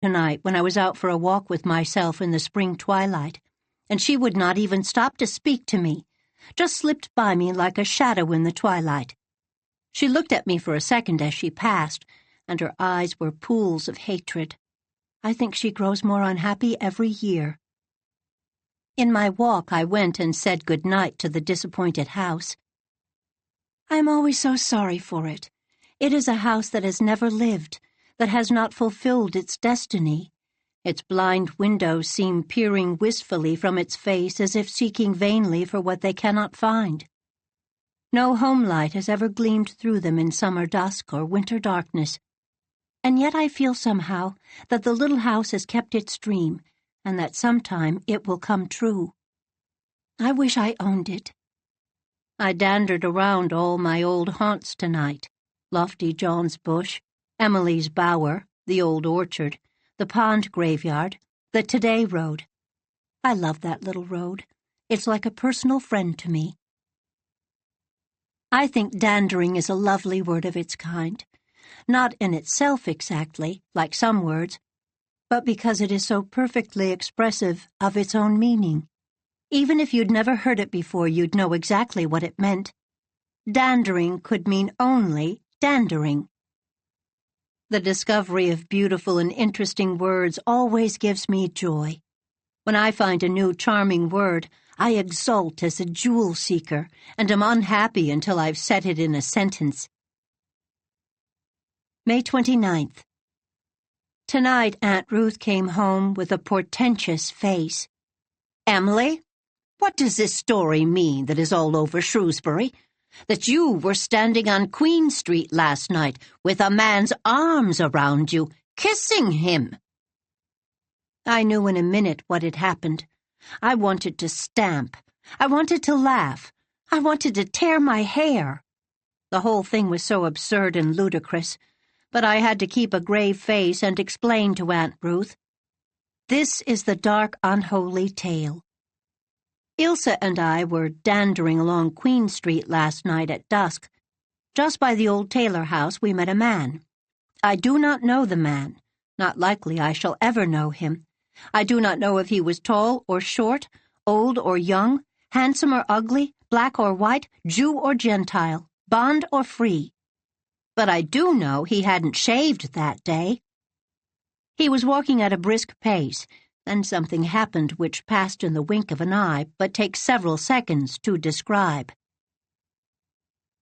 tonight when I was out for a walk with myself in the spring twilight, and she would not even stop to speak to me, just slipped by me like a shadow in the twilight. She looked at me for a second as she passed, and her eyes were pools of hatred. I think she grows more unhappy every year. In my walk, I went and said good night to the disappointed house. I am always so sorry for it. It is a house that has never lived, that has not fulfilled its destiny. Its blind windows seem peering wistfully from its face as if seeking vainly for what they cannot find. No home light has ever gleamed through them in summer dusk or winter darkness. And yet I feel somehow that the little house has kept its dream, and that sometime it will come true. I wish I owned it. I dandered around all my old haunts tonight: Lofty John's bush, Emily's bower, the old orchard, the pond graveyard, the Today road. I love that little road. It's like a personal friend to me. I think dandering is a lovely word of its kind, not in itself exactly, like some words, but because it is so perfectly expressive of its own meaning. Even if you'd never heard it before, you'd know exactly what it meant. Dandering could mean only dandering. The discovery of beautiful and interesting words always gives me joy. When I find a new charming word, I exult as a jewel seeker and am unhappy until I've set it in a sentence. May 29th. Tonight Aunt Ruth came home with a portentous face. "Emily, what does this story mean that is all over Shrewsbury? That you were standing on Queen Street last night with a man's arms around you, kissing him?" I knew in a minute what had happened. I wanted to stamp. I wanted to laugh. I wanted to tear my hair. The whole thing was so absurd and ludicrous, but I had to keep a grave face and explain to Aunt Ruth. This is the dark, unholy tale. Ilse and I were dandering along Queen Street last night at dusk. Just by the old Taylor house we met a man. I do not know the man. Not likely I shall ever know him. I do not know if he was tall or short, old or young, handsome or ugly, black or white, Jew or Gentile, bond or free. But I do know he hadn't shaved that day. He was walking at a brisk pace. Then something happened which passed in the wink of an eye, but takes several seconds to describe.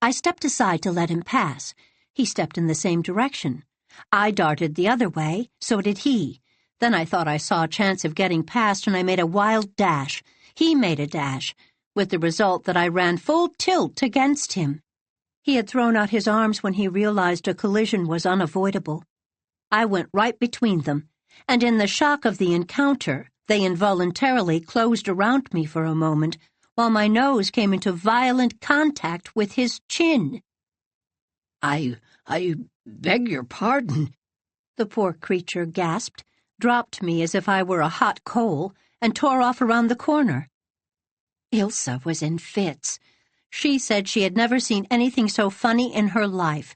I stepped aside to let him pass. He stepped in the same direction. I darted the other way, so did he. Then I thought I saw a chance of getting past, and I made a wild dash. He made a dash, with the result that I ran full tilt against him. He had thrown out his arms when he realized a collision was unavoidable. I went right between them, and in the shock of the encounter, they involuntarily closed around me for a moment, while my nose came into violent contact with his chin. I beg your pardon," the poor creature gasped, dropped me as if I were a hot coal, and tore off around the corner. Ilse was in fits. She said she had never seen anything so funny in her life.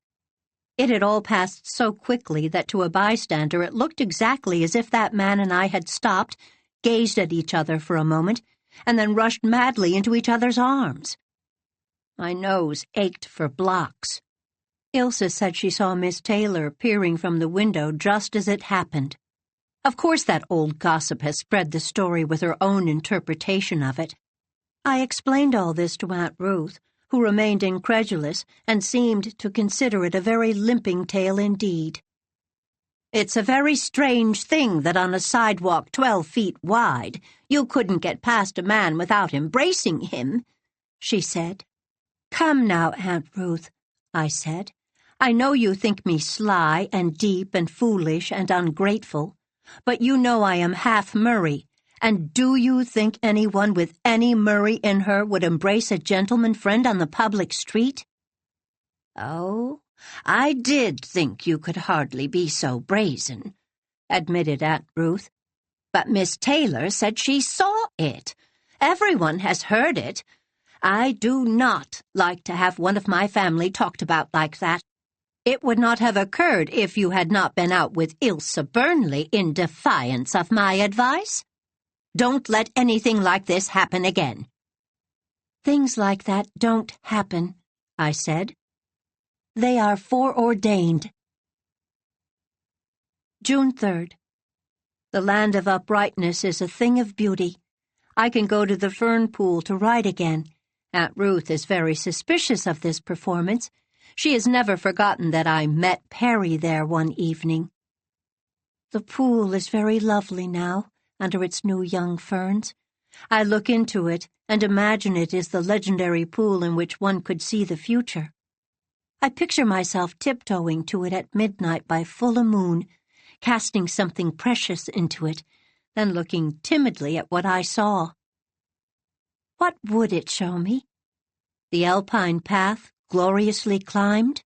It had all passed so quickly that to a bystander it looked exactly as if that man and I had stopped, gazed at each other for a moment, and then rushed madly into each other's arms. My nose ached for blocks. Ilse said she saw Miss Taylor peering from the window just as it happened. Of course that old gossip has spread the story with her own interpretation of it. I explained all this to Aunt Ruth, who remained incredulous and seemed to consider it a very limping tale indeed. "It's a very strange thing that on a sidewalk 12 feet wide you couldn't get past a man without embracing him," she said. "Come now, Aunt Ruth," I said. "I know you think me sly and deep and foolish and ungrateful, but you know I am half Murray, and do you think anyone with any Murray in her would embrace a gentleman friend on the public street?" "Oh, I did think you could hardly be so brazen," admitted Aunt Ruth. "But Miss Taylor said she saw it. Everyone has heard it. I do not like to have one of my family talked about like that. It would not have occurred if you had not been out with Ilse Burnley in defiance of my advice. Don't let anything like this happen again. Things like that don't happen, I said. They are foreordained. June 3rd. The land of uprightness is a thing of beauty. I can go to the fern pool to write again. Aunt Ruth is very suspicious of this performance. She has never forgotten that I met Perry there one evening. The pool is very lovely now, under its new young ferns. I look into it and imagine it is the legendary pool in which one could see the future. I picture myself tiptoeing to it at midnight by full moon, casting something precious into it, then looking timidly at what I saw. What would it show me? The alpine path gloriously climbed?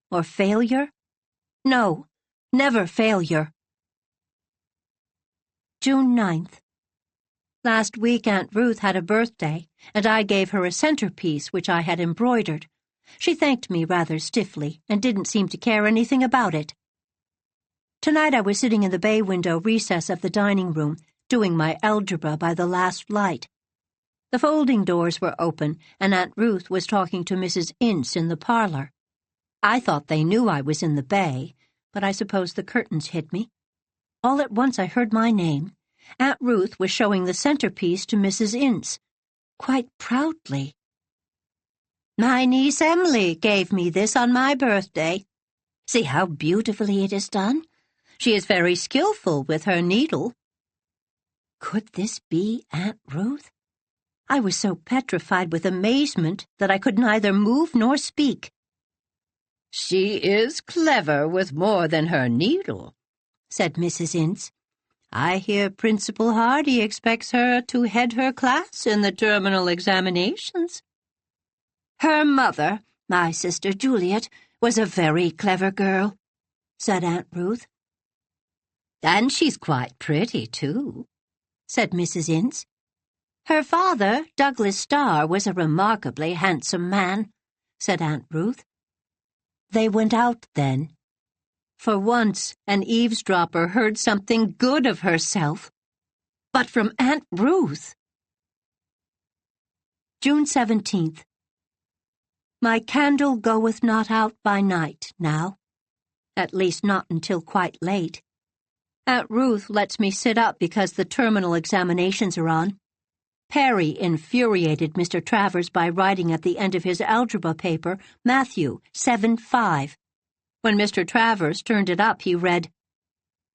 Or failure? No, never failure. June 9th. Last week Aunt Ruth had a birthday, and I gave her a centerpiece which I had embroidered. She thanked me rather stiffly and didn't seem to care anything about it. Tonight I was sitting in the bay window recess of the dining room, doing my algebra by the last light. The folding doors were open, and Aunt Ruth was talking to Mrs. Ince in the parlor. I thought they knew I was in the bay, but I suppose the curtains hid me. All at once I heard my name. Aunt Ruth was showing the centerpiece to Mrs. Ince, quite proudly. My niece Emily gave me this on my birthday. See how beautifully it is done? She is very skillful with her needle. Could this be Aunt Ruth? I was so petrified with amazement that I could neither move nor speak. She is clever with more than her needle, said Mrs. Ince. I hear Principal Hardy expects her to head her class in the terminal examinations. Her mother, my sister Juliet, was a very clever girl, said Aunt Ruth. And she's quite pretty, too, said Mrs. Ince. Her father, Douglas Starr, was a remarkably handsome man, said Aunt Ruth. They went out then. For once, an eavesdropper heard something good of herself. But from Aunt Ruth. June 17th. My candle goeth not out by night now, at least not until quite late. Aunt Ruth lets me sit up because the terminal examinations are on. Perry infuriated Mr. Travers by writing at the end of his algebra paper, Matthew 7:5. When Mr. Travers turned it up, he read,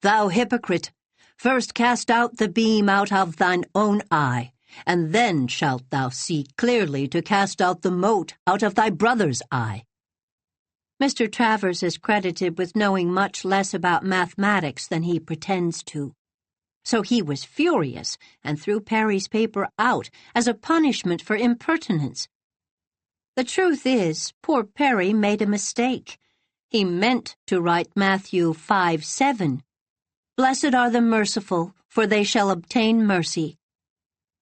Thou hypocrite, first cast out the beam out of thine own eye, and then shalt thou see clearly to cast out the mote out of thy brother's eye. Mr. Travers is credited with knowing much less about mathematics than he pretends to. So he was furious and threw Perry's paper out as a punishment for impertinence. The truth is, poor Perry made a mistake. He meant to write Matthew 5:7. Blessed are the merciful, for they shall obtain mercy.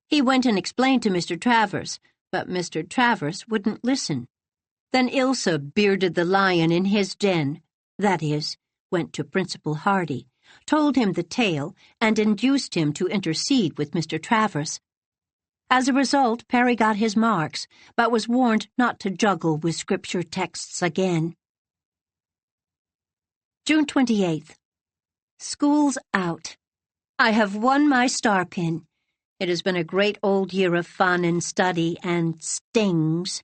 He went and explained to Mr. Travers, but Mr. Travers wouldn't listen. Then Ilse bearded the lion in his den, that is, went to Principal Hardy, told him the tale, and induced him to intercede with Mr. Travers. As a result, Perry got his marks, but was warned not to juggle with scripture texts again. June 28th. School's out. I have won my Starr pin. It has been a great old year of fun and study and stings.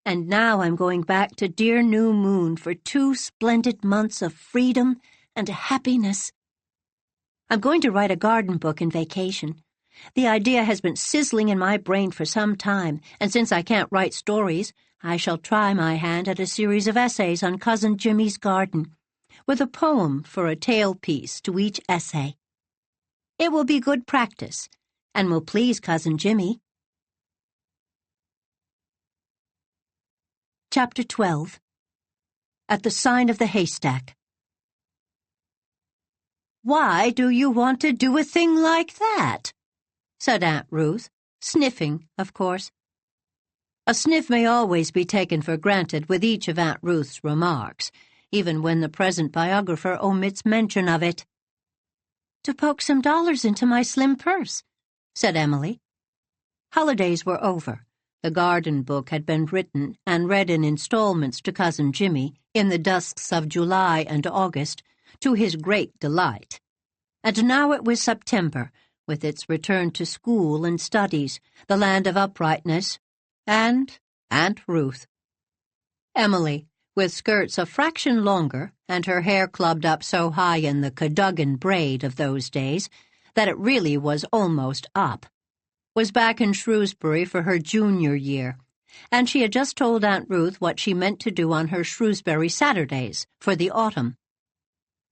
And now I'm going back to dear New Moon for 2 splendid months of freedom and happiness. I'm going to write a garden book in vacation. The idea has been sizzling in my brain for some time, and since I can't write stories, I shall try my hand at a series of essays on Cousin Jimmy's garden, with a poem for a tale piece to each essay. It will be good practice, and will please Cousin Jimmy. Chapter 12. At the Sign of the Haystack. Why do you want to do a thing like that? Said Aunt Ruth, sniffing, of course. A sniff may always be taken for granted with each of Aunt Ruth's remarks, even when the present biographer omits mention of it. "To poke some dollars into my slim purse," said Emily. Holidays were over. The garden book had been written and read in installments to Cousin Jimmy in the dusks of July and August, to his great delight. And now it was September, with its return to school and studies, the land of uprightness, and Aunt Ruth. Emily, with skirts a fraction longer and her hair clubbed up so high in the Cadogan braid of those days that it really was almost up, was back in Shrewsbury for her junior year, and she had just told Aunt Ruth what she meant to do on her Shrewsbury Saturdays for the autumn.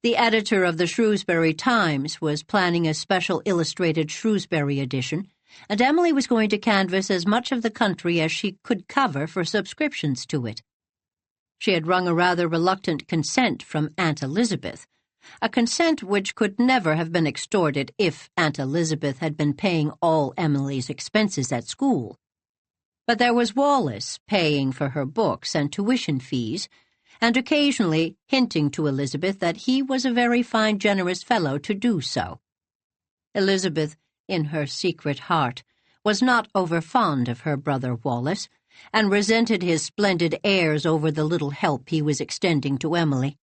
The editor of the Shrewsbury Times was planning a special illustrated Shrewsbury edition, and Emily was going to canvass as much of the country as she could cover for subscriptions to it. She had wrung a rather reluctant consent from Aunt Elizabeth, a consent which could never have been extorted if Aunt Elizabeth had been paying all Emily's expenses at school. But there was Wallace paying for her books and tuition fees, and occasionally hinting to Elizabeth that he was a very fine, generous fellow to do so. Elizabeth, in her secret heart, was not over-fond of her brother Wallace, and resented his splendid airs over the little help he was extending to Emily.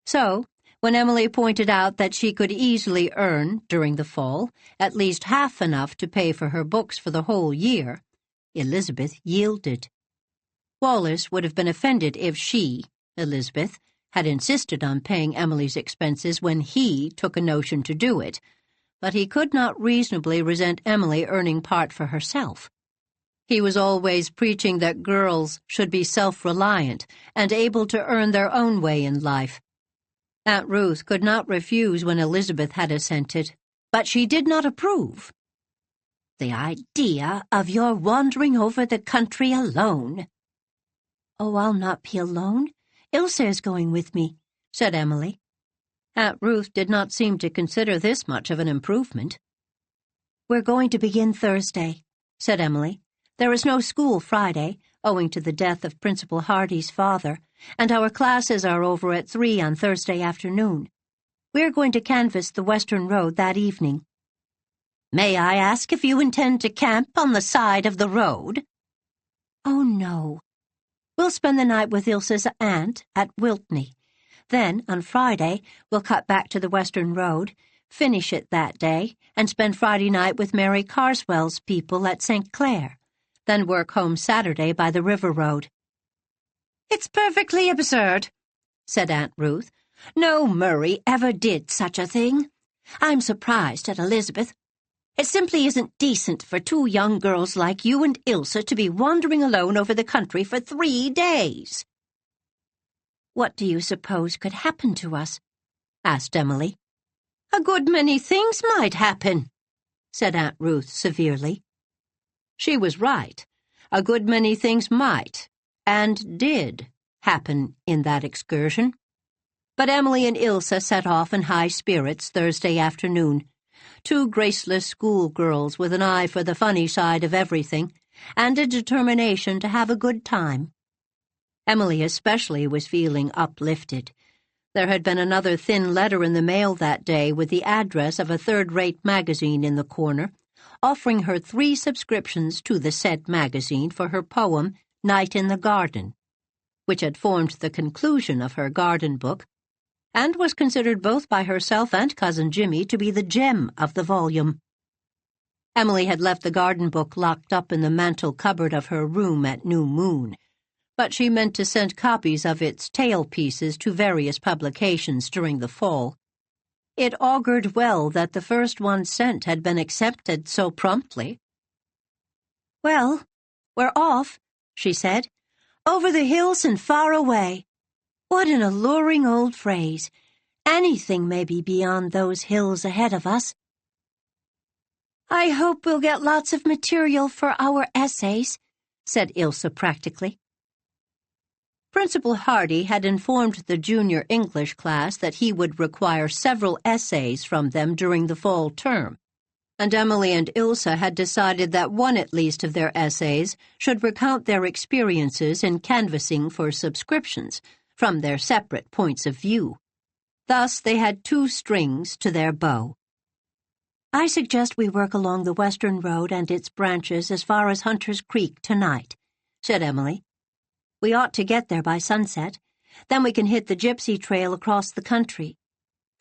So, when Emily pointed out that she could easily earn, during the fall, at least half enough to pay for her books for the whole year, Elizabeth yielded. Wallace would have been offended if she, Elizabeth, had insisted on paying Emily's expenses when he took a notion to do it, but he could not reasonably resent Emily earning part for herself. He was always preaching that girls should be self-reliant and able to earn their own way in life. Aunt Ruth could not refuse when Elizabeth had assented, but she did not approve. "The idea of your wandering over the country alone." "Oh, I'll not be alone. Ilse is going with me," said Emily. Aunt Ruth did not seem to consider this much of an improvement. "We're going to begin Thursday," said Emily. "There is no school Friday, owing to the death of Principal Hardy's father, and our classes are over at 3 on Thursday afternoon. We're going to canvass the Western Road that evening." "May I ask if you intend to camp on the side of the road?" "Oh, no. We'll spend the night with Ilse's aunt at Wiltney. Then, on Friday, we'll cut back to the Western Road, finish it that day, and spend Friday night with Mary Carswell's people at St. Clair, then work home Saturday by the river road." "It's perfectly absurd," said Aunt Ruth. "No Murray ever did such a thing. I'm surprised at Elizabeth. It simply isn't decent for two young girls like you and Ilse to be wandering alone over the country for 3 days." "What do you suppose could happen to us?" asked Emily. "A good many things might happen," said Aunt Ruth severely. She was right. A good many things might, and did, happen in that excursion. But Emily and Ilse set off in high spirits Thursday afternoon, two graceless schoolgirls with an eye for the funny side of everything, and a determination to have a good time. Emily especially was feeling uplifted. There had been another thin letter in the mail that day with the address of a third-rate magazine in the corner, offering her 3 subscriptions to the said magazine for her poem, Night in the Garden, which had formed the conclusion of her garden book, and was considered both by herself and Cousin Jimmy to be the gem of the volume. Emily had left the garden book locked up in the mantel cupboard of her room at New Moon, but she meant to send copies of its tail-pieces to various publications during the fall. It augured well that the first one sent had been accepted so promptly. "Well, we're off," she said, "over the hills and far away. What an alluring old phrase. Anything may be beyond those hills ahead of us." "I hope we'll get lots of material for our essays," said Ilse practically. Principal Hardy had informed the junior English class that he would require several essays from them during the fall term, and Emily and Ilse had decided that one at least of their essays should recount their experiences in canvassing for subscriptions, from their separate points of view. Thus they had two strings to their bow. "I suggest we work along the Western Road and its branches as far as Hunter's Creek tonight," said Emily. "We ought to get there by sunset. Then we can hit the gypsy trail across the country,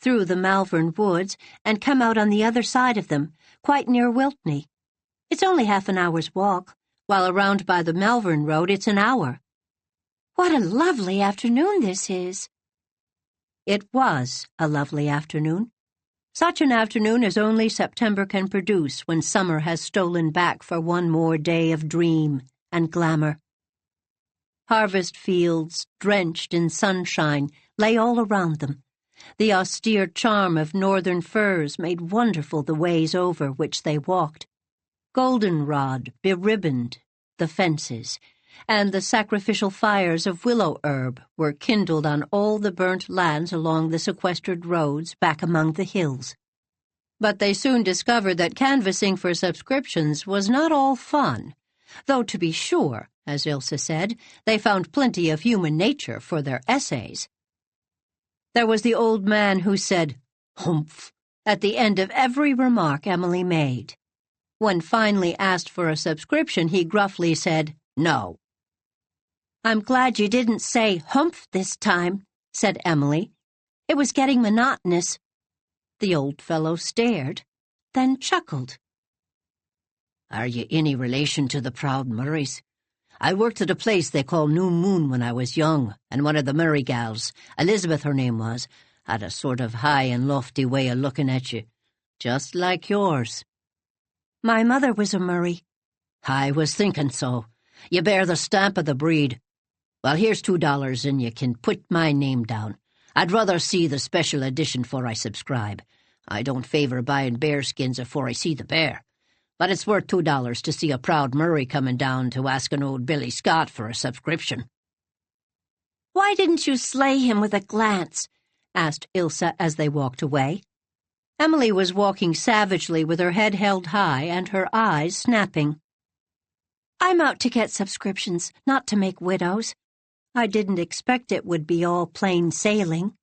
through the Malvern woods, and come out on the other side of them, quite near Wiltney. It's only half an hour's walk, while around by the Malvern Road it's an hour." "What a lovely afternoon this is!" It was a lovely afternoon. Such an afternoon as only September can produce when summer has stolen back for one more day of dream and glamour. Harvest fields, drenched in sunshine, lay all around them. The austere charm of northern firs made wonderful the ways over which they walked. Goldenrod beribboned the fences, and the sacrificial fires of willow herb were kindled on all the burnt lands along the sequestered roads back among the hills. But they soon discovered that canvassing for subscriptions was not all fun, though to be sure, as Ilse said, they found plenty of human nature for their essays. There was the old man who said, "Humph," at the end of every remark Emily made. When finally asked for a subscription, he gruffly said, "No." "I'm glad you didn't say humph this time," said Emily. "It was getting monotonous." The old fellow stared, then chuckled. "Are you any relation to the proud Murrays? I worked at a place they call New Moon when I was young, and one of the Murray gals, Elizabeth her name was, had a sort of high and lofty way of looking at you, just like yours." "My mother was a Murray." "I was thinking so. You bear the stamp of the breed. Well, here's $2, and you can put my name down. I'd rather see the special edition before I subscribe. I don't favour buying bearskins afore I see the bear. But it's worth $2 to see a proud Murray coming down to ask an old Billy Scott for a subscription." "Why didn't you slay him with a glance?" asked Ilse as they walked away. Emily was walking savagely with her head held high and her eyes snapping. "I'm out to get subscriptions, not to make widows. I didn't expect it would be all plain sailing."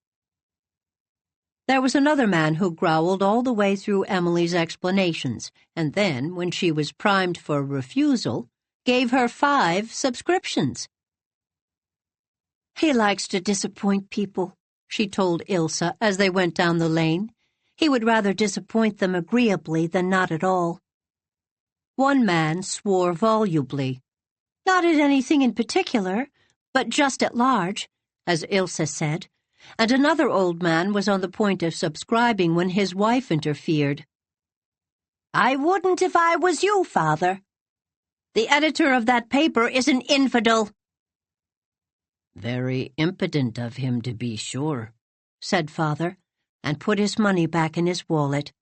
There was another man who growled all the way through Emily's explanations, and then, when she was primed for refusal, gave her 5 subscriptions. "He likes to disappoint people," she told Ilse as they went down the lane. "He would rather disappoint them agreeably than not at all." One man swore volubly, not at anything in particular, but just at large, as Ilse said, and another old man was on the point of subscribing when his wife interfered. "I wouldn't if I was you, Father. The editor of that paper is an infidel." "Very impudent of him, to be sure," said Father, and put his money back in his wallet.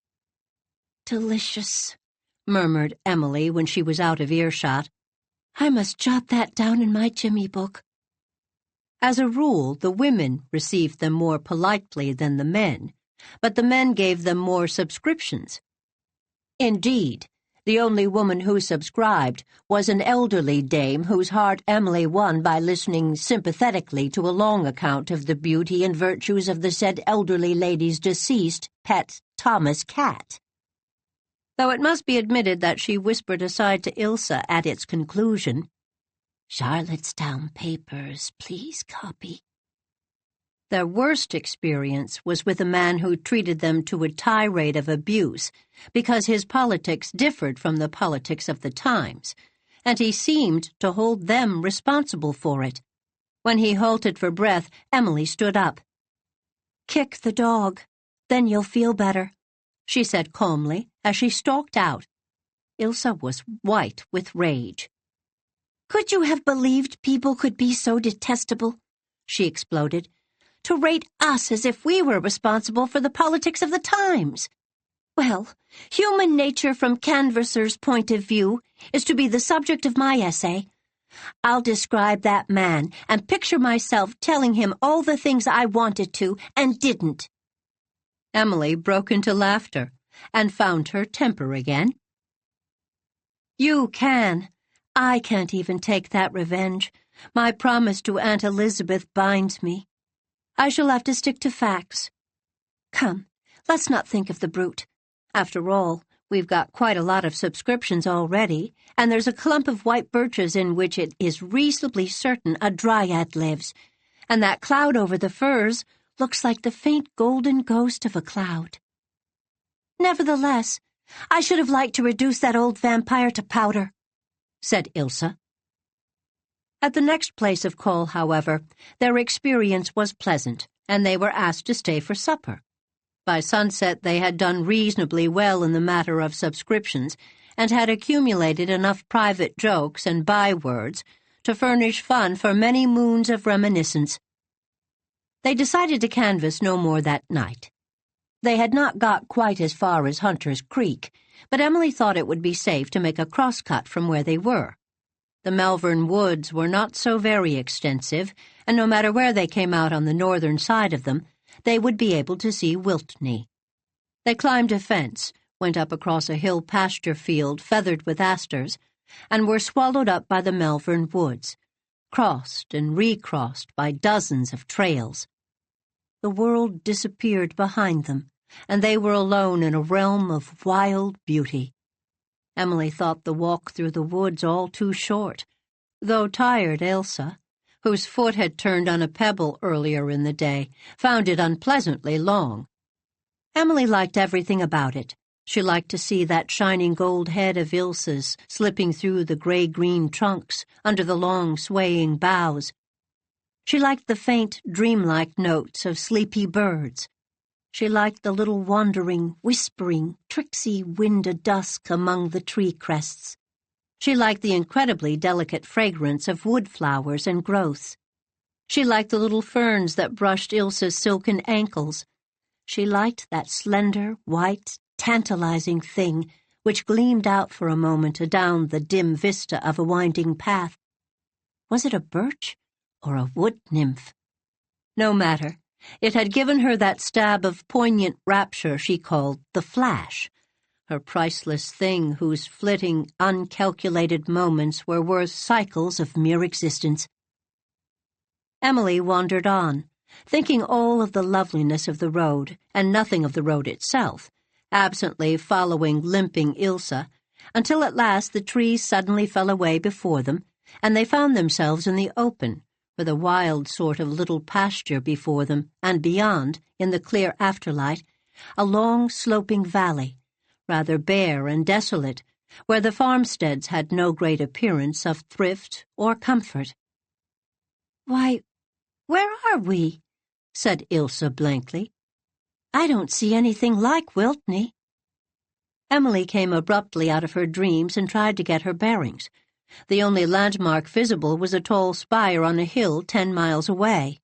"Delicious," murmured Emily when she was out of earshot. "I must jot that down in my Jimmy book." As a rule, the women received them more politely than the men, but the men gave them more subscriptions. Indeed, the only woman who subscribed was an elderly dame whose heart Emily won by listening sympathetically to a long account of the beauty and virtues of the said elderly lady's deceased pet Thomas cat. Though it must be admitted that she whispered aside to Ilse at its conclusion, "Charlottetown papers, please copy." Their worst experience was with a man who treated them to a tirade of abuse because his politics differed from the politics of the times, and he seemed to hold them responsible for it. When he halted for breath, Emily stood up. "Kick the dog, then you'll feel better," she said calmly as she stalked out. Ilse was white with rage. "Could you have believed people could be so detestable?" she exploded. "To rate us as if we were responsible for the politics of the times. Well, human nature from canvasser's point of view is to be the subject of my essay. I'll describe that man and picture myself telling him all the things I wanted to and didn't." Emily broke into laughter and found her temper again. "You can. I can't even take that revenge. My promise to Aunt Elizabeth binds me." I shall have to stick to facts. Come, let's not think of the brute. After all, we've got quite a lot of subscriptions already, and there's a clump of white birches in which it is reasonably certain a dryad lives, and that cloud over the firs looks like the faint golden ghost of a cloud. Nevertheless, I should have liked to reduce that old vampire to powder, said Ilse. At the next place of call, however, their experience was pleasant, and they were asked to stay for supper. By sunset they had done reasonably well in the matter of subscriptions, and had accumulated enough private jokes and bywords to furnish fun for many moons of reminiscence. They decided to canvass no more that night. They had not got quite as far as Hunter's Creek, but Emily thought it would be safe to make a cross-cut from where they were. The Malvern woods were not so very extensive, and no matter where they came out on the northern side of them, they would be able to see Wiltney. They climbed a fence, went up across a hill pasture field feathered with asters, and were swallowed up by the Malvern woods, crossed and recrossed by dozens of trails. The world disappeared behind them, and they were alone in a realm of wild beauty. Emily thought the walk through the woods all too short, though tired Ilse, whose foot had turned on a pebble earlier in the day, found it unpleasantly long. Emily liked everything about it. She liked to see that shining gold head of Ilse's slipping through the gray-green trunks under the long swaying boughs. She liked the faint, dreamlike notes of sleepy birds. She liked the little wandering, whispering, tricksy wind of dusk among the tree crests. She liked the incredibly delicate fragrance of wood flowers and growths. She liked the little ferns that brushed Ilse's silken ankles. She liked that slender, white, tantalizing thing which gleamed out for a moment adown the dim vista of a winding path. Was it a birch or a wood nymph? No matter. It had given her that stab of poignant rapture she called the flash, her priceless thing whose flitting, uncalculated moments were worth cycles of mere existence. Emily wandered on, thinking all of the loveliness of the road and nothing of the road itself, absently following limping Ilse, until at last the trees suddenly fell away before them, and they found themselves in the open, with a wild sort of little pasture before them, and beyond, in the clear afterlight, a long sloping valley, rather bare and desolate, where the farmsteads had no great appearance of thrift or comfort. "Why, where are we?" said Ilse blankly. "I don't see anything like Wiltney." Emily came abruptly out of her dreams and tried to get her bearings. The only landmark visible was a tall spire on a hill 10 miles away.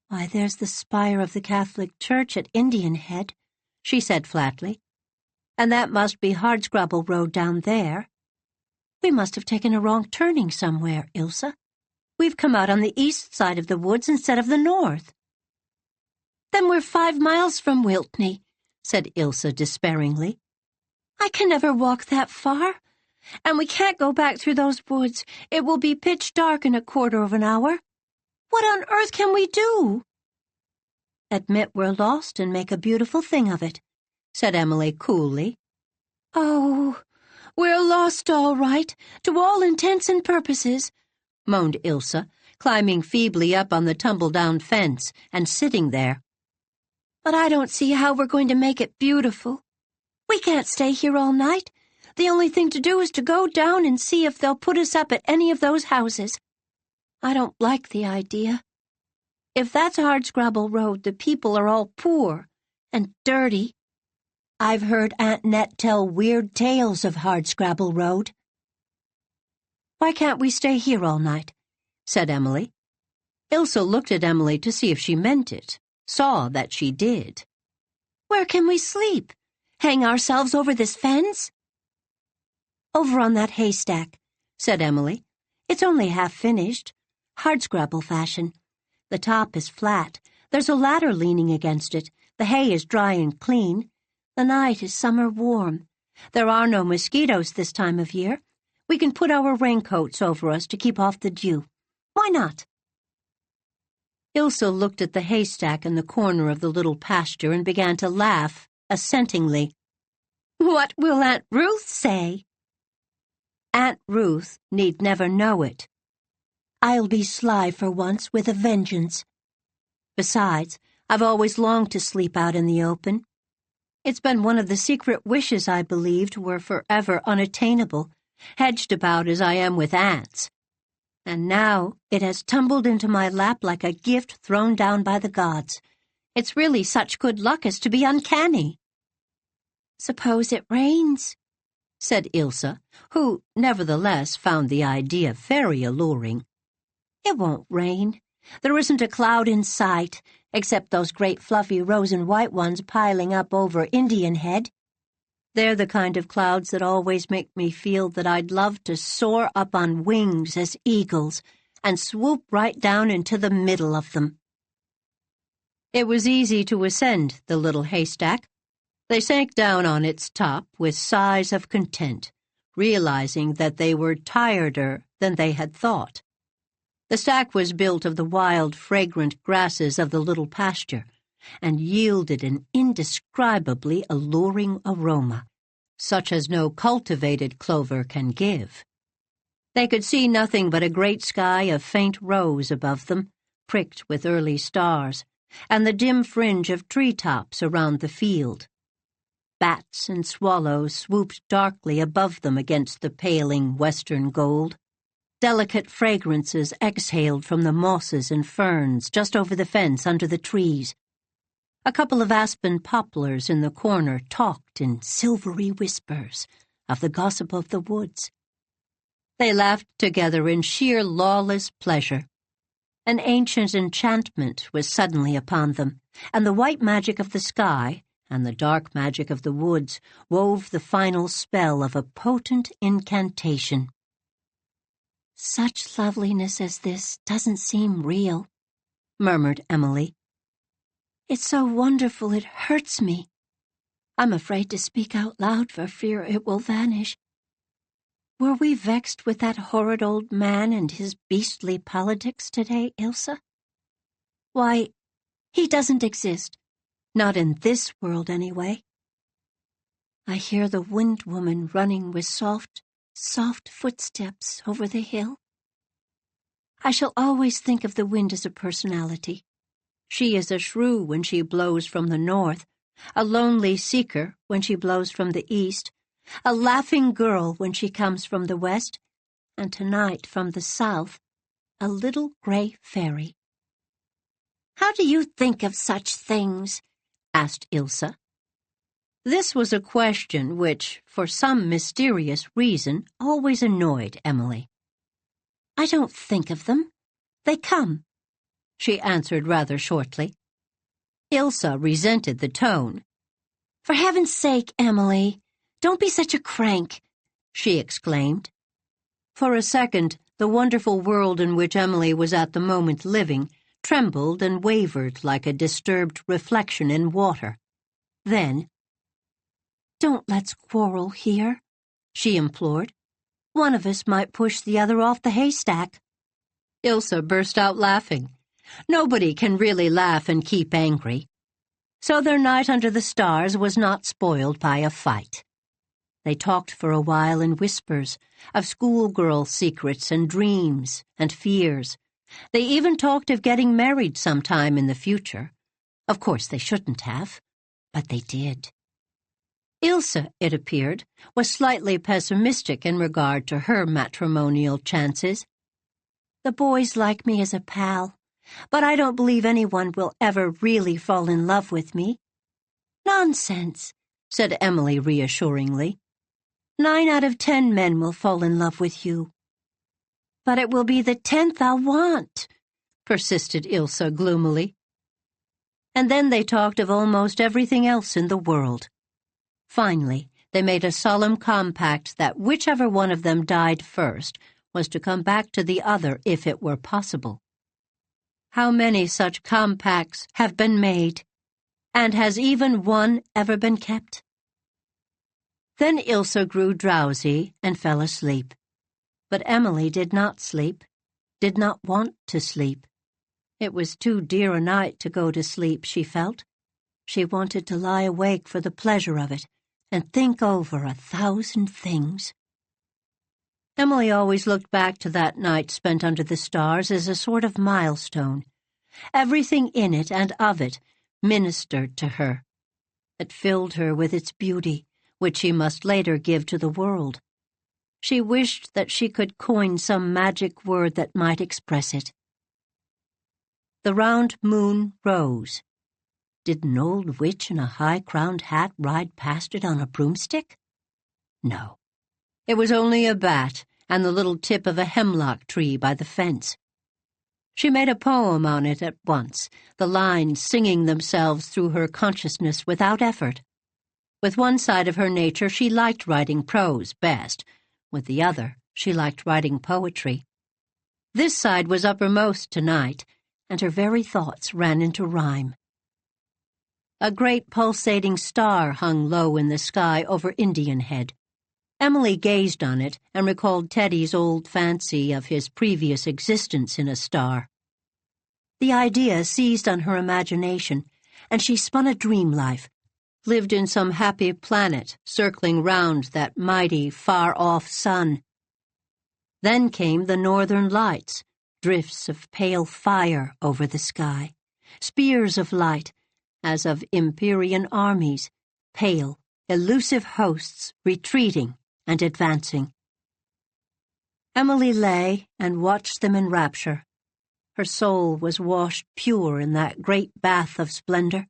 "Why, there's the spire of the Catholic Church at Indian Head," she said flatly. "And that must be Hardscrabble Road down there. We must have taken a wrong turning somewhere, Ilse. We've come out on the east side of the woods instead of the north." "Then we're 5 miles from Wiltney," said Ilse despairingly. "I can never walk that far. And we can't go back through those woods. It will be pitch dark in a quarter of an hour. What on earth can we do?" "Admit we're lost and make a beautiful thing of it," said Emily coolly. "Oh, we're lost all right, to all intents and purposes," moaned Ilse, climbing feebly up on the tumble-down fence and sitting there. "But I don't see how we're going to make it beautiful. We can't stay here all night. The only thing to do is to go down and see if they'll put us up at any of those houses. I don't like the idea. If that's Hardscrabble Road, the people are all poor and dirty. I've heard Aunt Nett tell weird tales of Hardscrabble Road." "Why can't we stay here all night?" said Emily. Ilse looked at Emily to see if she meant it, saw that she did. "Where can we sleep? Hang ourselves over this fence?" "Over on that haystack," said Emily. "It's only half finished, hardscrabble fashion. The top is flat. There's a ladder leaning against it. The hay is dry and clean. The night is summer warm. There are no mosquitoes this time of year. We can put our raincoats over us to keep off the dew. Why not?" Ilse looked at the haystack in the corner of the little pasture and began to laugh, assentingly. "What will Aunt Ruth say?" Aunt Ruth need never know it. I'll be sly for once with a vengeance. Besides, I've always longed to sleep out in the open. It's been one of the secret wishes I believed were forever unattainable, hedged about as I am with ants. And now it has tumbled into my lap like a gift thrown down by the gods. It's really such good luck as to be uncanny. "Suppose it rains," said Ilse, who, nevertheless, found the idea very alluring. "It won't rain. There isn't a cloud in sight, except those great fluffy rose and white ones piling up over Indian Head. They're the kind of clouds that always make me feel that I'd love to soar up on wings as eagles and swoop right down into the middle of them." It was easy to ascend the little haystack. They sank down on its top with sighs of content, realizing that they were tireder than they had thought. The stack was built of the wild, fragrant grasses of the little pasture, and yielded an indescribably alluring aroma, such as no cultivated clover can give. They could see nothing but a great sky of faint rose above them, pricked with early stars, and the dim fringe of tree-tops around the field. Bats and swallows swooped darkly above them against the paling western gold. Delicate fragrances exhaled from the mosses and ferns just over the fence under the trees. A couple of aspen poplars in the corner talked in silvery whispers of the gossip of the woods. They laughed together in sheer lawless pleasure. An ancient enchantment was suddenly upon them, and the white magic of the sky and the dark magic of the woods wove the final spell of a potent incantation. "Such loveliness as this doesn't seem real," murmured Emily. "It's so wonderful it hurts me. I'm afraid to speak out loud for fear it will vanish. Were we vexed with that horrid old man and his beastly politics today, Ilse? Why, he doesn't exist. Not in this world, anyway. I hear the wind woman running with soft, soft footsteps over the hill. I shall always think of the wind as a personality. She is a shrew when she blows from the north, a lonely seeker when she blows from the east, a laughing girl when she comes from the west, and tonight from the south, a little gray fairy." "How do you think of such things?" asked Ilse. This was a question which, for some mysterious reason, always annoyed Emily. "I don't think of them. They come," she answered rather shortly. Ilse resented the tone. "For heaven's sake, Emily, don't be such a crank," she exclaimed. For a second, the wonderful world in which Emily was at the moment living trembled and wavered like a disturbed reflection in water. Then, "Don't let's quarrel here," she implored. "One of us might push the other off the haystack." Ilse burst out laughing. Nobody can really laugh and keep angry. So their night under the stars was not spoiled by a fight. They talked for a while in whispers of schoolgirl secrets and dreams and fears. They even talked of getting married sometime in the future. Of course they shouldn't have, but they did. Ilse, it appeared, was slightly pessimistic in regard to her matrimonial chances. "The boys like me as a pal, but I don't believe anyone will ever really fall in love with me." "Nonsense," said Emily reassuringly. 9 out of 10 men will fall in love with you." "But it will be the 10th I'll want," persisted Ilse gloomily. And then they talked of almost everything else in the world. Finally, they made a solemn compact that whichever one of them died first was to come back to the other if it were possible. How many such compacts have been made, and has even one ever been kept? Then Ilse grew drowsy and fell asleep. But Emily did not sleep, did not want to sleep. It was too dear a night to go to sleep, she felt. She wanted to lie awake for the pleasure of it and think over 1,000 things. Emily always looked back to that night spent under the stars as a sort of milestone. Everything in it and of it ministered to her. It filled her with its beauty, which she must later give to the world. She wished that she could coin some magic word that might express it. The round moon rose. Did an old witch in a high-crowned hat ride past it on a broomstick? No. It was only a bat and the little tip of a hemlock tree by the fence. She made a poem on it at once, the lines singing themselves through her consciousness without effort. With one side of her nature she liked writing prose best. With the other, she liked writing poetry. This side was uppermost tonight, and her very thoughts ran into rhyme. A great pulsating star hung low in the sky over Indian Head. Emily gazed on it and recalled Teddy's old fancy of his previous existence in a star. The idea seized on her imagination, and she spun a dream life, lived in some happy planet circling round that mighty, far-off sun. Then came the northern lights, drifts of pale fire over the sky, spears of light, as of Empyrean armies, pale, elusive hosts retreating and advancing. Emily lay and watched them in rapture. Her soul was washed pure in that great bath of splendor.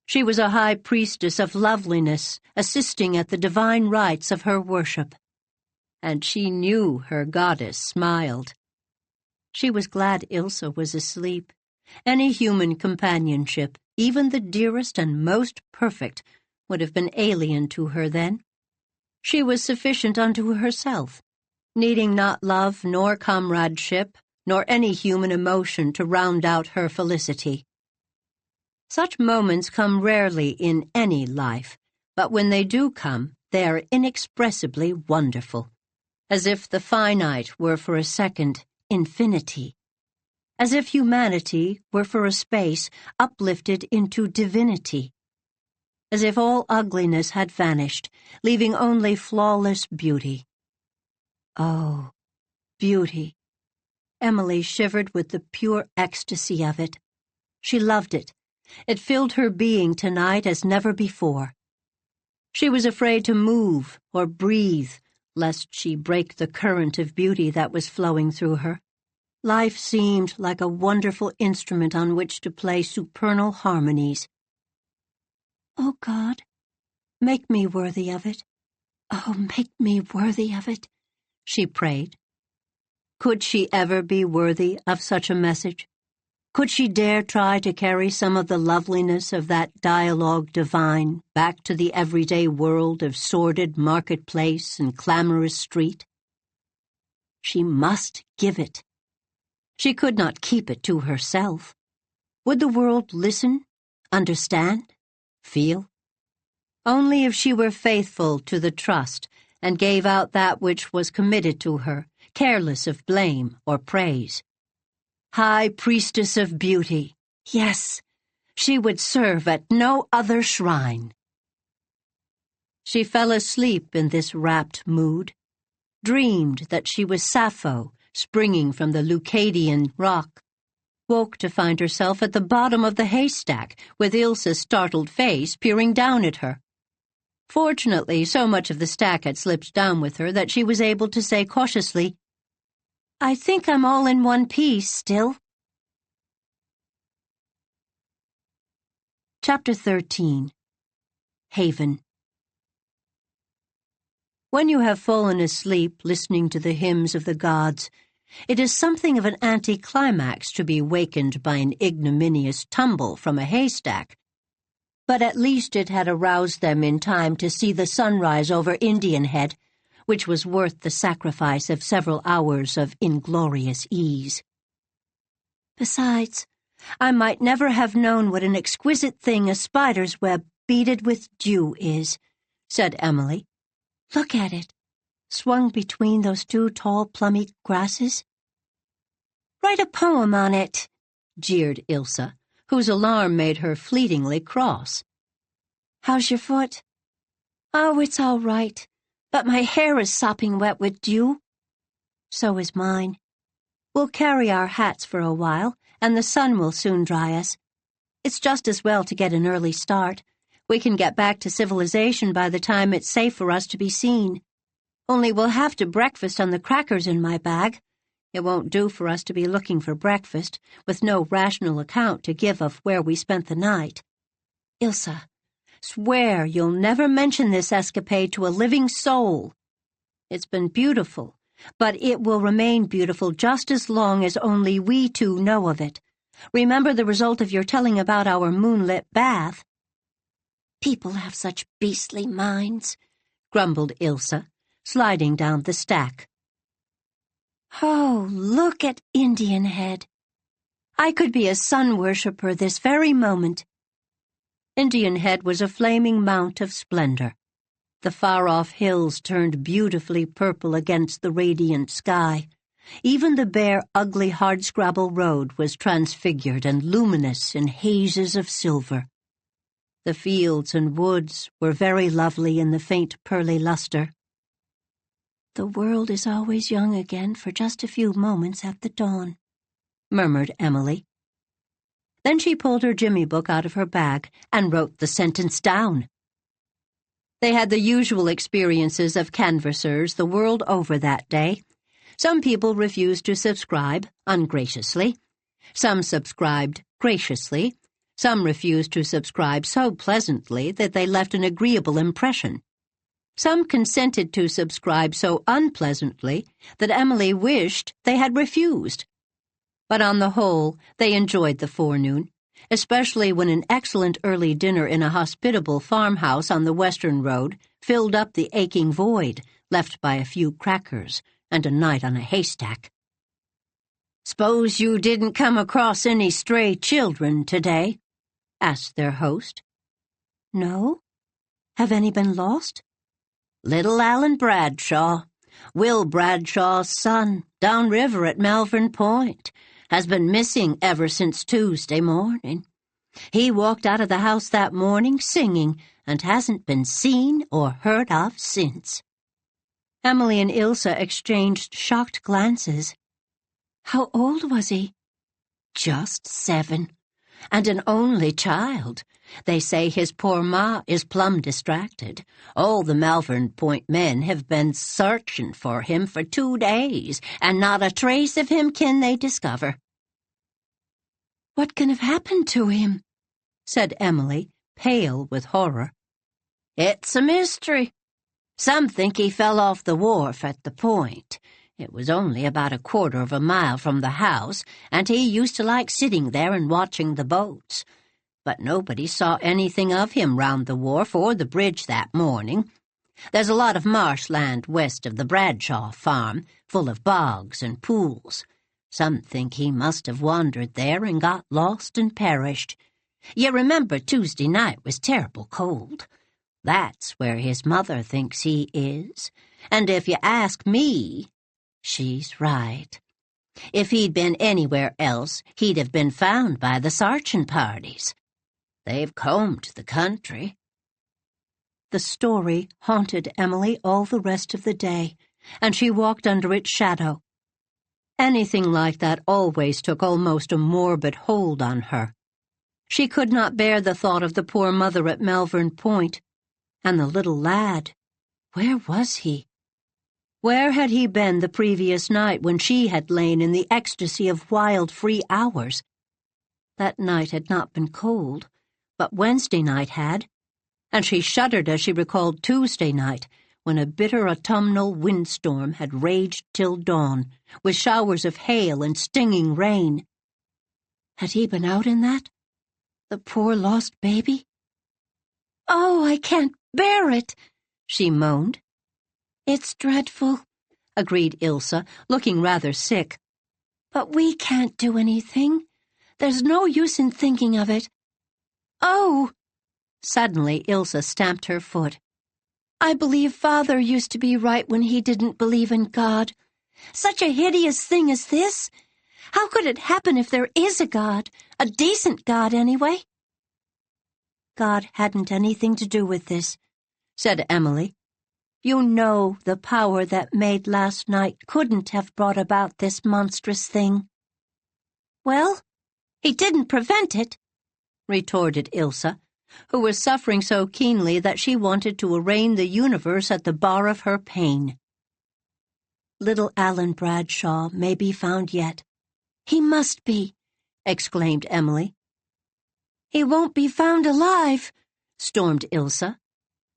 She was a high priestess of loveliness, assisting at the divine rites of her worship. And she knew her goddess smiled. She was glad Ilse was asleep. Any human companionship, even the dearest and most perfect, would have been alien to her then. She was sufficient unto herself, needing not love nor comradeship, nor any human emotion to round out her felicity. Such moments come rarely in any life, but when they do come, they are inexpressibly wonderful, as if the finite were for a second infinity, as if humanity were for a space uplifted into divinity, as if all ugliness had vanished, leaving only flawless beauty. Oh, beauty! Emily shivered with the pure ecstasy of it. She loved it. It filled her being tonight as never before. She was afraid to move or breathe, lest she break the current of beauty that was flowing through her. Life seemed like a wonderful instrument on which to play supernal harmonies. Oh, God, make me worthy of it. Oh, make me worthy of it, she prayed. Could she ever be worthy of such a message? Could she dare try to carry some of the loveliness of that dialogue divine back to the everyday world of sordid marketplace and clamorous street? She must give it. She could not keep it to herself. Would the world listen, understand, feel? Only if she were faithful to the trust and gave out that which was committed to her, careless of blame or praise. High priestess of beauty, yes, she would serve at no other shrine. She fell asleep in this rapt mood, dreamed that she was Sappho springing from the Leucadian rock, woke to find herself at the bottom of the haystack with Ilse's startled face peering down at her. Fortunately, so much of the stack had slipped down with her that she was able to say cautiously, "I think I'm all in one piece still." Chapter 13. Haven. When you have fallen asleep listening to the hymns of the gods, it is something of an anticlimax to be wakened by an ignominious tumble from a haystack. But at least it had aroused them in time to see the sunrise over Indian Head, which was worth the sacrifice of several hours of inglorious ease. Besides, I might never have known what an exquisite thing a spider's web beaded with dew is, said Emily. Look at it, swung between those two tall plummy grasses. Write a poem on it, jeered Ilse, whose alarm made her fleetingly cross. "How's your foot?" "Oh, it's all right, but my hair is sopping wet with dew." "So is mine. We'll carry our hats for a while, and the sun will soon dry us. It's just as well to get an early start. We can get back to civilization by the time it's safe for us to be seen. Only we'll have to breakfast on the crackers in my bag. It won't do for us to be looking for breakfast, with no rational account to give of where we spent the night. Ilse, swear you'll never mention this escapade to a living soul. It's been beautiful, but it will remain beautiful just as long as only we two know of it. Remember the result of your telling about our moonlit bath." "People have such beastly minds," grumbled Ilse, sliding down the stack. "Oh, look at Indian Head. I could be a sun worshipper this very moment." Indian Head was a flaming mount of splendor. The far-off hills turned beautifully purple against the radiant sky. Even the bare, ugly hardscrabble road was transfigured and luminous in hazes of silver. The fields and woods were very lovely in the faint pearly luster. "The world is always young again for just a few moments at the dawn," murmured Emily. Then she pulled her Jimmy book out of her bag and wrote the sentence down. They had the usual experiences of canvassers the world over that day. Some people refused to subscribe, ungraciously. Some subscribed graciously. Some refused to subscribe so pleasantly that they left an agreeable impression. Some consented to subscribe so unpleasantly that Emily wished they had refused. But on the whole, they enjoyed the forenoon, especially when an excellent early dinner in a hospitable farmhouse on the western road filled up the aching void left by a few crackers and a night on a haystack. "S'pose you didn't come across any stray children today?" asked their host. "No. Have any been lost?" "Little Alan Bradshaw, Will Bradshaw's son, downriver at Malvern Point, has been missing ever since Tuesday morning. He walked out of the house that morning singing and hasn't been seen or heard of since." Emily and Ilse exchanged shocked glances. "How old was he?" "Just 7, and an only child. They say his poor ma is plumb distracted. All the Malvern Point men have been searching for him for 2 days, and not a trace of him can they discover." "What can have happened to him?" said Emily, pale with horror. "It's a mystery. Some think he fell off the wharf at the point. It was only about a quarter of a mile from the house, and he used to like sitting there and watching the boats. But nobody saw anything of him round the wharf or the bridge that morning. There's a lot of marshland west of the Bradshaw farm, full of bogs and pools. Some think he must have wandered there and got lost and perished. You remember Tuesday night was terrible cold. That's where his mother thinks he is. And if you ask me, she's right. If he'd been anywhere else, he'd have been found by the searching parties. They've combed the country." The story haunted Emily all the rest of the day, and she walked under its shadow. Anything like that always took almost a morbid hold on her. She could not bear the thought of the poor mother at Malvern Point. And the little lad, where was he? Where had he been the previous night when she had lain in the ecstasy of wild, free hours? That night had not been cold, but Wednesday night had, and she shuddered as she recalled Tuesday night, when a bitter autumnal windstorm had raged till dawn, with showers of hail and stinging rain. Had he been out in that? The poor lost baby? "Oh, I can't bear it," she moaned. "It's dreadful," agreed Ilse, looking rather sick. "But we can't do anything. There's no use in thinking of it. Oh!" Suddenly Ilse stamped her foot. "I believe Father used to be right when he didn't believe in God. Such a hideous thing as this! How could it happen if there is a God? A decent God, anyway? God hadn't anything to do with this, said Emily. You know the power that made last night couldn't have brought about this monstrous thing. Well, he didn't prevent it, retorted Ilse, who was suffering so keenly that she wanted to arraign the universe at the bar of her pain. Little Alan Bradshaw may be found yet. He must be, exclaimed Emily. He won't be found alive, stormed Ilse.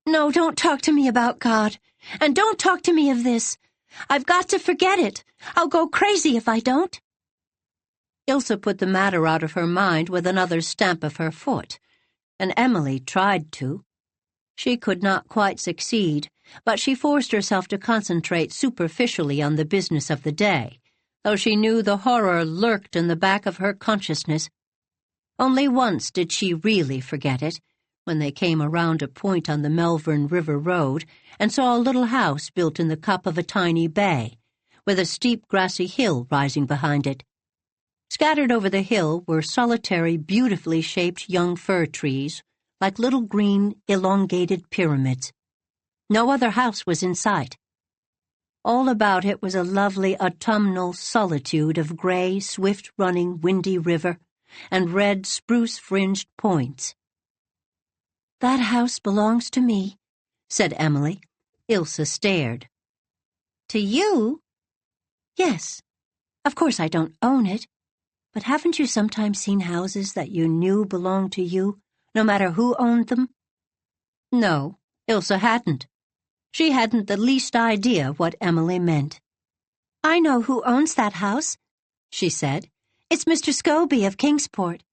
No, don't talk to me about God, and don't talk to me of this. I've got to forget it. I'll go crazy if I don't. Ilse put the matter out of her mind with another stamp of her foot, and Emily tried to. She could not quite succeed, but she forced herself to concentrate superficially on the business of the day, though she knew the horror lurked in the back of her consciousness. Only once did she really forget it, when they came around a point on the Melbourne River Road and saw a little house built in the cup of a tiny bay, with a steep grassy hill rising behind it. Scattered over the hill were solitary, beautifully shaped young fir trees, like little green, elongated pyramids. No other house was in sight. All about it was a lovely autumnal solitude of gray, swift-running, windy river and red, spruce-fringed points. That house belongs to me, said Emily. Ilse stared. To you? Yes. Of course I don't own it. But haven't you sometimes seen houses that you knew belonged to you, no matter who owned them? No, Ilse hadn't. She hadn't the least idea what Emily meant. I know who owns that house, she said. It's Mr. Scobie of Kingsport.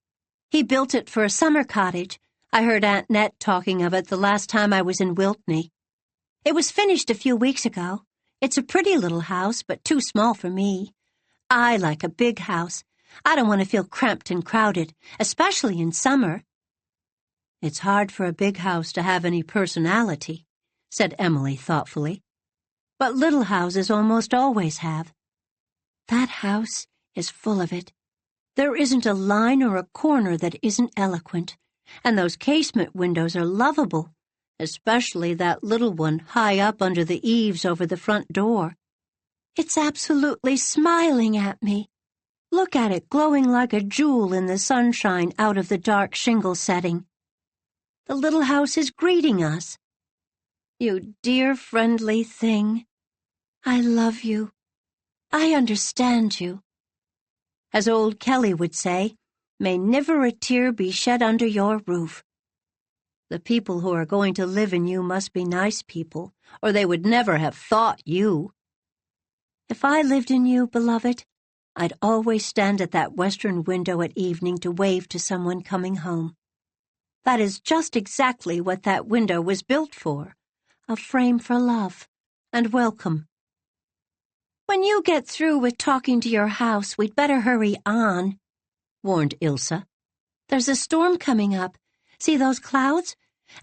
He built it for a summer cottage. I heard Aunt Nett talking of it the last time I was in Wiltney. It was finished a few weeks ago. It's a pretty little house, but too small for me. I like a big house. I don't want to feel cramped and crowded, especially in summer. It's hard for a big house to have any personality, said Emily thoughtfully. But little houses almost always have. That house is full of it. There isn't a line or a corner that isn't eloquent, and those casement windows are lovable, especially that little one high up under the eaves over the front door. It's absolutely smiling at me. Look at it glowing like a jewel in the sunshine out of the dark shingle setting. The little house is greeting us. You dear, friendly thing. I love you. I understand you. As old Kelly would say, may never a tear be shed under your roof. The people who are going to live in you must be nice people, or they would never have thought you. If I lived in you, beloved, I'd always stand at that western window at evening to wave to someone coming home. That is just exactly what that window was built for, a frame for love and welcome. When you get through with talking to your house, we'd better hurry on, warned Ilse. There's a storm coming up. See those clouds?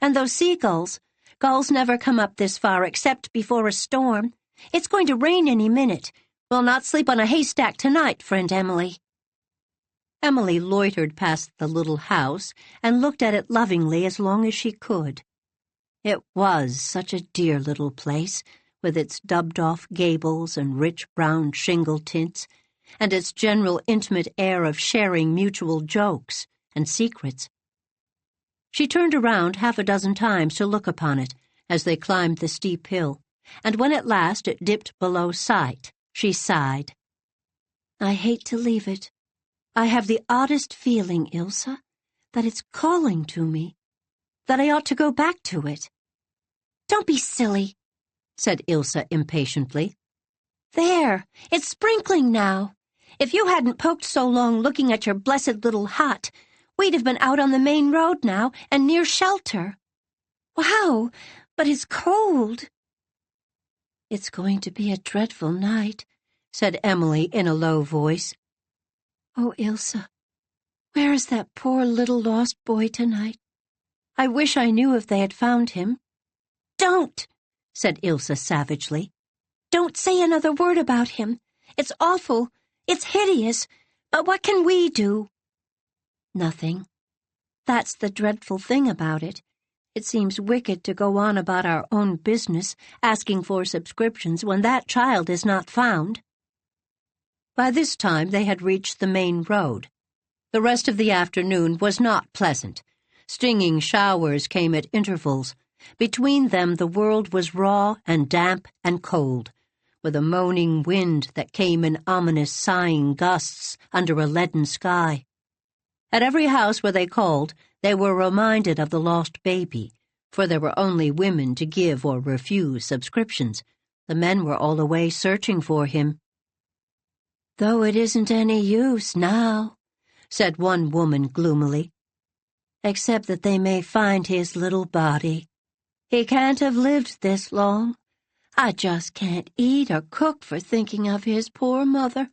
And those seagulls. Gulls never come up this far except before a storm. It's going to rain any minute. We'll not sleep on a haystack tonight, friend Emily. Emily loitered past the little house and looked at it lovingly as long as she could. It was such a dear little place, with its dubbed-off gables and rich brown shingle tints, and its general intimate air of sharing mutual jokes and secrets. She turned around half a dozen times to look upon it as they climbed the steep hill, and when at last it dipped below sight, she sighed. I hate to leave it. I have the oddest feeling, Ilse, that it's calling to me, that I ought to go back to it. Don't be silly, said Ilse impatiently. There, it's sprinkling now. If you hadn't poked so long looking at your blessed little hut, we'd have been out on the main road now and near shelter. Wow, but it's cold. It's going to be a dreadful night, said Emily in a low voice. Oh, Ilse, where is that poor little lost boy tonight? I wish I knew if they had found him. Don't, said Ilse savagely. Don't say another word about him. It's awful. It's hideous. What can we do?" "Nothing. That's the dreadful thing about it. It seems wicked to go on about our own business, asking for subscriptions when that child is not found." By this time they had reached the main road. The rest of the afternoon was not pleasant. Stinging showers came at intervals. Between them the world was raw and damp and cold, with a moaning wind that came in ominous sighing gusts under a leaden sky. At every house where they called, they were reminded of the lost baby, for there were only women to give or refuse subscriptions. The men were all away searching for him. "Though it isn't any use now," said one woman gloomily. "Except that they may find his little body. He can't have lived this long. I just can't eat or cook for thinking of his poor mother.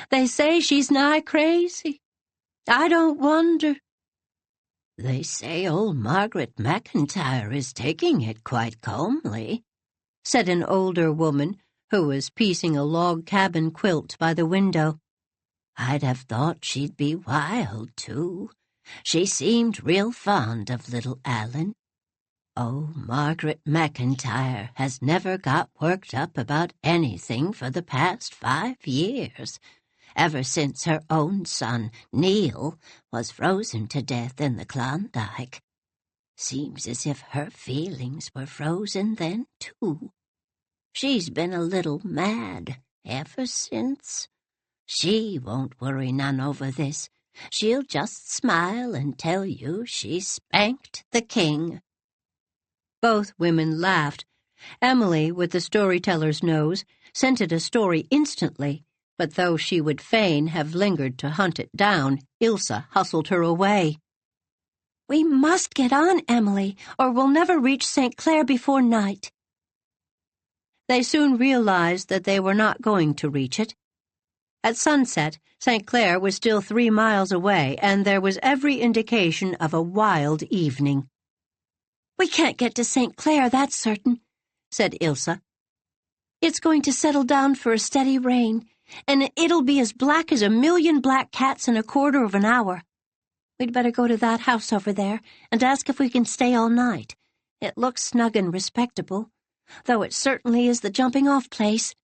They say she's nigh crazy. I don't wonder." "They say old Margaret McIntyre is taking it quite calmly," said an older woman who was piecing a log cabin quilt by the window. "I'd have thought she'd be wild, too. She seemed real fond of little Alan. Oh, Margaret McIntyre has never got worked up about anything for the past 5 years, ever since her own son, Neil, was frozen to death in the Klondike. Seems as if her feelings were frozen then, too. She's been a little mad ever since. She won't worry none over this. She'll just smile and tell you she spanked the king." Both women laughed. Emily, with the storyteller's nose, scented a story instantly, but though she would fain have lingered to hunt it down, Ilse hustled her away. "We must get on, Emily, or we'll never reach St. Clair before night." They soon realized that they were not going to reach it. At sunset, St. Clair was still 3 miles away, and there was every indication of a wild evening. "We can't get to St. Clair, that's certain," said Ilse. "It's going to settle down for a steady rain, and it'll be as black as 1,000,000 black cats in a quarter of an hour. We'd better go to that house over there and ask if we can stay all night. It looks snug and respectable, though it certainly is the jumping-off place."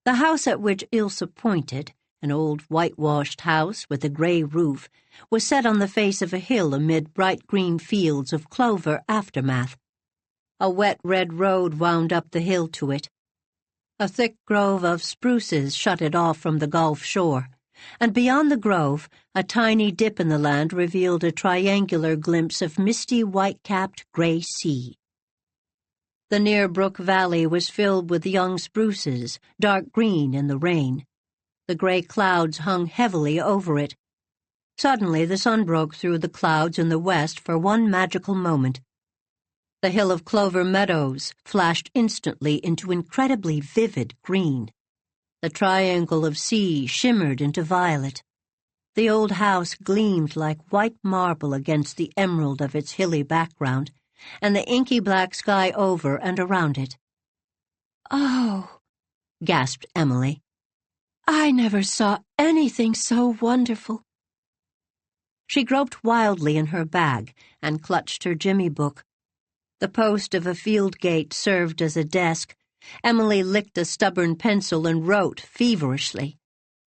The house at which Ilse pointed, an old whitewashed house with a gray roof, was set on the face of a hill amid bright green fields of clover aftermath. A wet red road wound up the hill to it. A thick grove of spruces shut it off from the Gulf shore, and beyond the grove, a tiny dip in the land revealed a triangular glimpse of misty white-capped gray sea. The near brook valley was filled with young spruces, dark green in the rain. The gray clouds hung heavily over it. Suddenly the sun broke through the clouds in the west for one magical moment. The hill of clover meadows flashed instantly into incredibly vivid green. The triangle of sea shimmered into violet. The old house gleamed like white marble against the emerald of its hilly background, and the inky black sky over and around it. "Oh," gasped Emily. "I never saw anything so wonderful." She groped wildly in her bag and clutched her jimmy book. The post of a field gate served as a desk. Emily licked a stubborn pencil and wrote feverishly.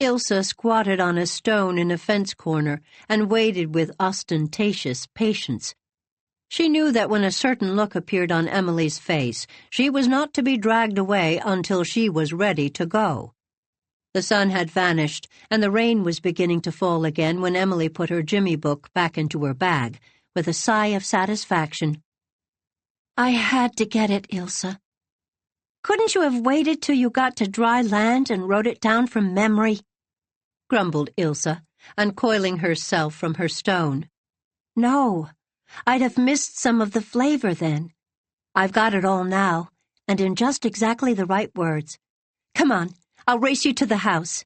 Ilse squatted on a stone in a fence corner and waited with ostentatious patience. She knew that when a certain look appeared on Emily's face, she was not to be dragged away until she was ready to go. The sun had vanished, and the rain was beginning to fall again when Emily put her jimmy book back into her bag, with a sigh of satisfaction. "I had to get it, Ilse." "Couldn't you have waited till you got to dry land and wrote it down from memory?" grumbled Ilse, uncoiling herself from her stone. "No. I'd have missed some of the flavor then. I've got it all now, and in just exactly the right words. Come on, I'll race you to the house."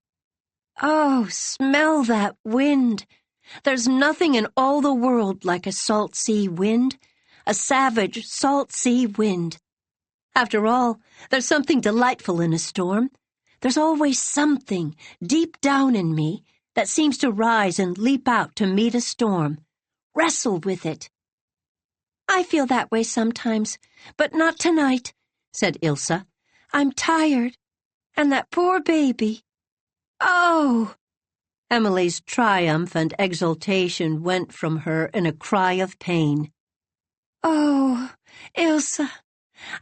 "Oh, smell that wind. There's nothing in all the world like a salt sea wind, a savage salt sea wind. After all, there's something delightful in a storm. There's always something, deep down in me, that seems to rise and leap out to meet a storm, wrestle with it. I feel that way sometimes, but not tonight, said Ilse. I'm tired, and that poor baby. Oh! Emily's triumph and exultation went from her in a cry of pain. Oh, Ilse,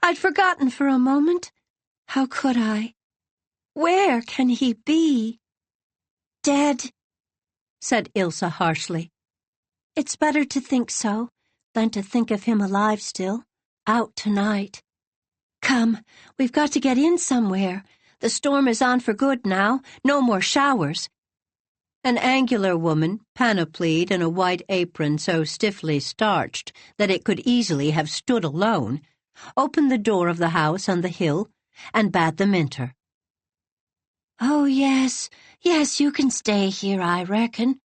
I'd forgotten for a moment. How could I? Where can he be? Dead, said Ilse harshly. It's better to think so than to think of him alive still, out tonight. Come, we've got to get in somewhere. The storm is on for good now, no more showers. An angular woman, panoplied in a white apron so stiffly starched that it could easily have stood alone, opened the door of the house on the hill and bade them enter. Oh, yes, you can stay here, I reckon,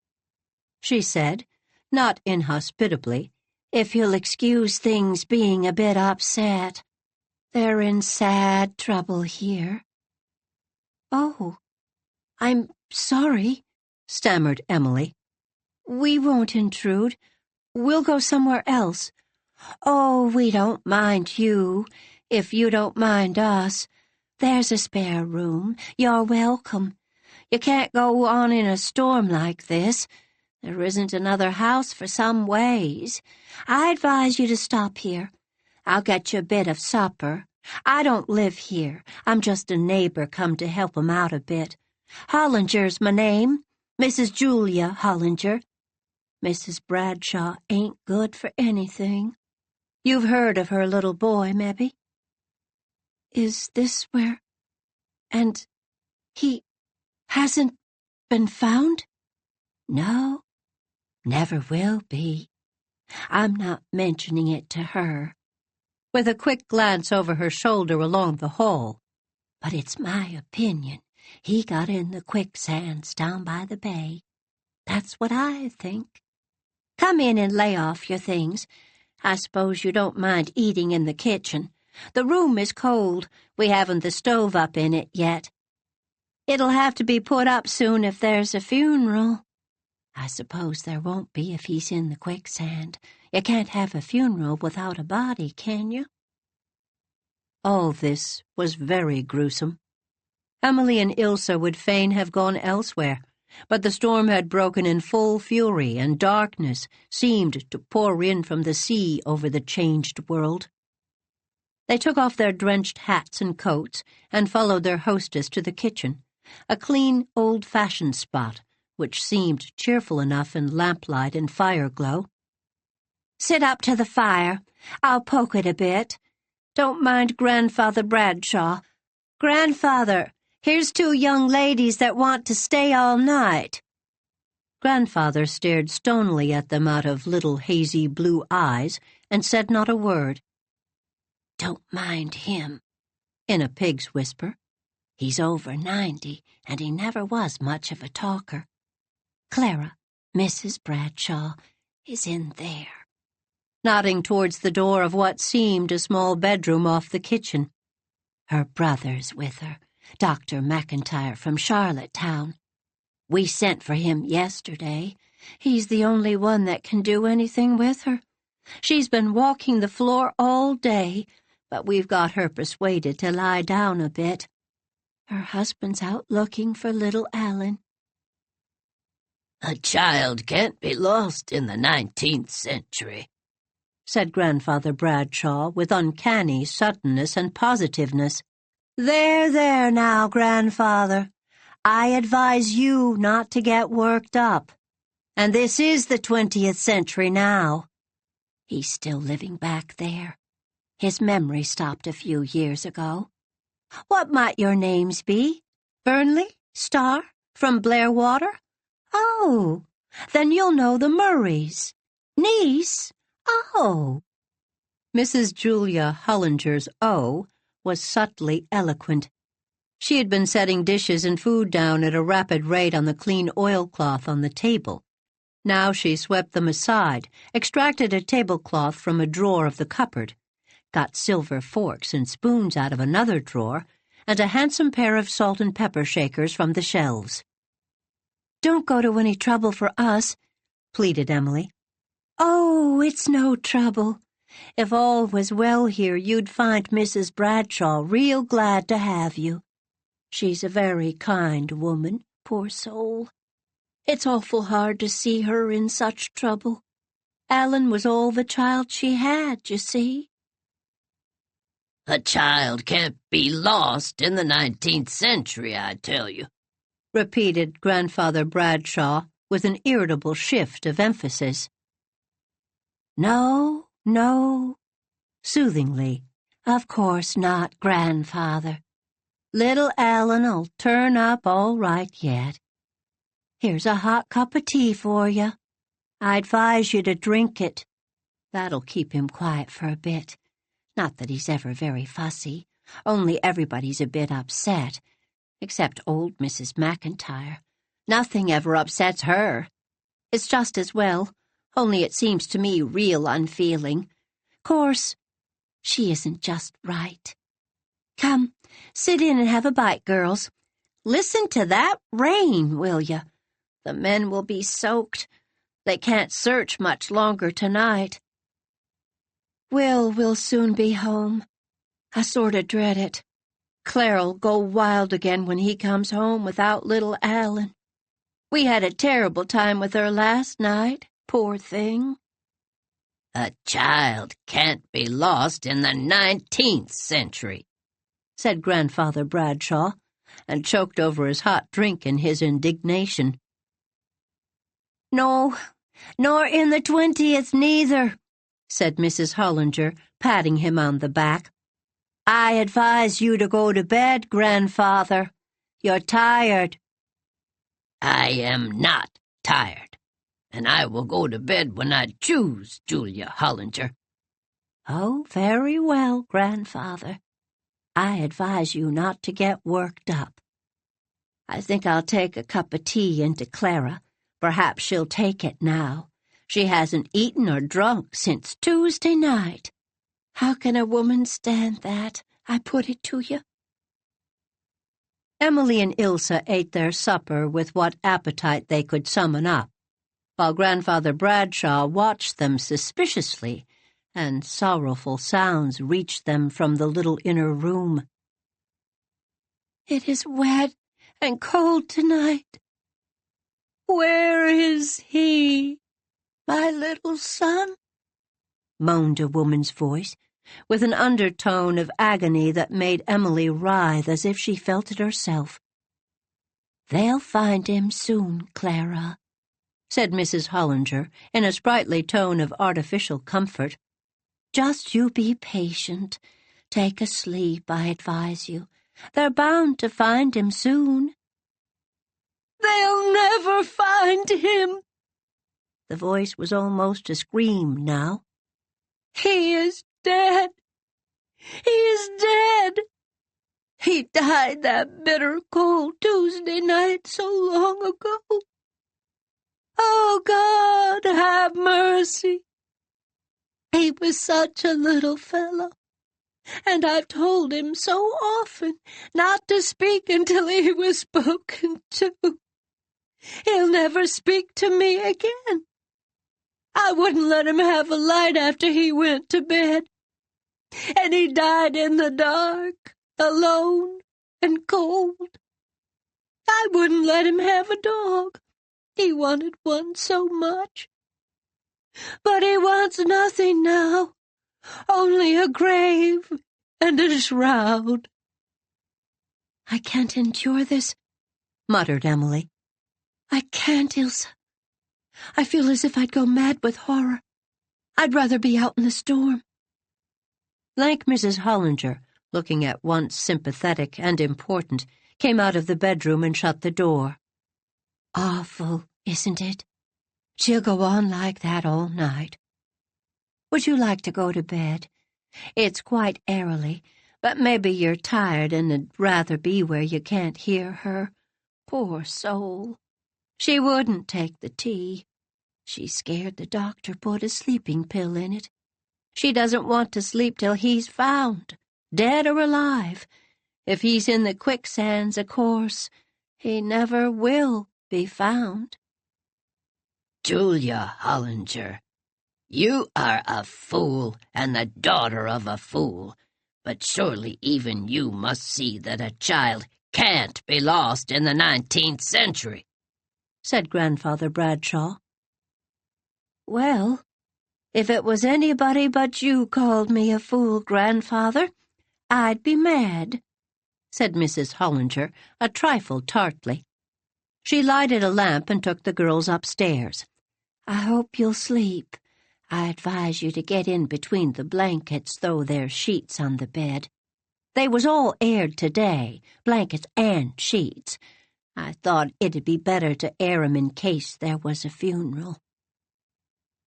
she said, not inhospitably, if you'll excuse things being a bit upset. They're in sad trouble here. Oh, I'm sorry, stammered Emily. We won't intrude. We'll go somewhere else. Oh, we don't mind you, if you don't mind us. There's a spare room. You're welcome. You can't go on in a storm like this. There isn't another house for some ways. I advise you to stop here. I'll get you a bit of supper. I don't live here. I'm just a neighbor come to help 'em out a bit. Hollinger's my name, Mrs. Julia Hollinger. Mrs. Bradshaw ain't good for anything. You've heard of her little boy, maybe? Is this where... And he hasn't been found? No, never will be. I'm not mentioning it to her. With a quick glance over her shoulder along the hall. But it's my opinion he got in the quicksands down by the bay. That's what I think. Come in and lay off your things. I suppose you don't mind eating in the kitchen. The room is cold. We haven't the stove up in it yet. It'll have to be put up soon if there's a funeral. I suppose there won't be if he's in the quicksand. You can't have a funeral without a body, can you? All this was very gruesome. Emily and Ilse would fain have gone elsewhere, but the storm had broken in full fury, and darkness seemed to pour in from the sea over the changed world. They took off their drenched hats and coats and followed their hostess to the kitchen, a clean, old-fashioned spot which seemed cheerful enough in lamplight and fire-glow. Sit up to the fire. I'll poke it a bit. Don't mind Grandfather Bradshaw. Grandfather, here's 2 young ladies that want to stay all night. Grandfather stared stonily at them out of little hazy blue eyes and said not a word. Don't mind him, in a pig's whisper. He's over 90, and he never was much of a talker. Clara, Mrs. Bradshaw, is in there, nodding towards the door of what seemed a small bedroom off the kitchen. Her brother's with her, Dr. McIntyre from Charlottetown. We sent for him yesterday. He's the only one that can do anything with her. She's been walking the floor all day, but we've got her persuaded to lie down a bit. Her husband's out looking for little Alan. A child can't be lost in the 19th century, said Grandfather Bradshaw with uncanny suddenness and positiveness. There now, Grandfather. I advise you not to get worked up. And this is the 20th century now. He's still living back there. His memory stopped a few years ago. What might your names be? Burnley? Starr? From Blairwater? Oh, then you'll know the Murrays. Niece? Oh. Mrs. Julia Hollinger's "oh" was subtly eloquent. She had been setting dishes and food down at a rapid rate on the clean oilcloth on the table. Now she swept them aside, extracted a tablecloth from a drawer of the cupboard, got silver forks and spoons out of another drawer, and a handsome pair of salt and pepper shakers from the shelves. Don't go to any trouble for us," pleaded Emily. "Oh, it's no trouble. If all was well here, you'd find Mrs. Bradshaw real glad to have you. She's a very kind woman, poor soul. It's awful hard to see her in such trouble. Alan was all the child she had, you see." "A child can't be lost in the 19th century, I tell you," repeated Grandfather Bradshaw with an irritable shift of emphasis. "No, no," soothingly. "Of course not, Grandfather. Little Alan'll turn up all right yet. Here's a hot cup of tea for you. I advise you to drink it. That'll keep him quiet for a bit. Not that he's ever very fussy, only everybody's a bit upset, except old Mrs. McIntyre. Nothing ever upsets her. It's just as well, only it seems to me real unfeeling. Course, she isn't just right. Come, sit in and have a bite, girls. Listen to that rain, will you? The men will be soaked. They can't search much longer tonight. We'll soon be home. I sort of dread it. Claire'll go wild again when he comes home without little Alan. We had a terrible time with her last night, poor thing." "A child can't be lost in the 19th century," said Grandfather Bradshaw, and choked over his hot drink in his indignation. "No, nor in the 20th neither," said Mrs. Hollinger, patting him on the back. "I advise you to go to bed, Grandfather. You're tired." "I am not tired, and I will go to bed when I choose, Julia Hollinger." "Oh, very well, Grandfather. I advise you not to get worked up. I think I'll take a cup of tea into Clara. Perhaps she'll take it now. She hasn't eaten or drunk since Tuesday night. How can a woman stand that, I put it to you?" Emily and Ilse ate their supper with what appetite they could summon up, while Grandfather Bradshaw watched them suspiciously, and sorrowful sounds reached them from the little inner room. "It is wet and cold tonight. Where is he, my little son?" moaned a woman's voice, with an undertone of agony that made Emily writhe as if she felt it herself. "They'll find him soon, Clara," said Mrs. Hollinger in a sprightly tone of artificial comfort. "Just you be patient. Take a sleep, I advise you. They're bound to find him soon." "They'll never find him." The voice was almost a scream now. "He is dead. He is dead. He died that bitter cold Tuesday night so long ago. Oh, God, have mercy. He was such a little fellow, and I've told him so often not to speak until he was spoken to. He'll never speak to me again. I wouldn't let him have a light after he went to bed. And he died in the dark, alone and cold. I wouldn't let him have a dog. He wanted one so much. But he wants nothing now, only a grave and a shroud." "I can't endure this," muttered Emily. "I can't, Ilse. I feel as if I'd go mad with horror. I'd rather be out in the storm." Lank Mrs. Hollinger, looking at once sympathetic and important, came out of the bedroom and shut the door. "Awful, isn't it? She'll go on like that all night. Would you like to go to bed? It's quite early, but maybe you're tired and'd rather be where you can't hear her. Poor soul. She wouldn't take the tea. She's scared the doctor put a sleeping pill in it. She doesn't want to sleep till he's found, dead or alive. If he's in the quicksands, of course, he never will be found." "Julia Hollinger, you are a fool and the daughter of a fool, but surely even you must see that a child can't be lost in the 19th century," said Grandfather Bradshaw. "Well, if it was anybody but you called me a fool, Grandfather, I'd be mad," said Mrs. Hollinger, a trifle tartly. She lighted a lamp and took the girls upstairs. "I hope you'll sleep. I advise you to get in between the blankets, though there's sheets on the bed. They was all aired today, blankets and sheets. I thought it'd be better to air 'em in case there was a funeral.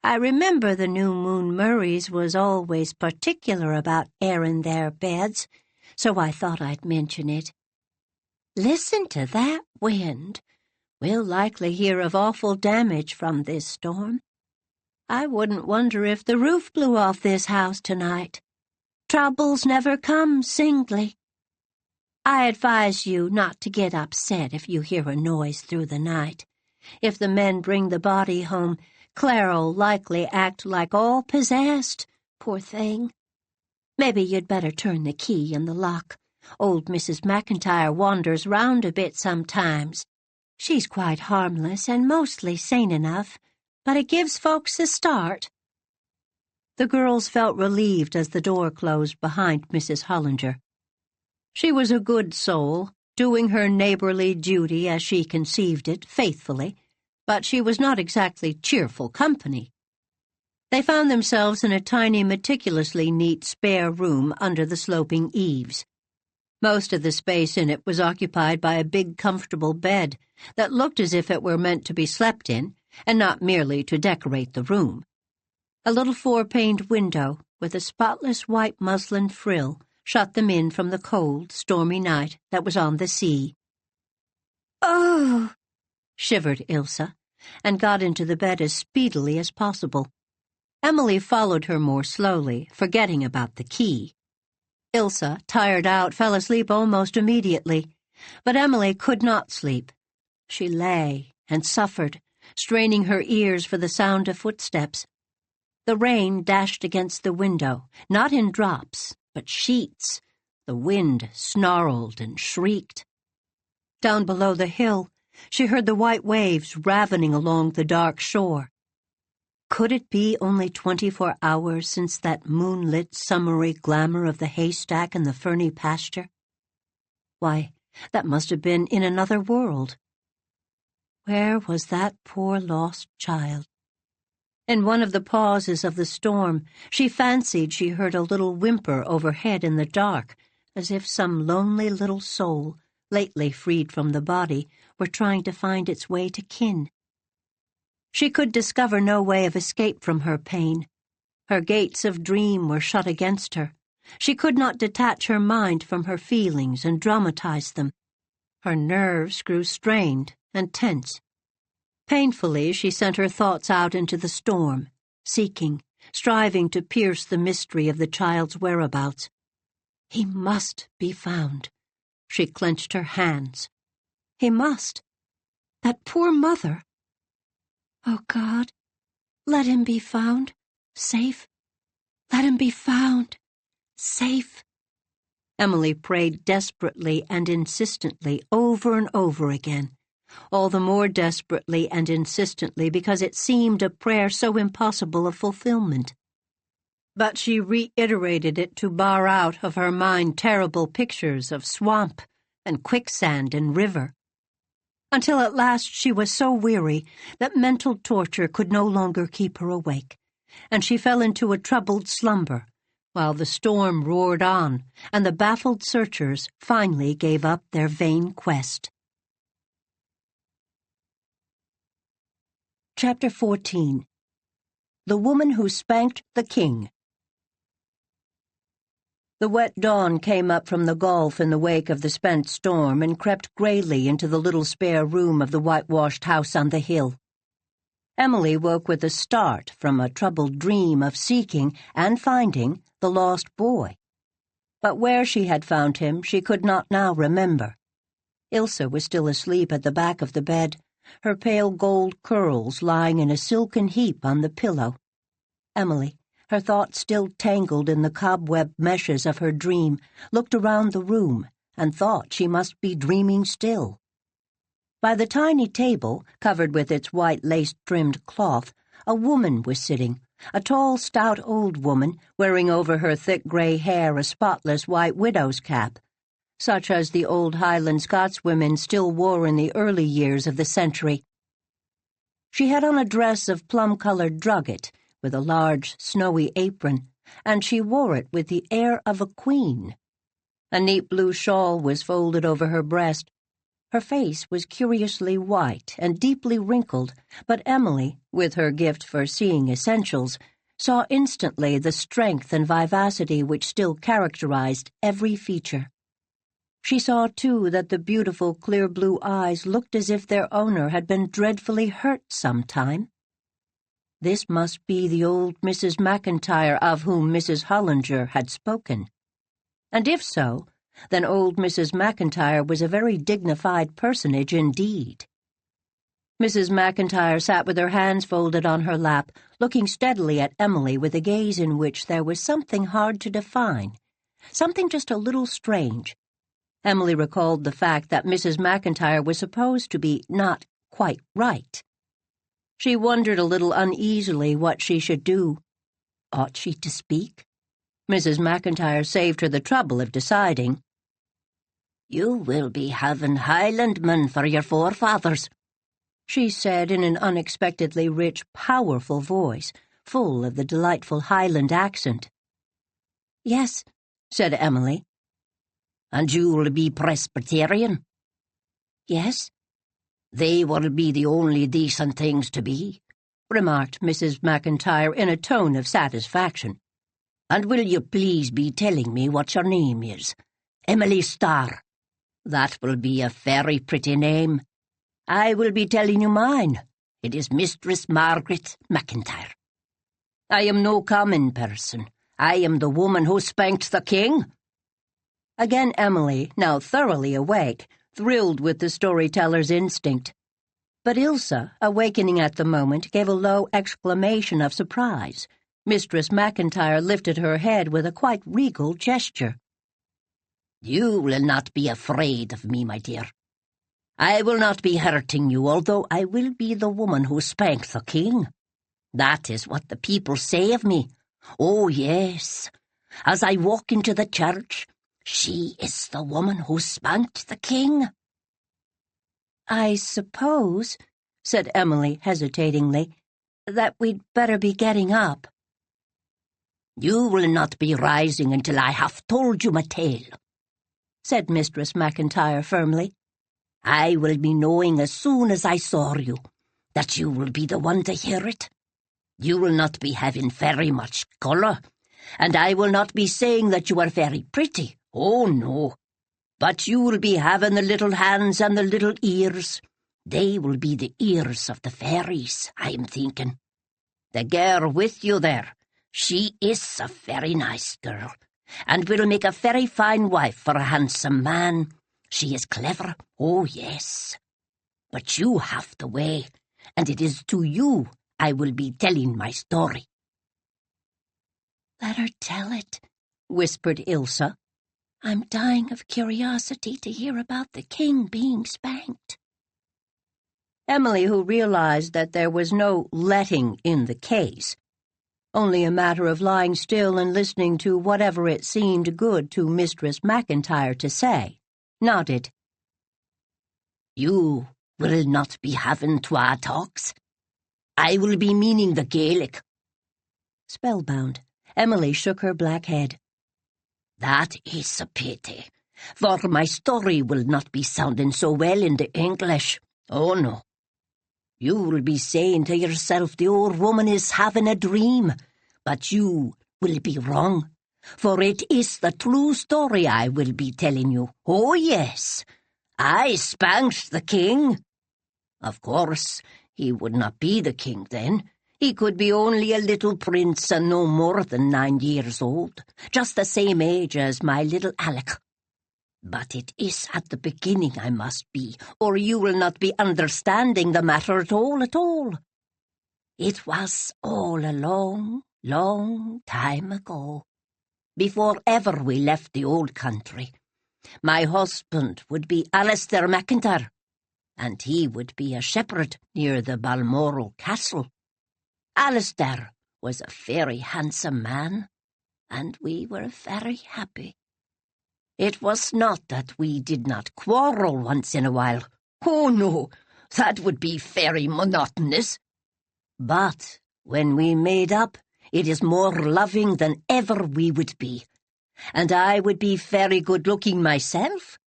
I remember the New Moon Murrays was always particular about airing their beds, so I thought I'd mention it. Listen to that wind. We'll likely hear of awful damage from this storm. I wouldn't wonder if the roof blew off this house tonight. Troubles never come singly. I advise you not to get upset if you hear a noise through the night. If the men bring the body home, Clara'll likely act like all possessed, poor thing. Maybe you'd better turn the key in the lock. Old Mrs. McIntyre wanders round a bit sometimes. She's quite harmless and mostly sane enough, but it gives folks a start." The girls felt relieved as the door closed behind Mrs. Hollinger. She was a good soul, doing her neighborly duty as she conceived it, faithfully, but she was not exactly cheerful company. They found themselves in a tiny, meticulously neat spare room under the sloping eaves. Most of the space in it was occupied by a big, comfortable bed that looked as if it were meant to be slept in, and not merely to decorate the room. A little four-paned window, with a spotless white muslin frill, shut them in from the cold, stormy night that was on the sea. "Oh!" shivered Ilse, and got into the bed as speedily as possible. Emily followed her more slowly, forgetting about the key. Ilse, tired out, fell asleep almost immediately, but Emily could not sleep. She lay and suffered, straining her ears for the sound of footsteps. The rain dashed against the window, not in drops, but sheets. The wind snarled and shrieked. Down below the hill, she heard the white waves ravening along the dark shore. Could it be only 24 hours since that moonlit, summery glamour of the haystack and the ferny pasture? Why, that must have been in another world. Where was that poor lost child? In one of the pauses of the storm, she fancied she heard a little whimper overhead in the dark, as if some lonely little soul, lately freed from the body, were trying to find its way to kin. She could discover no way of escape from her pain. Her gates of dream were shut against her. She could not detach her mind from her feelings and dramatize them. Her nerves grew strained and tense. Painfully, she sent her thoughts out into the storm, seeking, striving to pierce the mystery of the child's whereabouts. He must be found. She clenched her hands. He must. That poor mother. Oh, God, let him be found, safe. Let him be found, safe. Emily prayed desperately and insistently over and over again, all the more desperately and insistently because it seemed a prayer so impossible of fulfillment. But she reiterated it to bar out of her mind terrible pictures of swamp and quicksand and river, until at last she was so weary that mental torture could no longer keep her awake, and she fell into a troubled slumber, while the storm roared on, and the baffled searchers finally gave up their vain quest. Chapter 14. The Woman Who Spanked the King. The wet dawn came up from the gulf in the wake of the spent storm and crept grayly into the little spare room of the whitewashed house on the hill. Emily woke with a start from a troubled dream of seeking and finding the lost boy. But where she had found him she could not now remember. Ilse was still asleep at the back of the bed, her pale gold curls lying in a silken heap on the pillow. Emily, her thoughts still tangled in the cobweb meshes of her dream, looked around the room and thought she must be dreaming still. By the tiny table, covered with its white lace-trimmed cloth, a woman was sitting, a tall, stout old woman wearing over her thick gray hair a spotless white widow's cap, such as the old Highland Scotswomen still wore in the early years of the century. She had on a dress of plum-colored drugget, with a large, snowy apron, and she wore it with the air of a queen. A neat blue shawl was folded over her breast. Her face was curiously white and deeply wrinkled, but Emily, with her gift for seeing essentials, saw instantly the strength and vivacity which still characterized every feature. She saw, too, that the beautiful clear blue eyes looked as if their owner had been dreadfully hurt sometime. This must be the old Mrs. McIntyre of whom Mrs. Hollinger had spoken. And if so, then old Mrs. McIntyre was a very dignified personage indeed. Mrs. McIntyre sat with her hands folded on her lap, looking steadily at Emily with a gaze in which there was something hard to define, something just a little strange. Emily recalled the fact that Mrs. McIntyre was supposed to be not quite right. She wondered a little uneasily what she should do. Ought she to speak? Mrs. McIntyre saved her the trouble of deciding. "You will be having Highlandmen for your forefathers," she said in an unexpectedly rich, powerful voice, full of the delightful Highland accent. "Yes," said Emily. "And you will be Presbyterian?" "Yes." "They will be the only decent things to be," remarked Mrs. McIntyre in a tone of satisfaction. "And will you please be telling me what your name is? Emily Starr. That will be a very pretty name. I will be telling you mine. It is Mistress Margaret McIntyre. I am no common person. I am the woman who spanked the king." Again Emily, now thoroughly awake, thrilled with the storyteller's instinct. But Ilse, awakening at the moment, gave a low exclamation of surprise. Mistress McIntyre lifted her head with a quite regal gesture. "You will not be afraid of me, my dear. I will not be hurting you, although I will be the woman who spanked the king. That is what the people say of me. Oh, yes. As I walk into the church, she is the woman who spanked the king." "I suppose," said Emily hesitatingly, "that we'd better be getting up." "You will not be rising until I have told you my tale," said Mistress McIntyre firmly. "I will be knowing as soon as I saw you that you will be the one to hear it. You will not be having very much colour, and I will not be saying that you are very pretty. Oh, no. But you will be having the little hands and the little ears. They will be the ears of the fairies, I am thinking. The girl with you there, she is a very nice girl, and will make a very fine wife for a handsome man. She is clever, oh yes. But you have the way, and it is to you I will be telling my story." "Let her tell it," whispered Ilse. "I'm dying of curiosity to hear about the king being spanked." Emily, who realized that there was no letting in the case, only a matter of lying still and listening to whatever it seemed good to Mistress McIntyre to say, nodded. "You will not be having twa talks. I will be meaning the Gaelic." Spellbound, Emily shook her black head. "That is a pity, for my story will not be sounding so well in the English. Oh, no. You will be saying to yourself the old woman is having a dream, but you will be wrong, for it is the true story I will be telling you. Oh, yes, I spanked the king. Of course, he would not be the king then. He could be only a little prince and no more than 9 years old, just the same age as my little Alec. But it is at the beginning I must be, or you will not be understanding the matter at all, at all. It was all a long, long time ago, before ever we left the old country. My husband would be Alistair McIntyre, and he would be a shepherd near the Balmoral Castle. Alistair was a very handsome man, and we were very happy. It was not that we did not quarrel once in a while. Oh, no, that would be very monotonous. But when we made up, it is more loving than ever we would be. And I would be very good-looking myself.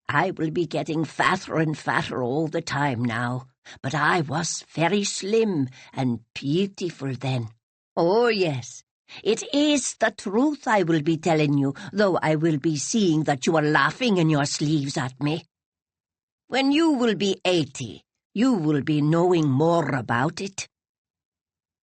I will be getting fatter and fatter all the time now, but I was very slim and beautiful then. Oh, yes. It is the truth I will be telling you, though I will be seeing that you are laughing in your sleeves at me. When you will be 80, you will be knowing more about it.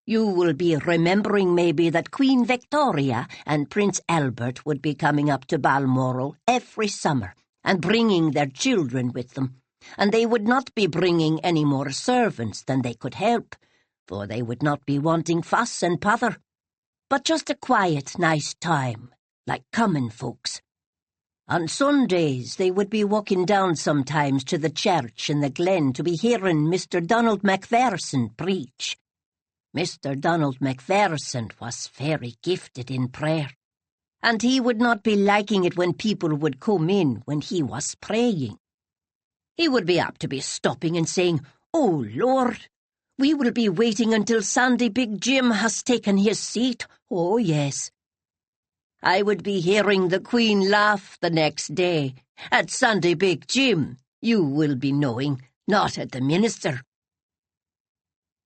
You will be remembering maybe that Queen Victoria and Prince Albert would be coming up to Balmoral every summer and bringing their children with them, and they would not be bringing any more servants than they could help, for they would not be wanting fuss and pother, but just a quiet, nice time, like common folks. On Sundays they would be walking down sometimes to the church in the glen to be hearing Mr. Donald Macpherson preach. Mr. Donald Macpherson was very gifted in prayer, and he would not be liking it when people would come in when he was praying. He would be apt to be stopping and saying, "Oh, Lord, we will be waiting until Sandy Big Jim has taken his seat. Oh, yes." I would be hearing the Queen laugh the next day. At Sandy Big Jim, you will be knowing, not at the minister.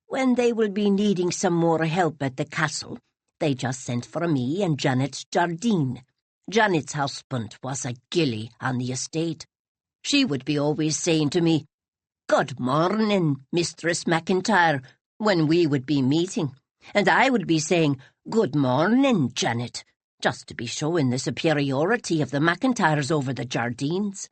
When they will be needing some more help at the castle, they just sent for me and Janet's Jardine. Janet's husband was a gillie on the estate. She would be always saying to me, "Good morning, Mistress McIntyre," when we would be meeting, and I would be saying, "Good morning, Janet," just to be showing the superiority of the McIntyres over the Jardines.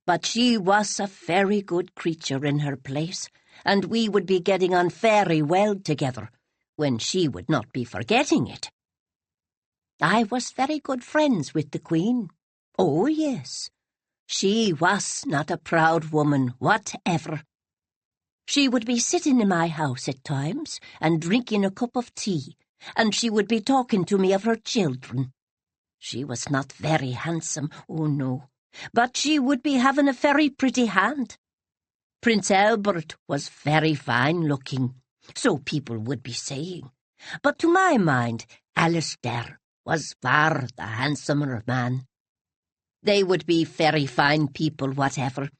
But she was a very good creature in her place, and we would be getting on very well together, when she would not be forgetting it. I was very good friends with the Queen. Oh, yes. She was not a proud woman whatever. She would be sitting in my house at times and drinking a cup of tea, and she would be talking to me of her children. She was not very handsome, oh no, but she would be having a very pretty hand. Prince Albert was very fine-looking, so people would be saying, but to my mind, Alistair was far the handsomer man. They would be very fine people whatever,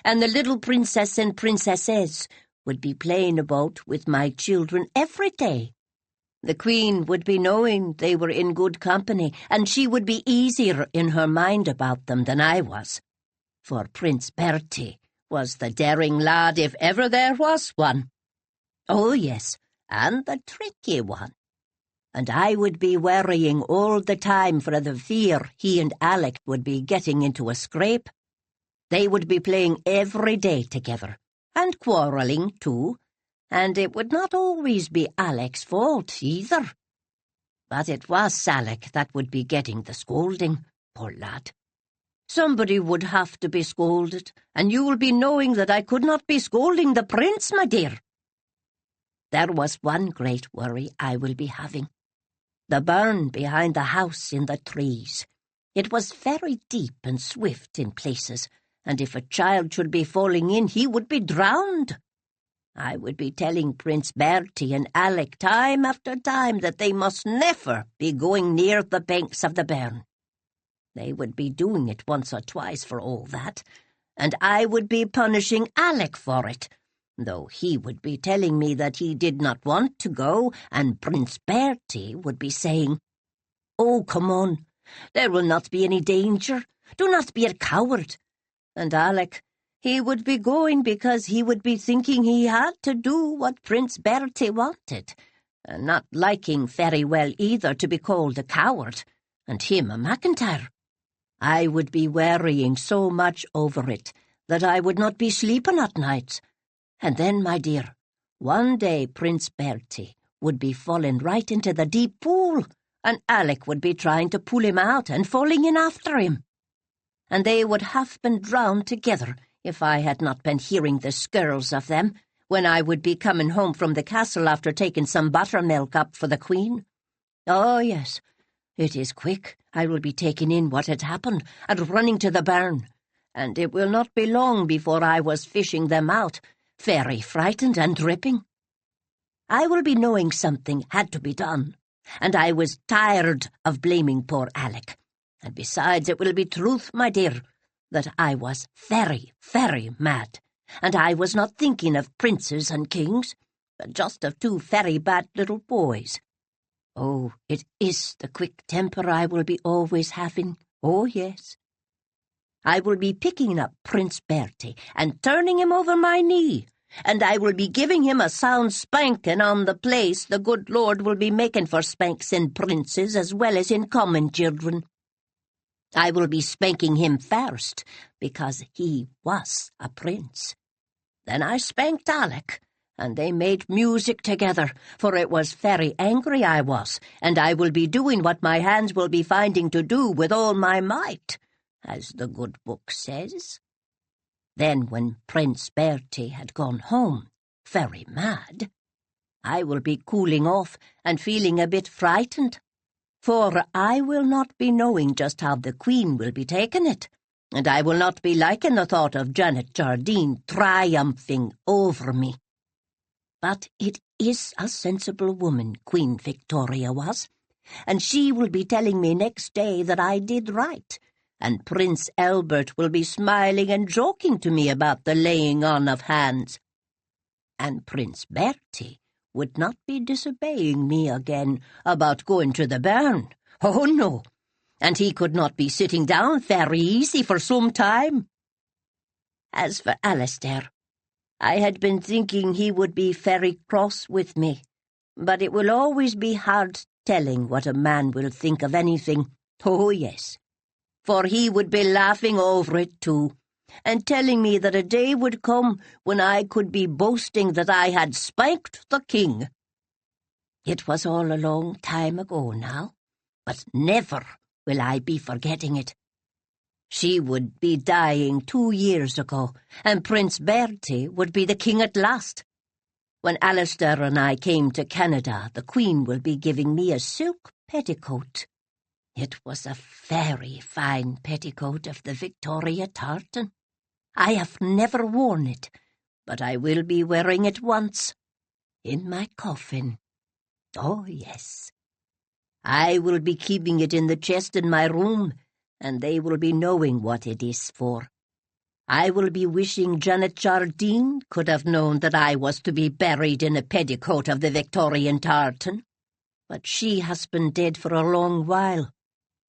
and the little princess and princesses would be playing about with my children every day. The Queen would be knowing they were in good company, and she would be easier in her mind about them than I was, for Prince Bertie was the daring lad if ever there was one. Oh, yes, and the tricky one. And I would be worrying all the time for the fear he and Alec would be getting into a scrape. They would be playing every day together, and quarrelling too, and it would not always be Alec's fault either. But it was Alec that would be getting the scolding, poor lad. Somebody would have to be scolded, and you will be knowing that I could not be scolding the prince, my dear. There was one great worry I will be having. The burn behind the house in the trees. It was very deep and swift in places, and if a child should be falling in, he would be drowned. I would be telling Prince Bertie and Alec time after time that they must never be going near the banks of the burn. They would be doing it once or twice for all that, and I would be punishing Alec for it, though he would be telling me that he did not want to go, and Prince Bertie would be saying, "Oh, come on, there will not be any danger. Do not be a coward." And Alec, he would be going because he would be thinking he had to do what Prince Bertie wanted, and not liking very well either to be called a coward, and him a McIntyre. I would be worrying so much over it that I would not be sleeping at nights. And then, my dear, one day Prince Bertie would be falling right into the deep pool, and Alec would be trying to pull him out and falling in after him. And they would have been drowned together if I had not been hearing the skirls of them when I would be coming home from the castle after taking some buttermilk up for the Queen. Oh, yes, it is quick. I will be taking in what had happened and running to the barn, and it will not be long before I was fishing them out, very frightened and dripping. I will be knowing something had to be done, and I was tired of blaming poor Alec. And besides, it will be truth, my dear, that I was very, very mad, and I was not thinking of princes and kings, but just of two very bad little boys. Oh, it is the quick temper I will be always having. Oh, yes. I will be picking up Prince Bertie and turning him over my knee, and I will be giving him a sound spanking on the place the good Lord will be making for spanks in princes as well as in common children. I will be spanking him first, because he was a prince. Then I spanked Alec, and they made music together, for it was very angry I was, and I will be doing what my hands will be finding to do with all my might, as the good book says. Then when Prince Bertie had gone home, very mad, I will be cooling off and feeling a bit frightened, for I will not be knowing just how the Queen will be taking it, and I will not be liking the thought of Janet Jardine triumphing over me. But it is a sensible woman Queen Victoria was, and she will be telling me next day that I did right, and Prince Albert will be smiling and joking to me about the laying on of hands. And Prince Bertie would not be disobeying me again about going to the barn. Oh, no, and he could not be sitting down very easy for some time. As for Alistair, I had been thinking he would be very cross with me, but it will always be hard telling what a man will think of anything. Oh, yes, for he would be laughing over it too, and telling me that a day would come when I could be boasting that I had spanked the king. It was all a long time ago now, but never will I be forgetting it. She would be dying 2 years ago, and Prince Bertie would be the king at last. When Alistair and I came to Canada, the Queen will be giving me a silk petticoat. It was a very fine petticoat of the Victoria tartan. I have never worn it, but I will be wearing it once, in my coffin. Oh, yes. I will be keeping it in the chest in my room, and they will be knowing what it is for. I will be wishing Janet Jardine could have known that I was to be buried in a petticoat of the Victorian tartan, but she has been dead for a long while.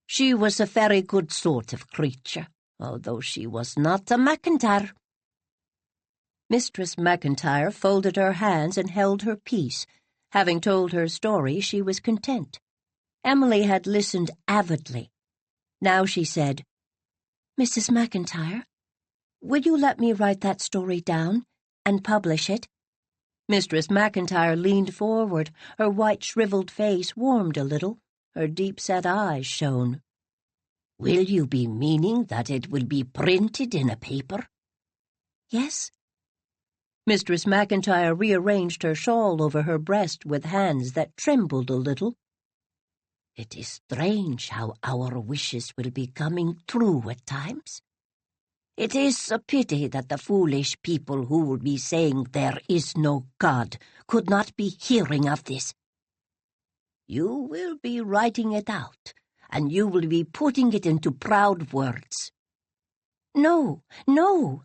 She was a very good sort of creature, although she was not a McIntyre. Mistress McIntyre folded her hands and held her peace. Having told her story, she was content. Emily had listened avidly. Now she said, "Mrs. McIntyre, will you let me write that story down and publish it?" Mistress McIntyre leaned forward. Her white shriveled face warmed a little. Her deep-set eyes shone. "Will you be meaning that it will be printed in a paper?" "Yes." Mistress McIntyre rearranged her shawl over her breast with hands that trembled a little. "It is strange how our wishes will be coming true at times. It is a pity that the foolish people who will be saying there is no God could not be hearing of this. You will be writing it out, and you will be putting it into proud words." "No, no,"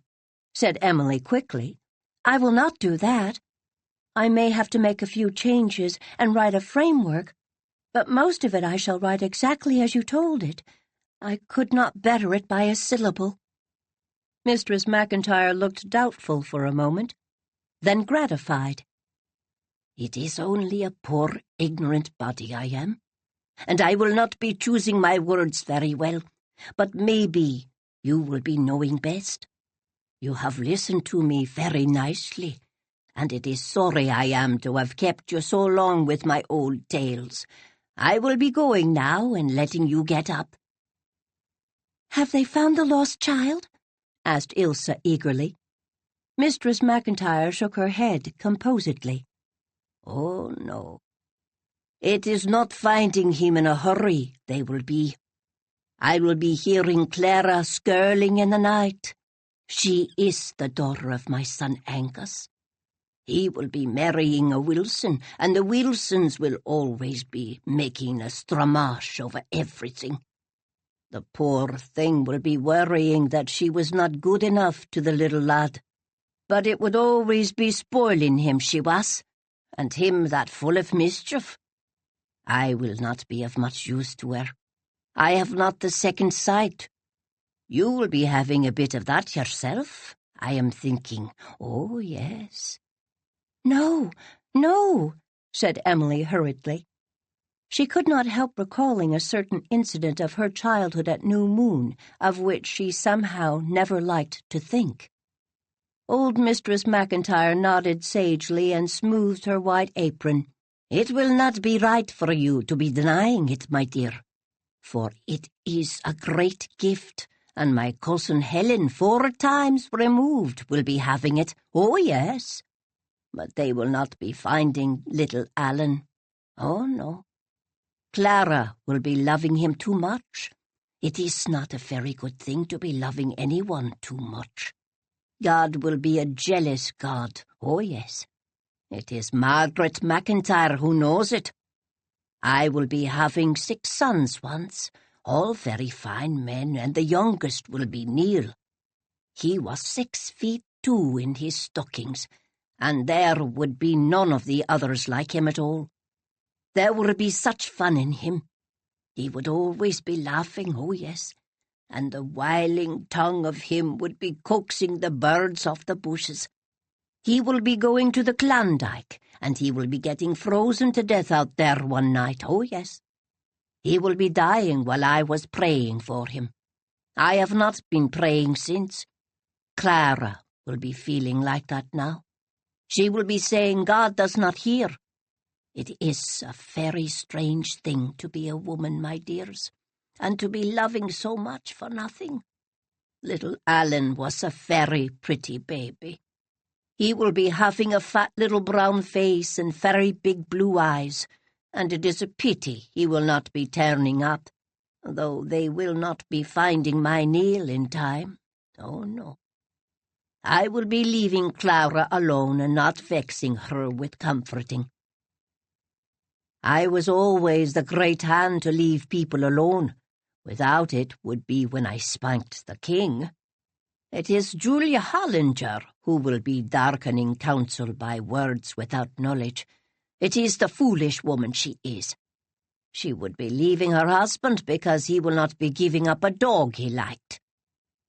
said Emily quickly. "I will not do that. I may have to make a few changes and write a framework, but most of it I shall write exactly as you told it. I could not better it by a syllable." Mistress McIntyre looked doubtful for a moment, then gratified. "It is only a poor, ignorant body I am, and I will not be choosing my words very well, but maybe you will be knowing best. You have listened to me very nicely, and it is sorry I am to have kept you so long with my old tales. I will be going now and letting you get up." "Have they found the lost child?" asked Ilse eagerly. Mistress McIntyre shook her head composedly. "Oh, no. It is not finding him in a hurry they will be. I will be hearing Clara skirling in the night. She is the daughter of my son Angus. He will be marrying a Wilson, and the Wilsons will always be making a stramash over everything. The poor thing will be worrying that she was not good enough to the little lad. But it would always be spoiling him she was, and him that full of mischief. I will not be of much use to her. I have not the second sight. You will be having a bit of that yourself, I am thinking. Oh, yes." "No, no," said Emily hurriedly. She could not help recalling a certain incident of her childhood at New Moon, of which she somehow never liked to think. Old Mistress McIntyre nodded sagely and smoothed her white apron. "It will not be right for you to be denying it, my dear, for it is a great gift, and my cousin Helen, 4 times removed, will be having it. Oh, yes. But they will not be finding little Alan. Oh, no. Clara will be loving him too much. It is not a very good thing to be loving anyone too much. God will be a jealous God. Oh, yes. It is Margaret McIntyre who knows it. I will be having 6 sons once, all very fine men, and the youngest will be Neil. He was 6'2" in his stockings, and there would be none of the others like him at all. There would be such fun in him. He would always be laughing, oh yes, and the wiling tongue of him would be coaxing the birds off the bushes. He will be going to the Klondike, and he will be getting frozen to death out there one night, oh yes. He will be dying while I was praying for him. I have not been praying since. Clara will be feeling like that now. She will be saying God does not hear. It is a very strange thing to be a woman, my dears, and to be loving so much for nothing. Little Alan was a very pretty baby. He will be having a fat little brown face and very big blue eyes, and it is a pity he will not be turning up, though they will not be finding my Neil in time. Oh, no. I will be leaving Clara alone and not vexing her with comforting. I was always the great hand to leave people alone. Without it would be when I spanked the king. It is Julia Hollinger who will be darkening counsel by words without knowledge. It is the foolish woman she is. She would be leaving her husband because he will not be giving up a dog he liked.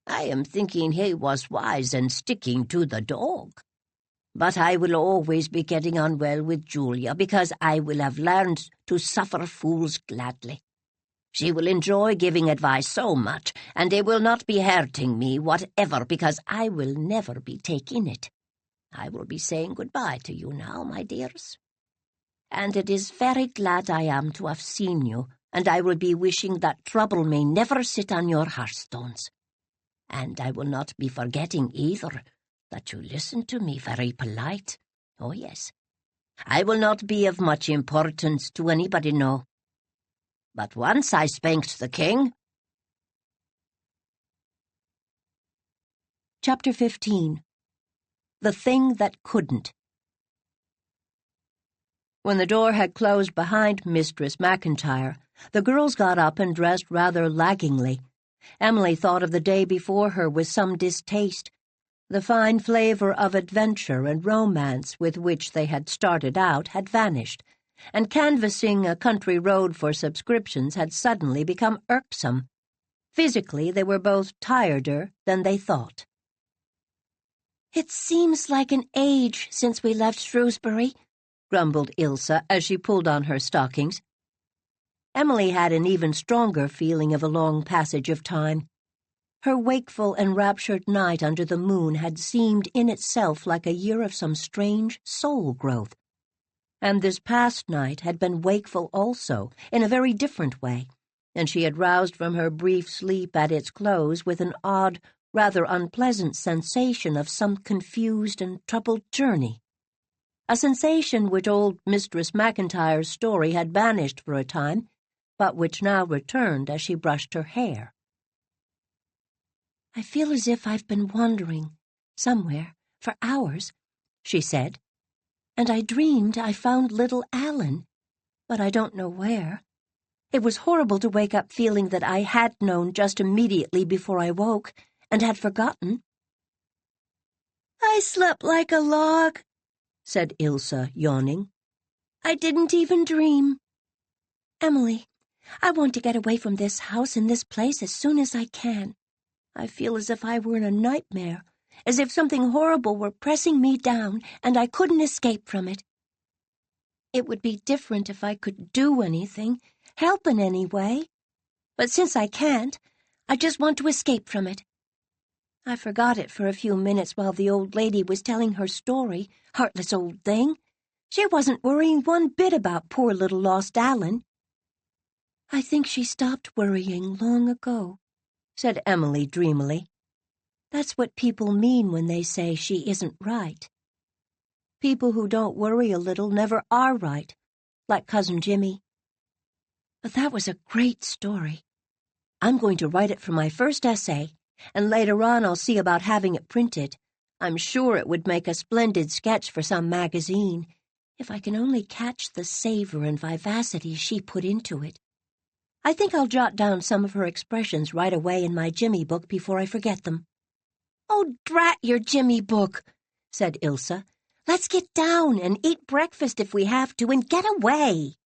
I am thinking he was wise and sticking to the dog. But I will always be getting on well with Julia because I will have learned to suffer fools gladly. She will enjoy giving advice so much, and it will not be hurting me whatever because I will never be taking it. I will be saying goodbye to you now, my dears. And it is very glad I am to have seen you, and I will be wishing that trouble may never sit on your hearthstones. And I will not be forgetting either that you listen to me very polite. Oh, yes. I will not be of much importance to anybody, no. But once I spanked the king. Chapter 15. The Thing That Couldn't. When the door had closed behind Mistress McIntyre, the girls got up and dressed rather laggingly. Emily thought of the day before her with some distaste. The fine flavor of adventure and romance with which they had started out had vanished, and canvassing a country road for subscriptions had suddenly become irksome. Physically, they were both tireder than they thought. "It seems like an age since we left Shrewsbury," grumbled Ilse as she pulled on her stockings. Emily had an even stronger feeling of a long passage of time. Her wakeful, enraptured night under the moon had seemed in itself like a year of some strange soul growth. And this past night had been wakeful also, in a very different way, and she had roused from her brief sleep at its close with an odd, rather unpleasant sensation of some confused and troubled journey. A sensation which old Mistress McIntyre's story had banished for a time, but which now returned as she brushed her hair. "I feel as if I've been wandering, somewhere, for hours," she said, "and I dreamed I found little Alan, but I don't know where. It was horrible to wake up feeling that I had known just immediately before I woke, and had forgotten." "I slept like a log," said Ilse, yawning. "I didn't even dream. Emily, I want to get away from this house and this place as soon as I can. I feel as if I were in a nightmare, as if something horrible were pressing me down and I couldn't escape from it. It would be different if I could do anything, help in any way. But since I can't, I just want to escape from it. I forgot it for a few minutes while the old lady was telling her story, heartless old thing. She wasn't worrying one bit about poor little lost Alan." "I think she stopped worrying long ago," said Emily dreamily. "That's what people mean when they say she isn't right. People who don't worry a little never are right, like Cousin Jimmy. But that was a great story. I'm going to write it for my first essay, and later on I'll see about having it printed. I'm sure it would make a splendid sketch for some magazine, if I can only catch the savor and vivacity she put into it. I think I'll jot down some of her expressions right away in my Jimmy book before I forget them." "Oh, drat your Jimmy book," said Ilse. "Let's get down and eat breakfast if we have to and get away."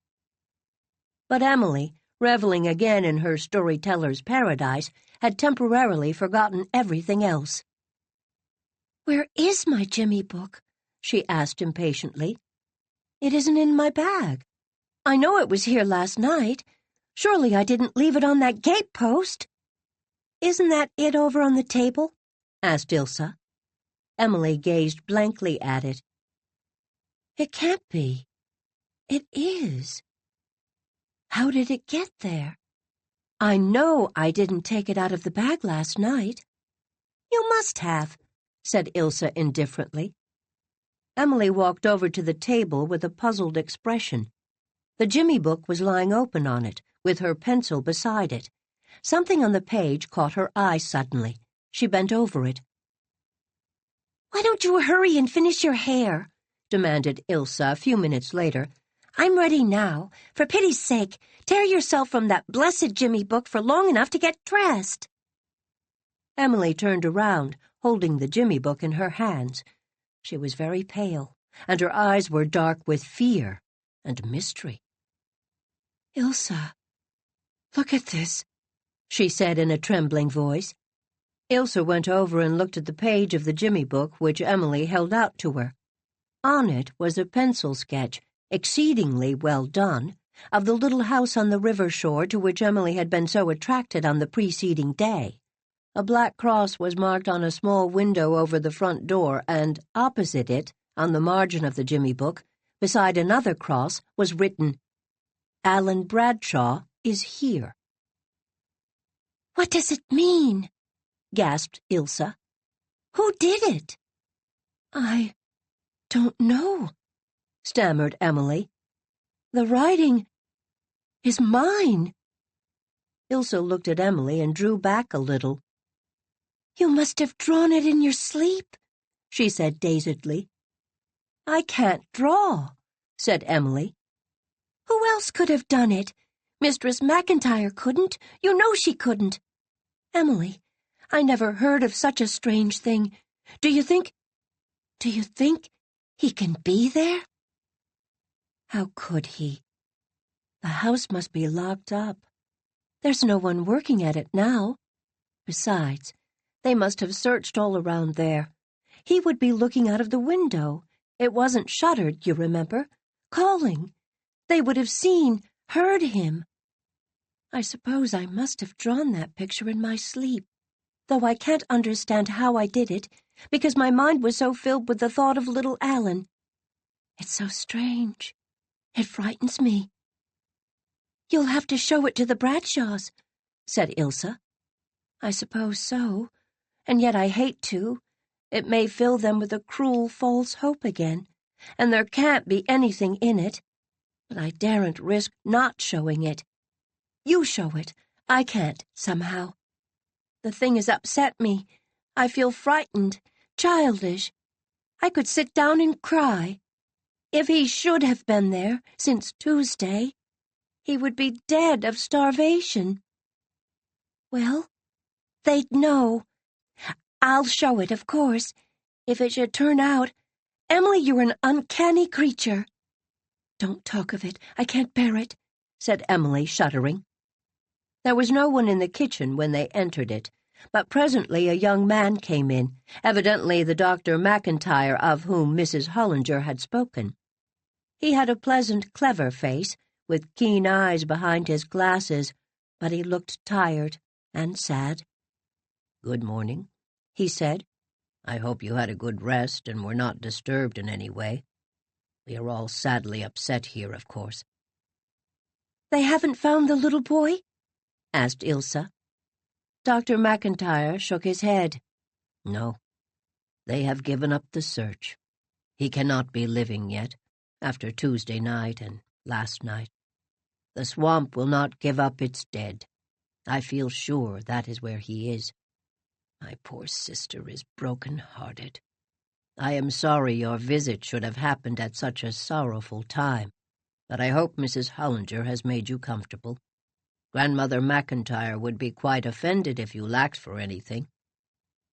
But Emily, reveling again in her storyteller's paradise, had temporarily forgotten everything else. "Where is my Jimmy book?" she asked impatiently. "It isn't in my bag. I know it was here last night. Surely I didn't leave it on that gate-post." "Isn't that it over on the table?" asked Ilse. Emily gazed blankly at it. "It can't be. It is. How did it get there? I know I didn't take it out of the bag last night." "You must have," said Ilse indifferently. Emily walked over to the table with a puzzled expression. The Jimmy book was lying open on it, with her pencil beside it. Something on the page caught her eye suddenly. She bent over it. "Why don't you hurry and finish your hair?" demanded Ilse a few minutes later. "I'm ready now. For pity's sake, tear yourself from that blessed Jimmy book for long enough to get dressed." Emily turned around, holding the Jimmy book in her hands. She was very pale, and her eyes were dark with fear and mystery. "Ilse, look at this," she said in a trembling voice. Ilse went over and looked at the page of the Jimmy book which Emily held out to her. On it was a pencil sketch, exceedingly well done, of the little house on the river shore to which Emily had been so attracted on the preceding day. A black cross was marked on a small window over the front door, and opposite it, on the margin of the Jimmy book, beside another cross, was written, "Alan Bradshaw is here." "What does it mean?" gasped Ilse. "Who did it?" "I don't know," stammered Emily. "The writing is mine." Ilse looked at Emily and drew back a little. "You must have drawn it in your sleep," she said dazedly. "I can't draw," said Emily. "Who else could have done it? Mistress McIntyre couldn't. You know she couldn't. Emily, I never heard of such a strange thing. Do you think he can be there?" "How could he? The house must be locked up. There's no one working at it now. Besides, they must have searched all around there. He would be looking out of the window. It wasn't shuttered, you remember. Calling. They would have seen, heard him. I suppose I must have drawn that picture in my sleep, though I can't understand how I did it, because my mind was so filled with the thought of little Alan. It's so strange. It frightens me. You'll have to show it to the Bradshaws, said Ilse. I suppose so, and yet I hate to. It may fill them with a cruel false hope again, and there can't be anything in it. But I daren't risk not showing it. You show it. I can't, somehow. The thing has upset me. I feel frightened, childish. I could sit down and cry. If he should have been there since Tuesday, he would be dead of starvation. Well, they'd know. I'll show it, of course. If it should turn out, Emily, you're an uncanny creature. Don't talk of it. I can't bear it, said Emily, shuddering. There was no one in the kitchen when they entered it, but presently a young man came in, evidently the Dr. McIntyre of whom Mrs. Hollinger had spoken. He had a pleasant, clever face, with keen eyes behind his glasses, but he looked tired and sad. "Good morning," he said. "I hope you had a good rest and were not disturbed in any way. We are all sadly upset here, of course." "They haven't found the little boy?" asked Ilse. Dr. McIntyre shook his head. "No, they have given up the search. He cannot be living yet, after Tuesday night and last night. The swamp will not give up its dead. I feel sure that is where he is. My poor sister is broken-hearted. I am sorry your visit should have happened at such a sorrowful time, but I hope Mrs. Hollinger has made you comfortable. Grandmother McIntyre would be quite offended if you lacked for anything.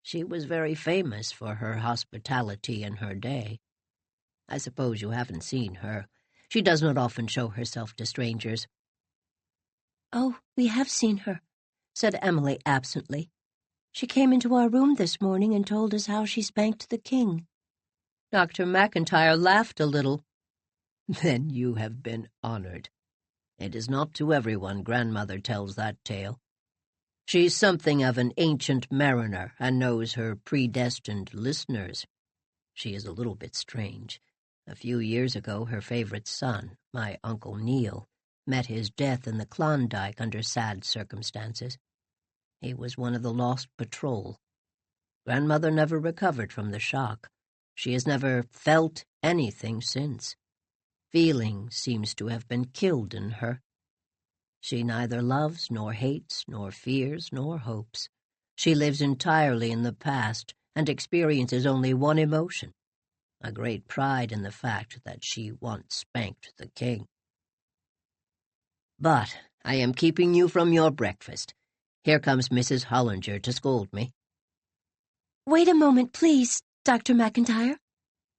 She was very famous for her hospitality in her day. I suppose you haven't seen her. She does not often show herself to strangers." "Oh, we have seen her," said Emily absently. "She came into our room this morning and told us how she spanked the king." Dr. McIntyre laughed a little. "Then you have been honored. It is not to everyone Grandmother tells that tale. She's something of an ancient mariner and knows her predestined listeners. She is a little bit strange. A few years ago, her favorite son, my Uncle Neil, met his death in the Klondike under sad circumstances. He was one of the lost patrol. Grandmother never recovered from the shock. She has never felt anything since. Feeling seems to have been killed in her. She neither loves, nor hates, nor fears, nor hopes. She lives entirely in the past and experiences only one emotion, a great pride in the fact that she once spanked the king. But I am keeping you from your breakfast. Here comes Mrs. Hollinger to scold me." "Wait a moment, please, Dr. McIntyre,"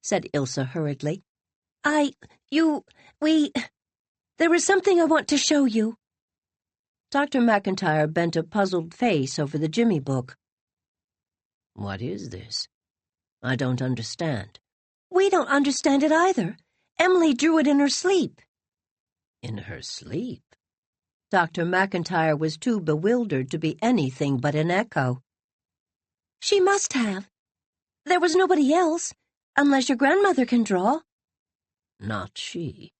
said Ilse hurriedly. There is something I want to show you." Dr. McIntyre bent a puzzled face over the Jimmy book. "What is this? I don't understand." "We don't understand it either. Emily drew it in her sleep." "In her sleep?" Dr. McIntyre was too bewildered to be anything but an echo. "She must have. There was nobody else, unless your grandmother can draw." "Not she.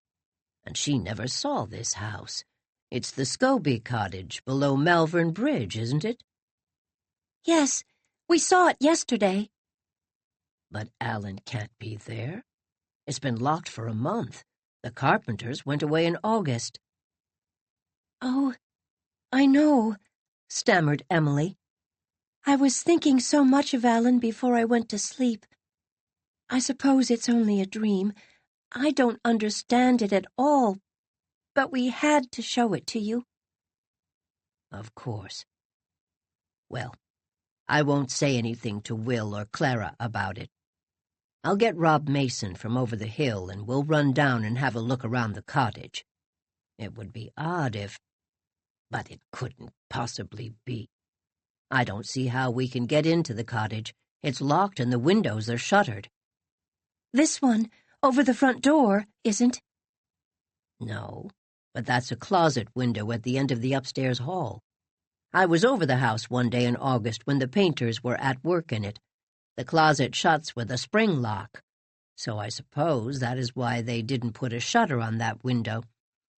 And she never saw this house. It's the Scobie cottage below Malvern Bridge, isn't it?" "Yes, we saw it yesterday." "But Alan can't be there. It's been locked for a month. The carpenters went away in August." "Oh, I know," stammered Emily. "I was thinking so much of Alan before I went to sleep. I suppose it's only a dream. I don't understand it at all, but we had to show it to you." "Of course. Well, I won't say anything to Will or Clara about it. I'll get Rob Mason from over the hill and we'll run down and have a look around the cottage. It would be odd if... But it couldn't possibly be. I don't see how we can get into the cottage. It's locked and the windows are shuttered." "This one, over the front door, isn't?" "No, but that's a closet window at the end of the upstairs hall. I was over the house one day in August when the painters were at work in it. The closet shuts with a spring lock, so I suppose that is why they didn't put a shutter on that window.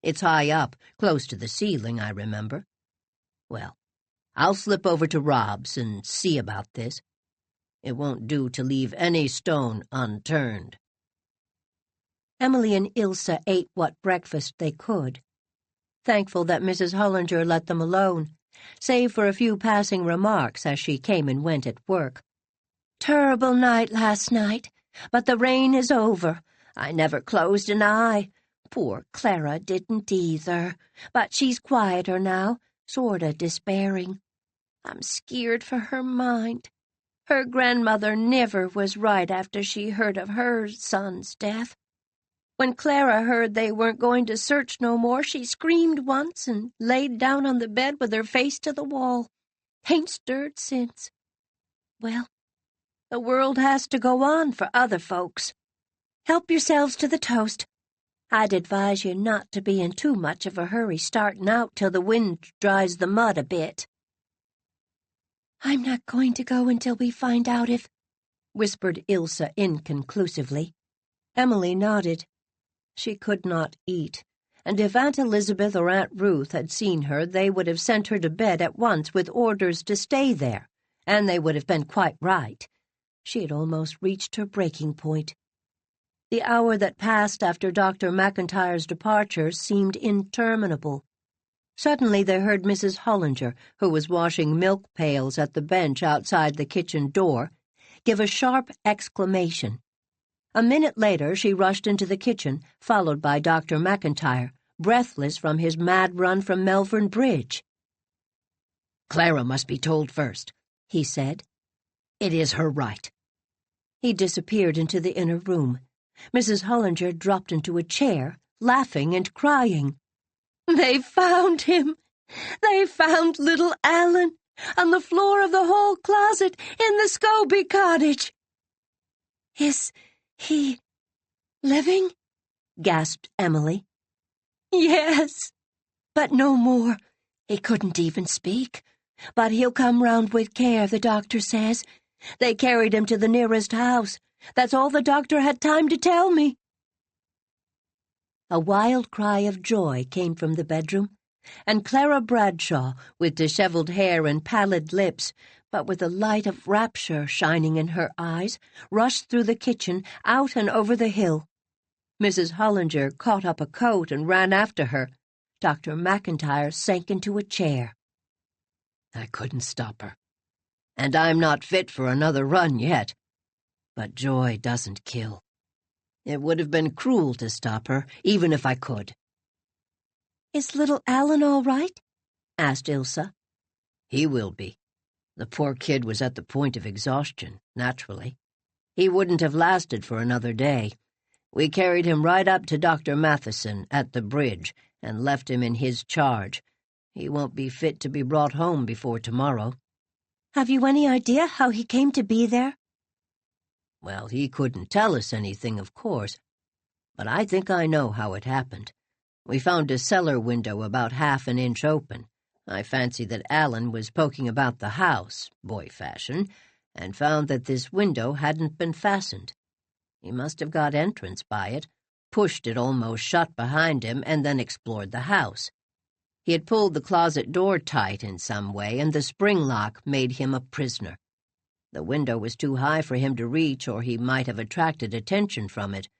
It's high up, close to the ceiling, I remember. Well, I'll slip over to Rob's and see about this. It won't do to leave any stone unturned." Emily and Ilse ate what breakfast they could, thankful that Mrs. Hollinger let them alone, save for a few passing remarks as she came and went at work. "Terrible night last night, but the rain is over. I never closed an eye. Poor Clara didn't either, but she's quieter now, sorta despairing. I'm skeered for her mind. Her grandmother never was right after she heard of her son's death. When Clara heard they weren't going to search no more, she screamed once and laid down on the bed with her face to the wall. Ain't stirred since. Well, the world has to go on for other folks. Help yourselves to the toast. I'd advise you not to be in too much of a hurry starting out till the wind dries the mud a bit." "I'm not going to go until we find out if—" whispered Ilse inconclusively. Emily nodded. She could not eat, and if Aunt Elizabeth or Aunt Ruth had seen her, they would have sent her to bed at once with orders to stay there, and they would have been quite right. She had almost reached her breaking point. The hour that passed after Dr. McIntyre's departure seemed interminable. Suddenly they heard Mrs. Hollinger, who was washing milk pails at the bench outside the kitchen door, give a sharp exclamation. A minute later she rushed into the kitchen, followed by Dr. McIntyre, breathless from his mad run from Melbourne Bridge. "Clara must be told first," he said. "It is her right." He disappeared into the inner room. Mrs. Hollinger dropped into a chair, laughing and crying. "They found him! They found little Alan on the floor of the hall closet in the Scobie cottage." "Is he living?" gasped Emily. "Yes, but no more. He couldn't even speak. But he'll come round with care, the doctor says. They carried him to the nearest house. That's all the doctor had time to tell me." A wild cry of joy came from the bedroom, and Clara Bradshaw, with disheveled hair and pallid lips, but with a light of rapture shining in her eyes, rushed through the kitchen, out and over the hill. Mrs. Hollinger caught up a coat and ran after her. Dr. McIntyre sank into a chair. "I couldn't stop her. And I'm not fit for another run yet. But joy doesn't kill. It would have been cruel to stop her, even if I could." "Is little Alan all right?" asked Ilse. "He will be. The poor kid was at the point of exhaustion, naturally. He wouldn't have lasted for another day. We carried him right up to Dr. Matheson at the bridge and left him in his charge. He won't be fit to be brought home before tomorrow." "Have you any idea how he came to be there?" "Well, he couldn't tell us anything, of course, but I think I know how it happened. We found a cellar window about half an inch open. I fancy that Alan was poking about the house, boy fashion, and found that this window hadn't been fastened. He must have got entrance by it, pushed it almost shut behind him, and then explored the house. He had pulled the closet door tight in some way, and the spring lock made him a prisoner. The window was too high for him to reach, or he might have attracted attention from it.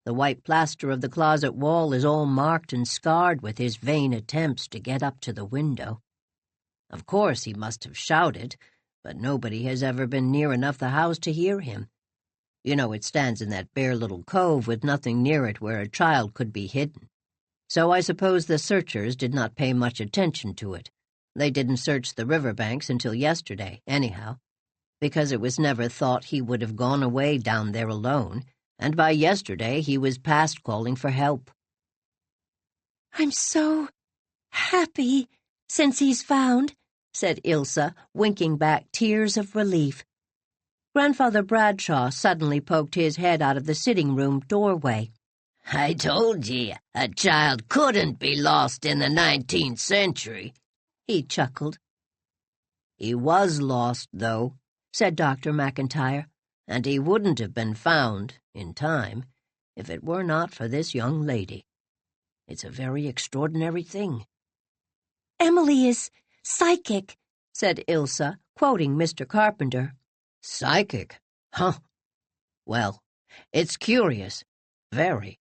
The white plaster of the closet wall is all marked and scarred with his vain attempts to get up to the window. Of course he must have shouted, but nobody has ever been near enough the house to hear him. You know, it stands in that bare little cove with nothing near it where a child could be hidden. So I suppose the searchers did not pay much attention to it. They didn't search the riverbanks until yesterday, anyhow, because it was never thought he would have gone away down there alone, and by yesterday he was past calling for help." "I'm so happy since he's found," said Ilse, winking back tears of relief. Grandfather Bradshaw suddenly poked his head out of the sitting-room doorway. I told ye a child couldn't be lost in the 19th century, he chuckled. He was lost, though, said Dr. McIntyre, and he wouldn't have been found, in time, if it were not for this young lady. It's a very extraordinary thing. Emily is psychic, said Ilse, quoting Mr. Carpenter. Psychic? Huh. Well, it's curious. Very.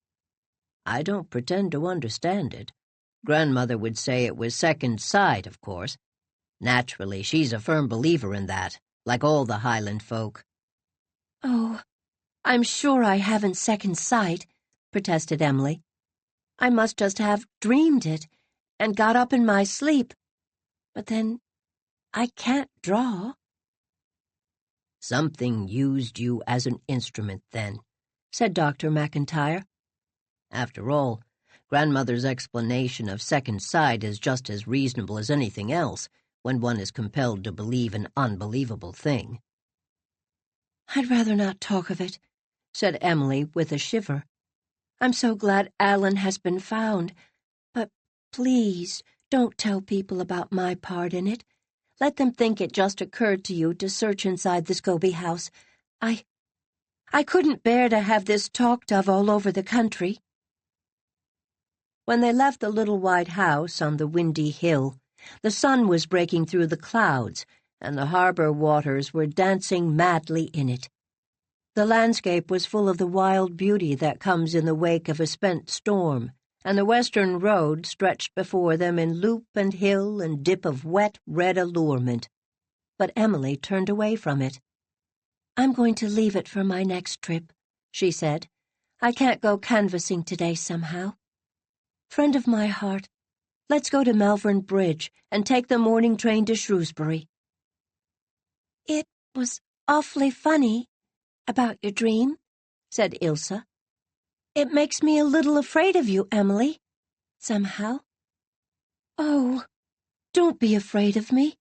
I don't pretend to understand it. Grandmother would say it was second sight, of course. Naturally, she's a firm believer in that, like all the Highland folk. Oh, I'm sure I haven't second sight, protested Emily. I must just have dreamed it and got up in my sleep. But then I can't draw. Something used you as an instrument, then, said Dr. McIntyre. After all, Grandmother's explanation of second sight is just as reasonable as anything else when one is compelled to believe an unbelievable thing. I'd rather not talk of it, said Emily with a shiver. I'm so glad Alan has been found, but please don't tell people about my part in it. Let them think it just occurred to you to search inside the Scobie house. I couldn't bear to have this talked of all over the country. When they left the little white house on the windy hill, the sun was breaking through the clouds, and the harbor waters were dancing madly in it. The landscape was full of the wild beauty that comes in the wake of a spent storm, and the western road stretched before them in loop and hill and dip of wet, red allurement. But Emily turned away from it. I'm going to leave it for my next trip, she said. I can't go canvassing today somehow. Friend of my heart, let's go to Malvern Bridge and take the morning train to Shrewsbury. It was awfully funny about your dream, said Ilse. It makes me a little afraid of you, Emily, somehow. Oh, don't be afraid of me,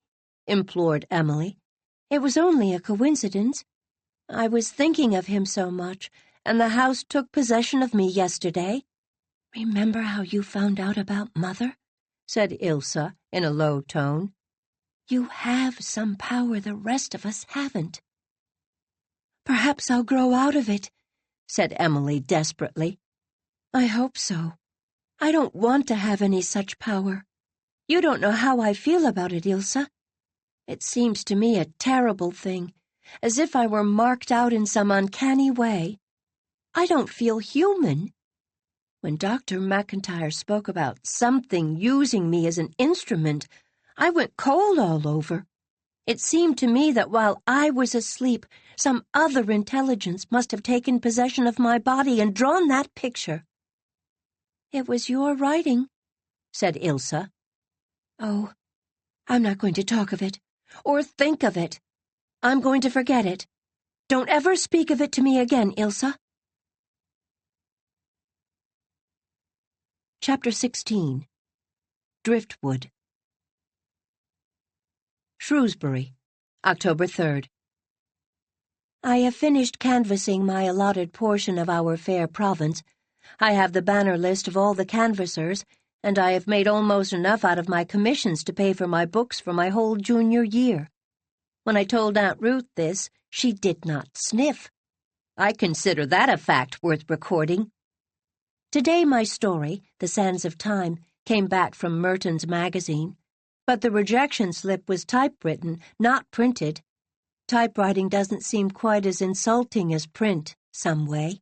implored Emily. It was only a coincidence. I was thinking of him so much, and the house took possession of me yesterday. Remember how you found out about Mother? Said Ilse in a low tone. You have some power the rest of us haven't. Perhaps I'll grow out of it, said Emily desperately. I hope so. I don't want to have any such power. You don't know how I feel about it, Ilse. It seems to me a terrible thing, as if I were marked out in some uncanny way. I don't feel human. When Dr. McIntyre spoke about something using me as an instrument, I went cold all over. It seemed to me that while I was asleep, some other intelligence must have taken possession of my body and drawn that picture. It was your writing, said Ilse. Oh, I'm not going to talk of it, or think of it. I'm going to forget it. Don't ever speak of it to me again, Ilse. Chapter 16. Driftwood. Shrewsbury, October 3rd. I have finished canvassing my allotted portion of our fair province. I have the banner list of all the canvassers, and I have made almost enough out of my commissions to pay for my books for my whole junior year. When I told Aunt Ruth this, she did not sniff. I consider that a fact worth recording. Today my story, The Sands of Time, came back from Merton's magazine, but the rejection slip was typewritten, not printed. Typewriting doesn't seem quite as insulting as print, some way.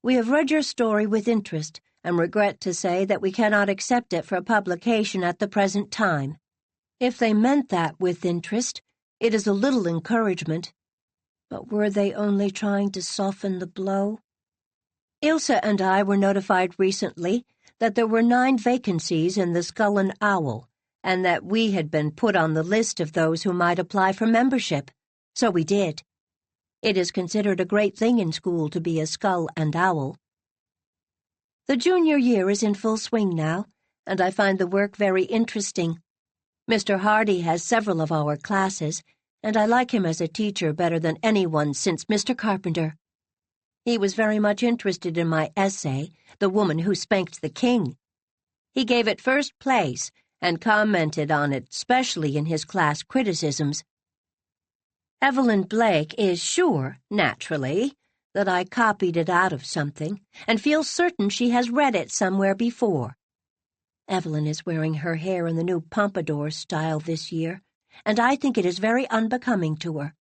We have read your story with interest and regret to say that we cannot accept it for publication at the present time. If they meant that with interest, it is a little encouragement. But were they only trying to soften the blow? Ilse and I were notified recently that there were 9 vacancies in the Skull and Owl, and that we had been put on the list of those who might apply for membership. So we did. It is considered a great thing in school to be a Skull and Owl. The junior year is in full swing now, and I find the work very interesting. Mr. Hardy has several of our classes, and I like him as a teacher better than anyone since Mr. Carpenter. He was very much interested in my essay, The Woman Who Spanked the King. He gave it first place and commented on it specially in his class criticisms. Evelyn Blake is sure, naturally, that I copied it out of something, and feels certain she has read it somewhere before. Evelyn is wearing her hair in the new pompadour style this year, and I think it is very unbecoming to her.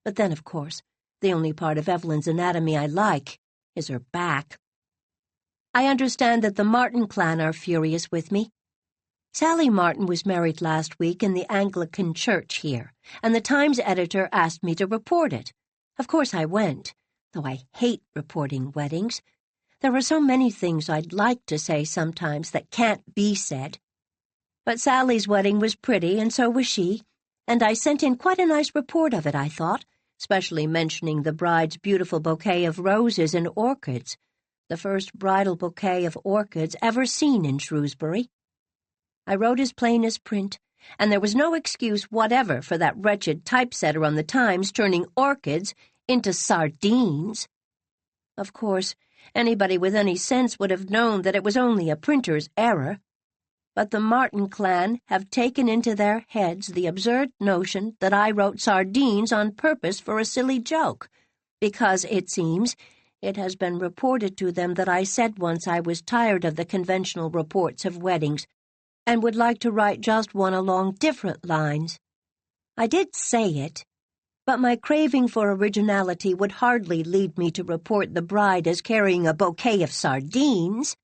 But then, of course, the only part of Evelyn's anatomy I like is her back. I understand that the Martin clan are furious with me. Sally Martin was married last week in the Anglican church here, and the Times editor asked me to report it. Of course I went, though I hate reporting weddings. There are so many things I'd like to say sometimes that can't be said. But Sally's wedding was pretty, and so was she, and I sent in quite a nice report of it, I thought, especially mentioning the bride's beautiful bouquet of roses and orchids, the first bridal bouquet of orchids ever seen in Shrewsbury. I wrote as plain as print, and there was no excuse whatever for that wretched typesetter on the Times turning orchids into sardines. Of course, anybody with any sense would have known that it was only a printer's error. But the Martin clan have taken into their heads the absurd notion that I wrote sardines on purpose for a silly joke, because, it seems, it has been reported to them that I said once I was tired of the conventional reports of weddings, and would like to write just one along different lines. I did say it, but my craving for originality would hardly lead me to report the bride as carrying a bouquet of sardines.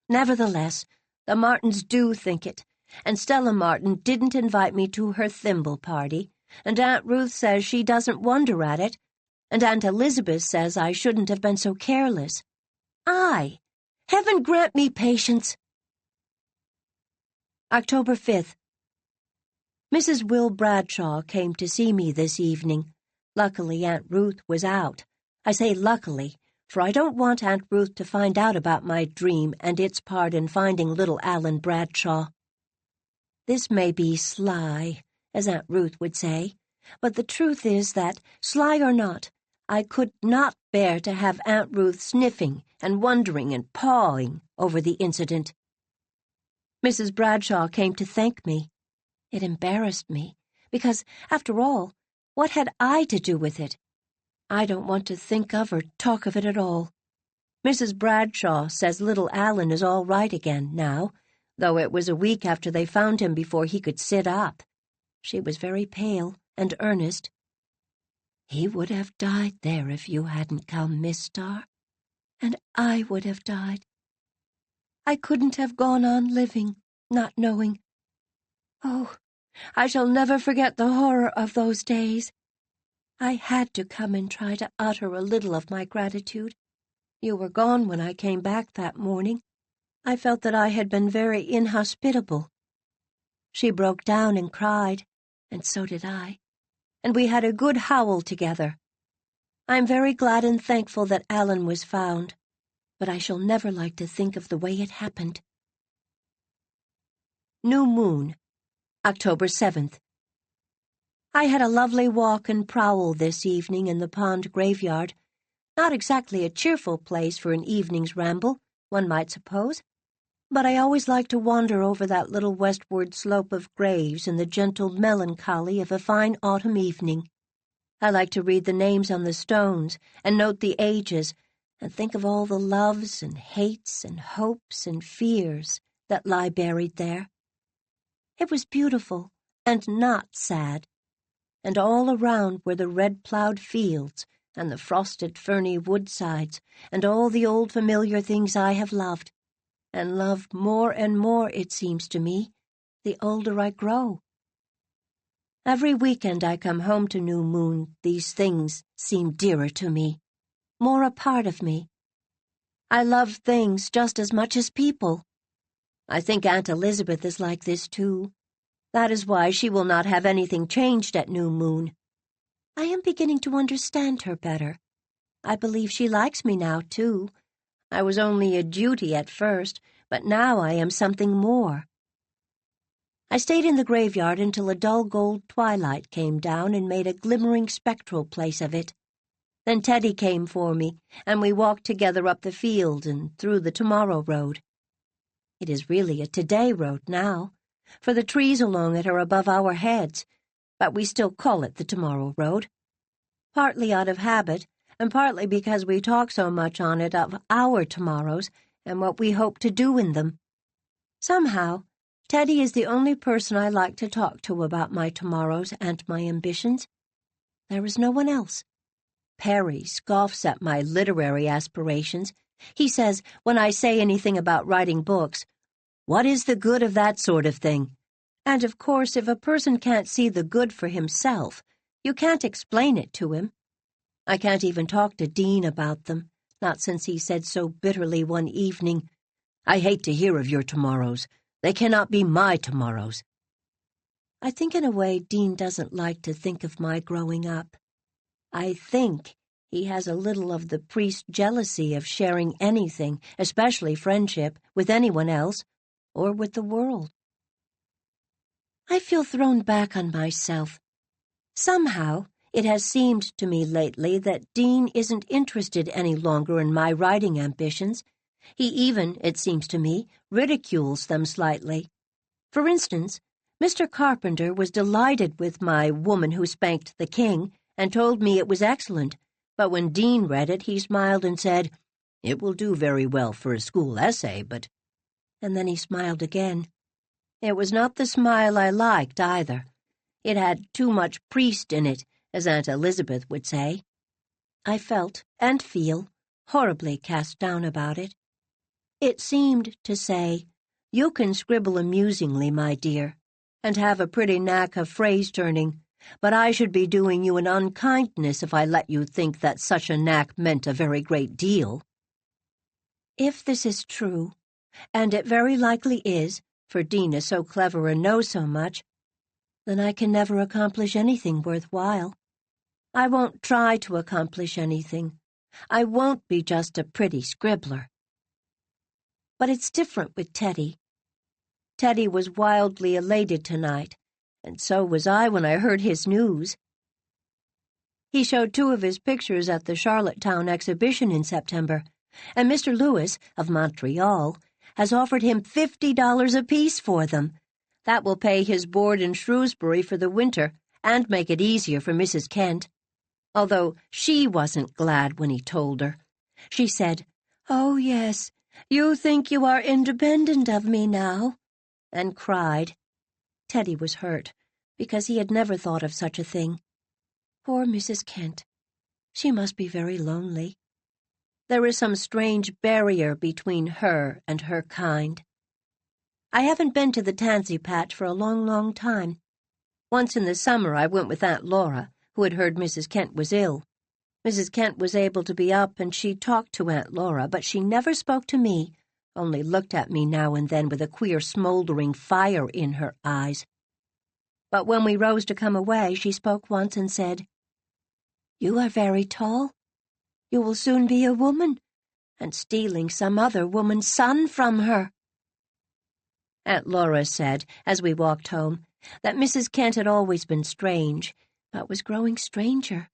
Nevertheless, the Martins do think it, and Stella Martin didn't invite me to her thimble party, and Aunt Ruth says she doesn't wonder at it, and Aunt Elizabeth says I shouldn't have been so careless. Heaven grant me patience. October 5th. Mrs. Will Bradshaw came to see me this evening. Luckily, Aunt Ruth was out. I say luckily, for I don't want Aunt Ruth to find out about my dream and its part in finding little Alan Bradshaw. This may be sly, as Aunt Ruth would say, but the truth is that, sly or not, I could not bear to have Aunt Ruth sniffing and wondering and pawing over the incident. Mrs. Bradshaw came to thank me. It embarrassed me, because, after all, what had I to do with it? I don't want to think of or talk of it at all. Mrs. Bradshaw says little Alan is all right again now, though it was a week after they found him before he could sit up. She was very pale and earnest. He would have died there if you hadn't come, Miss Starr, and I would have died. I couldn't have gone on living, not knowing. Oh, I shall never forget the horror of those days. I had to come and try to utter a little of my gratitude. You were gone when I came back that morning. I felt that I had been very inhospitable. She broke down and cried, and so did I, and we had a good howl together. I'm very glad and thankful that Alan was found, but I shall never like to think of the way it happened. New Moon, October 7th. I had a lovely walk and prowl this evening in the pond graveyard. Not exactly a cheerful place for an evening's ramble, one might suppose, but I always like to wander over that little westward slope of graves in the gentle melancholy of a fine autumn evening. I like to read the names on the stones and note the ages and think of all the loves and hates and hopes and fears that lie buried there. It was beautiful and not sad, and all around were the red-ploughed fields and the frosted ferny woodsides and all the old familiar things I have loved, and love more and more, it seems to me, the older I grow. Every weekend I come home to New Moon, these things seem dearer to me, more a part of me. I love things just as much as people. I think Aunt Elizabeth is like this, too. That is why she will not have anything changed at New Moon. I am beginning to understand her better. I believe she likes me now, too. I was only a duty at first, but now I am something more. I stayed in the graveyard until a dull gold twilight came down and made a glimmering spectral place of it. Then Teddy came for me, and we walked together up the field and through the Tomorrow Road. It is really a Today Road now, for the trees along it are above our heads, but we still call it the Tomorrow Road, partly out of habit, and partly because we talk so much on it of our tomorrows and what we hope to do in them. Somehow, Teddy is the only person I like to talk to about my tomorrows and my ambitions. There is no one else. Perry scoffs at my literary aspirations. He says, when I say anything about writing books, "What is the good of that sort of thing?" And of course, if a person can't see the good for himself, you can't explain it to him. I can't even talk to Dean about them, not since he said so bitterly one evening, "I hate to hear of your tomorrows. They cannot be my tomorrows." I think in a way Dean doesn't like to think of my growing up. I think he has a little of the priest jealousy of sharing anything, especially friendship, with anyone else, or with the world. I feel thrown back on myself. Somehow, it has seemed to me lately that Dean isn't interested any longer in my writing ambitions. He even, it seems to me, ridicules them slightly. For instance, Mr. Carpenter was delighted with my Woman Who Spanked the King and told me it was excellent, but when Dean read it, he smiled and said, "It will do very well for a school essay, but—" And then he smiled again. It was not the smile I liked, either. It had too much priest in it, as Aunt Elizabeth would say. I felt, and feel, horribly cast down about it. It seemed to say, "You can scribble amusingly, my dear, and have a pretty knack of phrase-turning, but I should be doing you an unkindness if I let you think that such a knack meant a very great deal." If this is true, and it very likely is, for Dean is so clever and knows so much, then I can never accomplish anything worthwhile. I won't try to accomplish anything. I won't be just a pretty scribbler. But it's different with Teddy. Teddy was wildly elated tonight, and so was I when I heard his news. He showed 2 of his pictures at the Charlottetown exhibition in September, and Mr. Lewis, of Montreal, has offered him $50 apiece for them. That will pay his board in Shrewsbury for the winter and make it easier for Mrs. Kent, although she wasn't glad when he told her. She said, "Oh, yes, you think you are independent of me now," and cried. Teddy was hurt, because he had never thought of such a thing. Poor Mrs. Kent. She must be very lonely. There is some strange barrier between her and her kind. I haven't been to the tansy patch for a long, long time. Once in the summer I went with Aunt Laura, who had heard Mrs. Kent was ill. Mrs. Kent was able to be up, and she talked to Aunt Laura, but she never spoke to me, only looked at me now and then with a queer smoldering fire in her eyes. But when we rose to come away, she spoke once and said, "You are very tall. You will soon be a woman, and stealing some other woman's son from her." Aunt Laura said, as we walked home, that Mrs. Kent had always been strange, but was growing stranger.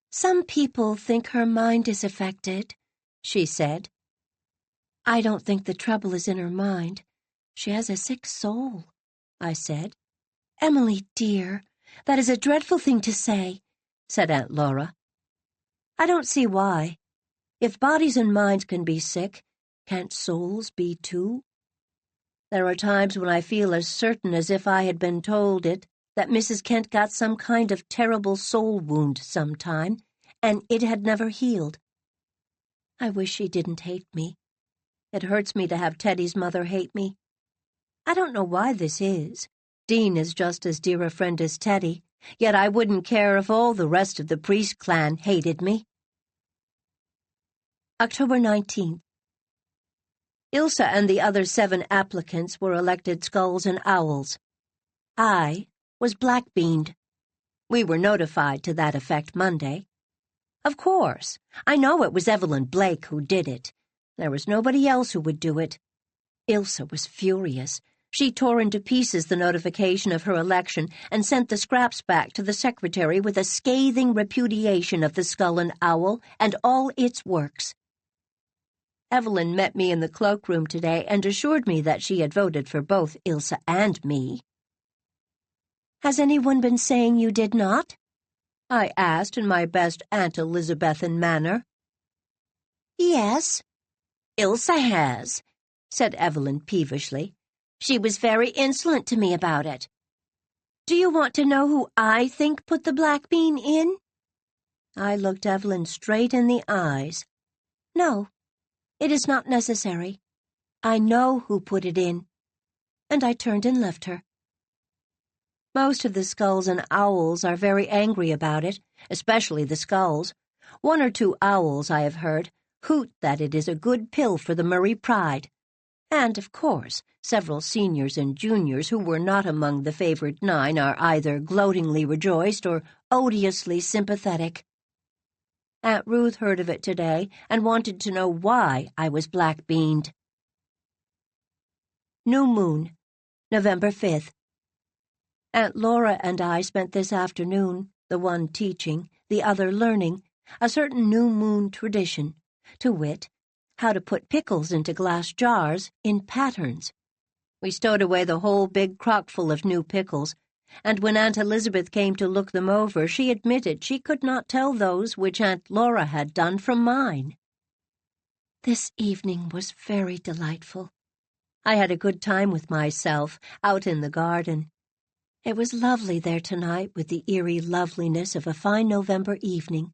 "Some people think her mind is affected," she said. "I don't think the trouble is in her mind. She has a sick soul," I said. "Emily, dear, that is a dreadful thing to say," said Aunt Laura. "I don't see why. If bodies and minds can be sick, can't souls be too? There are times when I feel as certain as if I had been told it that Mrs. Kent got some kind of terrible soul wound sometime, and it had never healed. I wish she didn't hate me. It hurts me to have Teddy's mother hate me. I don't know why this is. Dean is just as dear a friend as Teddy, yet I wouldn't care if all the rest of the Priest clan hated me. October 19th. Ilsa and the other 7 applicants were elected skulls and owls. I was black-beaned. We were notified to that effect Monday. Of course, I know it was Evelyn Blake who did it. There was nobody else who would do it. Ilsa was furious. She tore into pieces the notification of her election and sent the scraps back to the secretary with a scathing repudiation of the Skull and Owl and all its works. Evelyn met me in the cloakroom today and assured me that she had voted for both Ilse and me. "Has anyone been saying you did not?" I asked in my best Aunt Elizabethan manner. "Yes, Ilse has," said Evelyn peevishly. "She was very insolent to me about it." "Do you want to know who I think put the black bean in?" I looked Evelyn straight in the eyes. "No, it is not necessary. I know who put it in." And I turned and left her. Most of the Skulls and Owls are very angry about it, especially the Skulls. One or two Owls, I have heard, hoot that it is a good pill for the Murray pride. And, of course, several seniors and juniors who were not among the favored 9 are either gloatingly rejoiced or odiously sympathetic. Aunt Ruth heard of it today and wanted to know why I was black-beaned. New Moon, November 5th. Aunt Laura and I spent this afternoon, the one teaching, the other learning, a certain new moon tradition, to wit, how to put pickles into glass jars in patterns. We stowed away the whole big crockful of new pickles, and when Aunt Elizabeth came to look them over, she admitted she could not tell those which Aunt Laura had done from mine. This evening was very delightful. I had a good time with myself, out in the garden. It was lovely there tonight with the eerie loveliness of a fine November evening.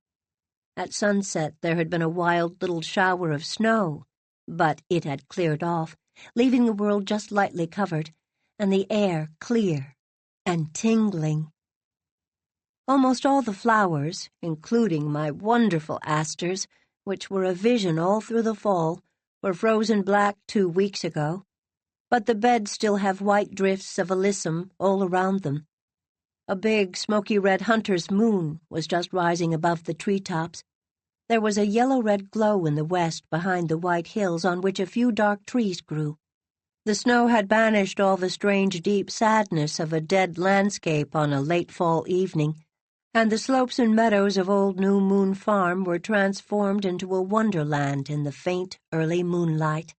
At sunset there had been a wild little shower of snow, but it had cleared off, leaving the world just lightly covered, and the air clear and tingling. Almost all the flowers, including my wonderful asters, which were a vision all through the fall, were frozen black 2 weeks ago, but the beds still have white drifts of alyssum all around them. A big, smoky-red hunter's moon was just rising above the treetops. There was a yellow-red glow in the west behind the white hills on which a few dark trees grew. The snow had banished all the strange deep sadness of a dead landscape on a late fall evening, and the slopes and meadows of Old New Moon Farm were transformed into a wonderland in the faint, early moonlight.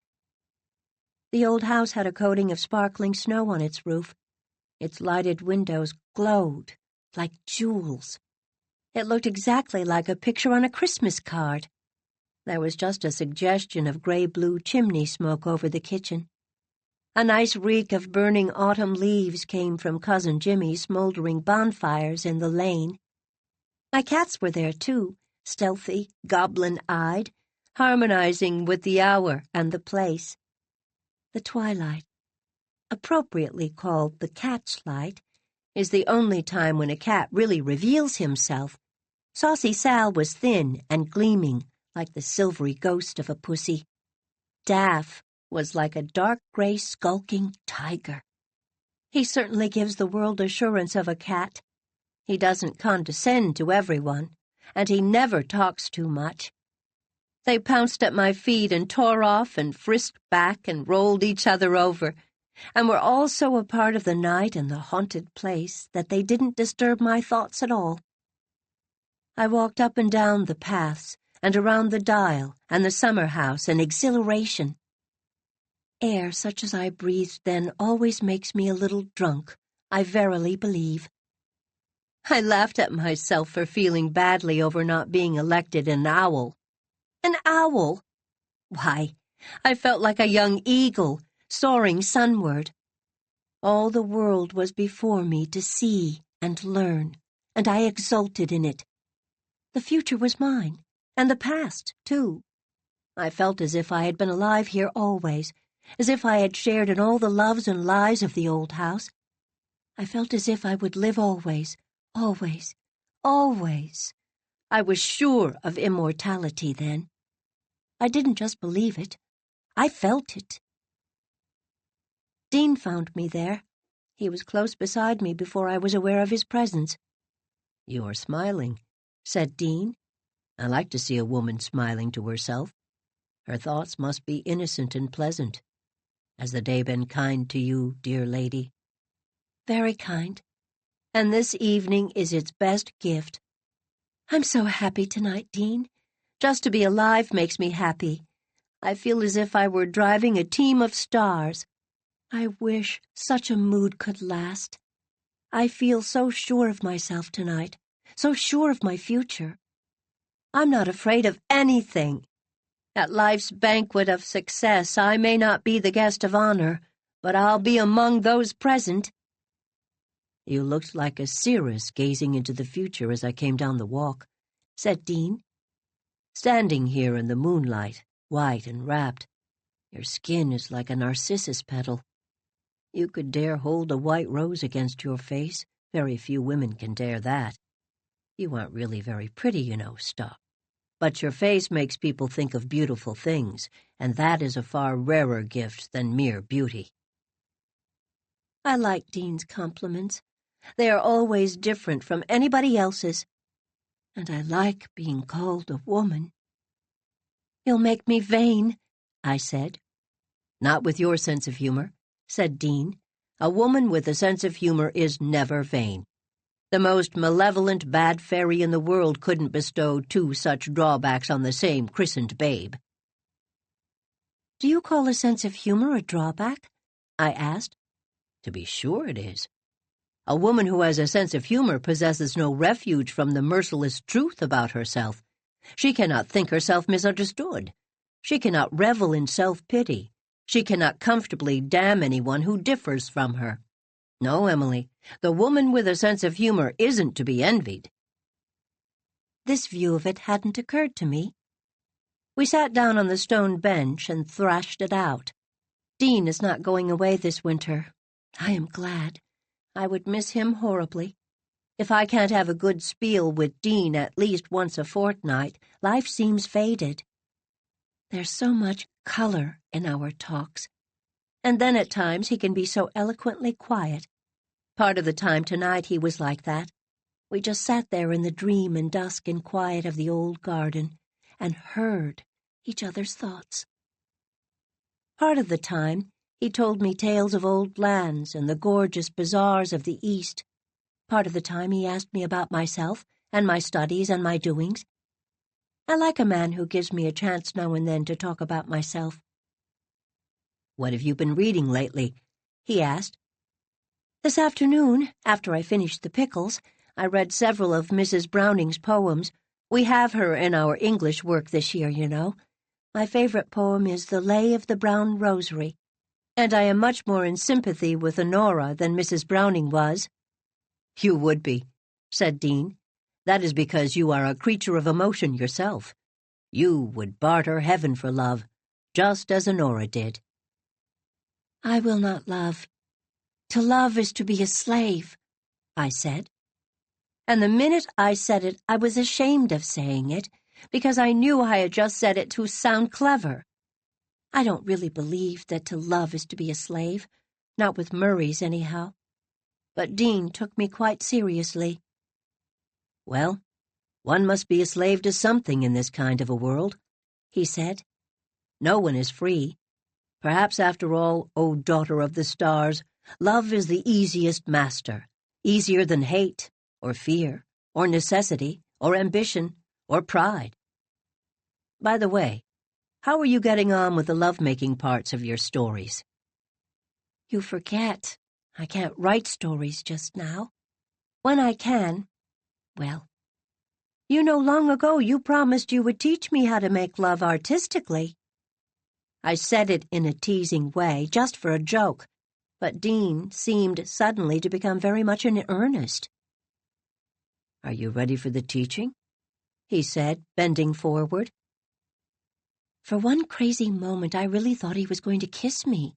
The old house had a coating of sparkling snow on its roof. Its lighted windows glowed like jewels. It looked exactly like a picture on a Christmas card. There was just a suggestion of gray-blue chimney smoke over the kitchen. A nice reek of burning autumn leaves came from Cousin Jimmy's smoldering bonfires in the lane. My cats were there, too, stealthy, goblin-eyed, harmonizing with the hour and the place. The twilight, appropriately called the cat's light, is the only time when a cat really reveals himself. Saucy Sal was thin and gleaming, like the silvery ghost of a pussy. Daff was like a dark gray skulking tiger. He certainly gives the world assurance of a cat. He doesn't condescend to everyone, and he never talks too much. They pounced at my feet and tore off and frisked back and rolled each other over, and were all so a part of the night and the haunted place that they didn't disturb my thoughts at all. I walked up and down the paths and around the dial and the summer house in exhilaration. Air such as I breathed then always makes me a little drunk, I verily believe. I laughed at myself for feeling badly over not being elected an owl. An owl? Why, I felt like a young eagle, soaring sunward. All the world was before me to see and learn, and I exulted in it. The future was mine, and the past, too. I felt as if I had been alive here always, as if I had shared in all the loves and lies of the old house. I felt as if I would live always, always, always. I was sure of immortality then. I didn't just believe it. I felt it. Dean found me there. He was close beside me before I was aware of his presence. "You are smiling," said Dean. "I like to see a woman smiling to herself. Her thoughts must be innocent and pleasant." Has the day been kind to you, dear lady? Very kind. And this evening is its best gift. I'm so happy tonight, Dean. Just to be alive makes me happy. I feel as if I were driving a team of stars. I wish such a mood could last. I feel so sure of myself tonight, so sure of my future. I'm not afraid of anything. At life's banquet of success, I may not be the guest of honor, but I'll be among those present. You looked like a seeress gazing into the future as I came down the walk, said Dean. Standing here in the moonlight, white and rapt, your skin is like a narcissus petal. You could dare hold a white rose against your face. Very few women can dare that. You aren't really very pretty, you know, Starr. But your face makes people think of beautiful things, and that is a far rarer gift than mere beauty. I like Dean's compliments. They are always different from anybody else's. And I like being called a woman. You'll make me vain, I said. Not with your sense of humor, said Dean. A woman with a sense of humor is never vain. The most malevolent bad fairy in the world couldn't bestow two such drawbacks on the same christened babe. Do you call a sense of humor a drawback? I asked. To be sure it is. A woman who has a sense of humor possesses no refuge from the merciless truth about herself. She cannot think herself misunderstood. She cannot revel in self-pity. She cannot comfortably damn anyone who differs from her. No, Emily, the woman with a sense of humor isn't to be envied. This view of it hadn't occurred to me. We sat down on the stone bench and thrashed it out. Dean is not going away this winter. I am glad. I would miss him horribly. If I can't have a good spiel with Dean at least once a fortnight, life seems faded. There's so much color in our talks. And then at times he can be so eloquently quiet. Part of the time tonight he was like that. We just sat there in the dream and dusk and quiet of the old garden and heard each other's thoughts. Part of the time he told me tales of old lands and the gorgeous bazaars of the East. Part of the time he asked me about myself and my studies and my doings. I like a man who gives me a chance now and then to talk about myself. What have you been reading lately? He asked. This afternoon, after I finished the pickles, I read several of Mrs. Browning's poems. We have her in our English work this year, you know. My favorite poem is The Lay of the Brown Rosary, and I am much more in sympathy with Honora than Mrs. Browning was. You would be, said Dean. That is because you are a creature of emotion yourself. You would barter heaven for love, just as Honora did. I will not love. To love is to be a slave, I said. And the minute I said it, I was ashamed of saying it, because I knew I had just said it to sound clever. I don't really believe that to love is to be a slave, not with Murray's anyhow. But Dean took me quite seriously. Well, one must be a slave to something in this kind of a world, he said. No one is free. Perhaps after all, O daughter of the stars, love is the easiest master, easier than hate, or fear, or necessity, or ambition, or pride. By the way, how are you getting on with the love-making parts of your stories? You forget. I can't write stories just now. When I can, well, you know long ago you promised you would teach me how to make love artistically. I said it in a teasing way, just for a joke, but Dean seemed suddenly to become very much in earnest. Are you ready for the teaching? He said, bending forward. For one crazy moment, I really thought he was going to kiss me.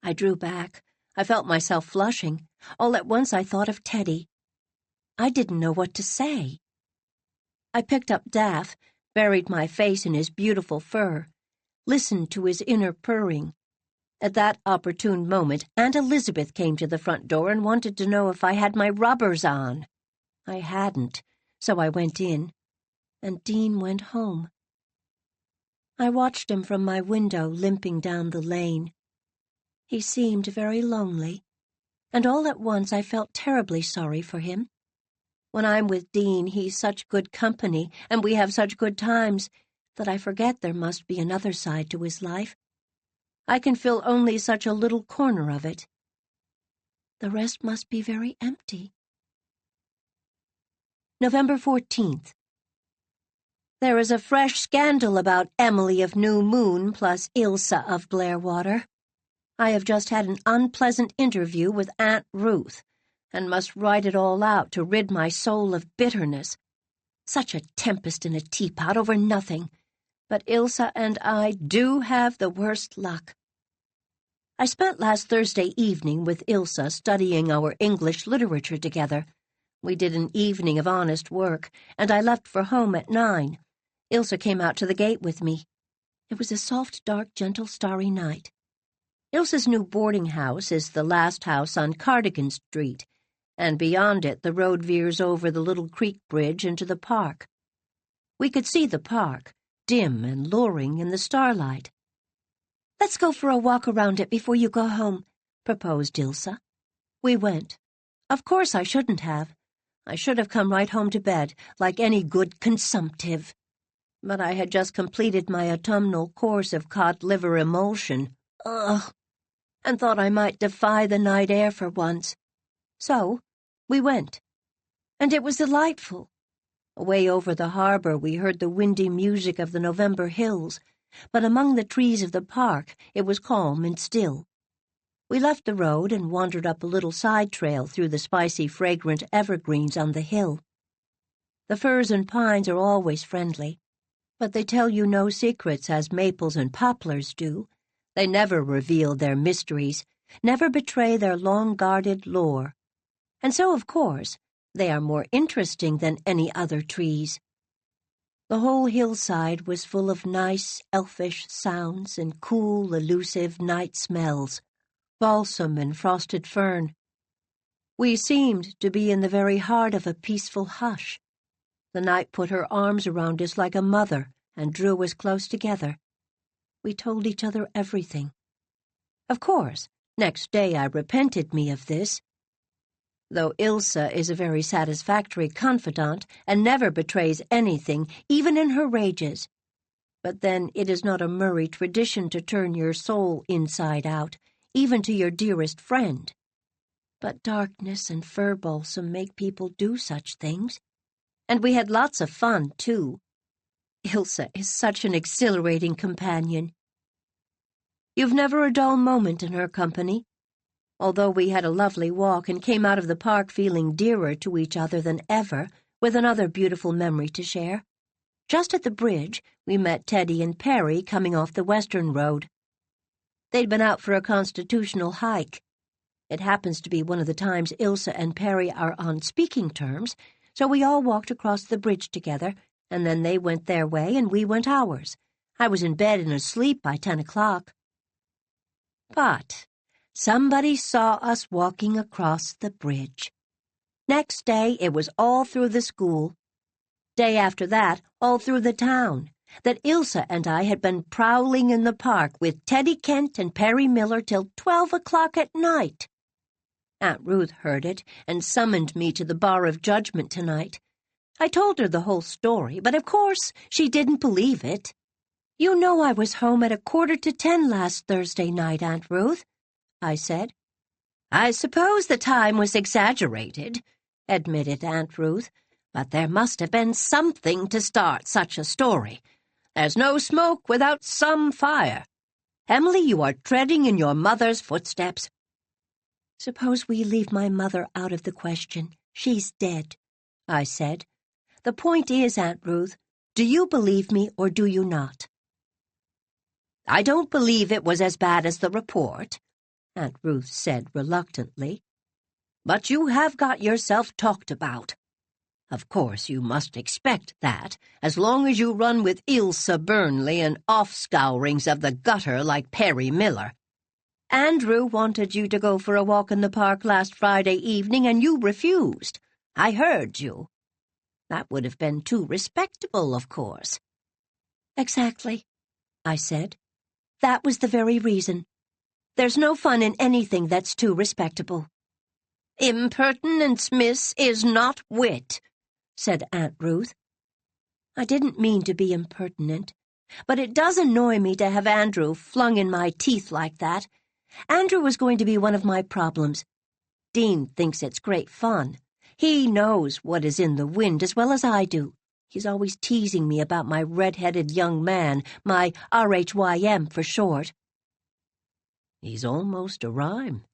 I drew back. I felt myself flushing. All at once I thought of Teddy. I didn't know what to say. I picked up Daff, buried my face in his beautiful fur, listened to his inner purring. At that opportune moment, Aunt Elizabeth came to the front door and wanted to know if I had my rubbers on. I hadn't, so I went in, and Dean went home. I watched him from my window limping down the lane. He seemed very lonely, and all at once I felt terribly sorry for him. When I'm with Dean, he's such good company, and we have such good times, that I forget there must be another side to his life. I can fill only such a little corner of it. The rest must be very empty. November 14th. There is a fresh scandal about Emily of New Moon plus Ilsa of Blairwater. I have just had an unpleasant interview with Aunt Ruth, and must write it all out to rid my soul of bitterness. Such a tempest in a teapot over nothing. But Ilsa and I do have the worst luck. I spent last Thursday evening with Ilsa studying our English literature together. We did an evening of honest work, and I left for home at 9. Ilsa came out to the gate with me. It was a soft, dark, gentle, starry night. Ilsa's new boarding house is the last house on Cardigan Street, and beyond it the road veers over the little creek bridge into the park. We could see the park, dim and luring in the starlight. "Let's go for a walk around it before you go home," proposed Ilsa. We went. Of course I shouldn't have. I should have come right home to bed, like any good consumptive. But I had just completed my autumnal course of cod liver emulsion. Ugh! And thought I might defy the night air for once. So, we went. And it was delightful. Away over the harbor we heard the windy music of the November hills, but among the trees of the park it was calm and still. We left the road and wandered up a little side trail through the spicy, fragrant evergreens on the hill. The firs and pines are always friendly, but they tell you no secrets as maples and poplars do. They never reveal their mysteries, never betray their long-guarded lore. And so, of course, they are more interesting than any other trees. The whole hillside was full of nice, elfish sounds and cool, elusive night smells, balsam and frosted fern. We seemed to be in the very heart of a peaceful hush. The night put her arms around us like a mother and drew us close together. We told each other everything. Of course, next day I repented me of this. Though Ilsa is a very satisfactory confidant and never betrays anything, even in her rages. But then it is not a Murray tradition to turn your soul inside out, even to your dearest friend. But darkness and fir balsam make people do such things. And we had lots of fun, too. Ilsa is such an exhilarating companion. You've never a dull moment in her company. Although we had a lovely walk and came out of the park feeling dearer to each other than ever, with another beautiful memory to share. Just at the bridge, we met Teddy and Perry coming off the western road. They'd been out for a constitutional hike. It happens to be one of the times Ilsa and Perry are on speaking terms, so we all walked across the bridge together, and then they went their way and we went ours. I was in bed and asleep by 10 o'clock. But somebody saw us walking across the bridge. Next day, it was all through the school. Day after that, all through the town, that Ilsa and I had been prowling in the park with Teddy Kent and Perry Miller till 12 o'clock at night. Aunt Ruth heard it and summoned me to the bar of judgment tonight. I told her the whole story, but of course she didn't believe it. "You know I was home at 9:45 last Thursday night, Aunt Ruth," I said. "I suppose the time was exaggerated," admitted Aunt Ruth, "but there must have been something to start such a story. There's no smoke without some fire. Emily, you are treading in your mother's footsteps." "Suppose we leave my mother out of the question. She's dead," I said. "The point is, Aunt Ruth, do you believe me or do you not?" "I don't believe it was as bad as the report," Aunt Ruth said reluctantly. "But you have got yourself talked about. Of course you must expect that, as long as you run with Ilsa Burnley and off-scourings of the gutter like Perry Miller. Andrew wanted you to go for a walk in the park last Friday evening, and you refused. I heard you. That would have been too respectable, of course." "Exactly," I said. "That was the very reason. There's no fun in anything that's too respectable." "Impertinence, miss, is not wit," said Aunt Ruth. I didn't mean to be impertinent, but it does annoy me to have Andrew flung in my teeth like that. Andrew was going to be one of my problems. Dean thinks it's great fun. He knows what is in the wind as well as I do. He's always teasing me about my red-headed young man, my RHYM for short. "He's almost a rhyme,"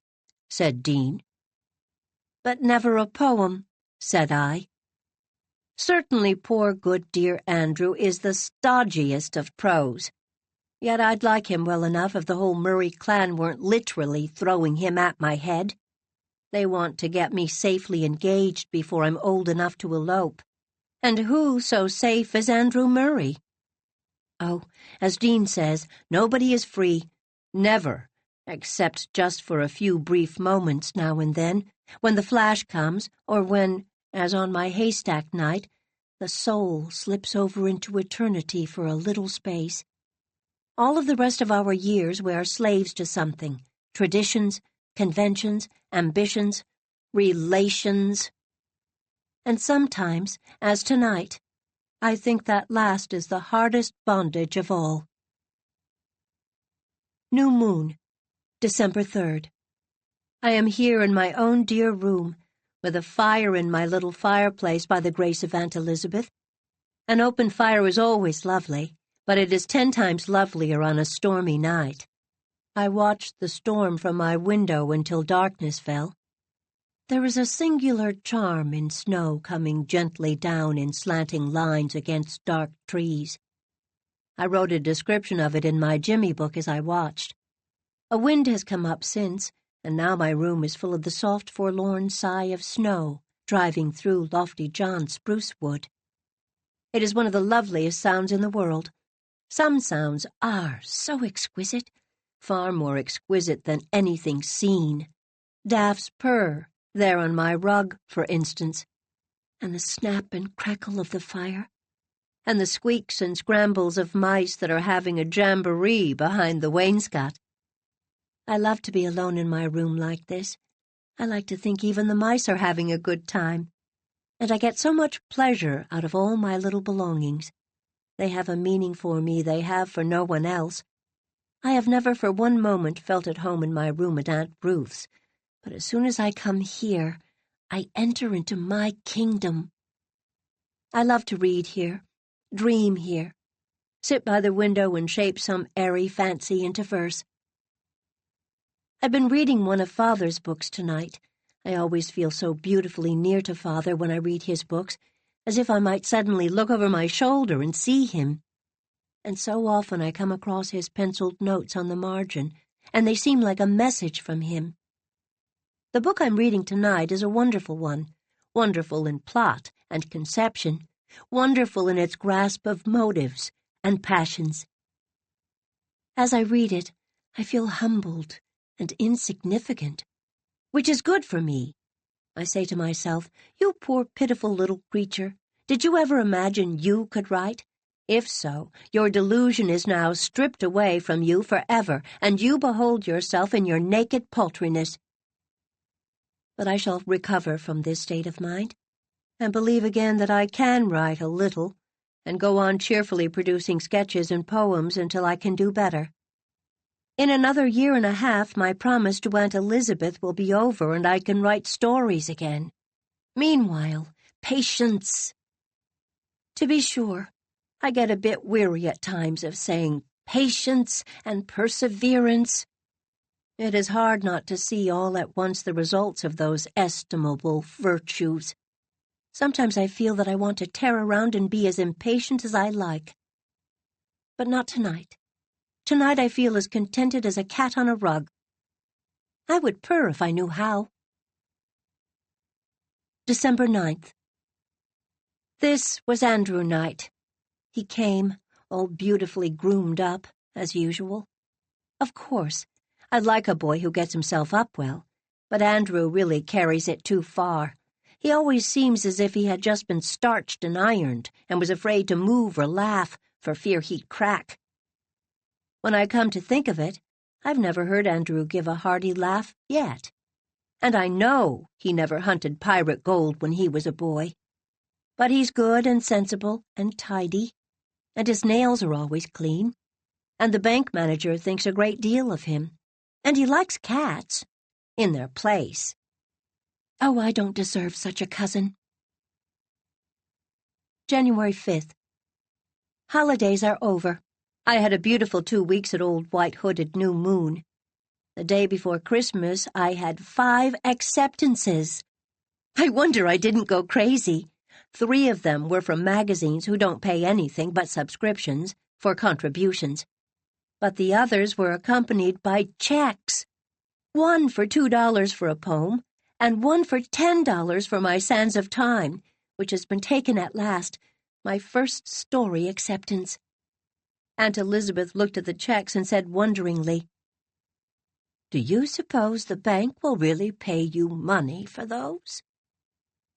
said Dean. "But never a poem," said I. Certainly poor good dear Andrew is the stodgiest of prose. Yet I'd like him well enough if the whole Murray clan weren't literally throwing him at my head. They want to get me safely engaged before I'm old enough to elope. And who so safe as Andrew Murray? Oh, as Dean says, nobody is free. Never, except just for a few brief moments now and then, when the flash comes, or when, as on my haystack night, the soul slips over into eternity for a little space. All of the rest of our years we are slaves to something, traditions, conventions, ambitions, relations. And sometimes, as tonight, I think that last is the hardest bondage of all. New Moon, December 3rd. I am here in my own dear room, with a fire in my little fireplace by the grace of Aunt Elizabeth. An open fire is always lovely, but it is 10 times lovelier on a stormy night. I watched the storm from my window until darkness fell. There is a singular charm in snow coming gently down in slanting lines against dark trees. I wrote a description of it in my Jimmy book as I watched. A wind has come up since, and now my room is full of the soft, forlorn sigh of snow driving through lofty John spruce wood. It is one of the loveliest sounds in the world. Some sounds are so exquisite, far more exquisite than anything seen. Daff's purr, there on my rug, for instance, and the snap and crackle of the fire, and the squeaks and scrambles of mice that are having a jamboree behind the wainscot. I love to be alone in my room like this. I like to think even the mice are having a good time. And I get so much pleasure out of all my little belongings. They have a meaning for me they have for no one else. I have never for one moment felt at home in my room at Aunt Ruth's, but as soon as I come here, I enter into my kingdom. I love to read here, dream here, sit by the window and shape some airy fancy into verse. I've been reading one of Father's books tonight. I always feel so beautifully near to Father when I read his books, as if I might suddenly look over my shoulder and see him. And so often I come across his penciled notes on the margin, and they seem like a message from him. The book I'm reading tonight is a wonderful one, wonderful in plot and conception, wonderful in its grasp of motives and passions. As I read it, I feel humbled and insignificant, which is good for me. I say to myself, you poor pitiful little creature, did you ever imagine you could write? If so, your delusion is now stripped away from you forever, and you behold yourself in your naked paltriness. But I shall recover from this state of mind, and believe again that I can write a little, and go on cheerfully producing sketches and poems until I can do better. In another year and a half, my promise to Aunt Elizabeth will be over and I can write stories again. Meanwhile, patience. To be sure, I get a bit weary at times of saying patience and perseverance. It is hard not to see all at once the results of those estimable virtues. Sometimes I feel that I want to tear around and be as impatient as I like. But not tonight. Tonight I feel as contented as a cat on a rug. I would purr if I knew how. December 9th. This was Andrew night. He came, all beautifully groomed up, as usual. Of course, I like a boy who gets himself up well, but Andrew really carries it too far. He always seems as if he had just been starched and ironed, and was afraid to move or laugh, for fear he'd crack. When I come to think of it, I've never heard Andrew give a hearty laugh yet. And I know he never hunted pirate gold when he was a boy. But he's good and sensible and tidy, and his nails are always clean, and the bank manager thinks a great deal of him, and he likes cats, in their place. Oh, I don't deserve such a cousin. January 5th. Holidays are over. I had a beautiful 2 weeks at Old White-Hooded New Moon. The day before Christmas, I had 5 acceptances. I wonder I didn't go crazy. 3 of them were from magazines who don't pay anything but subscriptions for contributions. But the others were accompanied by checks. One for $2 for a poem, and one for $10 for my Sands of Time, which has been taken at last, my first story acceptance. Aunt Elizabeth looked at the checks and said wonderingly, "Do you suppose the bank will really pay you money for those?"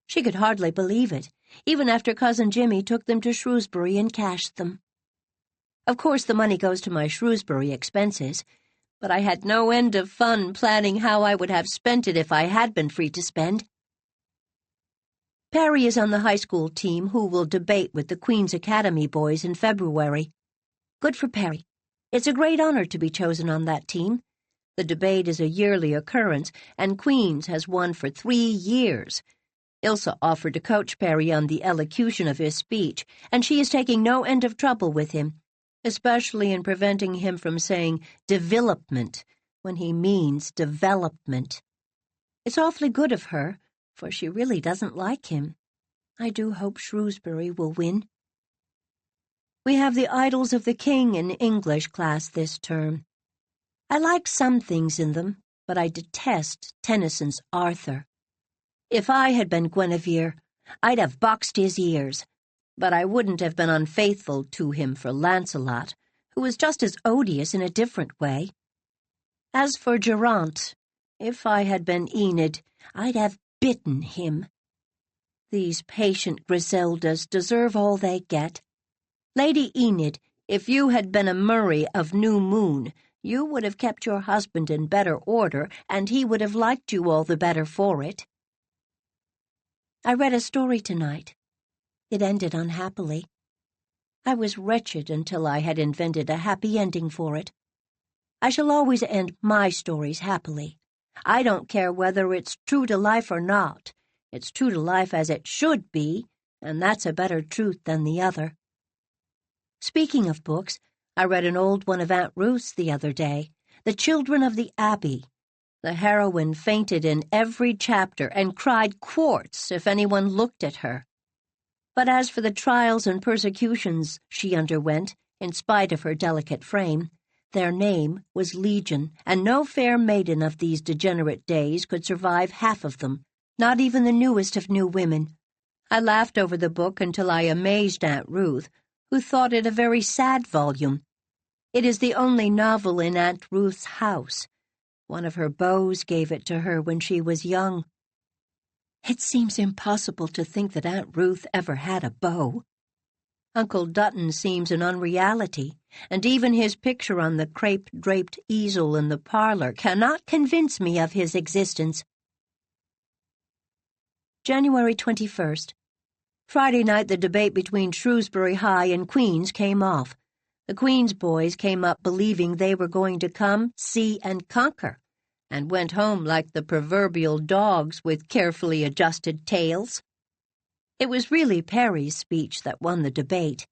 She could hardly believe it, even after Cousin Jimmy took them to Shrewsbury and cashed them. Of course, the money goes to my Shrewsbury expenses, but I had no end of fun planning how I would have spent it if I had been free to spend. Perry is on the high school team who will debate with the Queen's Academy boys in February. Good for Perry. It's a great honor to be chosen on that team. The debate is a yearly occurrence, and Queen's has won for 3 years. Ilsa offered to coach Perry on the elocution of his speech, and she is taking no end of trouble with him, especially in preventing him from saying development when he means development. It's awfully good of her, for she really doesn't like him. I do hope Shrewsbury will win. We have the Idylls of the King in English class this term. I like some things in them, but I detest Tennyson's Arthur. If I had been Guinevere, I'd have boxed his ears, but I wouldn't have been unfaithful to him for Lancelot, who was just as odious in a different way. As for Geraint, if I had been Enid, I'd have bitten him. These patient Griseldas deserve all they get. Lady Enid, if you had been a Murray of New Moon, you would have kept your husband in better order, and he would have liked you all the better for it. I read a story tonight. It ended unhappily. I was wretched until I had invented a happy ending for it. I shall always end my stories happily. I don't care whether it's true to life or not. It's true to life as it should be, and that's a better truth than the other. Speaking of books, I read an old one of Aunt Ruth's the other day, The Children of the Abbey. The heroine fainted in every chapter and cried quarts if anyone looked at her. But as for the trials and persecutions she underwent, in spite of her delicate frame, their name was Legion, and no fair maiden of these degenerate days could survive half of them, not even the newest of new women. I laughed over the book until I amazed Aunt Ruth, who thought it a very sad volume. It is the only novel in Aunt Ruth's house. One of her beaux gave it to her when she was young. It seems impossible to think that Aunt Ruth ever had a beau. Uncle Dutton seems an unreality, and even his picture on the crepe-draped easel in the parlor cannot convince me of his existence. January 21st. Friday night the debate between Shrewsbury High and Queen's came off. The Queen's boys came up believing they were going to come, see, and conquer, and went home like the proverbial dogs with carefully adjusted tails. It was really Perry's speech that won the debate.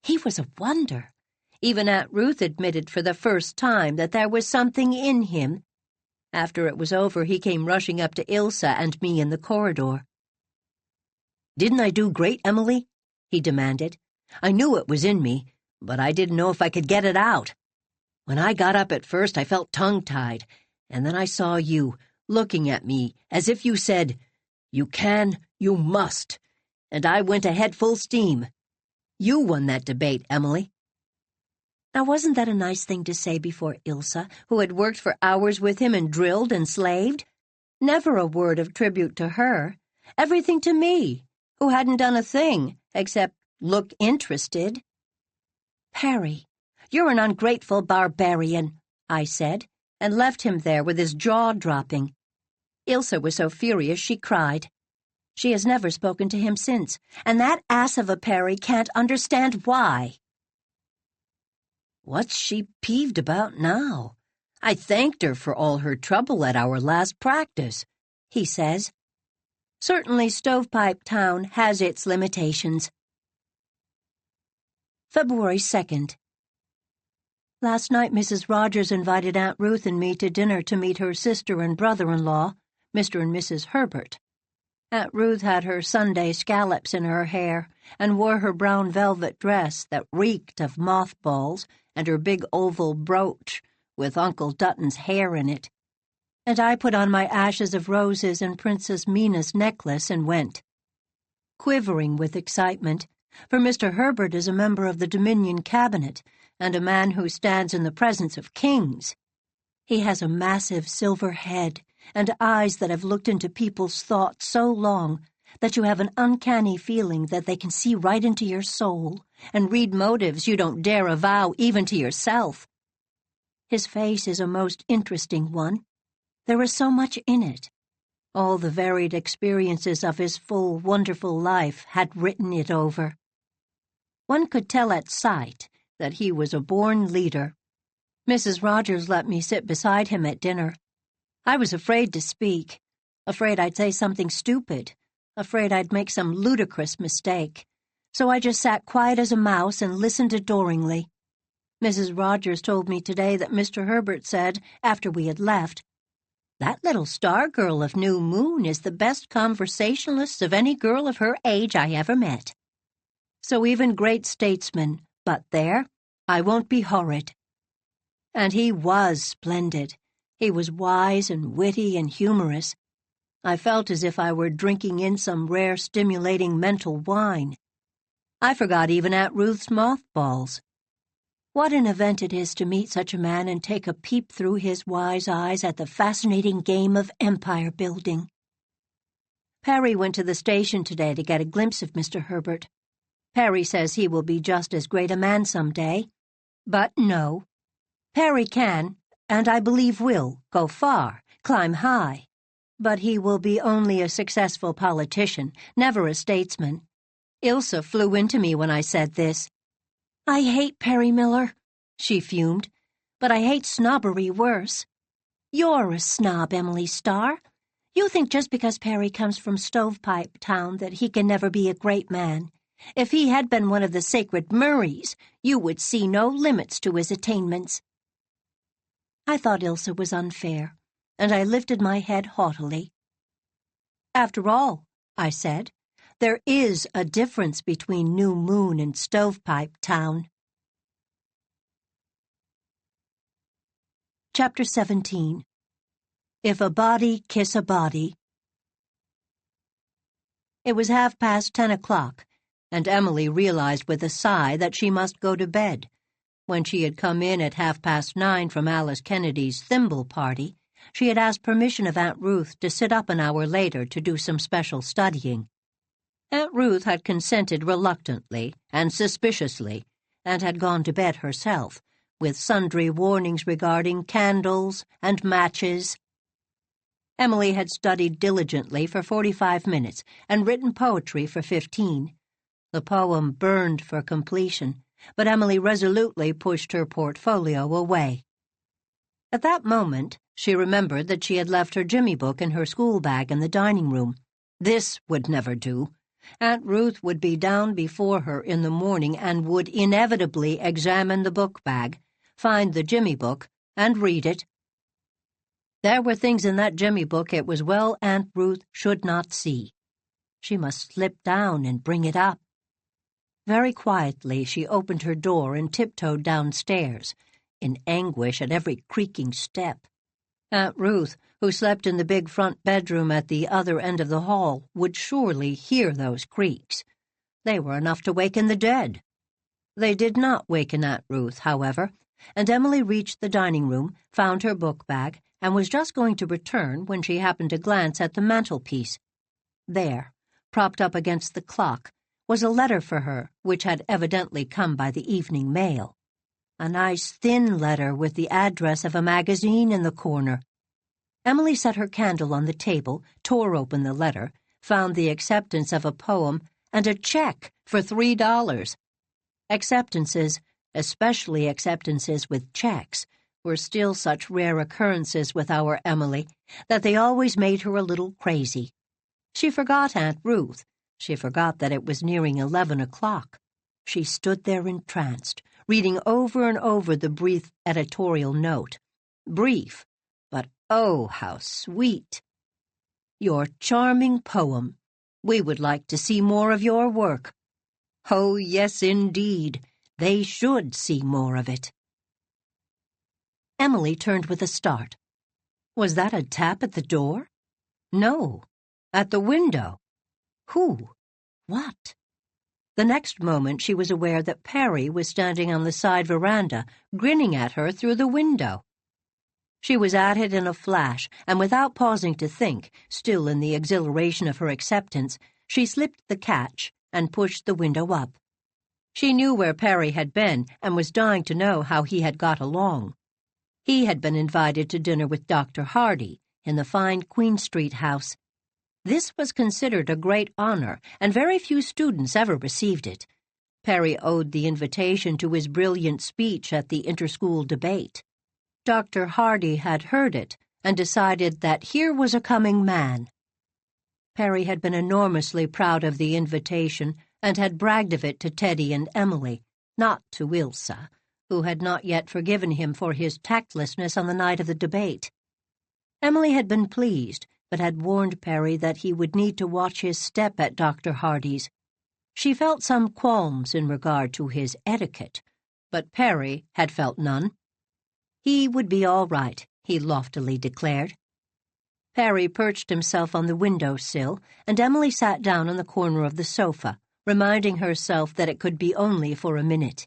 He was a wonder. Even Aunt Ruth admitted for the first time that there was something in him. After it was over, he came rushing up to Ilsa and me in the corridor. "Didn't I do great, Emily?" he demanded. "I knew it was in me, but I didn't know if I could get it out. When I got up at first, I felt tongue-tied, and then I saw you, looking at me as if you said, 'You can, you must,' and I went ahead full steam. You won that debate, Emily." Now, wasn't that a nice thing to say before Ilsa, who had worked for hours with him and drilled and slaved? Never a word of tribute to her. Everything to me, who hadn't done a thing except look interested. "Perry, you're an ungrateful barbarian," I said, and left him there with his jaw dropping. Ilse was so furious she cried. She has never spoken to him since, and that ass of a Perry can't understand why. What's she peeved about now? I thanked her for all her trouble at our last practice, he says. Certainly Stovepipe Town has its limitations. February 2nd. Last night Mrs. Rogers invited Aunt Ruth and me to dinner to meet her sister and brother-in-law, Mr. and Mrs. Herbert. Aunt Ruth had her Sunday scallops in her hair and wore her brown velvet dress that reeked of mothballs and her big oval brooch with Uncle Dutton's hair in it. And I put on my ashes of roses and Princess Mina's necklace and went, quivering with excitement, for Mr. Herbert is a member of the Dominion Cabinet and a man who stands in the presence of kings. He has a massive silver head and eyes that have looked into people's thoughts so long that you have an uncanny feeling that they can see right into your soul and read motives you don't dare avow even to yourself. His face is a most interesting one. There is so much in it. All the varied experiences of his full, wonderful life had written it over. One could tell at sight that he was a born leader. Mrs. Rogers let me sit beside him at dinner. I was afraid to speak, afraid I'd say something stupid, afraid I'd make some ludicrous mistake. So I just sat quiet as a mouse and listened adoringly. Mrs. Rogers told me today that Mr. Herbert said, after we had left, "That little Starr girl of New Moon is the best conversationalist of any girl of her age I ever met." So even great statesmen, but there, I won't be horrid. And he was splendid. He was wise and witty and humorous. I felt as if I were drinking in some rare stimulating mental wine. I forgot even Aunt Ruth's mothballs. What an event it is to meet such a man and take a peep through his wise eyes at the fascinating game of empire building. Perry went to the station today to get a glimpse of Mr. Herbert. Perry says he will be just as great a man some day. But no. Perry can, and I believe will, go far, climb high. But he will be only a successful politician, never a statesman. Ilse flew into me when I said this. "I hate Perry Miller," she fumed, "but I hate snobbery worse. You're a snob, Emily Starr. You think just because Perry comes from Stovepipe Town that he can never be a great man. If he had been one of the sacred Murrays, you would see no limits to his attainments." I thought Ilse was unfair, and I lifted my head haughtily. "After all," I said, "there is a difference between New Moon and Stovepipe Town." Chapter 17. If a Body Kiss a Body. It was 10:30, and Emily realized with a sigh that she must go to bed. When she had come in at 9:30 from Alice Kennedy's thimble party, she had asked permission of Aunt Ruth to sit up an hour later to do some special studying. Aunt Ruth had consented reluctantly and suspiciously, and had gone to bed herself, with sundry warnings regarding candles and matches. Emily had studied diligently for 45 minutes and written poetry for 15. The poem burned for completion, but Emily resolutely pushed her portfolio away. At that moment, she remembered that she had left her Jimmy book in her school bag in the dining room. This would never do. Aunt Ruth would be down before her in the morning and would inevitably examine the book bag, find the Jimmy book, and read it. There were things in that Jimmy book it was well Aunt Ruth should not see. She must slip down and bring it up. Very quietly she opened her door and tiptoed downstairs, in anguish at every creaking step. Aunt Ruth, who slept in the big front bedroom at the other end of the hall, would surely hear those creaks. They were enough to waken the dead. They did not waken Aunt Ruth, however, and Emily reached the dining room, found her book bag, and was just going to return when she happened to glance at the mantelpiece. There, propped up against the clock, was a letter for her which had evidently come by the evening mail. A nice thin letter with the address of a magazine in the corner. Emily set her candle on the table, tore open the letter, found the acceptance of a poem, and a check for $3. Acceptances, especially acceptances with checks, were still such rare occurrences with our Emily that they always made her a little crazy. She forgot Aunt Ruth. She forgot that it was nearing 11 o'clock. She stood there entranced, reading over and over the brief editorial note. Brief, but oh, how sweet. Your charming poem. We would like to see more of your work. Oh, yes, indeed. They should see more of it. Emily turned with a start. Was that a tap at the door? No, at the window. Who? What? The next moment she was aware that Perry was standing on the side veranda, grinning at her through the window. She was at it in a flash, and without pausing to think, still in the exhilaration of her acceptance, she slipped the catch and pushed the window up. She knew where Perry had been and was dying to know how he had got along. He had been invited to dinner with Dr. Hardy in the fine Queen Street house. This was considered a great honor, and very few students ever received it. Perry owed the invitation to his brilliant speech at the interschool debate. Dr. Hardy had heard it and decided that here was a coming man. Perry had been enormously proud of the invitation and had bragged of it to Teddy and Emily, not to Ilsa, who had not yet forgiven him for his tactlessness on the night of the debate. Emily had been pleased, but had warned Perry that he would need to watch his step at Dr. Hardy's. She felt some qualms in regard to his etiquette, but Perry had felt none. He would be all right, he loftily declared. Perry perched himself on the window-sill, and Emily sat down on the corner of the sofa, reminding herself that it could be only for a minute.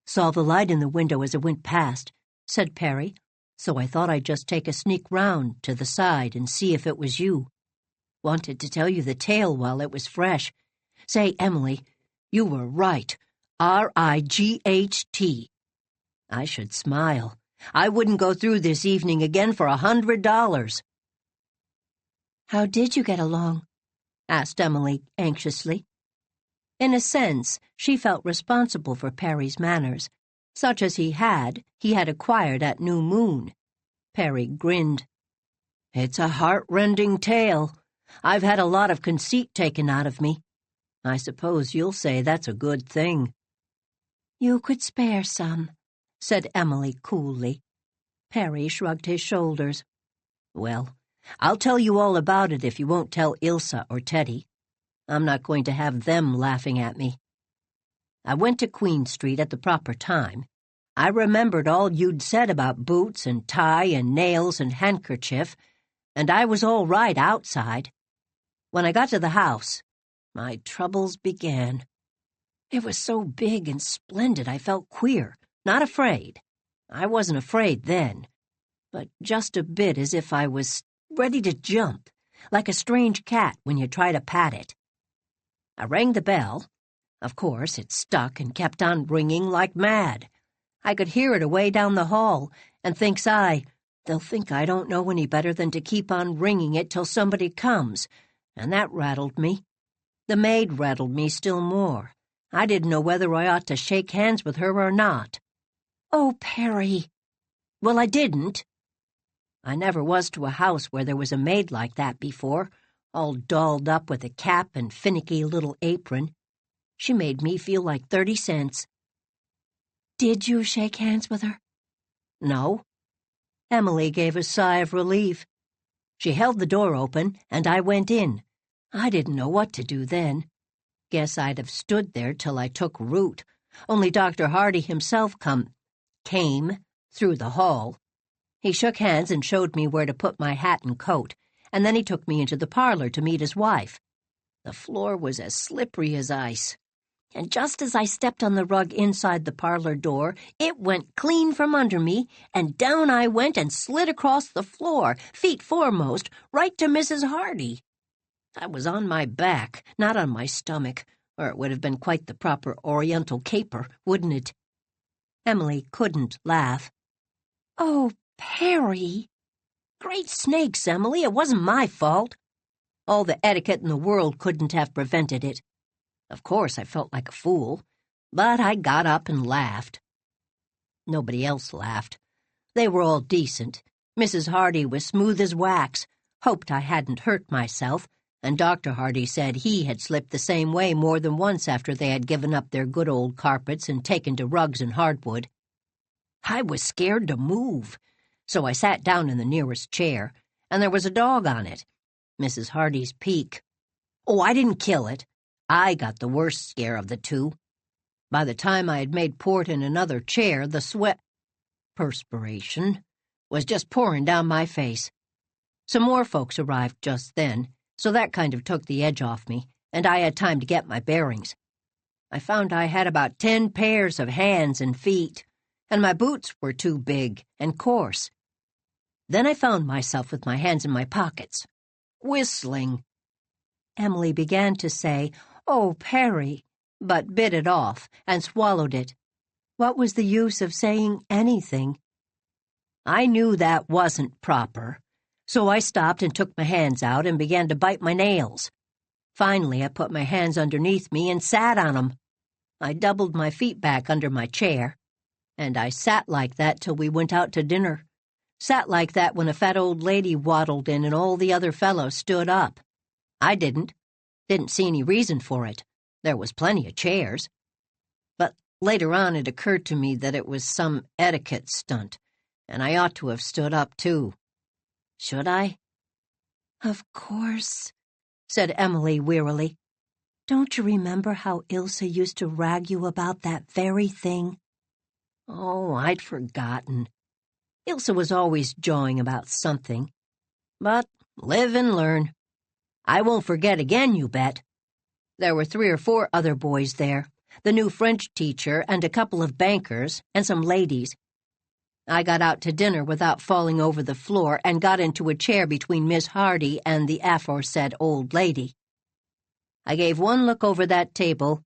"Saw the light in the window as it went past," said Perry, "so I thought I'd just take a sneak round to the side and see if it was you. Wanted to tell you the tale while it was fresh. Say, Emily, you were right. R-I-G-H-T. I should smile. I wouldn't go through this evening again for $100. "How did you get along?" asked Emily anxiously. In a sense, she felt responsible for Perry's manners. Such as he had acquired at New Moon. Perry grinned. "It's a heart-rending tale. I've had a lot of conceit taken out of me. I suppose you'll say that's a good thing." "You could spare some," said Emily coolly. Perry shrugged his shoulders. "Well, I'll tell you all about it if you won't tell Ilsa or Teddy. I'm not going to have them laughing at me. I went to Queen Street at the proper time. I remembered all you'd said about boots and tie and nails and handkerchief, and I was all right outside. When I got to the house, my troubles began. It was so big and splendid I felt queer, not afraid. I wasn't afraid then, but just a bit as if I was ready to jump, like a strange cat when you try to pat it. I rang the bell. Of course, it stuck and kept on ringing like mad. I could hear it away down the hall, and thinks I, they'll think I don't know any better than to keep on ringing it till somebody comes, and that rattled me. The maid rattled me still more. I didn't know whether I ought to shake hands with her or not. "Oh, Perry." "Well, I didn't. I never was to a house where there was a maid like that before, all dolled up with a cap and finicky little apron. She made me feel like 30 cents. "Did you shake hands with her?" "No." Emily gave a sigh of relief. She held the door open, and I went in. I didn't know what to do then. Guess I'd have stood there till I took root, only Dr. Hardy himself came through the hall. He shook hands and showed me where to put my hat and coat, and then he took me into the parlor to meet his wife. The floor was as slippery as ice, and just as I stepped on the rug inside the parlor door, it went clean from under me, and down I went and slid across the floor, feet foremost, right to Mrs. Hardy. I was on my back, not on my stomach, or it would have been quite the proper oriental caper, wouldn't it? Emily couldn't laugh. "Oh, Perry." "Great snakes, Emily, it wasn't my fault. All the etiquette in the world couldn't have prevented it. Of course, I felt like a fool, but I got up and laughed. Nobody else laughed. They were all decent. Mrs. Hardy was smooth as wax, hoped I hadn't hurt myself, and Dr. Hardy said he had slipped the same way more than once after they had given up their good old carpets and taken to rugs and hardwood. I was scared to move, so I sat down in the nearest chair, and there was a dog on it, Mrs. Hardy's Peak. Oh, I didn't kill it. I got the worst scare of the two. By the time I had made port in another chair, the perspiration, was just pouring down my face. Some more folks arrived just then, so that kind of took the edge off me, and I had time to get my bearings. I found I had about 10 pairs of hands and feet, and my boots were too big and coarse. Then I found myself with my hands in my pockets, whistling. Emily began to say, "Oh, Perry," but bit it off and swallowed it. What was the use of saying anything? I knew that wasn't proper, so I stopped and took my hands out and began to bite my nails. Finally, I put my hands underneath me and sat on 'em. I doubled my feet back under my chair, and I sat like that till we went out to dinner. Sat like that when a fat old lady waddled in and all the other fellows stood up. I didn't see any reason for it. There was plenty of chairs. But later on it occurred to me that it was some etiquette stunt, and I ought to have stood up too. Should I? "Of course," said Emily wearily. "Don't you remember how Ilse used to rag you about that very thing?" Oh, I'd forgotten. Ilse was always jawing about something. But live and learn. I won't forget again, you bet. There were 3 or 4 other boys there, the new French teacher and a couple of bankers and some ladies. I got out to dinner without falling over the floor and got into a chair between Miss Hardy and the aforesaid old lady. I gave one look over that table,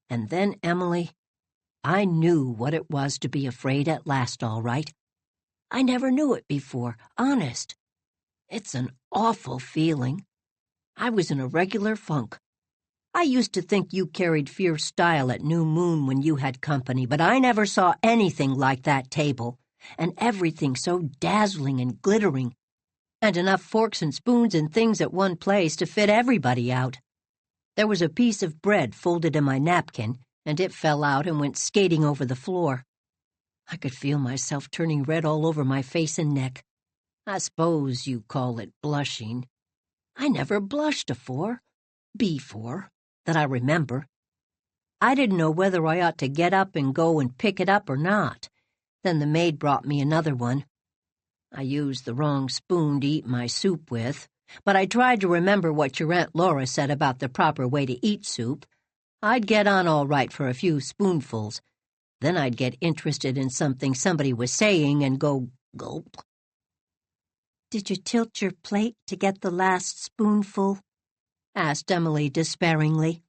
and then, Emily, I knew what it was to be afraid at last, all right. I never knew it before, honest. It's an awful feeling. I was in a regular funk. I used to think you carried fierce style at New Moon when you had company, but I never saw anything like that table, and everything so dazzling and glittering, and enough forks and spoons and things at one place to fit everybody out. There was a piece of bread folded in my napkin, and it fell out and went skating over the floor. I could feel myself turning red all over my face and neck. I suppose you call it blushing. I never blushed before, that I remember. I didn't know whether I ought to get up and go and pick it up or not. Then the maid brought me another one. I used the wrong spoon to eat my soup with, but I tried to remember what your Aunt Laura said about the proper way to eat soup. I'd get on all right for a few spoonfuls. Then I'd get interested in something somebody was saying and go gulp. "Did you tilt your plate to get the last spoonful?" asked Emily despairingly.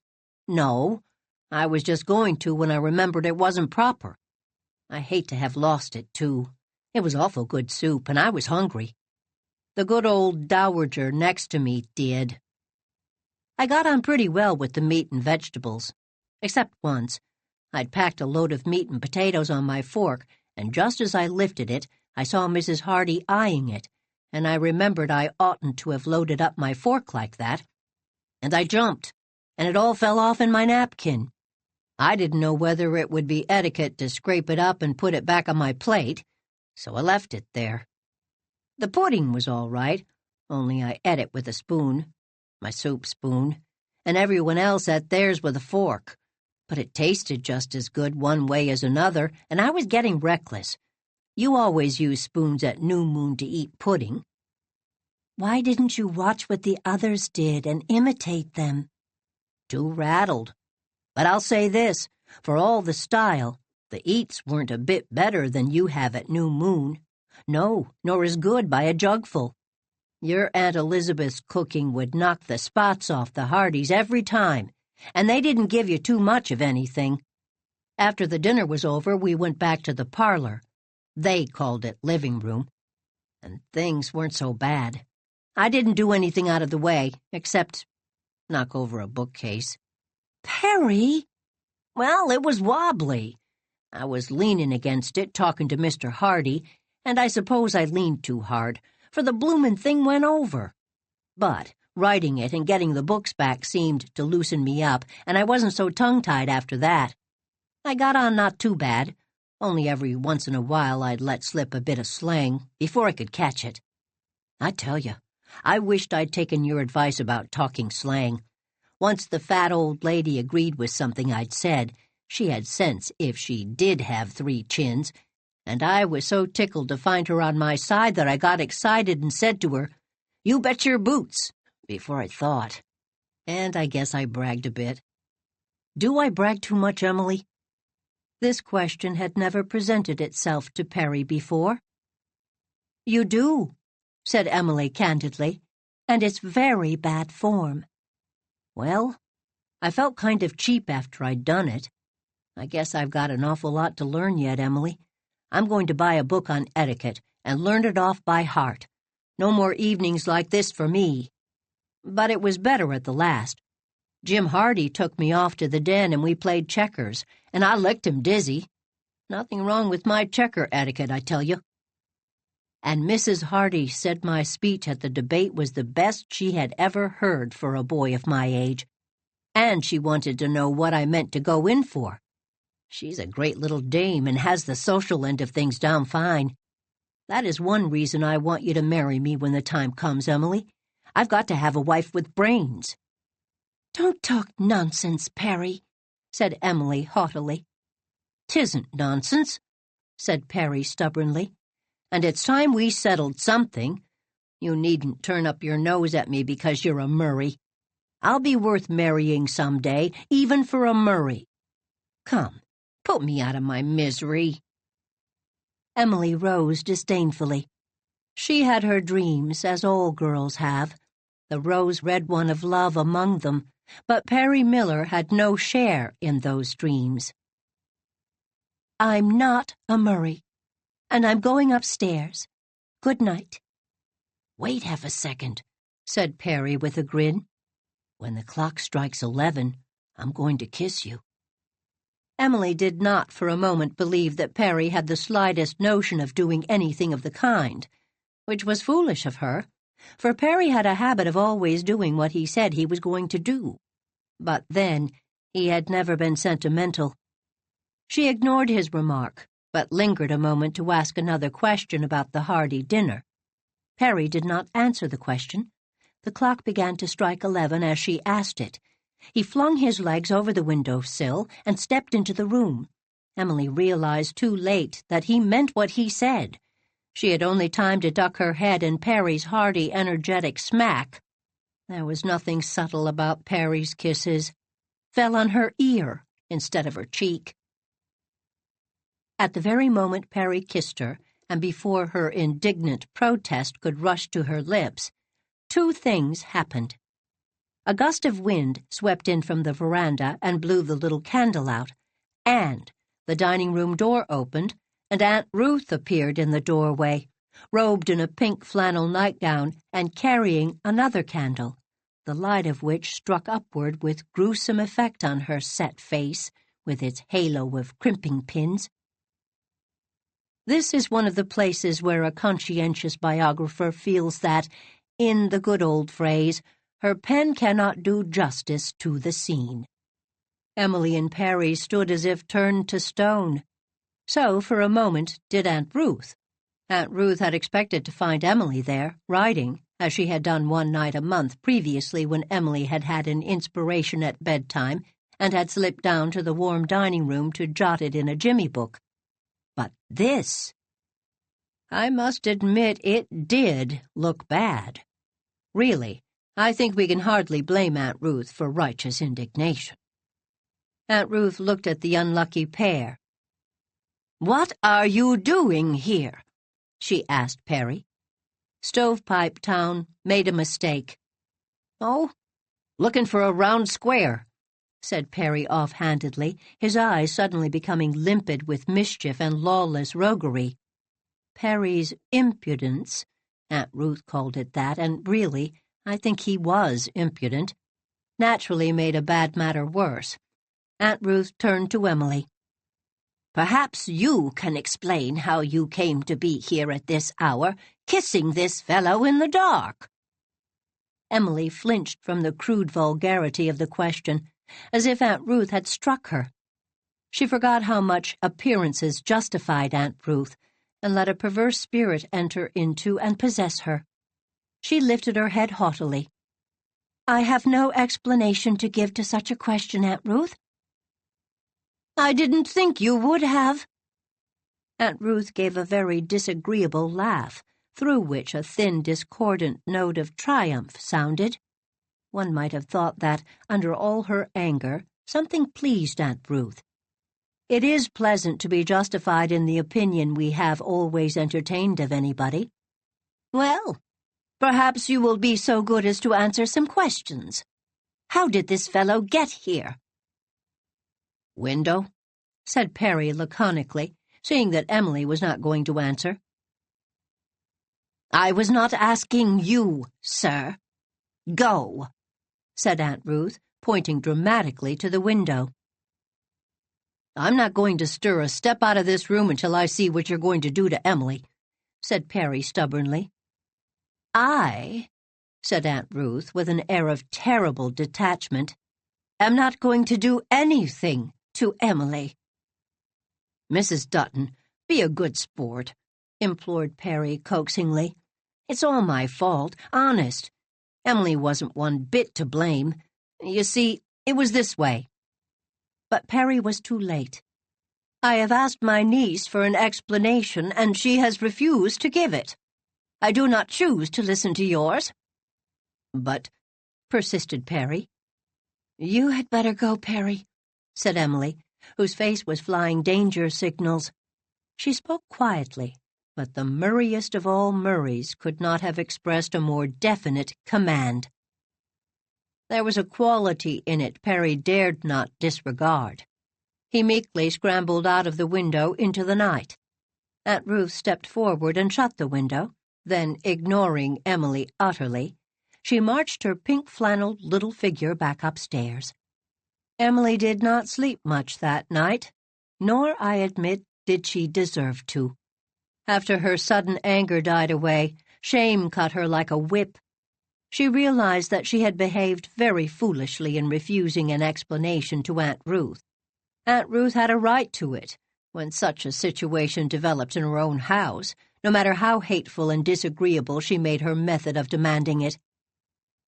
No, I was just going to when I remembered it wasn't proper. I hate to have lost it, too. It was awful good soup, and I was hungry. The good old dowager next to me did. I got on pretty well with the meat and vegetables, except once. I'd packed a load of meat and potatoes on my fork, and just as I lifted it, I saw Mrs. Hardy eyeing it, and I remembered I oughtn't to have loaded up my fork like that. And I jumped, and it all fell off in my napkin. I didn't know whether it would be etiquette to scrape it up and put it back on my plate, so I left it there. The pudding was all right, only I ate it with a spoon, my soup spoon, and everyone else ate theirs with a fork. But it tasted just as good one way as another, and I was getting reckless. You always use spoons at New Moon to eat pudding. "Why didn't you watch what the others did and imitate them?" Too rattled. But I'll say this, for all the style, the eats weren't a bit better than you have at New Moon. No, nor as good by a jugful. Your Aunt Elizabeth's cooking would knock the spots off the Hardys every time, and they didn't give you too much of anything. After the dinner was over, we went back to the parlor. They called it living room. And things weren't so bad. I didn't do anything out of the way, except knock over a bookcase. Perry! Well, it was wobbly. I was leaning against it, talking to Mr. Hardy, and I suppose I leaned too hard, for the bloomin' thing went over. But writing it and getting the books back seemed to loosen me up, and I wasn't so tongue-tied after that. I got on not too bad, only every once in a while I'd let slip a bit of slang before I could catch it. I tell you, I wished I'd taken your advice about talking slang. Once the fat old lady agreed with something I'd said. She had sense if she did have 3 chins, and I was so tickled to find her on my side that I got excited and said to her, "You bet your boots," before I thought. And I guess I bragged a bit. Do I brag too much, Emily? This question had never presented itself to Perry before. "You do," said Emily candidly, "and it's very bad form." Well, I felt kind of cheap after I'd done it. I guess I've got an awful lot to learn yet, Emily. I'm going to buy a book on etiquette and learn it off by heart. No more evenings like this for me. But it was better at the last. Jim Hardy took me off to the den and we played checkers, and I licked him dizzy. Nothing wrong with my checker etiquette, I tell you. And Mrs. Hardy said my speech at the debate was the best she had ever heard for a boy of my age, and she wanted to know what I meant to go in for. She's a great little dame and has the social end of things down fine. That is one reason I want you to marry me when the time comes, Emily. I've got to have a wife with brains. "Don't talk nonsense, Perry," said Emily haughtily. "'Tisn't nonsense," said Perry stubbornly. "And it's time we settled something. You needn't turn up your nose at me because you're a Murray. I'll be worth marrying some day, even for a Murray. Come, put me out of my misery." Emily rose disdainfully. She had her dreams, as all girls have, the rose-red one of love among them, but Perry Miller had no share in those dreams. "I'm not a Murray, and I'm going upstairs. Good night." "Wait half a second," said Perry with a grin. "When the clock strikes 11, I'm going to kiss you." Emily did not for a moment believe that Perry had the slightest notion of doing anything of the kind, which was foolish of her, for Perry had a habit of always doing what he said he was going to do. But then, he had never been sentimental. She ignored his remark, but lingered a moment to ask another question about the Hardy dinner. Perry did not answer the question. The clock began to strike 11 as she asked it. He flung his legs over the window-sill and stepped into the room. Emily realized too late that he meant what he said. She had only time to duck her head in Perry's hearty, energetic smack. There was nothing subtle about Perry's kisses. Fell on her ear instead of her cheek. At the very moment Perry kissed her, and before her indignant protest could rush to her lips, 2 things happened. A gust of wind swept in from the veranda and blew the little candle out, and the dining-room door opened, and Aunt Ruth appeared in the doorway, robed in a pink flannel nightgown and carrying another candle, the light of which struck upward with gruesome effect on her set face, with its halo of crimping pins. This is one of the places where a conscientious biographer feels that, in the good old phrase, her pen cannot do justice to the scene. Emily and Perry stood as if turned to stone. So, for a moment, did Aunt Ruth. Aunt Ruth had expected to find Emily there, writing, as she had done one night a month previously when Emily had had an inspiration at bedtime and had slipped down to the warm dining room to jot it in a Jimmy book. But this... I must admit it did look bad. Really, I think we can hardly blame Aunt Ruth for righteous indignation. Aunt Ruth looked at the unlucky pair. "What are you doing here?" she asked Perry. "Stovepipe Town made a mistake." "Oh, looking for a round square. said Perry offhandedly, his eyes suddenly becoming limpid with mischief and lawless roguery. Perry's impudence, Aunt Ruth called it that, and really, I think he was impudent, naturally made a bad matter worse. Aunt Ruth turned to Emily. "Perhaps you can explain how you came to be here at this hour, kissing this fellow in the dark." Emily flinched from the crude vulgarity of the question, as if Aunt Ruth had struck her. She forgot how much appearances justified Aunt Ruth, and let a perverse spirit enter into and possess her. She lifted her head haughtily. "I have no explanation to give to such a question, Aunt Ruth." "I didn't think you would have." Aunt Ruth gave a very disagreeable laugh, through which a thin, discordant note of triumph sounded. One might have thought that, under all her anger, something pleased Aunt Ruth. It is pleasant to be justified in the opinion we have always entertained of anybody. "Well, perhaps you will be so good as to answer some questions. How did this fellow get here?" "Window," said Perry laconically, seeing that Emily was not going to answer. "I was not asking you, sir. Go," said Aunt Ruth, pointing dramatically to the window. "I'm not going to stir a step out of this room until I see what you're going to do to Emily," said Perry stubbornly. "I," said Aunt Ruth with an air of terrible detachment, "am not going to do anything to Emily." "Mrs. Dutton, be a good sport," implored Perry coaxingly. "It's all my fault, honest. Emily wasn't one bit to blame. You see, it was this way." But Perry was too late. "I have asked my niece for an explanation, and she has refused to give it. I do not choose to listen to yours." "But," persisted Perry. "You had better go, Perry," said Emily, whose face was flying danger signals. She spoke quietly, but the Murrayest of all Murrays could not have expressed a more definite command. There was a quality in it Perry dared not disregard. He meekly scrambled out of the window into the night. Aunt Ruth stepped forward and shut the window, then, ignoring Emily utterly, she marched her pink-flannelled little figure back upstairs. Emily did not sleep much that night, nor, I admit, did she deserve to. After her sudden anger died away, shame cut her like a whip. She realized that she had behaved very foolishly in refusing an explanation to Aunt Ruth. Aunt Ruth had a right to it, when such a situation developed in her own house, no matter how hateful and disagreeable she made her method of demanding it.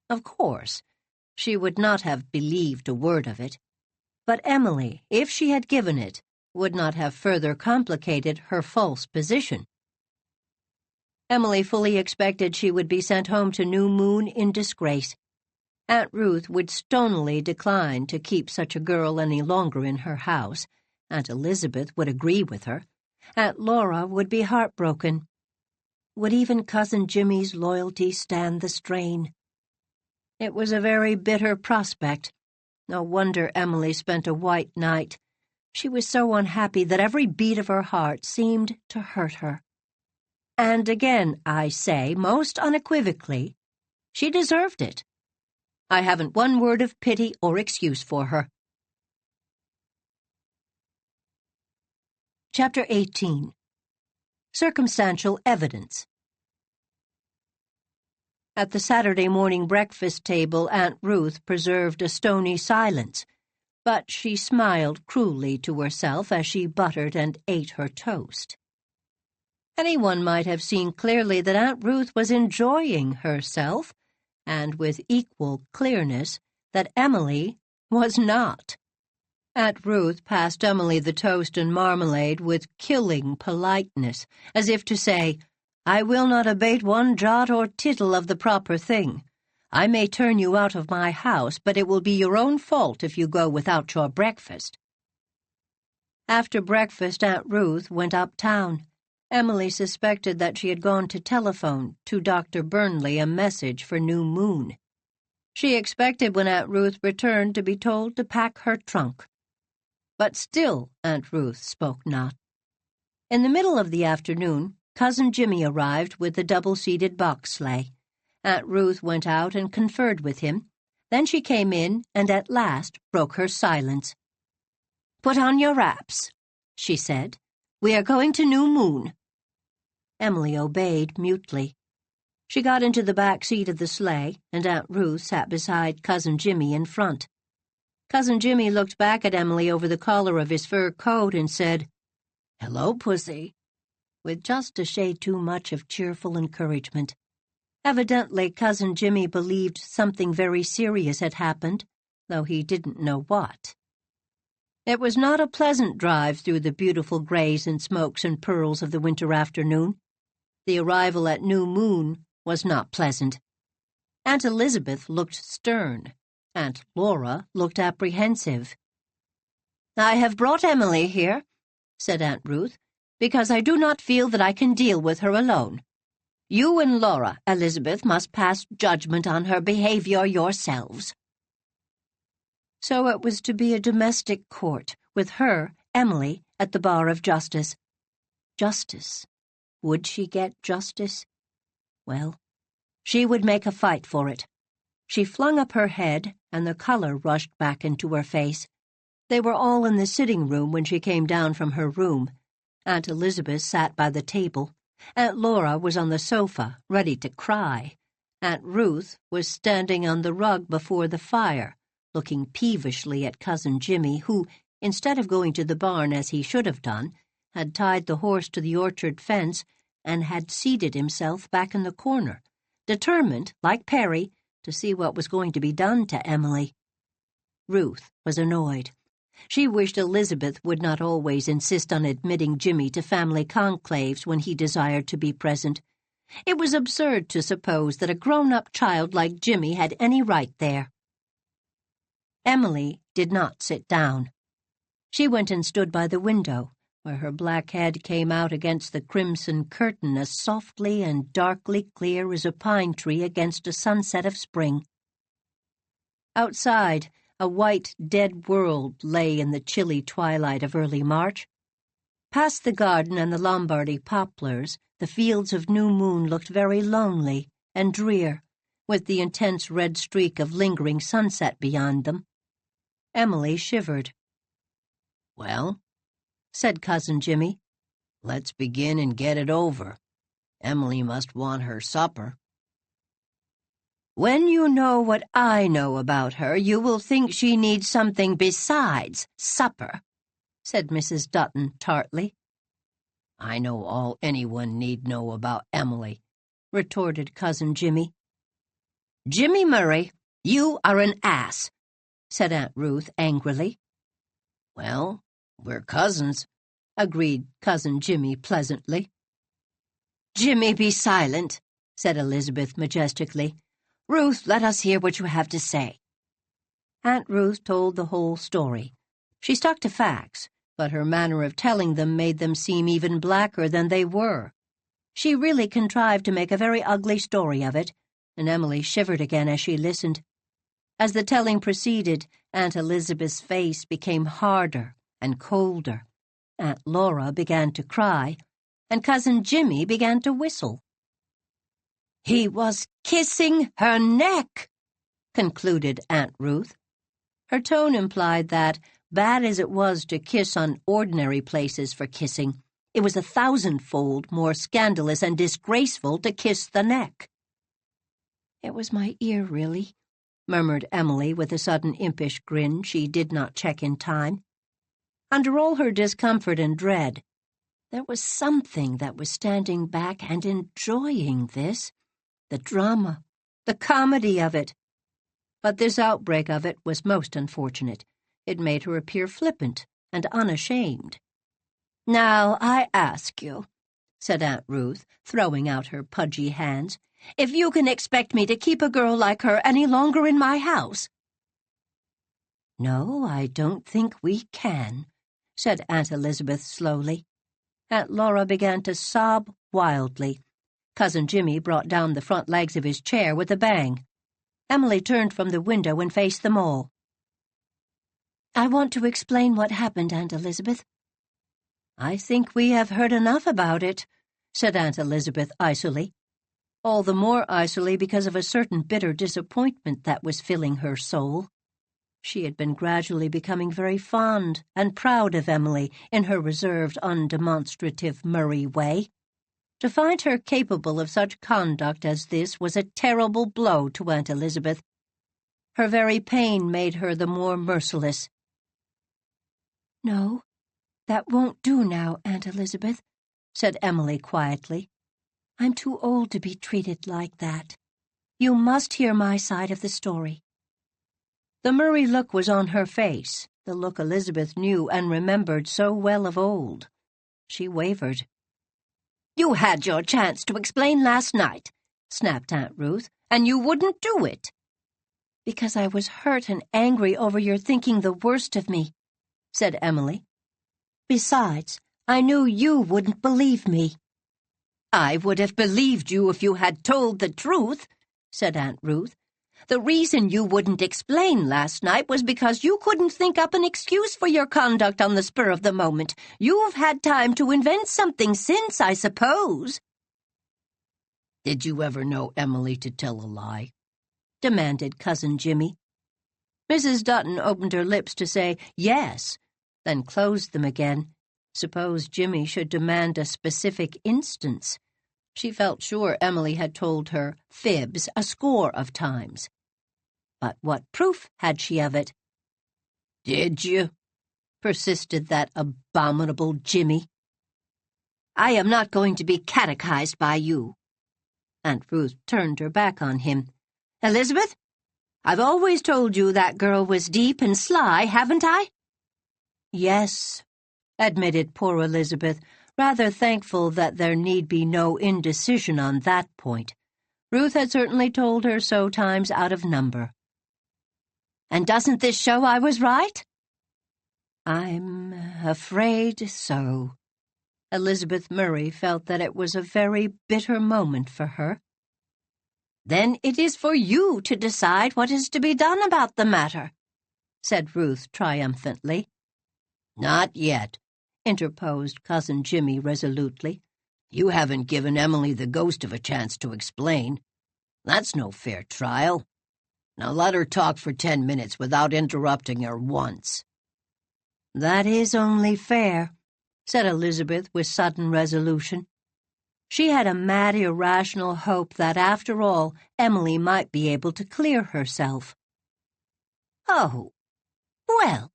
Of course, she would not have believed a word of it, but Emily, if she had given it, would not have further complicated her false position. Emily fully expected she would be sent home to New Moon in disgrace. Aunt Ruth would stonily decline to keep such a girl any longer in her house. Aunt Elizabeth would agree with her. Aunt Laura would be heartbroken. Would even Cousin Jimmy's loyalty stand the strain? It was a very bitter prospect. No wonder Emily spent a white night. She was so unhappy that every beat of her heart seemed to hurt her. And again, I say, most unequivocally, she deserved it. I haven't one word of pity or excuse for her. Chapter 18. Circumstantial Evidence. At the Saturday morning breakfast table, Aunt Ruth preserved a stony silence, but she smiled cruelly to herself as she buttered and ate her toast. Anyone might have seen clearly that Aunt Ruth was enjoying herself, and with equal clearness that Emily was not. Aunt Ruth passed Emily the toast and marmalade with killing politeness, as if to say, "I will not abate one jot or tittle of the proper thing. I may turn you out of my house, but it will be your own fault if you go without your breakfast." After breakfast, Aunt Ruth went uptown. Emily suspected that she had gone to telephone to Dr. Burnley a message for New Moon. She expected when Aunt Ruth returned to be told to pack her trunk. But still Aunt Ruth spoke not. In the middle of the afternoon, Cousin Jimmy arrived with the double-seated box sleigh. Aunt Ruth went out and conferred with him. Then she came in and at last broke her silence. "Put on your wraps," she said. "We are going to New Moon." Emily obeyed mutely. She got into the back seat of the sleigh, and Aunt Ruth sat beside Cousin Jimmy in front. Cousin Jimmy looked back at Emily over the collar of his fur coat and said, "Hello, Pussy," with just a shade too much of cheerful encouragement. Evidently, Cousin Jimmy believed something very serious had happened, though he didn't know what. It was not a pleasant drive through the beautiful grays and smokes and pearls of the winter afternoon. The arrival at New Moon was not pleasant. Aunt Elizabeth looked stern. Aunt Laura looked apprehensive. "I have brought Emily here," said Aunt Ruth, "because I do not feel that I can deal with her alone. You and Laura, Elizabeth, must pass judgment on her behavior yourselves." So it was to be a domestic court, with her, Emily, at the bar of justice. Justice. Would she get justice? Well, she would make a fight for it. She flung up her head, and the color rushed back into her face. They were all in the sitting room when she came down from her room. Aunt Elizabeth sat by the table. Aunt Laura was on the sofa, ready to cry. Aunt Ruth was standing on the rug before the fire, looking peevishly at Cousin Jimmy, who, instead of going to the barn as he should have done, had tied the horse to the orchard fence and had seated himself back in the corner, determined, like Perry, to see what was going to be done to Emily. Ruth was annoyed. She wished Elizabeth would not always insist on admitting Jimmy to family conclaves when he desired to be present. It was absurd to suppose that a grown-up child like Jimmy had any right there. Emily did not sit down. She went and stood by the window, where her black head came out against the crimson curtain as softly and darkly clear as a pine tree against a sunset of spring. Outside, a white, dead world lay in the chilly twilight of early March. Past the garden and the Lombardy poplars, the fields of New Moon looked very lonely and drear, with the intense red streak of lingering sunset beyond them. Emily shivered. "Well," said Cousin Jimmy, "let's begin and get it over. Emily must want her supper." "When you know what I know about her, you will think she needs something besides supper," said Mrs. Dutton tartly. "I know all anyone need know about Emily," retorted Cousin Jimmy. "Jimmy Murray, you are an ass," said Aunt Ruth angrily. "Well, we're cousins," agreed Cousin Jimmy pleasantly. "Jimmy, be silent," said Elizabeth majestically. "Ruth, let us hear what you have to say." Aunt Ruth told the whole story. She stuck to facts, but her manner of telling them made them seem even blacker than they were. She really contrived to make a very ugly story of it, and Emily shivered again as she listened. As the telling proceeded, Aunt Elizabeth's face became harder and colder. Aunt Laura began to cry, and Cousin Jimmy began to whistle. "He was kissing her neck," concluded Aunt Ruth. Her tone implied that, bad as it was to kiss on ordinary places for kissing, it was 1,000-fold more scandalous and disgraceful to kiss the neck. "It was my ear, really," murmured Emily with a sudden impish grin she did not check in time. Under all her discomfort and dread, there was something that was standing back and enjoying this. The drama, the comedy of it. But this outbreak of it was most unfortunate. It made her appear flippant and unashamed. "Now, I ask you," said Aunt Ruth, throwing out her pudgy hands, "if you can expect me to keep a girl like her any longer in my house." "No, I don't think we can," said Aunt Elizabeth slowly. Aunt Laura began to sob wildly. Cousin Jimmy brought down the front legs of his chair with a bang. Emily turned from the window and faced them all. "I want to explain what happened, Aunt Elizabeth." "I think we have heard enough about it," said Aunt Elizabeth icily, all the more icily because of a certain bitter disappointment that was filling her soul. She had been gradually becoming very fond and proud of Emily in her reserved, undemonstrative Murray way. To find her capable of such conduct as this was a terrible blow to Aunt Elizabeth. Her very pain made her the more merciless. "No, that won't do now, Aunt Elizabeth," said Emily quietly. "I'm too old to be treated like that. You must hear my side of the story." The Murray look was on her face, the look Elizabeth knew and remembered so well of old. She wavered. "You had your chance to explain last night," snapped Aunt Ruth, "and you wouldn't do it." "Because I was hurt and angry over your thinking the worst of me," said Emily. "Besides, I knew you wouldn't believe me." "I would have believed you if you had told the truth," said Aunt Ruth. "The reason you wouldn't explain last night was because you couldn't think up an excuse for your conduct on the spur of the moment. You've had time to invent something since, I suppose." "Did you ever know Emily to tell a lie?" demanded Cousin Jimmy. Mrs. Dutton opened her lips to say yes, then closed them again. Suppose Jimmy should demand a specific instance. She felt sure Emily had told her fibs a score of times. But what proof had she of it? "Did you?" persisted that abominable Jimmy. "I am not going to be catechized by you." Aunt Ruth turned her back on him. "Elizabeth, I've always told you that girl was deep and sly, haven't I?" "Yes," admitted poor Elizabeth, rather thankful that there need be no indecision on that point. Ruth had certainly told her so times out of number. "And doesn't this show I was right?" "I'm afraid so." Elizabeth Murray felt that it was a very bitter moment for her. "Then it is for you to decide what is to be done about the matter," said Ruth triumphantly. "Not yet," interposed Cousin Jimmy resolutely. "You haven't given Emily the ghost of a chance to explain. That's no fair trial. Now let her talk for 10 minutes without interrupting her once." "That is only fair," said Elizabeth with sudden resolution. She had a mad, irrational hope that, after all, Emily might be able to clear herself. "Oh, well,"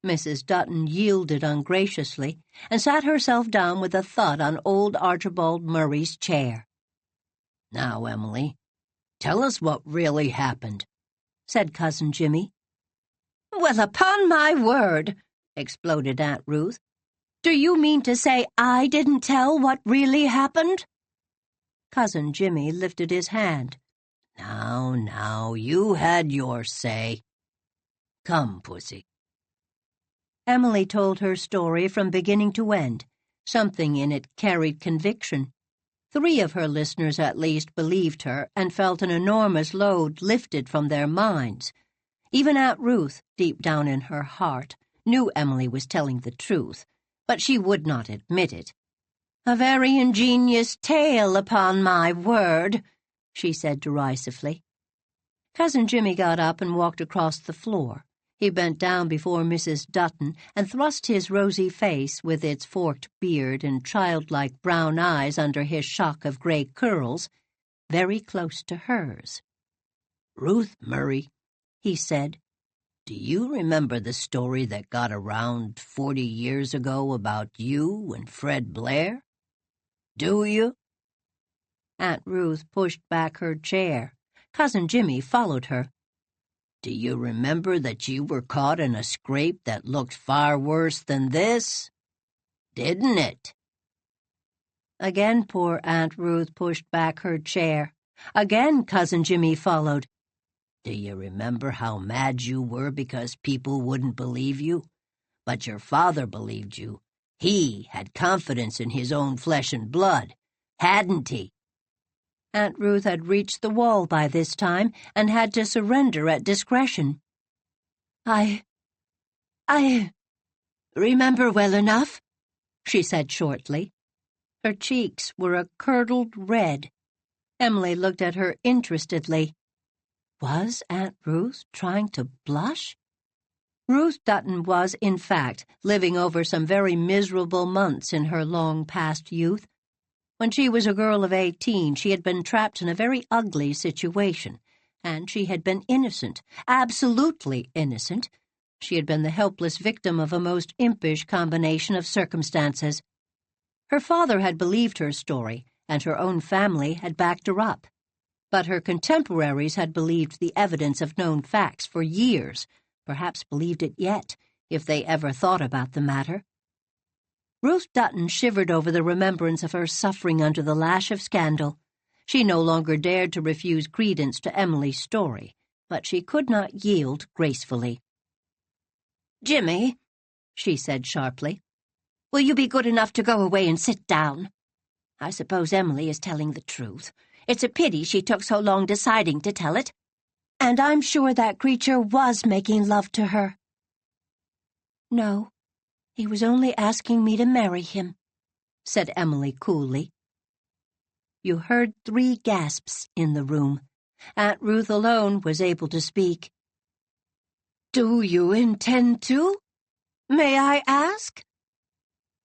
Mrs. Dutton yielded ungraciously and sat herself down with a thud on old Archibald Murray's chair. "Now, Emily, tell us what really happened," said Cousin Jimmy. "Well, upon my word," exploded Aunt Ruth. "Do you mean to say I didn't tell what really happened?" Cousin Jimmy lifted his hand. Now, you had your say. Come, Pussy." Emily told her story from beginning to end. Something in it carried conviction. 3 of her listeners at least believed her and felt an enormous load lifted from their minds. Even Aunt Ruth, deep down in her heart, knew Emily was telling the truth, but she would not admit it. "A very ingenious tale, upon my word," she said derisively. Cousin Jimmy got up and walked across the floor. He bent down before Mrs. Dutton and thrust his rosy face, with its forked beard and childlike brown eyes under his shock of gray curls, very close to hers. "Ruth Murray," he said, "do you remember the story that got around 40 years ago about you and Fred Blair? Do you?" Aunt Ruth pushed back her chair. Cousin Jimmy followed her. "Do you remember that you were caught in a scrape that looked far worse than this? Didn't it?" Again poor Aunt Ruth pushed back her chair. Again Cousin Jimmy followed. "Do you remember how mad you were because people wouldn't believe you? But your father believed you. He had confidence in his own flesh and blood, hadn't he?" Aunt Ruth had reached the wall by this time and had to surrender at discretion. I remember well enough, she said shortly. Her cheeks were a curdled red. Emily looked at her interestedly. Was Aunt Ruth trying to blush? Ruth Dutton was, in fact, living over some very miserable months in her long-past youth. When she was a girl of 18, she had been trapped in a very ugly situation, and she had been innocent, absolutely innocent. She had been the helpless victim of a most impish combination of circumstances. Her father had believed her story, and her own family had backed her up. But her contemporaries had believed the evidence of known facts for years, perhaps believed it yet, if they ever thought about the matter. Ruth Dutton shivered over the remembrance of her suffering under the lash of scandal. She no longer dared to refuse credence to Emily's story, but she could not yield gracefully. "Jimmy," she said sharply, "will you be good enough to go away and sit down? I suppose Emily is telling the truth. It's a pity she took so long deciding to tell it. And I'm sure that creature was making love to her." "No, he was only asking me to marry him," said Emily coolly. You heard 3 gasps in the room. Aunt Ruth alone was able to speak. "Do you intend to? May I ask?"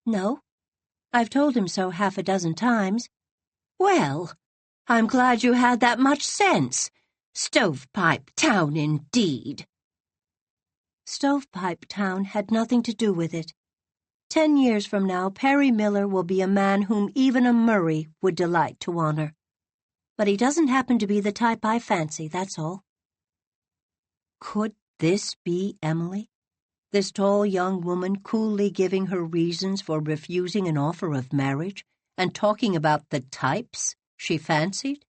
"No. I've told him so half a dozen times." "Well, I'm glad you had that much sense. Stovepipe Town, indeed." Stovepipe Town had nothing to do with it. 10 years from now, Perry Miller will be a man whom even a Murray would delight to honor. But he doesn't happen to be the type I fancy, that's all. Could this be Emily? This tall young woman coolly giving her reasons for refusing an offer of marriage and talking about the types she fancied?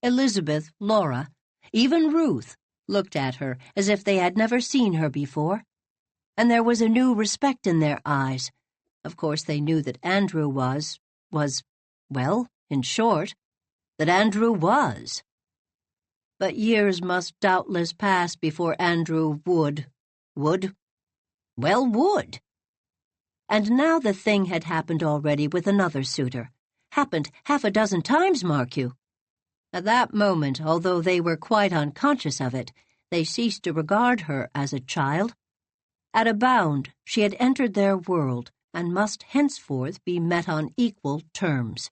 Elizabeth, Laura, even Ruth, looked at her as if they had never seen her before, and there was a new respect in their eyes. Of course they knew that Andrew was, well, in short, that Andrew was. But years must doubtless pass before Andrew would. And now the thing had happened already with another suitor. Happened half a dozen times, mark you. At that moment, although they were quite unconscious of it, they ceased to regard her as a child. At a bound, she had entered their world and must henceforth be met on equal terms.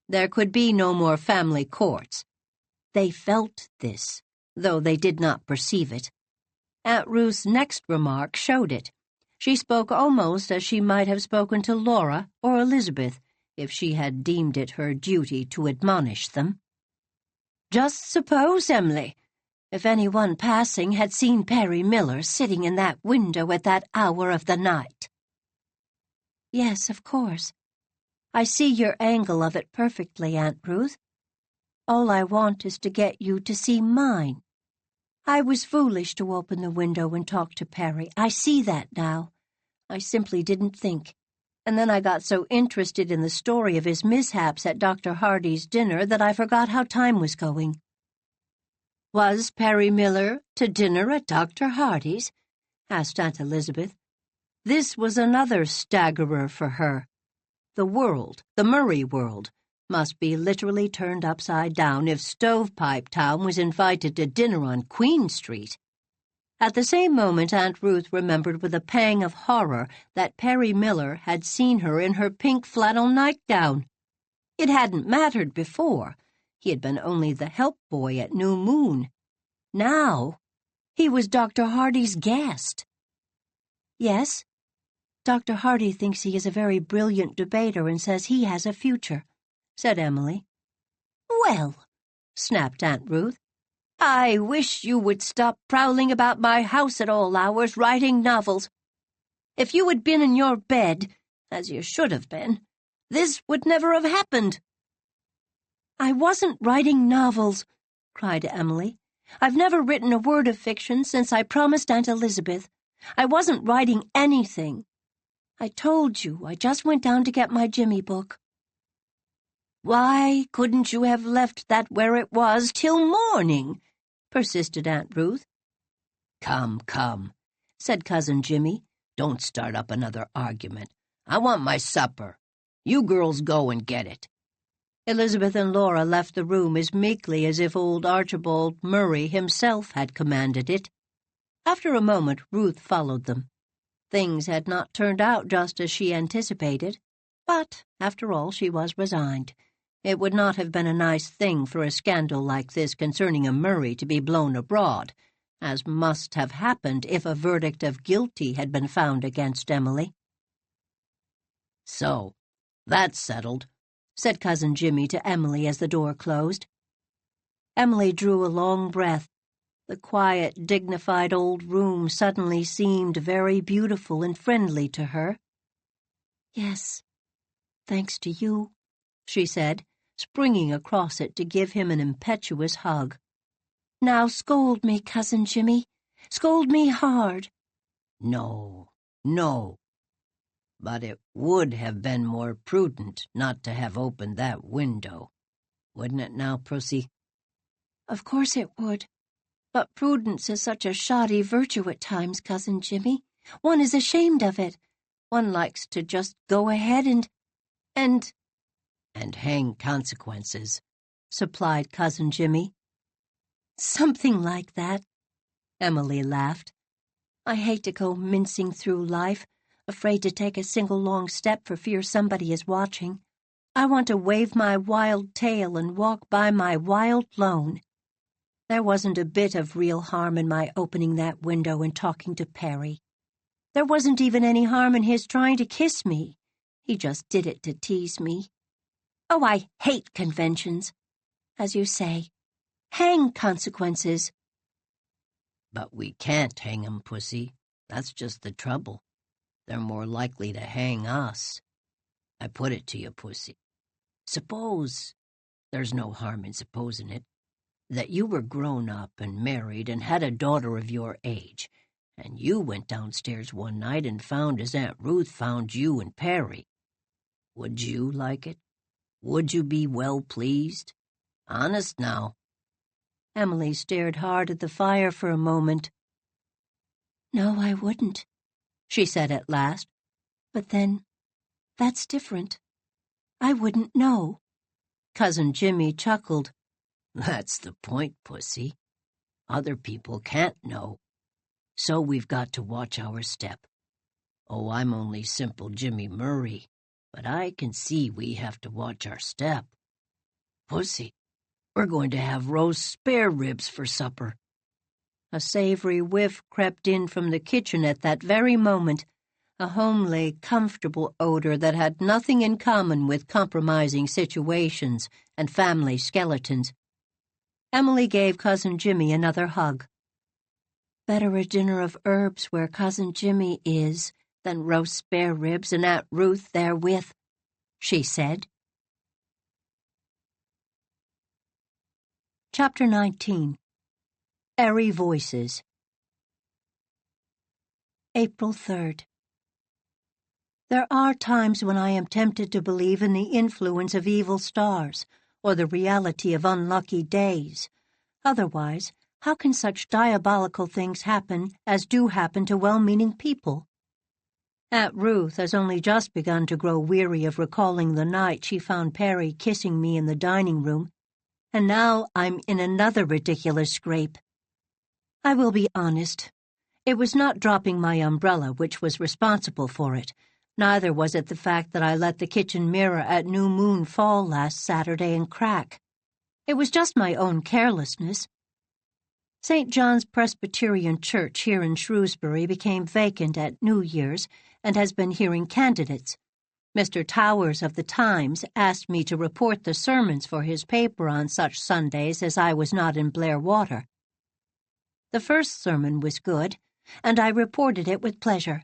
There could be no more family courts. They felt this, though they did not perceive it. Aunt Ruth's next remark showed it. She spoke almost as she might have spoken to Laura or Elizabeth, if she had deemed it her duty to admonish them. "Just suppose, Emily, if anyone passing had seen Perry Miller sitting in that window at that hour of the night." "Yes, of course. I see your angle of it perfectly, Aunt Ruth. All I want is to get you to see mine. I was foolish to open the window and talk to Perry. I see that now. I simply didn't think. And then I got so interested in the story of his mishaps at Dr. Hardy's dinner that I forgot how time was going." "Was Perry Miller to dinner at Dr. Hardy's?" asked Aunt Elizabeth. This was another staggerer for her. The world, the Murray world, must be literally turned upside down if Stovepipe Town was invited to dinner on Queen Street. At the same moment, Aunt Ruth remembered with a pang of horror that Perry Miller had seen her in her pink flannel nightgown. It hadn't mattered before. He had been only the help boy at New Moon. Now, he was Dr. Hardy's guest. "Yes, Dr. Hardy thinks he is a very brilliant debater and says he has a future," said Emily. "Well," snapped Aunt Ruth, "I wish you would stop prowling about my house at all hours writing novels. If you had been in your bed, as you should have been, this would never have happened." "I wasn't writing novels," cried Emily. "I've never written a word of fiction since I promised Aunt Elizabeth. I wasn't writing anything. I told you I just went down to get my Jimmy book." Why couldn't you have left that where it was till morning? Persisted Aunt Ruth. Come, said Cousin Jimmy. Don't start up another argument. I want my supper. You girls go and get it. Elizabeth and Laura left the room as meekly as if old Archibald Murray himself had commanded it. After a moment, Ruth followed them. Things had not turned out just as she anticipated, but, after all, she was resigned. It would not have been a nice thing for a scandal like this concerning a Murray to be blown abroad, as must have happened if a verdict of guilty had been found against Emily. So, that's settled, said Cousin Jimmy to Emily as the door closed. Emily drew a long breath. The quiet, dignified old room suddenly seemed very beautiful and friendly to her. Yes, thanks to you, she said, springing across it to give him an impetuous hug. Now scold me, Cousin Jimmy. Scold me hard. No. But it would have been more prudent not to have opened that window. Wouldn't it now, Pussy? Of course it would. But prudence is such a shoddy virtue at times, Cousin Jimmy. One is ashamed of it. One likes to just go ahead and hang consequences, supplied Cousin Jimmy. Something like that, Emily laughed. I hate to go mincing through life, afraid to take a single long step for fear somebody is watching. I want to wave my wild tail and walk by my wild lone. There wasn't a bit of real harm in my opening that window and talking to Perry. There wasn't even any harm in his trying to kiss me. He just did it to tease me. Oh, I hate conventions. As you say, hang consequences. But we can't hang 'em, Pussy. That's just the trouble. They're more likely to hang us. I put it to you, Pussy. Suppose, there's no harm in supposing it, that you were grown up and married and had a daughter of your age, and you went downstairs one night and found as Aunt Ruth found you and Perry. Would you like it? Would you be well pleased? Honest now. Emily stared hard at the fire for a moment. No, I wouldn't, she said at last. But then, that's different. I wouldn't know. Cousin Jimmy chuckled. That's the point, Pussy. Other people can't know. So we've got to watch our step. Oh, I'm only simple Jimmy Murray, but I can see we have to watch our step. Pussy, we're going to have roast spare ribs for supper. A savory whiff crept in from the kitchen at that very moment, a homely, comfortable odor that had nothing in common with compromising situations and family skeletons. Emily gave Cousin Jimmy another hug. Better a dinner of herbs where Cousin Jimmy is than roast spare ribs and Aunt Ruth therewith, she said. Chapter 19. Airy Voices. April 3rd. There are times when I am tempted to believe in the influence of evil stars, or the reality of unlucky days. Otherwise, how can such diabolical things happen as do happen to well-meaning people? Aunt Ruth has only just begun to grow weary of recalling the night she found Perry kissing me in the dining room, and now I'm in another ridiculous scrape. I will be honest. It was not dropping my umbrella which was responsible for it. Neither was it the fact that I let the kitchen mirror at New Moon fall last Saturday and crack. It was just my own carelessness. St. John's Presbyterian Church here in Shrewsbury became vacant at New Year's and has been hearing candidates. Mr. Towers of the Times asked me to report the sermons for his paper on such Sundays as I was not in Blairwater. The first sermon was good, and I reported it with pleasure.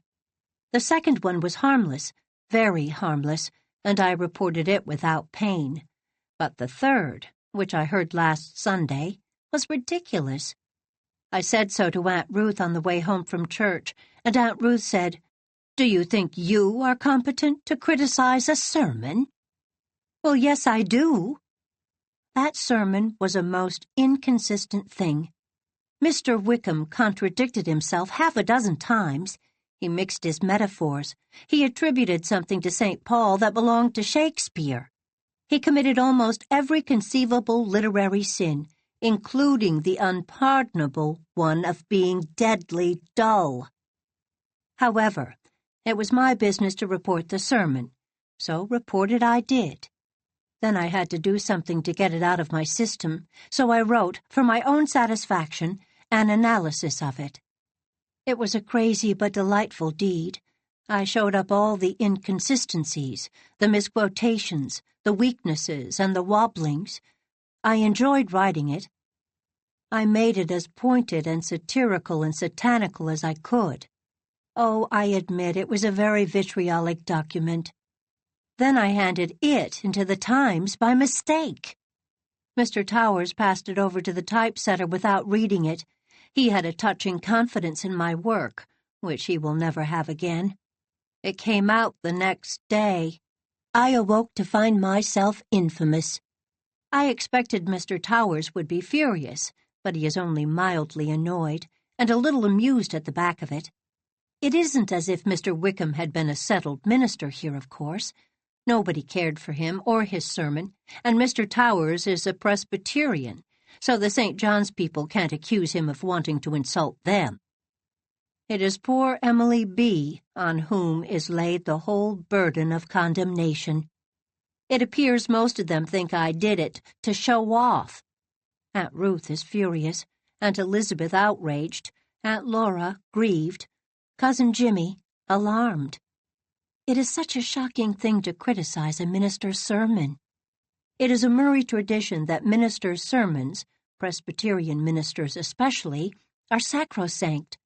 The second one was harmless, very harmless, and I reported it without pain. But the third, which I heard last Sunday, was ridiculous. I said so to Aunt Ruth on the way home from church, and Aunt Ruth said, "Do you think you are competent to criticize a sermon?" Well, yes, I do. That sermon was a most inconsistent thing. Mr. Wickham contradicted himself half a dozen times. He mixed his metaphors. He attributed something to St. Paul that belonged to Shakespeare. He committed almost every conceivable literary sin, including the unpardonable one of being deadly dull. However, it was my business to report the sermon, so report it I did. Then I had to do something to get it out of my system, so I wrote, for my own satisfaction, an analysis of it. It was a crazy but delightful deed. I showed up all the inconsistencies, the misquotations, the weaknesses, and the wobblings. I enjoyed writing it. I made it as pointed and satirical and satanical as I could. Oh, I admit it was a very vitriolic document. Then I handed it into the Times by mistake. Mr. Towers passed it over to the typesetter without reading it. He had a touching confidence in my work, which he will never have again. It came out the next day. I awoke to find myself infamous. I expected Mr. Towers would be furious, but he is only mildly annoyed, and a little amused at the back of it. It isn't as if Mr. Wickham had been a settled minister here, of course. Nobody cared for him or his sermon, and Mr. Towers is a Presbyterian, so the St. John's people can't accuse him of wanting to insult them. It is poor Emily B. on whom is laid the whole burden of condemnation. It appears most of them think I did it to show off. Aunt Ruth is furious, Aunt Elizabeth outraged, Aunt Laura grieved, Cousin Jimmy alarmed. It is such a shocking thing to criticize a minister's sermon. It is a Murray tradition that ministers' sermons, Presbyterian ministers especially, are sacrosanct.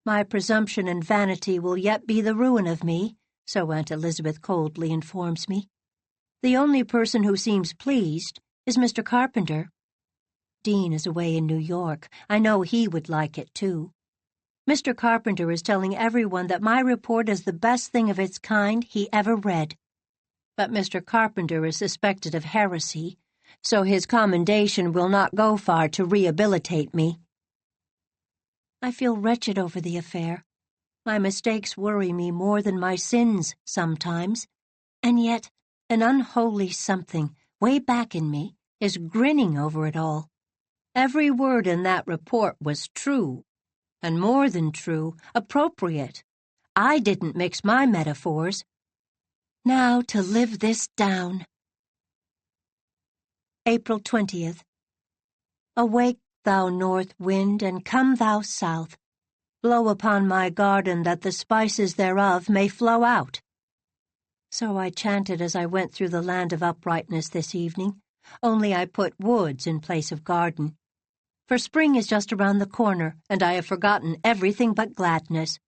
My presumption and vanity will yet be the ruin of me, so Aunt Elizabeth coldly informs me. The only person who seems pleased is Mr. Carpenter. Dean is away in New York. I know he would like it, too. Mr. Carpenter is telling everyone that my report is the best thing of its kind he ever read. But Mr. Carpenter is suspected of heresy, so his commendation will not go far to rehabilitate me. I feel wretched over the affair. My mistakes worry me more than my sins sometimes, and yet an unholy something way back in me is grinning over it all. Every word in that report was true. And more than true, appropriate. I didn't mix my metaphors. Now to live this down. April 20th. Awake, thou north wind, and come thou south. Blow upon my garden that the spices thereof may flow out. So I chanted as I went through the land of uprightness this evening, only I put woods in place of garden. For spring is just around the corner, and I have forgotten everything but gladness.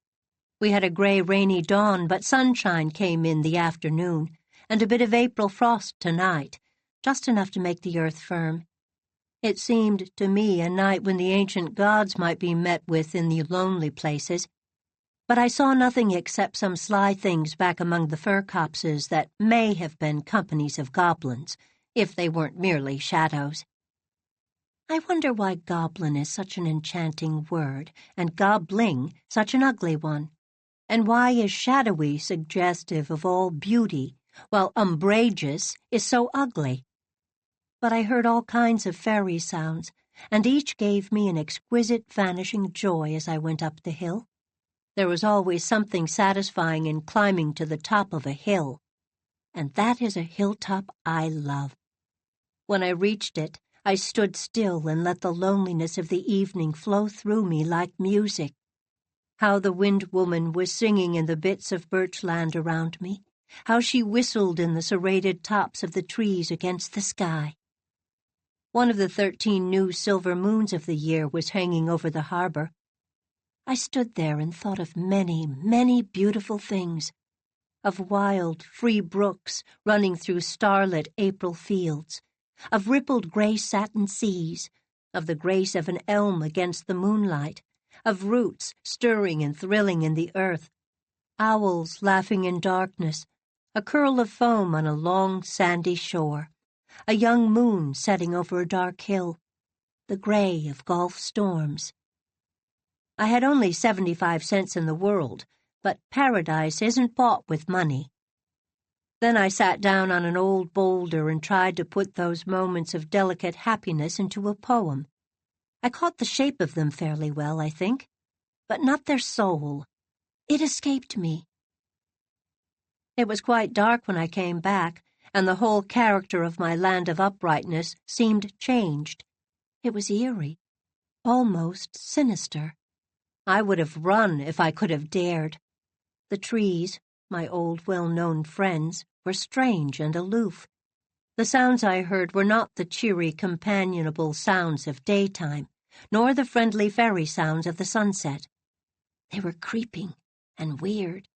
We had a gray, rainy dawn, but sunshine came in the afternoon, and a bit of April frost tonight, just enough to make the earth firm. It seemed to me a night when the ancient gods might be met with in the lonely places, but I saw nothing except some sly things back among the fir copses that may have been companies of goblins, if they weren't merely shadows. I wonder why goblin is such an enchanting word, and gobbling such an ugly one, and why is shadowy suggestive of all beauty, while umbrageous is so ugly. But I heard all kinds of fairy sounds, and each gave me an exquisite vanishing joy as I went up the hill. There was always something satisfying in climbing to the top of a hill, and that is a hilltop I love. When I reached it, I stood still and let the loneliness of the evening flow through me like music. How the wind woman was singing in the bits of birch land around me, how she whistled in the serrated tops of the trees against the sky. One of the 13 new silver moons of the year was hanging over the harbor. I stood there and thought of many, many beautiful things, of wild, free brooks running through starlit April fields, of rippled gray satin seas, of the grace of an elm against the moonlight, of roots stirring and thrilling in the earth, owls laughing in darkness, a curl of foam on a long, sandy shore, a young moon setting over a dark hill, the gray of Gulf storms. I had only 75 cents in the world, but paradise isn't bought with money. Then I sat down on an old boulder and tried to put those moments of delicate happiness into a poem. I caught the shape of them fairly well, I think, but not their soul. It escaped me. It was quite dark when I came back, and the whole character of my land of uprightness seemed changed. It was eerie, almost sinister. I would have run if I could have dared. The trees, my old well-known friends, were strange and aloof. The sounds I heard were not the cheery, companionable sounds of daytime, nor the friendly fairy sounds of the sunset. They were creeping and weird,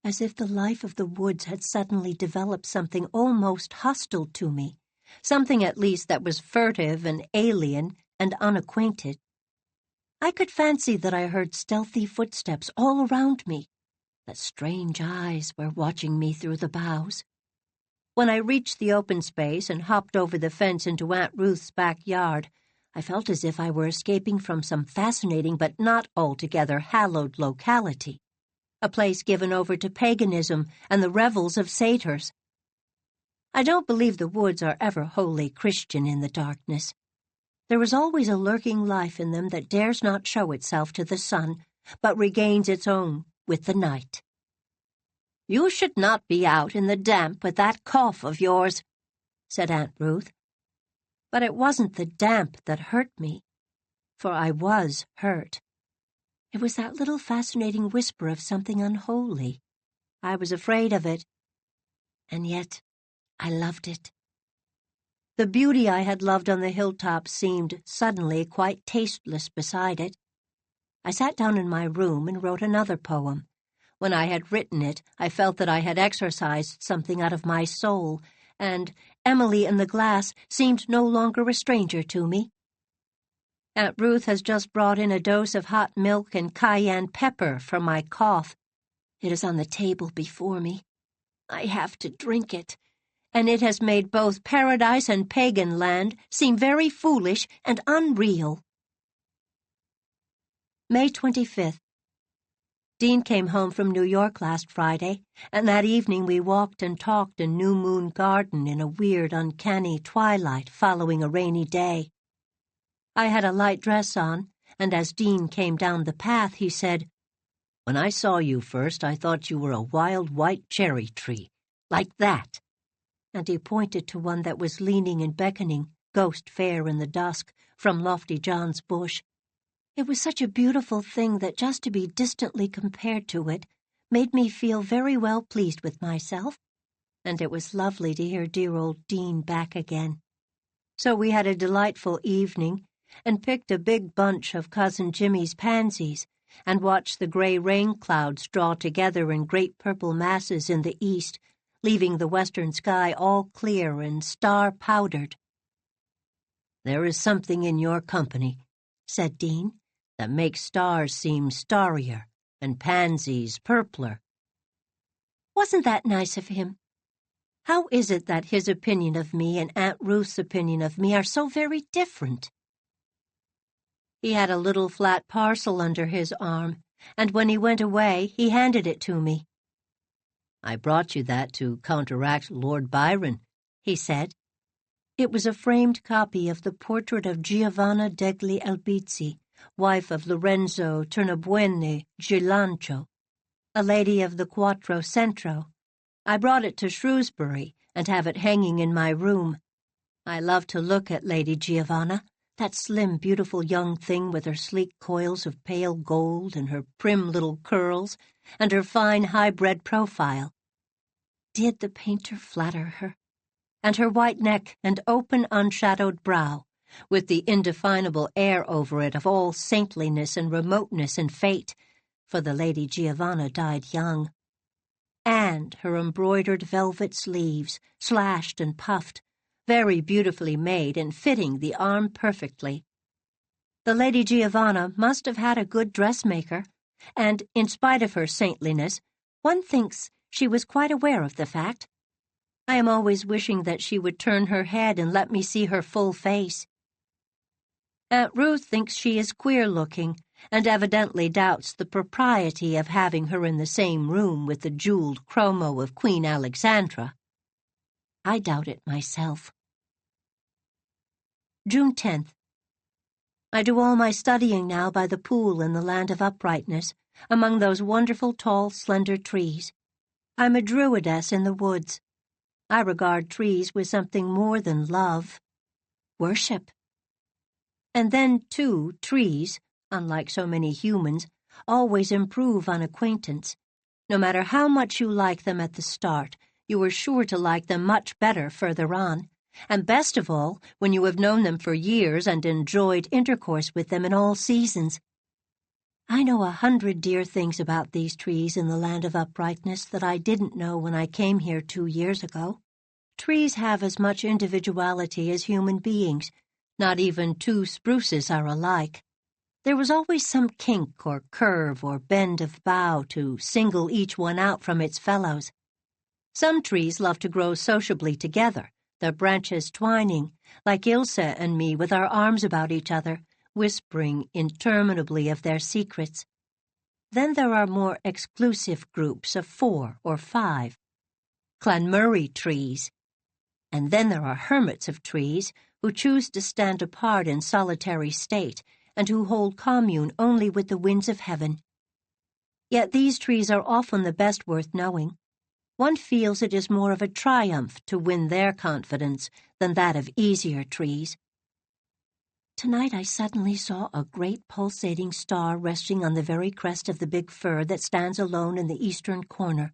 as if the life of the woods had suddenly developed something almost hostile to me, something at least that was furtive and alien and unacquainted. I could fancy that I heard stealthy footsteps all around me, that strange eyes were watching me through the boughs. When I reached the open space and hopped over the fence into Aunt Ruth's backyard, I felt as if I were escaping from some fascinating but not altogether hallowed locality, a place given over to paganism and the revels of satyrs. I don't believe the woods are ever wholly Christian in the darkness. There is always a lurking life in them that dares not show itself to the sun, but regains its own with the night. "You should not be out in the damp with that cough of yours," said Aunt Ruth. But it wasn't the damp that hurt me, for I was hurt. It was that little fascinating whisper of something unholy. I was afraid of it, and yet I loved it. The beauty I had loved on the hilltops seemed suddenly quite tasteless beside it. I sat down in my room and wrote another poem. When I had written it, I felt that I had exorcised something out of my soul, and Emily in the glass seemed no longer a stranger to me. Aunt Ruth has just brought in a dose of hot milk and cayenne pepper for my cough. It is on the table before me. I have to drink it, and it has made both paradise and pagan land seem very foolish and unreal. May 25th. Dean came home from New York last Friday, and that evening we walked and talked in New Moon Garden in a weird, uncanny twilight following a rainy day. I had a light dress on, and as Dean came down the path, he said, "When I saw you first, I thought you were a wild white cherry tree, like that." And he pointed to one that was leaning and beckoning, ghost fair in the dusk, from Lofty John's bush. It was such a beautiful thing that just to be distantly compared to it made me feel very well pleased with myself, and it was lovely to hear dear old Dean back again. So we had a delightful evening, and picked a big bunch of Cousin Jimmy's pansies, and watched the gray rain clouds draw together in great purple masses in the east, leaving the western sky all clear and star-powdered. "There is something in your company," said Dean, "that makes stars seem starrier and pansies purpler." Wasn't that nice of him? How is it that his opinion of me and Aunt Ruth's opinion of me are so very different? He had a little flat parcel under his arm, and when he went away, he handed it to me. "I brought you that to counteract Lord Byron," he said. It was a framed copy of the portrait of Giovanna degli Albizzi, wife of Lorenzo Tornabuoni Gilancio, a lady of the Quattrocento. I brought it to Shrewsbury and have it hanging in my room. I love to look at Lady Giovanna, that slim, beautiful young thing with her sleek coils of pale gold and her prim little curls and her fine, high-bred profile. Did the painter flatter her? And her white neck and open, unshadowed brow, with the indefinable air over it of all saintliness and remoteness and fate, for the Lady Giovanna died young. And her embroidered velvet sleeves, slashed and puffed, very beautifully made and fitting the arm perfectly. The Lady Giovanna must have had a good dressmaker, and, in spite of her saintliness, one thinks She was quite aware of the fact. I am always wishing that she would turn her head and let me see her full face. Aunt Ruth thinks she is queer-looking and evidently doubts the propriety of having her in the same room with the jeweled chromo of Queen Alexandra. I doubt it myself. June 10th. I do all my studying now by the pool in the land of uprightness, among those wonderful tall, slender trees. I'm a druidess in the woods. I regard trees with something more than love, worship. And then, too, trees, unlike so many humans, always improve on acquaintance. No matter how much you like them at the start, you are sure to like them much better further on, and best of all, when you have known them for years and enjoyed intercourse with them in all seasons. I know 100 dear things about these trees in the land of uprightness that I didn't know when I came here 2 years ago. Trees have as much individuality as human beings. Not even 2 spruces are alike. There was always some kink or curve or bend of bough to single each one out from its fellows. Some trees love to grow sociably together, their branches twining, like Ilse and me with our arms about each other, whispering interminably of their secrets. Then there are more exclusive groups of 4 or 5, Clanmurray trees. And then there are hermits of trees who choose to stand apart in solitary state and who hold commune only with the winds of heaven. Yet these trees are often the best worth knowing. One feels it is more of a triumph to win their confidence than that of easier trees. Tonight I suddenly saw a great pulsating star resting on the very crest of the big fir that stands alone in the eastern corner,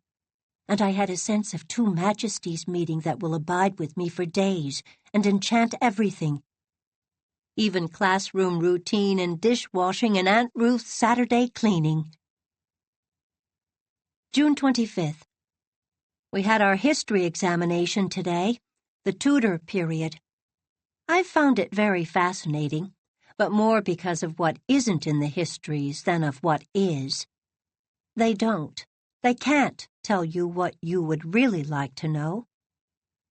and I had a sense of 2 majesties meeting that will abide with me for days and enchant everything. Even classroom routine and dishwashing and Aunt Ruth's Saturday cleaning. June 25th. We had our history examination today, the Tudor period. I've found it very fascinating, but more because of what isn't in the histories than of what is. They can't tell you what you would really like to know.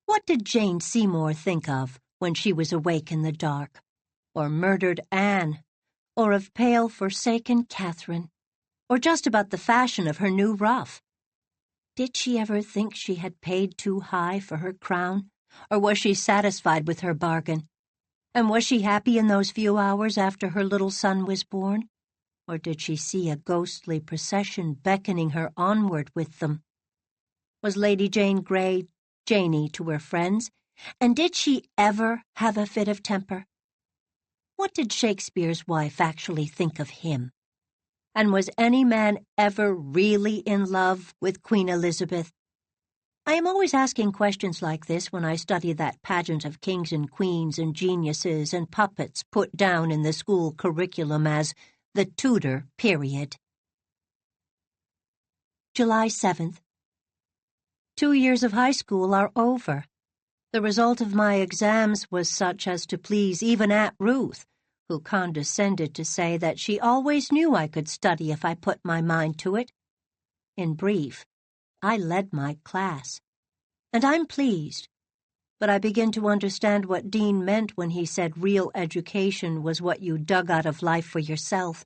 What did Jane Seymour think of when she was awake in the dark? Or murdered Anne? Or of pale, forsaken Catherine? Or just about the fashion of her new ruff? Did she ever think she had paid too high for her crown? Or was she satisfied with her bargain? And was she happy in those few hours after her little son was born? Or did she see a ghostly procession beckoning her onward with them? Was Lady Jane Grey Janey to her friends? And did she ever have a fit of temper? What did Shakespeare's wife actually think of him? And was any man ever really in love with Queen Elizabeth? I am always asking questions like this when I study that pageant of kings and queens and geniuses and puppets put down in the school curriculum as the Tudor period. July 7th. 2 years of high school are over. The result of my exams was such as to please even Aunt Ruth, who condescended to say that she always knew I could study if I put my mind to it. In brief, I led my class. And I'm pleased, but I begin to understand what Dean meant when he said real education was what you dug out of life for yourself.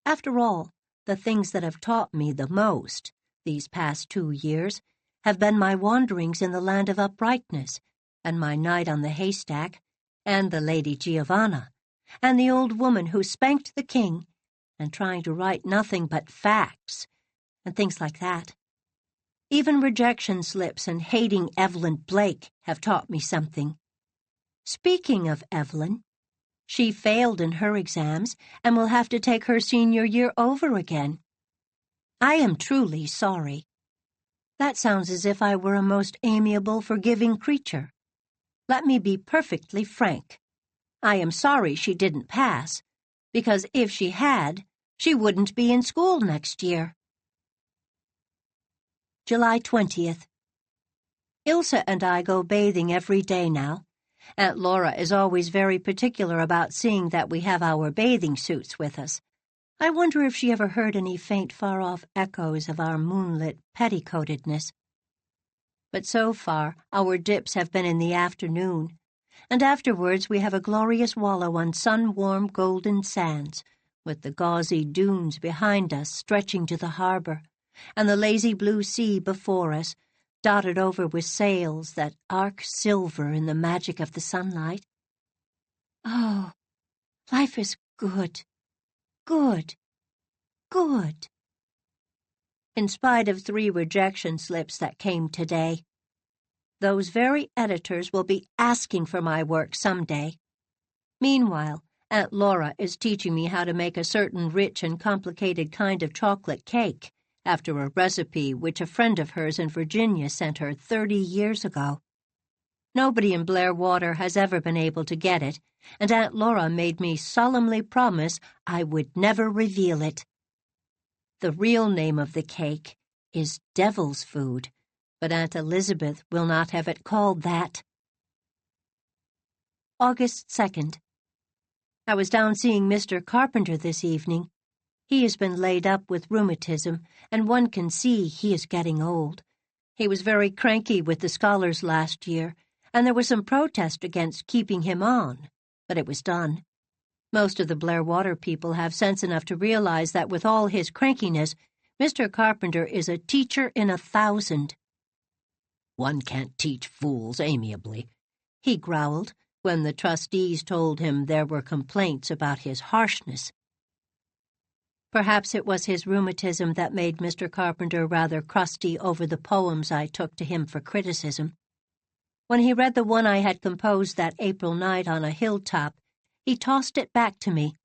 After all, the things that have taught me the most, these past 2 years, have been my wanderings in the land of uprightness, and my night on the haystack, and the Lady Giovanna, and the old woman who spanked the king, and trying to write nothing but facts, and things like that. Even rejection slips and hating Evelyn Blake have taught me something. Speaking of Evelyn, she failed in her exams and will have to take her senior year over again. I am truly sorry. That sounds as if I were a most amiable, forgiving creature. Let me be perfectly frank. I am sorry she didn't pass, because if she had, she wouldn't be in school next year. July 20th. Ilse and I go bathing every day now. Aunt Laura is always very particular about seeing that we have our bathing suits with us. I wonder if she ever heard any faint, far-off echoes of our moonlit petticoatedness. But so far, our dips have been in the afternoon, and afterwards we have a glorious wallow on sun-warm golden sands, with the gauzy dunes behind us stretching to the harbor, and the lazy blue sea before us, dotted over with sails that arc silver in the magic of the sunlight. Oh, life is good, good, good. In spite of 3 rejection slips that came today, those very editors will be asking for my work someday. Meanwhile, Aunt Laura is teaching me how to make a certain rich and complicated kind of chocolate cake, after a recipe which a friend of hers in Virginia sent her 30 years ago. Nobody in Blairwater has ever been able to get it, and Aunt Laura made me solemnly promise I would never reveal it. The real name of the cake is Devil's Food, but Aunt Elizabeth will not have it called that. August 2nd. I was down seeing Mr. Carpenter this evening. He has been laid up with rheumatism, and one can see he is getting old. He was very cranky with the scholars last year, and there was some protest against keeping him on, but it was done. Most of the Blairwater people have sense enough to realize that with all his crankiness, Mr. Carpenter is a teacher in 1,000. One can't teach fools amiably, he growled when the trustees told him there were complaints about his harshness. Perhaps it was his rheumatism that made Mr. Carpenter rather crusty over the poems I took to him for criticism. When he read the one I had composed that April night on a hilltop, he tossed it back to me.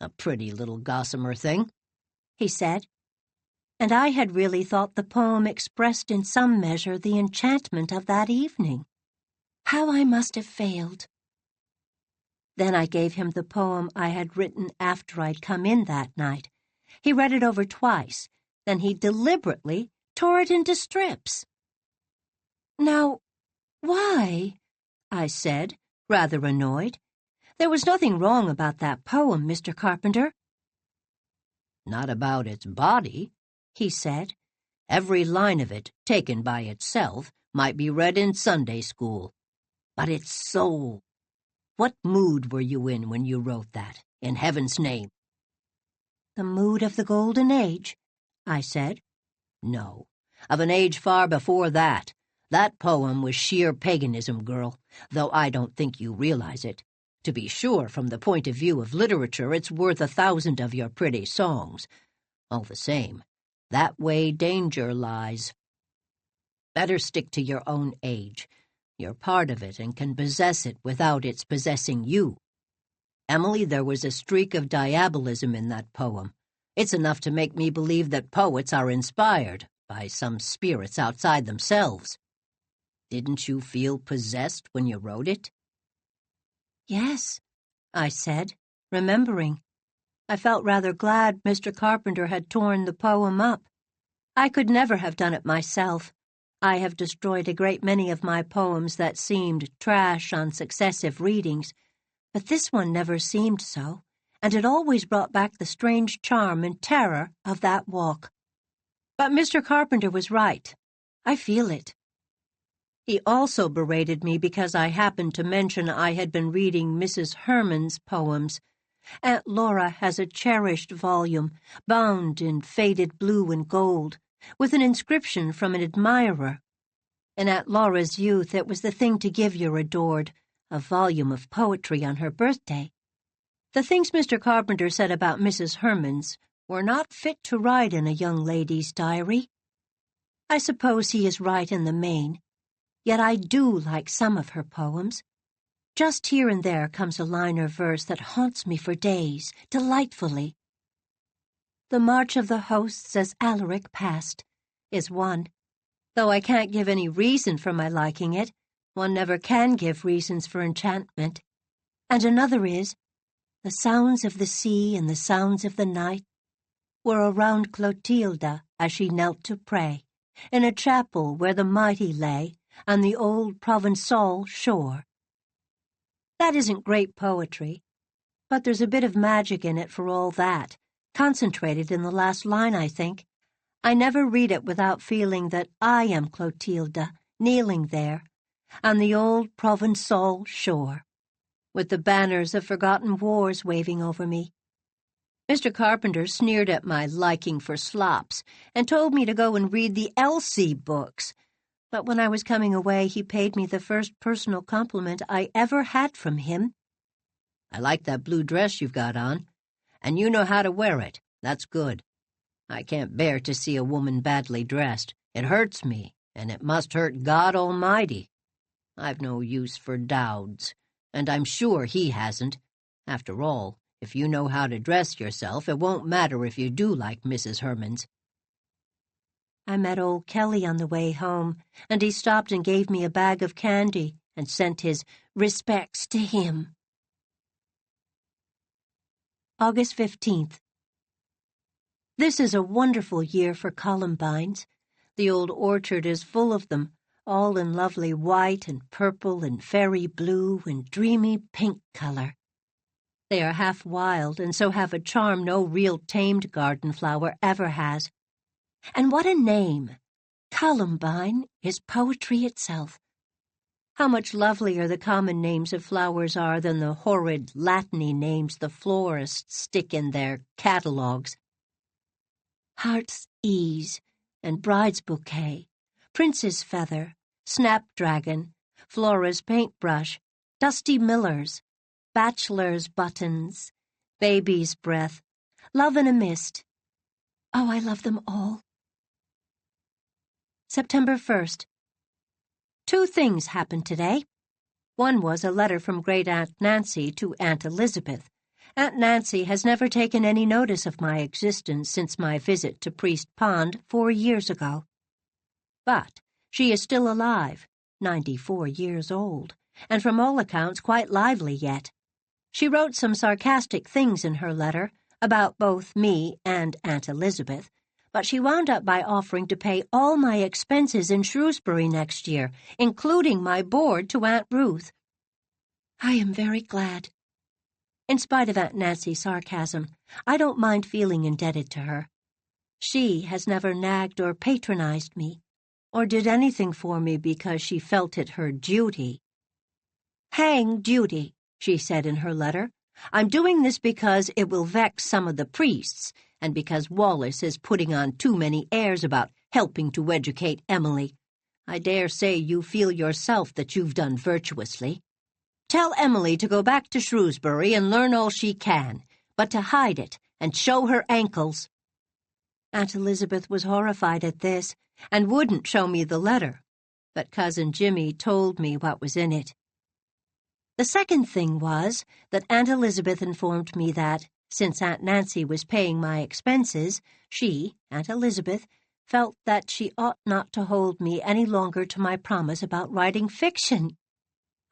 "A pretty little gossamer thing," he said, and I had really thought the poem expressed in some measure the enchantment of that evening. How I must have failed. Then I gave him the poem I had written after I'd come in that night. He read it over twice, then he deliberately tore it into strips. "Now, why?" I said, rather annoyed. "There was nothing wrong about that poem, Mr. Carpenter." "Not about its body," he said. "Every line of it, taken by itself, might be read in Sunday school. But its soul. What mood were you in when you wrote that, in heaven's name?" "The mood of the Golden Age," I said. "No, of an age far before that. That poem was sheer paganism, girl, though I don't think you realize it. To be sure, from the point of view of literature, it's worth 1,000 of your pretty songs. All the same, that way danger lies. Better stick to your own age. You're part of it and can possess it without its possessing you. Emily, there was a streak of diabolism in that poem. It's enough to make me believe that poets are inspired by some spirits outside themselves. Didn't you feel possessed when you wrote it?" "Yes," I said, remembering. I felt rather glad Mr. Carpenter had torn the poem up. I could never have done it myself. I have destroyed a great many of my poems that seemed trash on successive readings, but this one never seemed so, and it always brought back the strange charm and terror of that walk. But Mr. Carpenter was right. I feel it. He also berated me because I happened to mention I had been reading Mrs. Herman's poems. Aunt Laura has a cherished volume, bound in faded blue and gold, with an inscription from an admirer. In Aunt Laura's youth, it was the thing to give your adored, a volume of poetry on her birthday. The things Mr. Carpenter said about Mrs. Herman's were not fit to write in a young lady's diary. I suppose he is right in the main, yet I do like some of her poems. Just here and there comes a line or verse that haunts me for days, delightfully. "The March of the Hosts as Alaric passed" is one. Though I can't give any reason for my liking it, one never can give reasons for enchantment. And another is, "The sounds of the sea and the sounds of the night were around Clotilda as she knelt to pray, in a chapel where the mighty lay on the old Provençal shore." That isn't great poetry, but there's a bit of magic in it for all that, concentrated in the last line, I think. I never read it without feeling that I am Clotilde, kneeling there, on the old Provençal shore, with the banners of forgotten wars waving over me. Mr. Carpenter sneered at my liking for slops and told me to go and read the Elsie books, but when I was coming away, he paid me the first personal compliment I ever had from him. I like that blue dress you've got on, and you know how to wear it. That's good. I can't bear to see a woman badly dressed. It hurts me, and it must hurt God Almighty. I've no use for Dowds, and I'm sure he hasn't. After all, if you know how to dress yourself, it won't matter if you do like Mrs. Herman's. I met old Kelly on the way home, and he stopped and gave me a bag of candy and sent his respects to him. August 15th. This is a wonderful year for columbines. The old orchard is full of them, all in lovely white and purple and fairy blue and dreamy pink color. They are half wild and so have a charm no real tamed garden flower ever has. And what a name! Columbine is poetry itself. How much lovelier the common names of flowers are than the horrid Latin-y names the florists stick in their catalogues. Heart's ease and bride's bouquet, prince's feather, snapdragon, Flora's paintbrush, dusty millers, bachelor's buttons, baby's breath, love in a mist. Oh, I love them all. September 1st. 2 things happened today. One was a letter from Great-Aunt Nancy to Aunt Elizabeth. Aunt Nancy has never taken any notice of my existence since my visit to Priest Pond 4 years ago. But she is still alive, 94 years old, and from all accounts quite lively yet. She wrote some sarcastic things in her letter about both me and Aunt Elizabeth, but she wound up by offering to pay all my expenses in Shrewsbury next year, including my board to Aunt Ruth. I am very glad. In spite of Aunt Nancy's sarcasm, I don't mind feeling indebted to her. She has never nagged or patronized me, or did anything for me because she felt it her duty. Hang duty, she said in her letter. I'm doing this because it will vex some of the priests, and because Wallace is putting on too many airs about helping to educate Emily. I dare say you feel yourself that you've done virtuously. Tell Emily to go back to Shrewsbury and learn all she can, but to hide it and show her ankles. Aunt Elizabeth was horrified at this and wouldn't show me the letter, but Cousin Jimmy told me what was in it. The second thing was that Aunt Elizabeth informed me that, since Aunt Nancy was paying my expenses, she, Aunt Elizabeth, felt that she ought not to hold me any longer to my promise about writing fiction.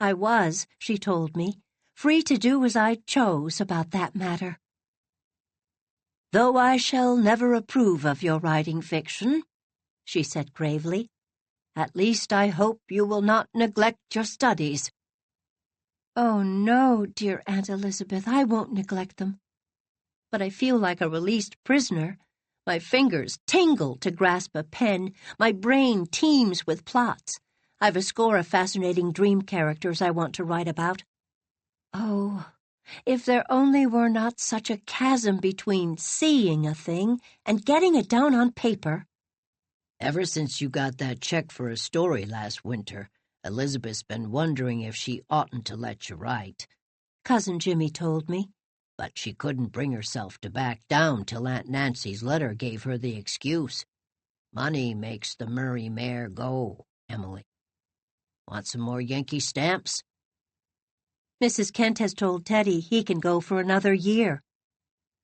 I was, she told me, free to do as I chose about that matter. Though I shall never approve of your writing fiction, she said gravely, at least I hope you will not neglect your studies. Oh, no, dear Aunt Elizabeth, I won't neglect them. But I feel like a released prisoner. My fingers tingle to grasp a pen. My brain teems with plots. I've a score of fascinating dream characters I want to write about. Oh, if there only were not such a chasm between seeing a thing and getting it down on paper. Ever since you got that check for a story last winter, Elizabeth's been wondering if she oughtn't to let you write. Cousin Jimmy told me. But she couldn't bring herself to back down till Aunt Nancy's letter gave her the excuse. Money makes the Murray mare go, Emily. Want some more Yankee stamps? Mrs. Kent has told Teddy he can go for another year.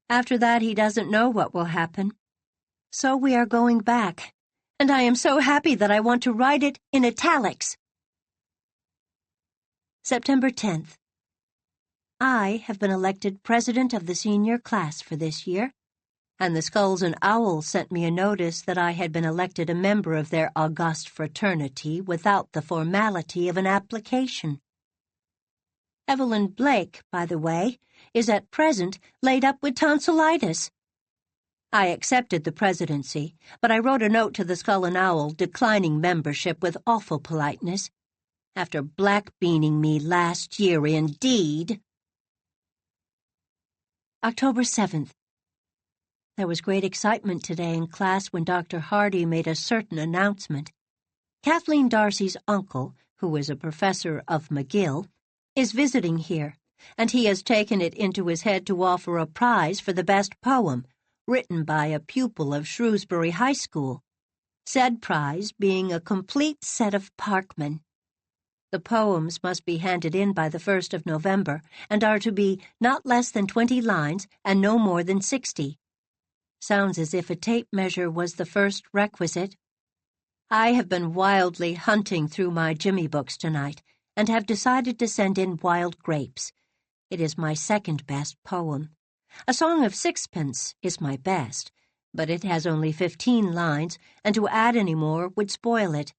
After that, he doesn't know what will happen. So we are going back, and I am so happy that I want to write it in italics. September 10th. I have been elected president of the senior class for this year, and the Skulls and Owls sent me a notice that I had been elected a member of their august fraternity without the formality of an application. Evelyn Blake, by the way, is at present laid up with tonsillitis. I accepted the presidency, but I wrote a note to the Skull and Owl declining membership with awful politeness. After black-beaning me last year, indeed. October 7th. There was great excitement today in class when Dr. Hardy made a certain announcement. Kathleen Darcy's uncle, who is a professor of McGill, is visiting here, and he has taken it into his head to offer a prize for the best poem, written by a pupil of Shrewsbury High School, said prize being a complete set of Parkman. The poems must be handed in by the 1st of November and are to be not less than 20 lines and no more than 60. Sounds as if a tape measure was the first requisite. I have been wildly hunting through my Jimmy books tonight and have decided to send in Wild Grapes. It is my second best poem. A Song of Sixpence is my best, but it has only 15 lines, and to add any more would spoil it.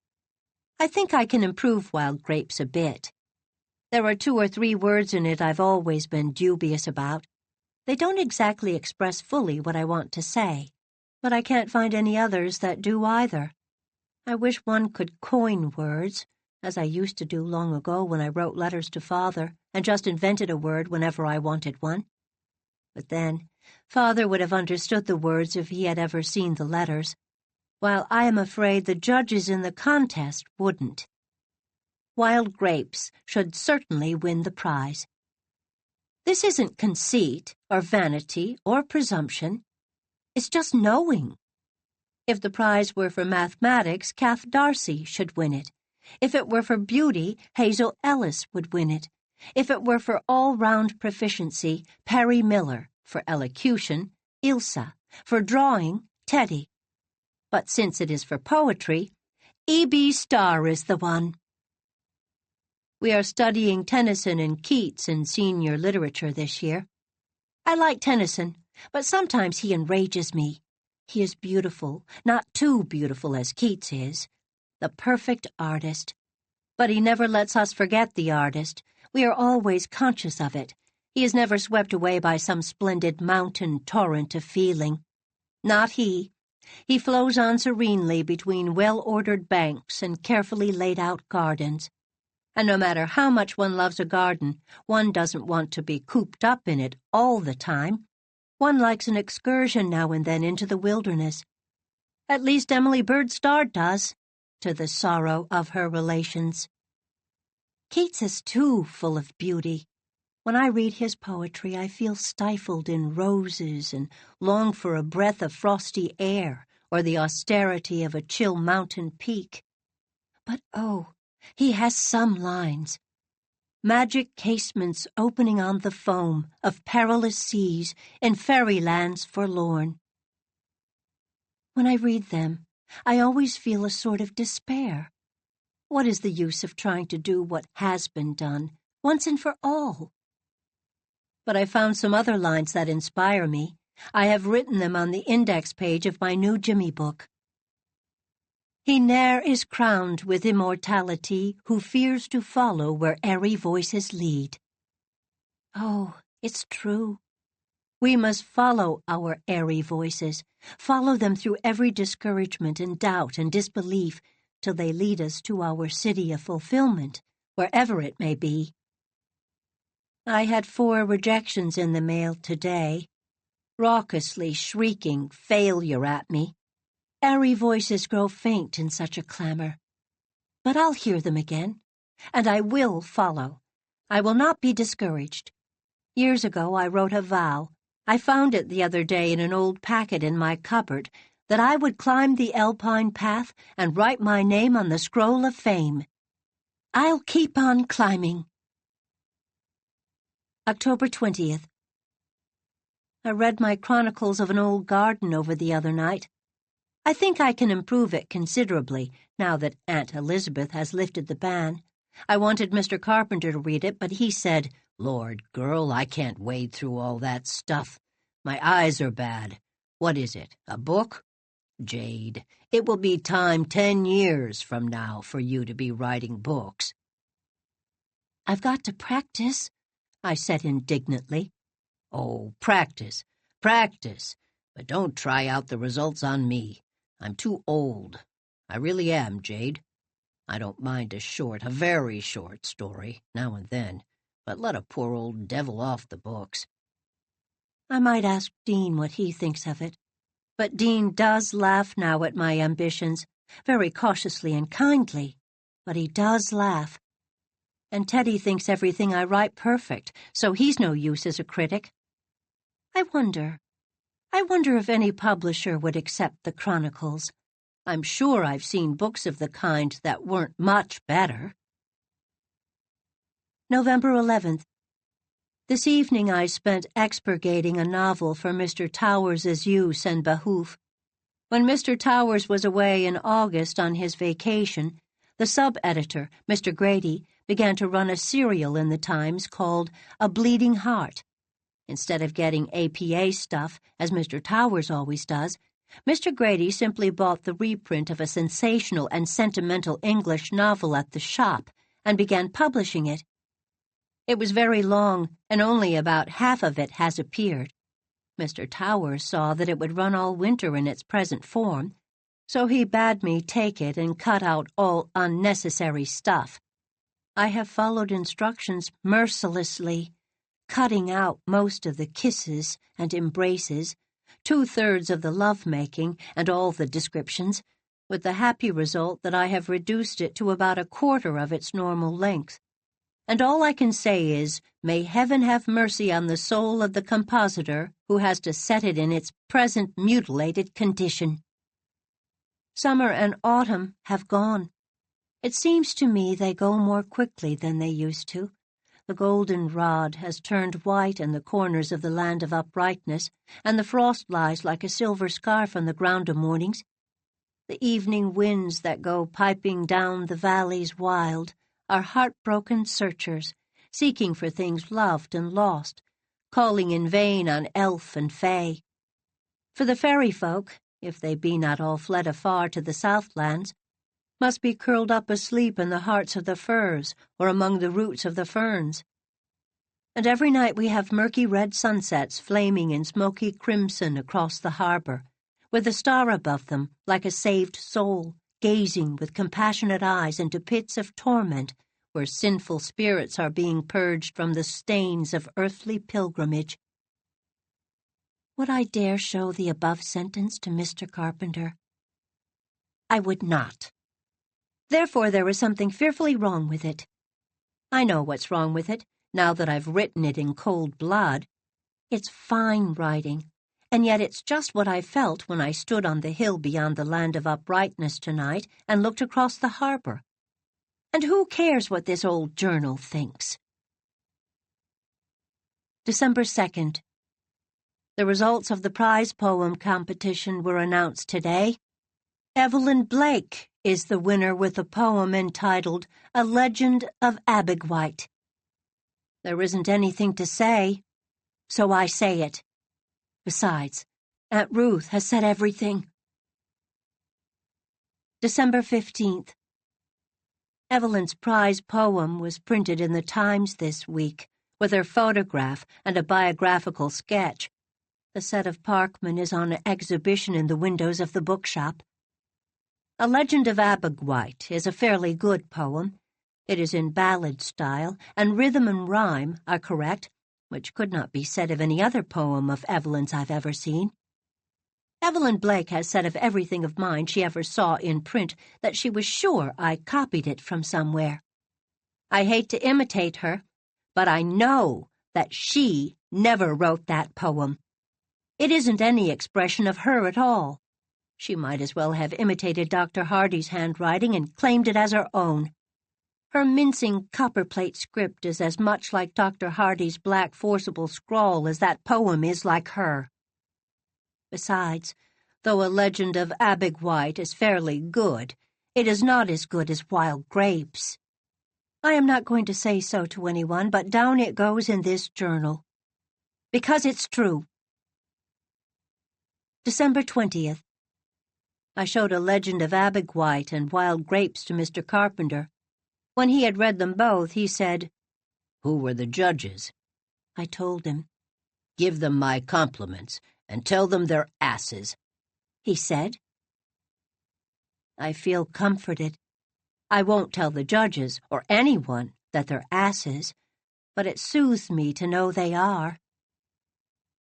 I think I can improve Wild Grapes a bit. There are 2 or 3 words in it I've always been dubious about. They don't exactly express fully what I want to say, but I can't find any others that do either. I wish one could coin words, as I used to do long ago when I wrote letters to Father and just invented a word whenever I wanted one. But then, Father would have understood the words if he had ever seen the letters, while I am afraid the judges in the contest wouldn't. Wild Grapes should certainly win the prize. This isn't conceit or vanity or presumption. It's just knowing. If the prize were for mathematics, Kath Darcy should win it. If it were for beauty, Hazel Ellis would win it. If it were for all-round proficiency, Perry Miller. For elocution, Ilsa. For drawing, Teddy. But since it is for poetry, E.B. Starr is the one. We are studying Tennyson and Keats in senior literature this year. I like Tennyson, but sometimes he enrages me. He is beautiful, not too beautiful as Keats is, the perfect artist. But he never lets us forget the artist. We are always conscious of it. He is never swept away by some splendid mountain torrent of feeling. Not he. He flows on serenely between well-ordered banks and carefully laid-out gardens. And no matter how much one loves a garden, one doesn't want to be cooped up in it all the time. One likes an excursion now and then into the wilderness. At least Emily Bird Starr does, to the sorrow of her relations. Keats is too full of beauty. When I read his poetry, I feel stifled in roses and long for a breath of frosty air or the austerity of a chill mountain peak. But oh, he has some lines. Magic casements opening on the foam of perilous seas in fairylands forlorn. When I read them, I always feel a sort of despair. What is the use of trying to do what has been done, once and for all? But I found some other lines that inspire me. I have written them on the index page of my new Jimmy book. He ne'er is crowned with immortality who fears to follow where airy voices lead. Oh, it's true. We must follow our airy voices, follow them through every discouragement and doubt and disbelief till they lead us to our city of fulfillment, wherever it may be. I had 4 rejections in the mail today, raucously shrieking failure at me. Airy voices grow faint in such a clamor. But I'll hear them again, and I will follow. I will not be discouraged. Years ago I wrote a vow. I found it the other day in an old packet in my cupboard, that I would climb the Alpine path and write my name on the scroll of fame. I'll keep on climbing. October 20th. I read my chronicles of an old garden over the other night. I think I can improve it considerably, now that Aunt Elizabeth has lifted the ban. I wanted Mr. Carpenter to read it, but he said, "Lord, girl, I can't wade through all that stuff. My eyes are bad. What is it, a book? Jade, it will be time 10 years from now for you to be writing books." "I've got to practice," I said indignantly. "Oh, practice, practice. But don't try out the results on me. I'm too old. I really am, Jade. I don't mind a very short story, now and then, but let a poor old devil off the books. I might ask Dean what he thinks of it. But Dean does laugh now at my ambitions, very cautiously and kindly, but he does laugh. And Teddy thinks everything I write perfect, so he's no use as a critic. I wonder if any publisher would accept the Chronicles. I'm sure I've seen books of the kind that weren't much better. November 11th. This evening I spent expurgating a novel for Mr. Towers's use and behoof. When Mr. Towers was away in August on his vacation, the sub-editor, Mr. Grady, began to run a serial in the Times called A Bleeding Heart. Instead of getting APA stuff, as Mr. Towers always does, Mr. Grady simply bought the reprint of a sensational and sentimental English novel at the shop and began publishing it. It was very long, and only about half of it has appeared. Mr. Towers saw that it would run all winter in its present form, so he bade me take it and cut out all unnecessary stuff. I have followed instructions mercilessly, cutting out most of the kisses and embraces, 2/3 of the love-making and all the descriptions, with the happy result that I have reduced it to about 1/4 of its normal length. And all I can say is, may heaven have mercy on the soul of the compositor who has to set it in its present mutilated condition. Summer and autumn have gone. It seems to me they go more quickly than they used to. The goldenrod has turned white in the corners of the land of uprightness, and the frost lies like a silver scarf on the ground o' mornings. The evening winds that go piping down the valleys wild are heartbroken searchers, seeking for things loved and lost, calling in vain on elf and fay. For the fairy folk, if they be not all fled afar to the southlands, must be curled up asleep in the hearts of the firs or among the roots of the ferns. And every night we have murky red sunsets flaming in smoky crimson across the harbor, with a star above them like a saved soul, gazing with compassionate eyes into pits of torment where sinful spirits are being purged from the stains of earthly pilgrimage. Would I dare show the above sentence to Mr. Carpenter? I would not. Therefore there is something fearfully wrong with it. I know what's wrong with it, now that I've written it in cold blood. It's fine writing, and yet it's just what I felt when I stood on the hill beyond the land of uprightness tonight and looked across the harbor. And who cares what this old journal thinks? December 2nd. The results of the prize poem competition were announced today. Evelyn Blake is the winner with a poem entitled A Legend of Abegweit. There isn't anything to say, so I say it. Besides, Aunt Ruth has said everything. December 15th. Evelyn's prize poem was printed in the Times this week, with her photograph and a biographical sketch. The set of Parkman is on exhibition in the windows of the bookshop. A Legend of Abegweit is a fairly good poem. It is in ballad style, and rhythm and rhyme are correct, which could not be said of any other poem of Evelyn's I've ever seen. Evelyn Blake has said of everything of mine she ever saw in print that she was sure I copied it from somewhere. I hate to imitate her, but I know that she never wrote that poem. It isn't any expression of her at all. She might as well have imitated Dr. Hardy's handwriting and claimed it as her own. Her mincing copperplate script is as much like Dr. Hardy's black forcible scrawl as that poem is like her. Besides, though A Legend of Abegweit is fairly good, it is not as good as Wild Grapes. I am not going to say so to anyone, but down it goes in this journal. Because it's true. December 20th. I showed A Legend of Abegweit and Wild Grapes to Mr. Carpenter. When he had read them both, he said, "Who were the judges?" I told him. "Give them my compliments, and tell them they're asses," he said. I feel comforted. I won't tell the judges or anyone that they're asses, but it soothes me to know they are.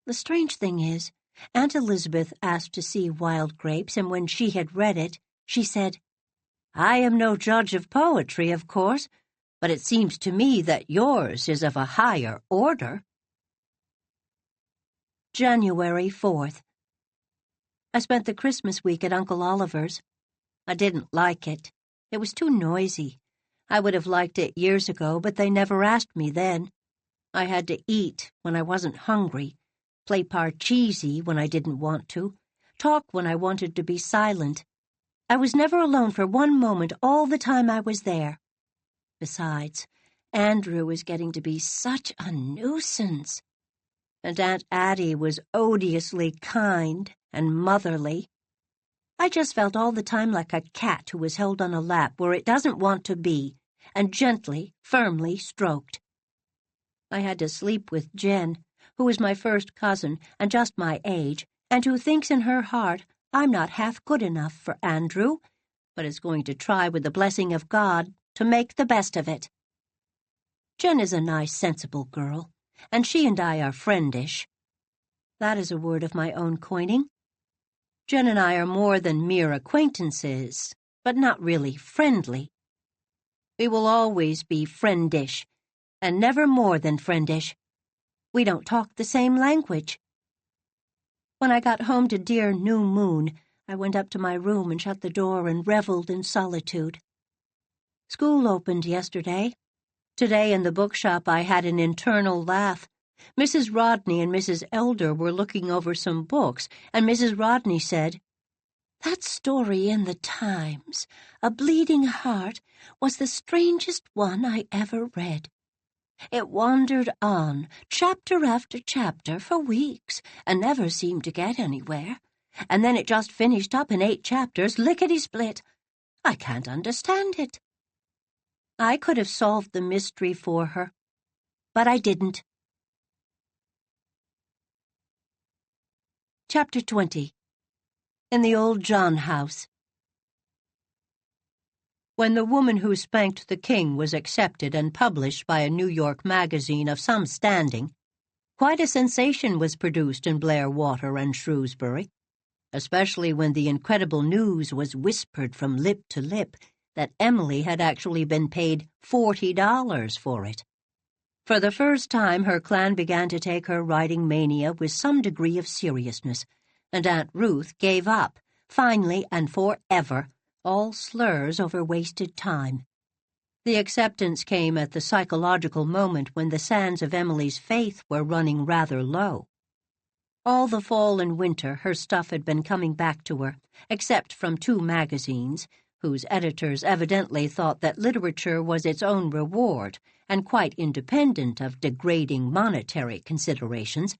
The strange thing is, Aunt Elizabeth asked to see Wild Grapes, and when she had read it, she said, "I am no judge of poetry, of course, but it seems to me that yours is of a higher order." January 4th. I spent the Christmas week at Uncle Oliver's. I didn't like it. It was too noisy. I would have liked it years ago, but they never asked me then. I had to eat when I wasn't hungry, play parcheesi when I didn't want to, talk when I wanted to be silent. I was never alone for one moment all the time I was there. Besides, Andrew was getting to be such a nuisance. And Aunt Addie was odiously kind and motherly. I just felt all the time like a cat who was held on a lap where it doesn't want to be, and gently, firmly stroked. I had to sleep with Jen, who is my first cousin and just my age, and who thinks in her heart I'm not half good enough for Andrew, but is going to try with the blessing of God to make the best of it. Jen is a nice, sensible girl, and she and I are friendish. That is a word of my own coining. Jen and I are more than mere acquaintances, but not really friendly. We will always be friendish, and never more than friendish. We don't talk the same language. When I got home to dear New Moon, I went up to my room and shut the door and reveled in solitude. School opened yesterday. Today in the bookshop I had an internal laugh. Mrs. Rodney and Mrs. Elder were looking over some books, and Mrs. Rodney said, "That story in the Times, A Bleeding Heart, was the strangest one I ever read. It wandered on, chapter after chapter, for weeks, and never seemed to get anywhere. And then it just finished up in 8 chapters, lickety-split. I can't understand it." I could have solved the mystery for her, but I didn't. Chapter 20. In the Old John House. When The Woman Who Spanked the King was accepted and published by a New York magazine of some standing, quite a sensation was produced in Blairwater and Shrewsbury, especially when the incredible news was whispered from lip to lip that Emily had actually been paid $40 for it. For the first time, her clan began to take her writing mania with some degree of seriousness, and Aunt Ruth gave up, finally and forever, all slurs over wasted time. The acceptance came at the psychological moment when the sands of Emily's faith were running rather low. All the fall and winter her stuff had been coming back to her, except from 2 magazines, whose editors evidently thought that literature was its own reward and quite independent of degrading monetary considerations.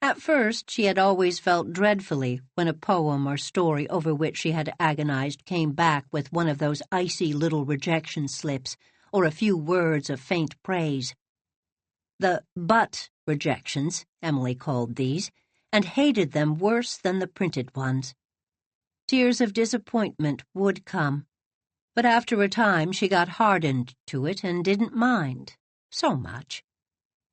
At first, she had always felt dreadfully when a poem or story over which she had agonized came back with one of those icy little rejection slips or a few words of faint praise. The butt rejections, Emily called these, and hated them worse than the printed ones. Tears of disappointment would come, but after a time she got hardened to it and didn't mind so much.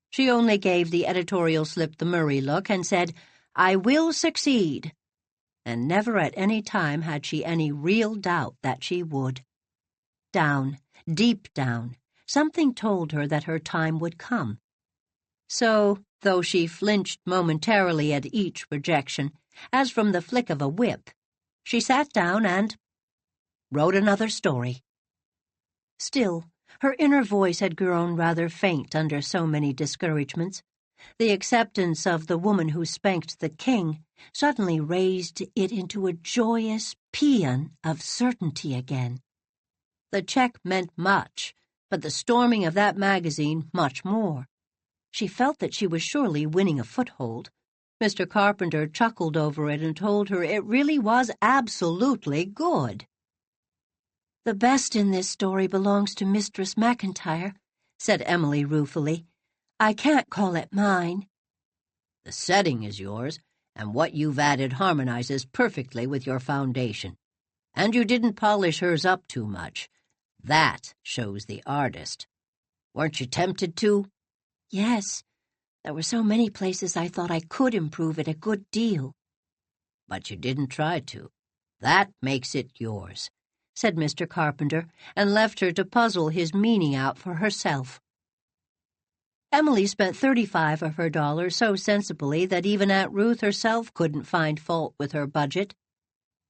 She only gave the editorial slip the Murray look and said, "I will succeed," and never at any time had she any real doubt that she would. Down, deep down, something told her that her time would come. So, though she flinched momentarily at each rejection, as from the flick of a whip, she sat down and wrote another story. Still, her inner voice had grown rather faint under so many discouragements. The acceptance of The Woman Who Spanked the King suddenly raised it into a joyous paean of certainty again. The check meant much, but the storming of that magazine much more. She felt that she was surely winning a foothold. Mr. Carpenter chuckled over it and told her it really was absolutely good. "The best in this story belongs to Mistress McIntyre," said Emily ruefully. "I can't call it mine." "The setting is yours, and what you've added harmonizes perfectly with your foundation. And you didn't polish hers up too much. That shows the artist. Weren't you tempted to? Yes, there were so many places I thought I could improve it a good deal. But you didn't try to. That makes it yours," said Mr. Carpenter, and left her to puzzle his meaning out for herself. Emily spent 35 of her dollars so sensibly that even Aunt Ruth herself couldn't find fault with her budget.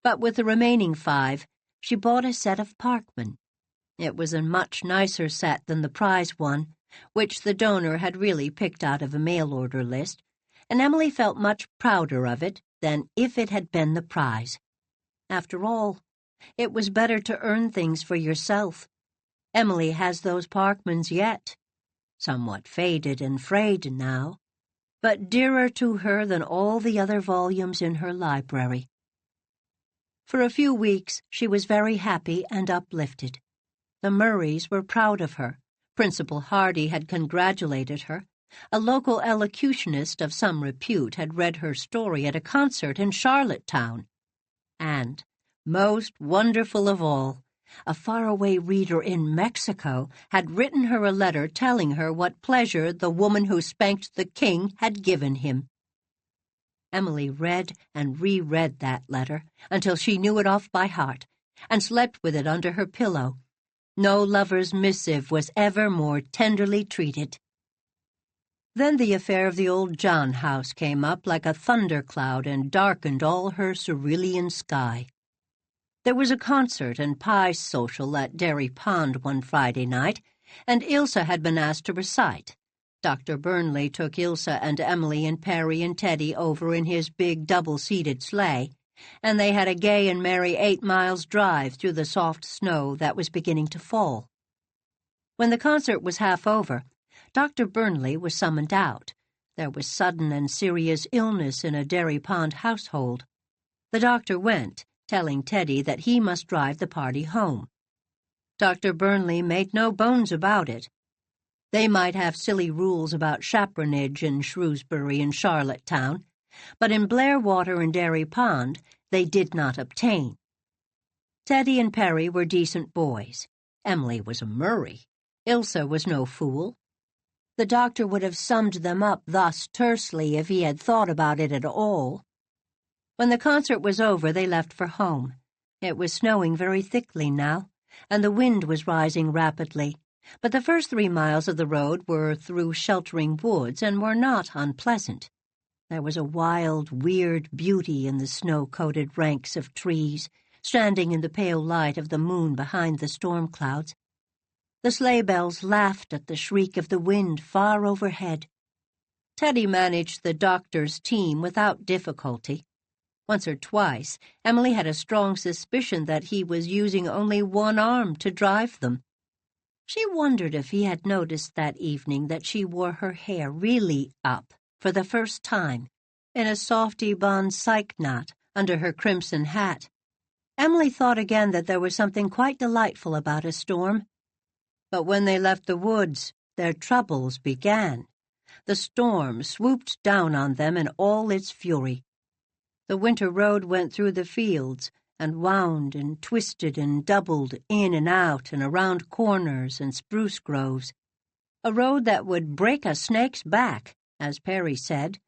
But with the remaining 5, she bought a set of Parkman. It was a much nicer set than the prize one, which the donor had really picked out of a mail-order list, and Emily felt much prouder of it than if it had been the prize. After all, it was better to earn things for yourself. Emily has those Parkmans yet, somewhat faded and frayed now, but dearer to her than all the other volumes in her library. For a few weeks she was very happy and uplifted. The Murrays were proud of her. Principal Hardy had congratulated her. A local elocutionist of some repute had read her story at a concert in Charlottetown. And, most wonderful of all, a faraway reader in Mexico had written her a letter telling her what pleasure the woman who spanked the king had given him. Emily read and reread that letter until she knew it off by heart, and slept with it under her pillow. No lover's missive was ever more tenderly treated. Then the affair of the old John house came up like a thundercloud and darkened all her cerulean sky. There was a concert and pie social at Dairy Pond one Friday night, and Ilse had been asked to recite. Dr. Burnley took Ilse and Emily and Perry and Teddy over in his big double-seated sleigh, and they had a gay and merry 8-mile drive through the soft snow that was beginning to fall. When the concert was half over, Dr. Burnley was summoned out. There was sudden and serious illness in a Dairy Pond household. The doctor went, telling Teddy that he must drive the party home. Dr. Burnley made no bones about it. They might have silly rules about chaperonage in Shrewsbury and Charlottetown, but in Blairwater and Dairy Pond they did not obtain. Teddy and Perry were decent boys. Emily was a Murray. Ilse was no fool. The doctor would have summed them up thus tersely if he had thought about it at all. When the concert was over, they left for home. It was snowing very thickly now, and the wind was rising rapidly, but the first 3 miles of the road were through sheltering woods and were not unpleasant. There was a wild, weird beauty in the snow-coated ranks of trees, standing in the pale light of the moon behind the storm clouds. The sleigh bells laughed at the shriek of the wind far overhead. Teddy managed the doctor's team without difficulty. Once or twice, Emily had a strong suspicion that he was using only one arm to drive them. She wondered if he had noticed that evening that she wore her hair really up for the first time, in a softy bon psych knot under her crimson hat. Emily thought again that there was something quite delightful about a storm. But when they left the woods, their troubles began. The storm swooped down on them in all its fury. The winter road went through the fields and wound and twisted and doubled in and out and around corners and spruce groves. A road that would break a snake's back, as Perry said.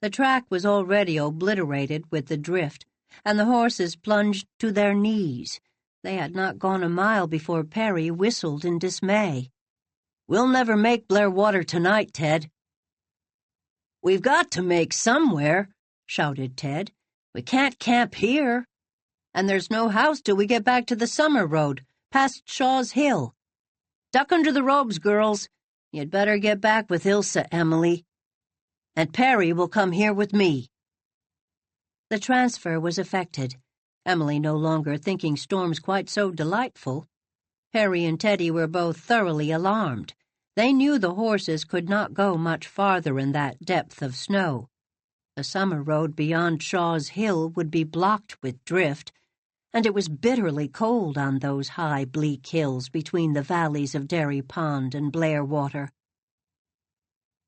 The track was already obliterated with the drift, and the horses plunged to their knees. They had not gone a mile before Perry whistled in dismay. "We'll never make Blairwater tonight, Ted." "We've got to make somewhere," shouted Ted. "We can't camp here. And there's no house till we get back to the summer road, past Shaw's Hill. Duck under the robes, girls. You'd better get back with Ilse, Emily. And Perry will come here with me." The transfer was effected, Emily no longer thinking storms quite so delightful. Perry and Teddy were both thoroughly alarmed. They knew the horses could not go much farther in that depth of snow. The summer road beyond Shaw's Hill would be blocked with drift, and it was bitterly cold on those high, bleak hills between the valleys of Dairy Pond and Blairwater.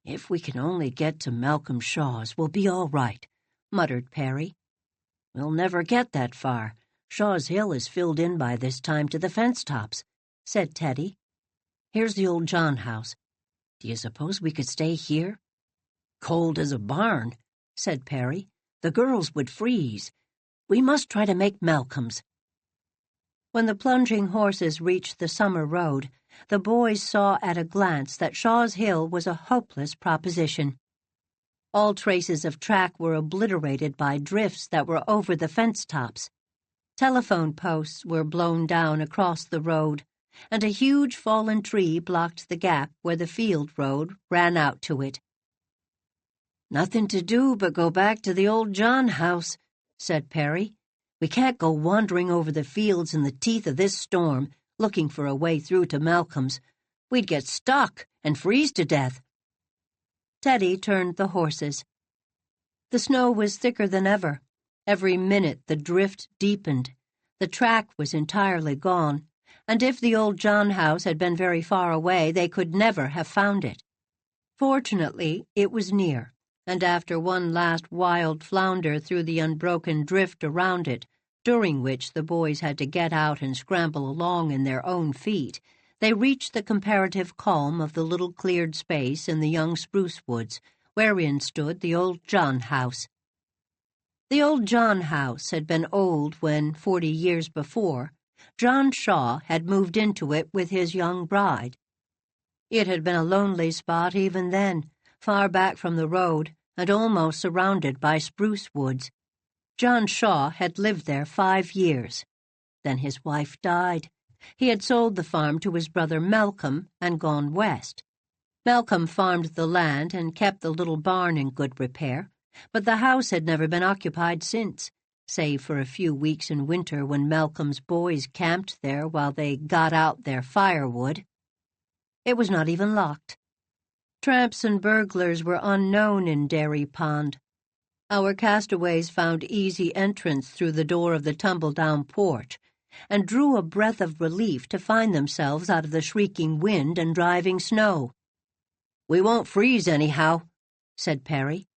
"If we can only get to Malcolm Shaw's, we'll be all right," muttered Perry. "We'll never get that far. Shaw's Hill is filled in by this time to the fence tops," said Teddy. "Here's the old John house. Do you suppose we could stay here?" "Cold as a barn," said Perry. "The girls would freeze. We must try to make Malcolm's." When the plunging horses reached the summer road, the boys saw at a glance that Shaw's Hill was a hopeless proposition. All traces of track were obliterated by drifts that were over the fence tops. Telephone posts were blown down across the road, and a huge fallen tree blocked the gap where the field road ran out to it. "Nothing to do but go back to the old John house," said Perry. "We can't go wandering over the fields in the teeth of this storm, looking for a way through to Malcolm's. We'd get stuck and freeze to death." Teddy turned the horses. The snow was thicker than ever. Every minute the drift deepened. The track was entirely gone, and if the old John house had been very far away, they could never have found it. Fortunately, it was near, and after one last wild flounder through the unbroken drift around it, during which the boys had to get out and scramble along in their own feet, they reached the comparative calm of the little cleared space in the young spruce woods, wherein stood the old John house. The old John house had been old when, 40 years before, John Shaw had moved into it with his young bride. It had been a lonely spot even then, far back from the road and almost surrounded by spruce woods. John Shaw had lived there 5 years. Then his wife died. He had sold the farm to his brother Malcolm and gone west. Malcolm farmed the land and kept the little barn in good repair, but the house had never been occupied since, save for a few weeks in winter when Malcolm's boys camped there while they got out their firewood. It was not even locked. Tramps and burglars were unknown in Dairy Pond. Our castaways found easy entrance through the door of the tumble-down porch, and drew a breath of relief to find themselves out of the shrieking wind and driving snow. "We won't freeze anyhow," said Perry.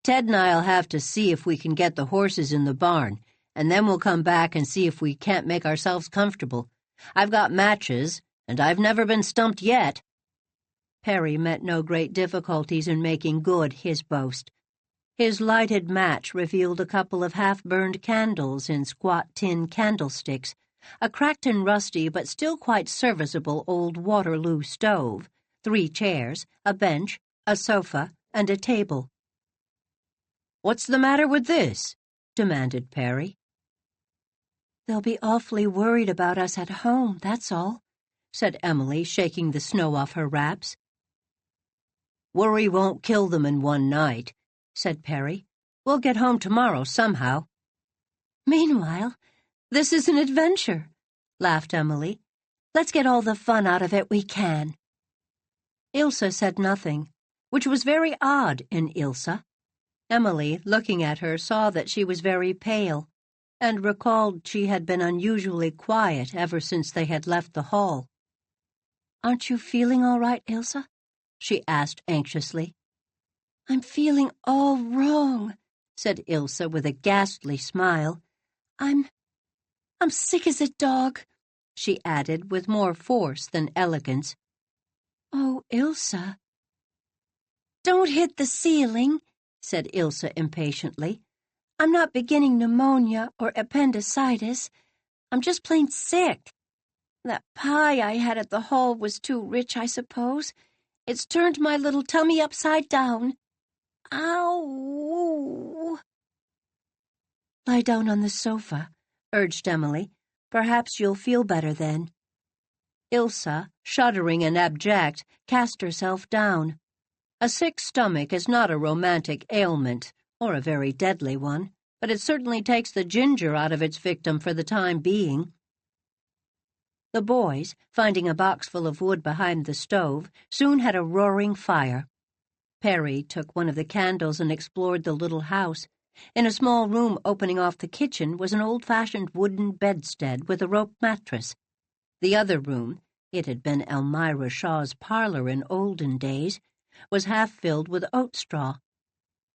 "Ted and I'll have to see if we can get the horses in the barn, and then we'll come back and see if we can't make ourselves comfortable. I've got matches, and I've never been stumped yet." Perry met no great difficulties in making good his boast. His lighted match revealed a couple of half-burned candles in squat tin candlesticks, a cracked and rusty but still quite serviceable old Waterloo stove, 3 chairs, a bench, a sofa, and a table. "What's the matter with this?" demanded Perry. "They'll be awfully worried about us at home, that's all," said Emily, shaking the snow off her wraps. "Worry won't kill them in one night," said Perry. "We'll get home tomorrow somehow." "Meanwhile, this is an adventure," laughed Emily. "Let's get all the fun out of it we can." Ilse said nothing, which was very odd in Ilse. Emily, looking at her, saw that she was very pale, and recalled she had been unusually quiet ever since they had left the hall. "Aren't you feeling all right, Ilse?" she asked anxiously. "I'm feeling all wrong," said Ilse with a ghastly smile. I'm sick as a dog," she added with more force than elegance. "Oh, Ilse." "Don't hit the ceiling," said Ilse impatiently. "I'm not beginning pneumonia or appendicitis. I'm just plain sick. That pie I had at the hall was too rich, I suppose. It's turned my little tummy upside down. Ow!" "Lie down on the sofa," urged Emily. "Perhaps you'll feel better then." Ilse, shuddering and abject, cast herself down. A sick stomach is not a romantic ailment, or a very deadly one, but it certainly takes the ginger out of its victim for the time being. The boys, finding a box full of wood behind the stove, soon had a roaring fire. Perry took one of the candles and explored the little house. In a small room opening off the kitchen was an old-fashioned wooden bedstead with a rope mattress. The other room, it had been Elmira Shaw's parlor in olden days, was half filled with oat straw.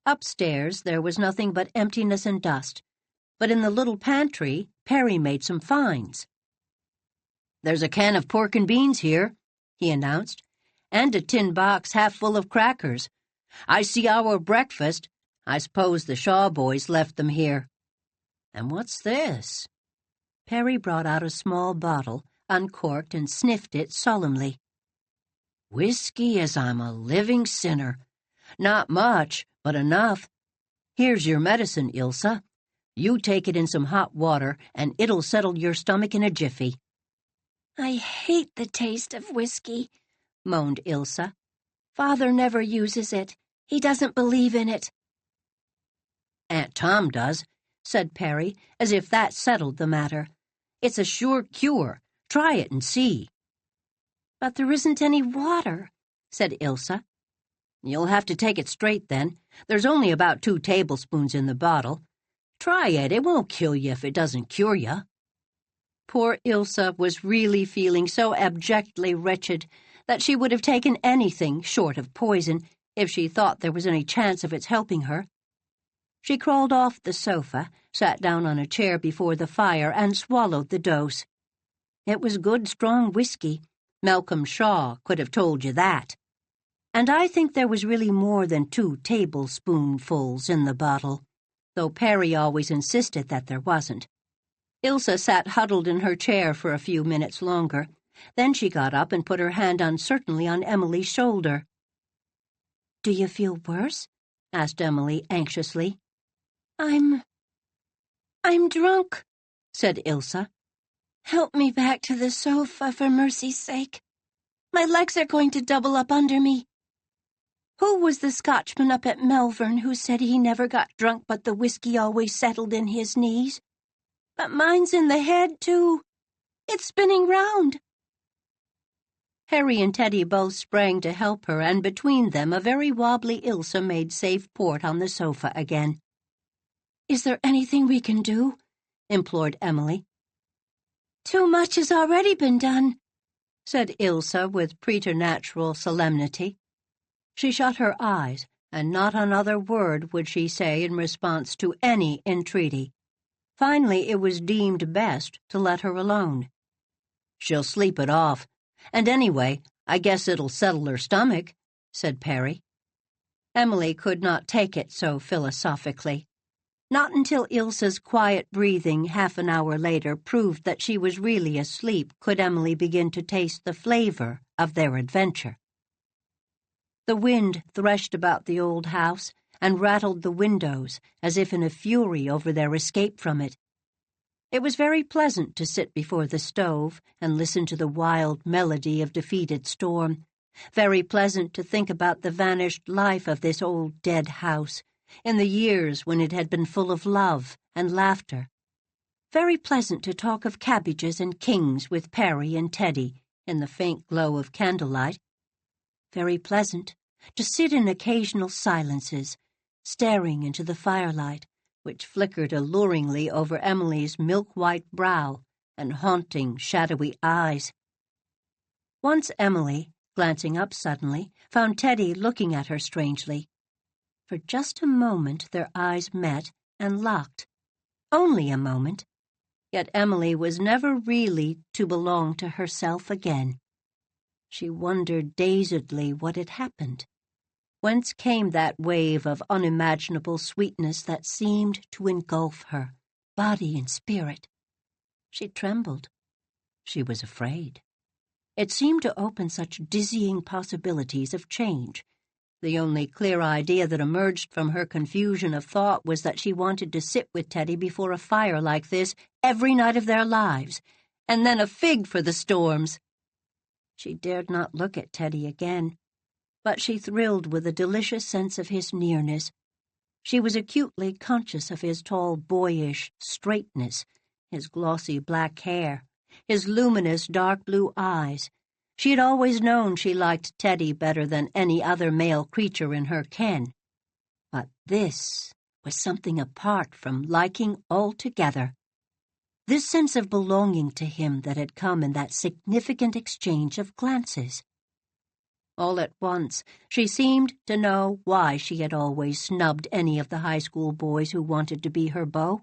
Upstairs there was nothing but emptiness and dust, but in the little pantry Perry made some finds. "There's a can of pork and beans here," he announced, "and a tin box half full of crackers. I see our breakfast. I suppose the Shaw boys left them here. And what's this?" Perry brought out a small bottle, uncorked, and sniffed it solemnly. "Whiskey as I'm a living sinner. Not much, but enough. Here's your medicine, Ilsa. You take it in some hot water, and it'll settle your stomach in a jiffy." "I hate the taste of whiskey," moaned Ilsa. "Father never uses it. He doesn't believe in it." "Aunt Tom does," said Perry, as if that settled the matter. "It's a sure cure. Try it and see." "But there isn't any water," said Ilsa. "You'll have to take it straight then. There's only about 2 tablespoons in the bottle. Try it. It won't kill you if it doesn't cure you." Poor Ilsa was really feeling so abjectly wretched that she would have taken anything short of poison if she thought there was any chance of its helping her. She crawled off the sofa, sat down on a chair before the fire, and swallowed the dose. It was good, strong whiskey. Malcolm Shaw could have told you that. And I think there was really more than 2 tablespoonfuls in the bottle, though Perry always insisted that there wasn't. Ilsa sat huddled in her chair for a few minutes longer. Then she got up and put her hand uncertainly on Emily's shoulder. "Do you feel worse?" asked Emily anxiously. I'm drunk," said Ilsa. "Help me back to the sofa, for mercy's sake. My legs are going to double up under me. Who was the Scotchman up at Melbourne who said he never got drunk but the whiskey always settled in his knees? But mine's in the head, too. It's spinning round." Harry and Teddy both sprang to help her, and between them a very wobbly Ilsa made safe port on the sofa again. "Is there anything we can do?" implored Emily. "Too much has already been done," said Ilsa with preternatural solemnity. She shut her eyes, and not another word would she say in response to any entreaty. Finally, it was deemed best to let her alone. "She'll sleep it off, and anyway, I guess it'll settle her stomach," said Perry. Emily could not take it so philosophically. Not until Ilsa's quiet breathing half an hour later proved that she was really asleep could Emily begin to taste the flavor of their adventure. The wind threshed about the old house and rattled the windows as if in a fury over their escape from it. It was very pleasant to sit before the stove and listen to the wild melody of defeated storm, very pleasant to think about the vanished life of this old dead house, in the years when it had been full of love and laughter. Very pleasant to talk of cabbages and kings with Perry and Teddy in the faint glow of candlelight. Very pleasant to sit in occasional silences, staring into the firelight, which flickered alluringly over Emily's milk-white brow and haunting, shadowy eyes. Once Emily, glancing up suddenly, found Teddy looking at her strangely. For just a moment their eyes met and locked. Only a moment. Yet Emily was never really to belong to herself again. She wondered dazedly what had happened. Whence came that wave of unimaginable sweetness that seemed to engulf her, body and spirit? She trembled. She was afraid. It seemed to open such dizzying possibilities of change. The only clear idea that emerged from her confusion of thought was that she wanted to sit with Teddy before a fire like this every night of their lives, and then a fig for the storms. She dared not look at Teddy again, but she thrilled with a delicious sense of his nearness. She was acutely conscious of his tall, boyish straightness, his glossy black hair, his luminous dark blue eyes. She had always known she liked Teddy better than any other male creature in her ken. But this was something apart from liking altogether. This sense of belonging to him that had come in that significant exchange of glances. All at once, she seemed to know why she had always snubbed any of the high school boys who wanted to be her beau.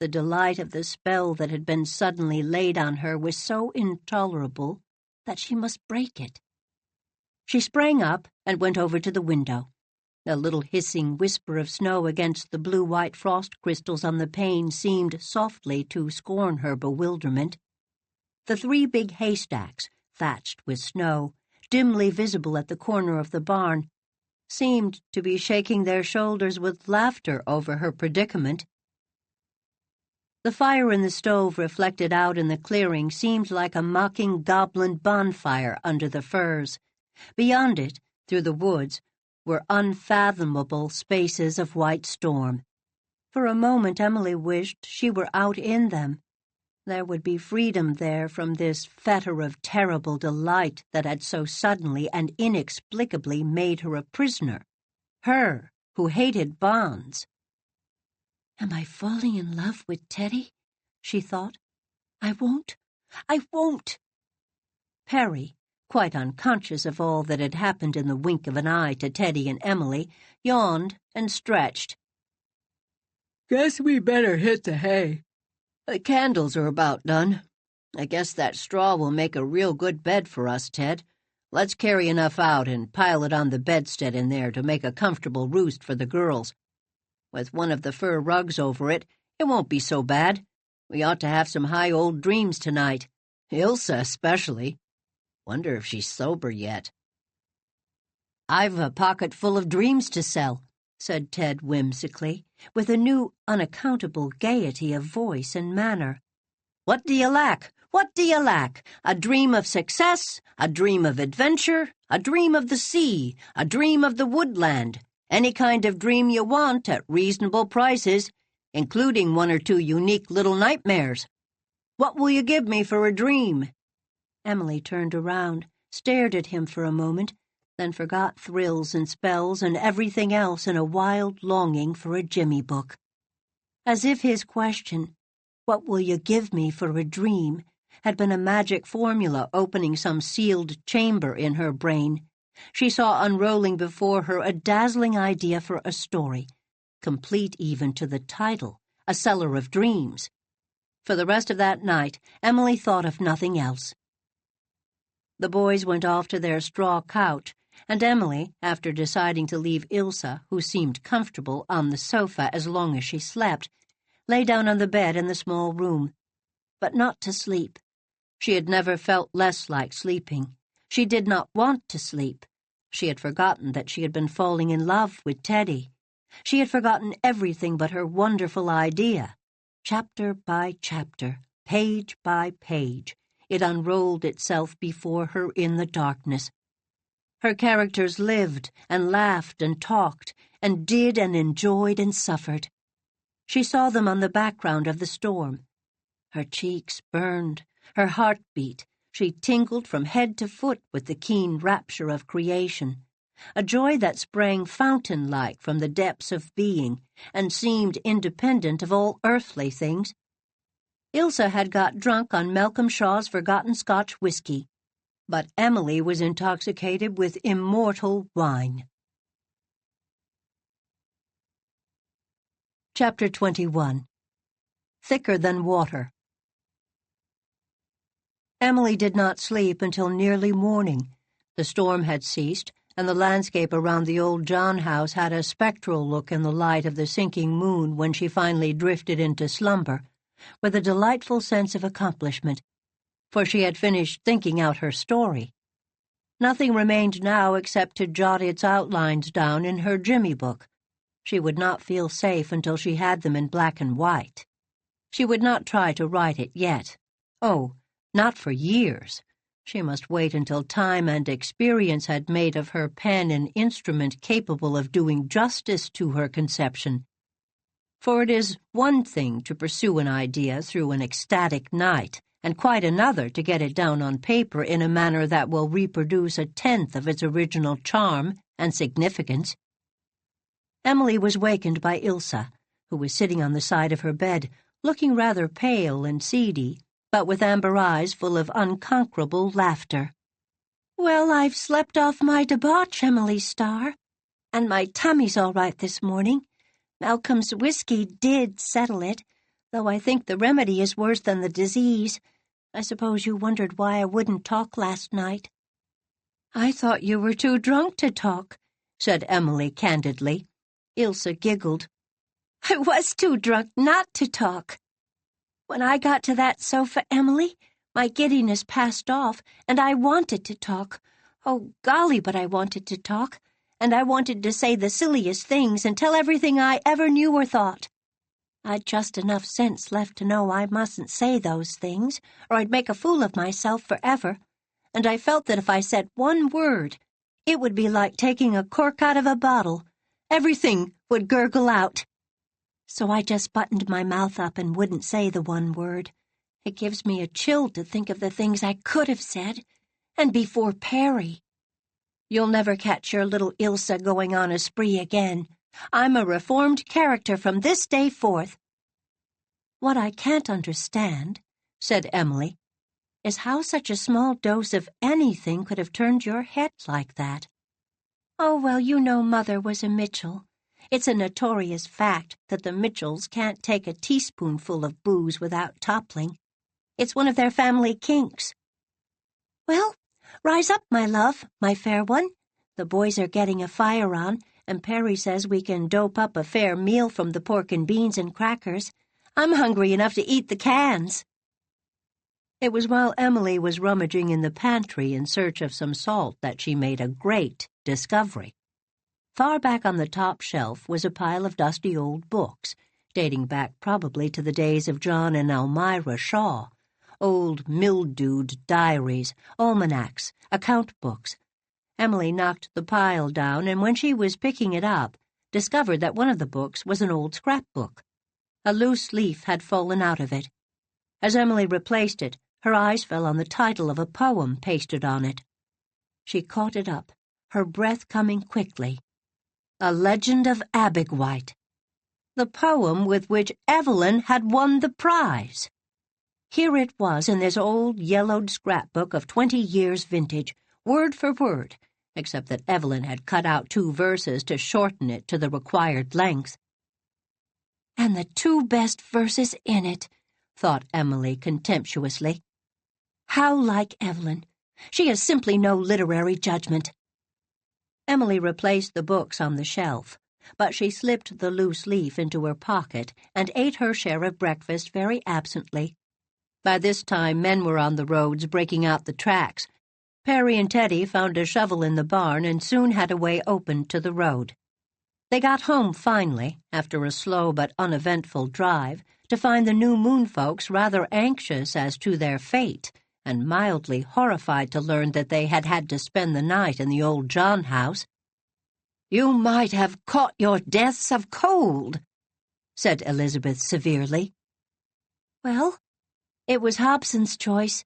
The delight of the spell that had been suddenly laid on her was so intolerable that she must break it. She sprang up and went over to the window. A little hissing whisper of snow against the blue-white frost crystals on the pane seemed softly to scorn her bewilderment. The 3 big haystacks, thatched with snow, dimly visible at the corner of the barn, seemed to be shaking their shoulders with laughter over her predicament. The fire in the stove reflected out in the clearing seemed like a mocking goblin bonfire under the firs. Beyond it, through the woods, were unfathomable spaces of white storm. For a moment Emily wished she were out in them. There would be freedom there from this fetter of terrible delight that had so suddenly and inexplicably made her a prisoner. Her, who hated bonds. "Am I falling in love with Teddy?" she thought. I won't. Perry, quite unconscious of all that had happened in the wink of an eye to Teddy and Emily, yawned and stretched. "Guess we better hit the hay. The candles are about done. I guess that straw will make a real good bed for us, Ted. Let's carry enough out and pile it on the bedstead in there to make a comfortable roost for the girls. With one of the fur rugs over it, it won't be so bad. We ought to have some high old dreams tonight. Ilsa especially. Wonder if she's sober yet." "I've a pocket full of dreams to sell," said Ted whimsically, with a new, unaccountable gaiety of voice and manner. "What do you lack? What do you lack? A dream of success, a dream of adventure, a dream of the sea, a dream of the woodland, any kind of dream you want at reasonable prices, including 1 or 2 unique little nightmares. What will you give me for a dream?" Emily turned around, stared at him for a moment, then forgot thrills and spells and everything else in a wild longing for a Jimmy book. As if his question, "What will you give me for a dream?" had been a magic formula opening some sealed chamber in her brain, she saw unrolling before her a dazzling idea for a story, complete even to the title, A Seller of Dreams. For the rest of that night, Emily thought of nothing else. The boys went off to their straw couch, and Emily, after deciding to leave Ilsa, who seemed comfortable, on the sofa as long as she slept, lay down on the bed in the small room. But not to sleep. She had never felt less like sleeping. She did not want to sleep. She had forgotten that she had been falling in love with Teddy. She had forgotten everything but her wonderful idea. Chapter by chapter, page by page, it unrolled itself before her in the darkness. Her characters lived and laughed and talked and did and enjoyed and suffered. She saw them on the background of the storm. Her cheeks burned, her heart beat. She tingled from head to foot with the keen rapture of creation, a joy that sprang fountain-like from the depths of being and seemed independent of all earthly things. Ilsa had got drunk on Malcolm Shaw's forgotten Scotch whiskey, but Emily was intoxicated with immortal wine. Chapter 21. Thicker Than Water. Emily did not sleep until nearly morning. The storm had ceased, and the landscape around the old John house had a spectral look in the light of the sinking moon when she finally drifted into slumber, with a delightful sense of accomplishment, for she had finished thinking out her story. Nothing remained now except to jot its outlines down in her Jimmy book. She would not feel safe until she had them in black and white. She would not try to write it yet. Oh, not for years. She must wait until time and experience had made of her pen an instrument capable of doing justice to her conception. For it is one thing to pursue an idea through an ecstatic night, and quite another to get it down on paper in a manner that will reproduce 1/10 of its original charm and significance. Emily was wakened by Ilsa, who was sitting on the side of her bed, looking rather pale and seedy, but with amber eyes full of unconquerable laughter. Well, I've slept off my debauch, Emily Starr, and my tummy's all right this morning. Malcolm's whiskey did settle it, though I think the remedy is worse than the disease. I suppose you wondered why I wouldn't talk last night. I thought you were too drunk to talk, said Emily candidly. Ilse giggled. I was too drunk not to talk. When I got to that sofa, Emily, my giddiness passed off, and I wanted to talk. Oh, golly, but I wanted to talk, and I wanted to say the silliest things and tell everything I ever knew or thought. I'd just enough sense left to know I mustn't say those things, or I'd make a fool of myself forever, and I felt that if I said one word, it would be like taking a cork out of a bottle. Everything would gurgle out. So I just buttoned my mouth up and wouldn't say the one word. It gives me a chill to think of the things I could have said, and before Perry. You'll never catch your little Ilse going on a spree again. I'm a reformed character from this day forth. What I can't understand, said Emily, is how such a small dose of anything could have turned your head like that. Oh, well, you know Mother was a Mitchell. It's a notorious fact that the Mitchells can't take a teaspoonful of booze without toppling. It's one of their family kinks. Well, rise up, my love, my fair one. The boys are getting a fire on, and Perry says we can dope up a fair meal from the pork and beans and crackers. I'm hungry enough to eat the cans. It was while Emily was rummaging in the pantry in search of some salt that she made a great discovery. Far back on the top shelf was a pile of dusty old books, dating back probably to the days of John and Elmira Shaw, old mildewed diaries, almanacs, account books. Emily knocked the pile down, and when she was picking it up, discovered that one of the books was an old scrapbook. A loose leaf had fallen out of it. As Emily replaced it, her eyes fell on the title of a poem pasted on it. She caught it up, her breath coming quickly. A Legend of Abegweit, the poem with which Evelyn had won the prize. Here it was in this old yellowed scrapbook of 20 years' vintage, word for word, except that Evelyn had cut out 2 verses to shorten it to the required length. And the 2 best verses in it, thought Emily contemptuously. How like Evelyn! She has simply no literary judgment. Emily replaced the books on the shelf, but she slipped the loose leaf into her pocket and ate her share of breakfast very absently. By this time men were on the roads breaking out the tracks. Perry and Teddy found a shovel in the barn and soon had a way opened to the road. They got home finally, after a slow but uneventful drive, to find the New Moon folks rather anxious as to their fate, and mildly horrified to learn that they had had to spend the night in the old John house. "You might have caught your deaths of cold," said Elizabeth severely. Well, it was Hobson's choice.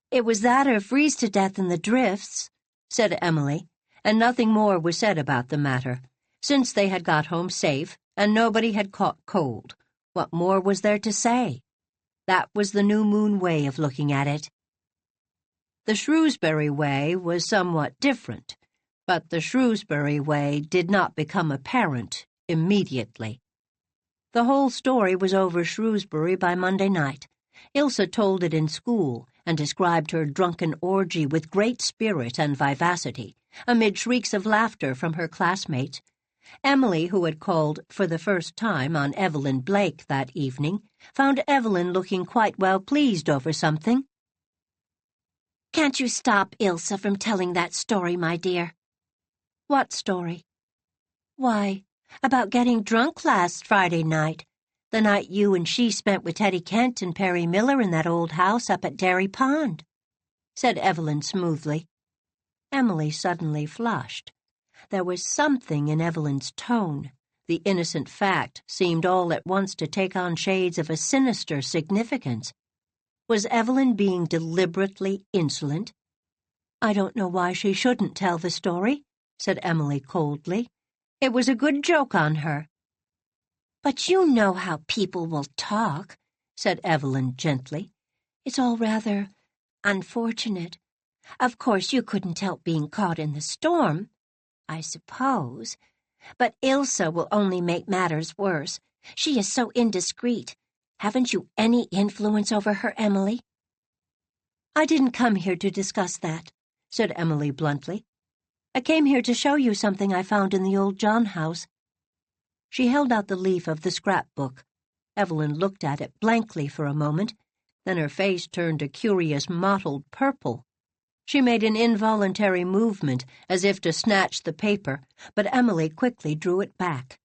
It was that or freeze to death in the drifts, said Emily, and nothing more was said about the matter. Since they had got home safe, and nobody had caught cold, what more was there to say? That was the New Moon way of looking at it. The Shrewsbury way was somewhat different, but the Shrewsbury way did not become apparent immediately. The whole story was over Shrewsbury by Monday night. Ilse told it in school and described her drunken orgy with great spirit and vivacity, amid shrieks of laughter from her classmates. Emily, who had called for the first time on Evelyn Blake that evening, found Evelyn looking quite well pleased over something. "Can't you stop Ilse from telling that story, my dear?" "What story?" "Why, about getting drunk last Friday night, the night you and she spent with Teddy Kent and Perry Miller in that old house up at Dairy Pond," said Evelyn smoothly. Emily suddenly flushed. There was something in Evelyn's tone. The innocent fact seemed all at once to take on shades of a sinister significance. Was Evelyn being deliberately insolent? "I don't know why she shouldn't tell the story," said Emily coldly. "It was a good joke on her." "But you know how people will talk," said Evelyn gently. "It's all rather unfortunate, Of course you couldn't help being caught in the storm, I suppose. But Ilsa will only make matters worse. She is so indiscreet. Haven't you any influence over her, Emily?" "I didn't come here to discuss that," said Emily bluntly. "I came here to show you something I found in the old John house." She held out the leaf of the scrapbook. Evelyn looked at it blankly for a moment, then her face turned a curious mottled purple. She made an involuntary movement as if to snatch the paper, but Emily quickly drew it back.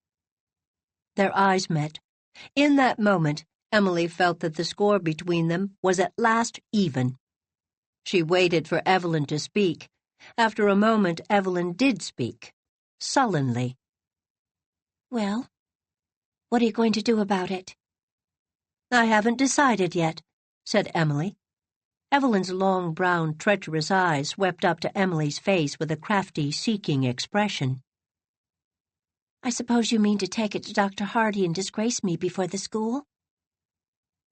Their eyes met. In that moment, Emily felt that the score between them was at last even. She waited for Evelyn to speak. After a moment, Evelyn did speak, sullenly. "Well, what are you going to do about it?" "I haven't decided yet," said Emily. Evelyn's long, brown, treacherous eyes swept up to Emily's face with a crafty, seeking expression. "I suppose you mean to take it to Dr. Hardy and disgrace me before the school?"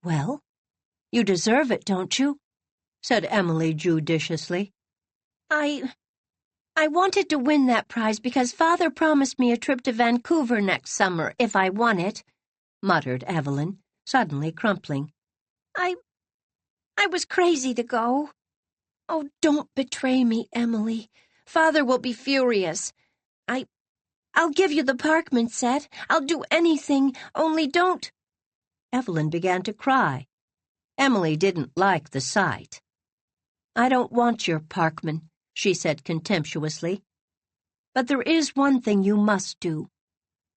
"Well, you deserve it, don't you?" said Emily judiciously. I wanted to win that prize because Father promised me a trip to Vancouver next summer if I won it," muttered Evelyn, suddenly crumpling. I was crazy to go. Oh, don't betray me, Emily. Father will be furious. I'll give you the Parkman set. I'll do anything, only don't. Evelyn began to cry. Emily didn't like the sight. "I don't want your Parkman," she said contemptuously. "But there is one thing you must do.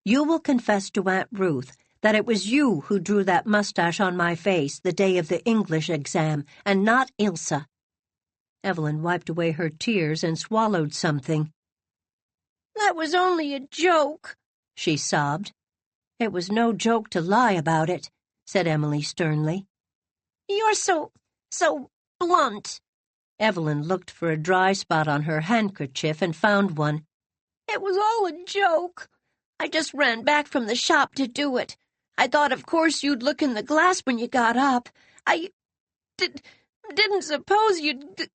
You will confess to Aunt Ruth that it was you who drew that mustache on my face the day of the English exam, and not Ilsa." Evelyn wiped away her tears and swallowed something. "That was only a joke," she sobbed. "It was no joke to lie about it," said Emily sternly. "You're so blunt." Evelyn looked for a dry spot on her handkerchief and found one. "It was all a joke. I just ran back from the shop to do it. I thought of course you'd look in the glass when you got up. I didn't suppose you'd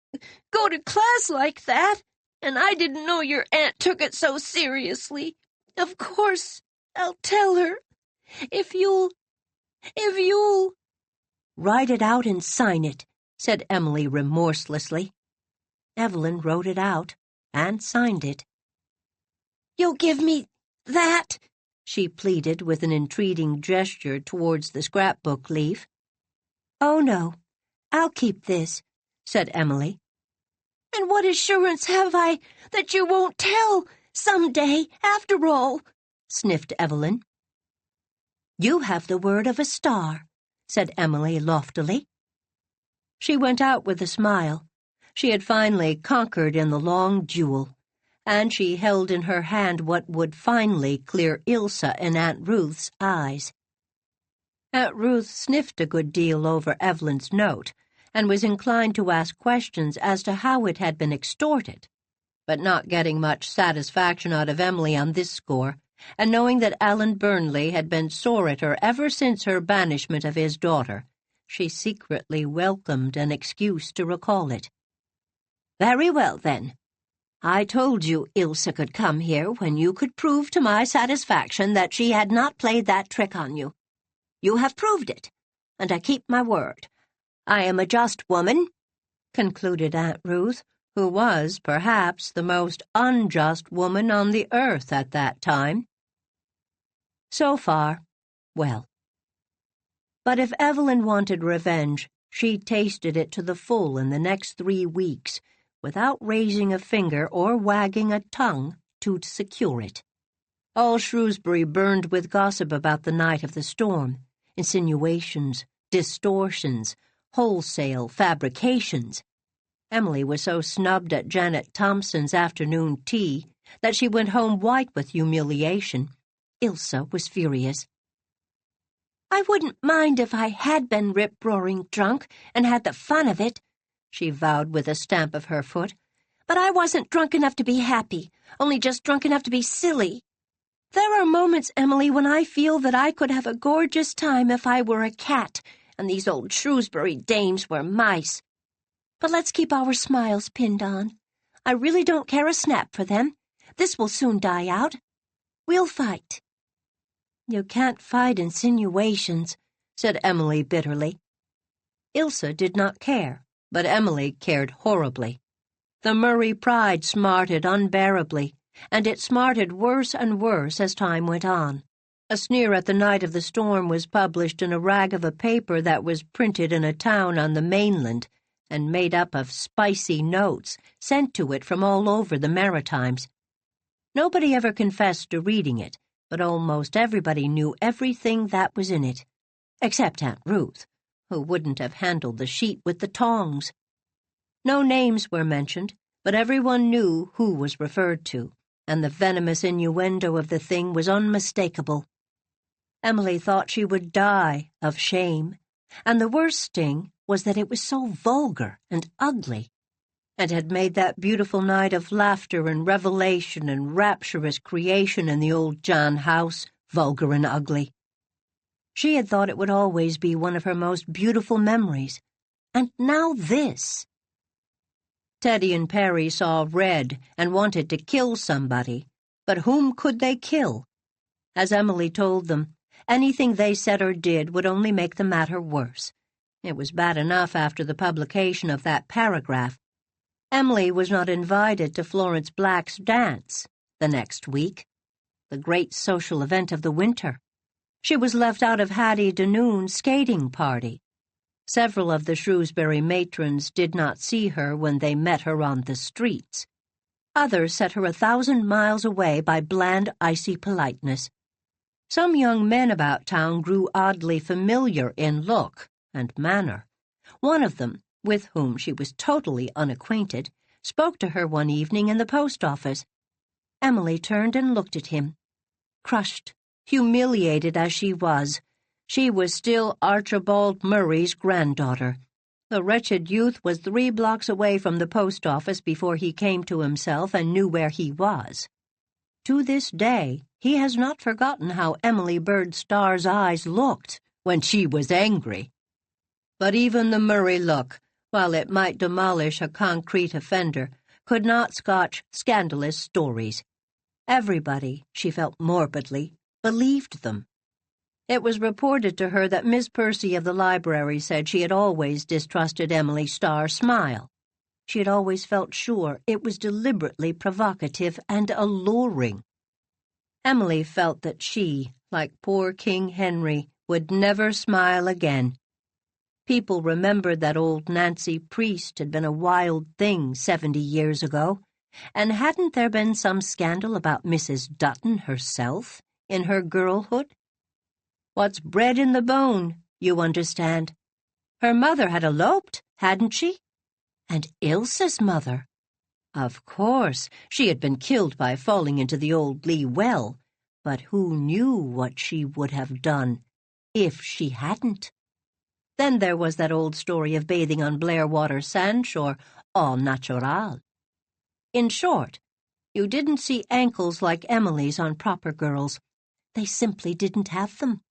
go to class like that, and I didn't know your aunt took it so seriously. Of course, I'll tell her. If you'll... "Write it out and sign it," said Emily remorselessly. Evelyn wrote it out and signed it. "You'll give me that?" she pleaded with an entreating gesture towards the scrapbook leaf. "Oh, no, I'll keep this," said Emily. "And what assurance have I that you won't tell some day, after all?" sniffed Evelyn. "You have the word of a star," said Emily loftily. She went out with a smile. She had finally conquered in the long duel, and she held in her hand what would finally clear Ilsa in Aunt Ruth's eyes. Aunt Ruth sniffed a good deal over Evelyn's note, and was inclined to ask questions as to how it had been extorted, but not getting much satisfaction out of Emily on this score, and knowing that Alan Burnley had been sore at her ever since her banishment of his daughter, she secretly welcomed an excuse to recall it. "Very well, then. I told you Ilsa could come here when you could prove to my satisfaction that she had not played that trick on you. You have proved it, and I keep my word. I am a just woman," concluded Aunt Ruth, who was, perhaps, the most unjust woman on the earth at that time. So far, well. But if Evelyn wanted revenge, she tasted it to the full in the next 3 weeks, without raising a finger or wagging a tongue to secure it. All Shrewsbury burned with gossip about the night of the storm, insinuations, distortions, wholesale fabrications. Emily was so snubbed at Janet Thompson's afternoon tea that she went home white with humiliation. Ilsa was furious. "I wouldn't mind if I had been rip-roaring drunk and had the fun of it," she vowed with a stamp of her foot. "But I wasn't drunk enough to be happy, only just drunk enough to be silly. There are moments, Emily, when I feel that I could have a gorgeous time if I were a cat, and these old Shrewsbury dames were mice. But let's keep our smiles pinned on. I really don't care a snap for them. This will soon die out. We'll fight." "You can't fight insinuations," said Emily bitterly. Ilse did not care, but Emily cared horribly. The Murray pride smarted unbearably, and it smarted worse and worse as time went on. A sneer at the night of the storm was published in a rag of a paper that was printed in a town on the mainland and made up of spicy notes sent to it from all over the Maritimes. Nobody ever confessed to reading it, but almost everybody knew everything that was in it, except Aunt Ruth, who wouldn't have handled the sheet with the tongs. No names were mentioned, but everyone knew who was referred to, and the venomous innuendo of the thing was unmistakable. Emily thought she would die of shame, and the worst sting was that it was so vulgar and ugly, and had made that beautiful night of laughter and revelation and rapturous creation in the old John house vulgar and ugly. She had thought it would always be one of her most beautiful memories, and now this. Teddy and Perry saw red and wanted to kill somebody, but whom could they kill? As Emily told them, anything they said or did would only make the matter worse. It was bad enough after the publication of that paragraph. Emily was not invited to Florence Black's dance the next week, the great social event of the winter. She was left out of Hattie Denoon's skating party. Several of the Shrewsbury matrons did not see her when they met her on the streets. Others set her 1,000 miles away by bland, icy politeness. Some young men about town grew oddly familiar in look and manner. One of them, with whom she was totally unacquainted, spoke to her one evening in the post office. Emily turned and looked at him. Crushed, humiliated as she was still Archibald Murray's granddaughter. The wretched youth was 3 blocks away from the post office before he came to himself and knew where he was. To this day, he has not forgotten how Emily Bird Starr's eyes looked when she was angry. But even the Murray look, while it might demolish a concrete offender, could not scotch scandalous stories. Everybody, she felt morbidly, believed them. It was reported to her that Miss Percy of the library said she had always distrusted Emily Starr's smile. She had always felt sure it was deliberately provocative and alluring. Emily felt that she, like poor King Henry, would never smile again. People remembered that old Nancy Priest had been a wild thing 70 years ago, and hadn't there been some scandal about Mrs. Dutton herself in her girlhood? What's bred in the bone, you understand. Her mother had eloped, hadn't she? And Ilse's mother. Of course, she had been killed by falling into the old Lee well, but who knew what she would have done if she hadn't? Then there was that old story of bathing on Blairwater sandshore, au natural. In short, you didn't see ankles like Emily's on proper girls. They simply didn't have them.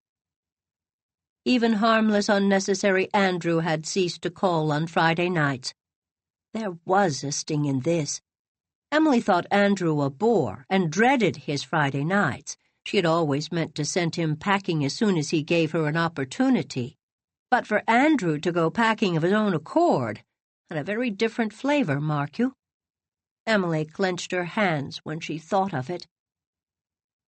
Even harmless, unnecessary Andrew had ceased to call on Friday nights. There was a sting in this. Emily thought Andrew a bore and dreaded his Friday nights. She had always meant to send him packing as soon as he gave her an opportunity. But for Andrew to go packing of his own accord had a very different flavor, mark you. Emily clenched her hands when she thought of it.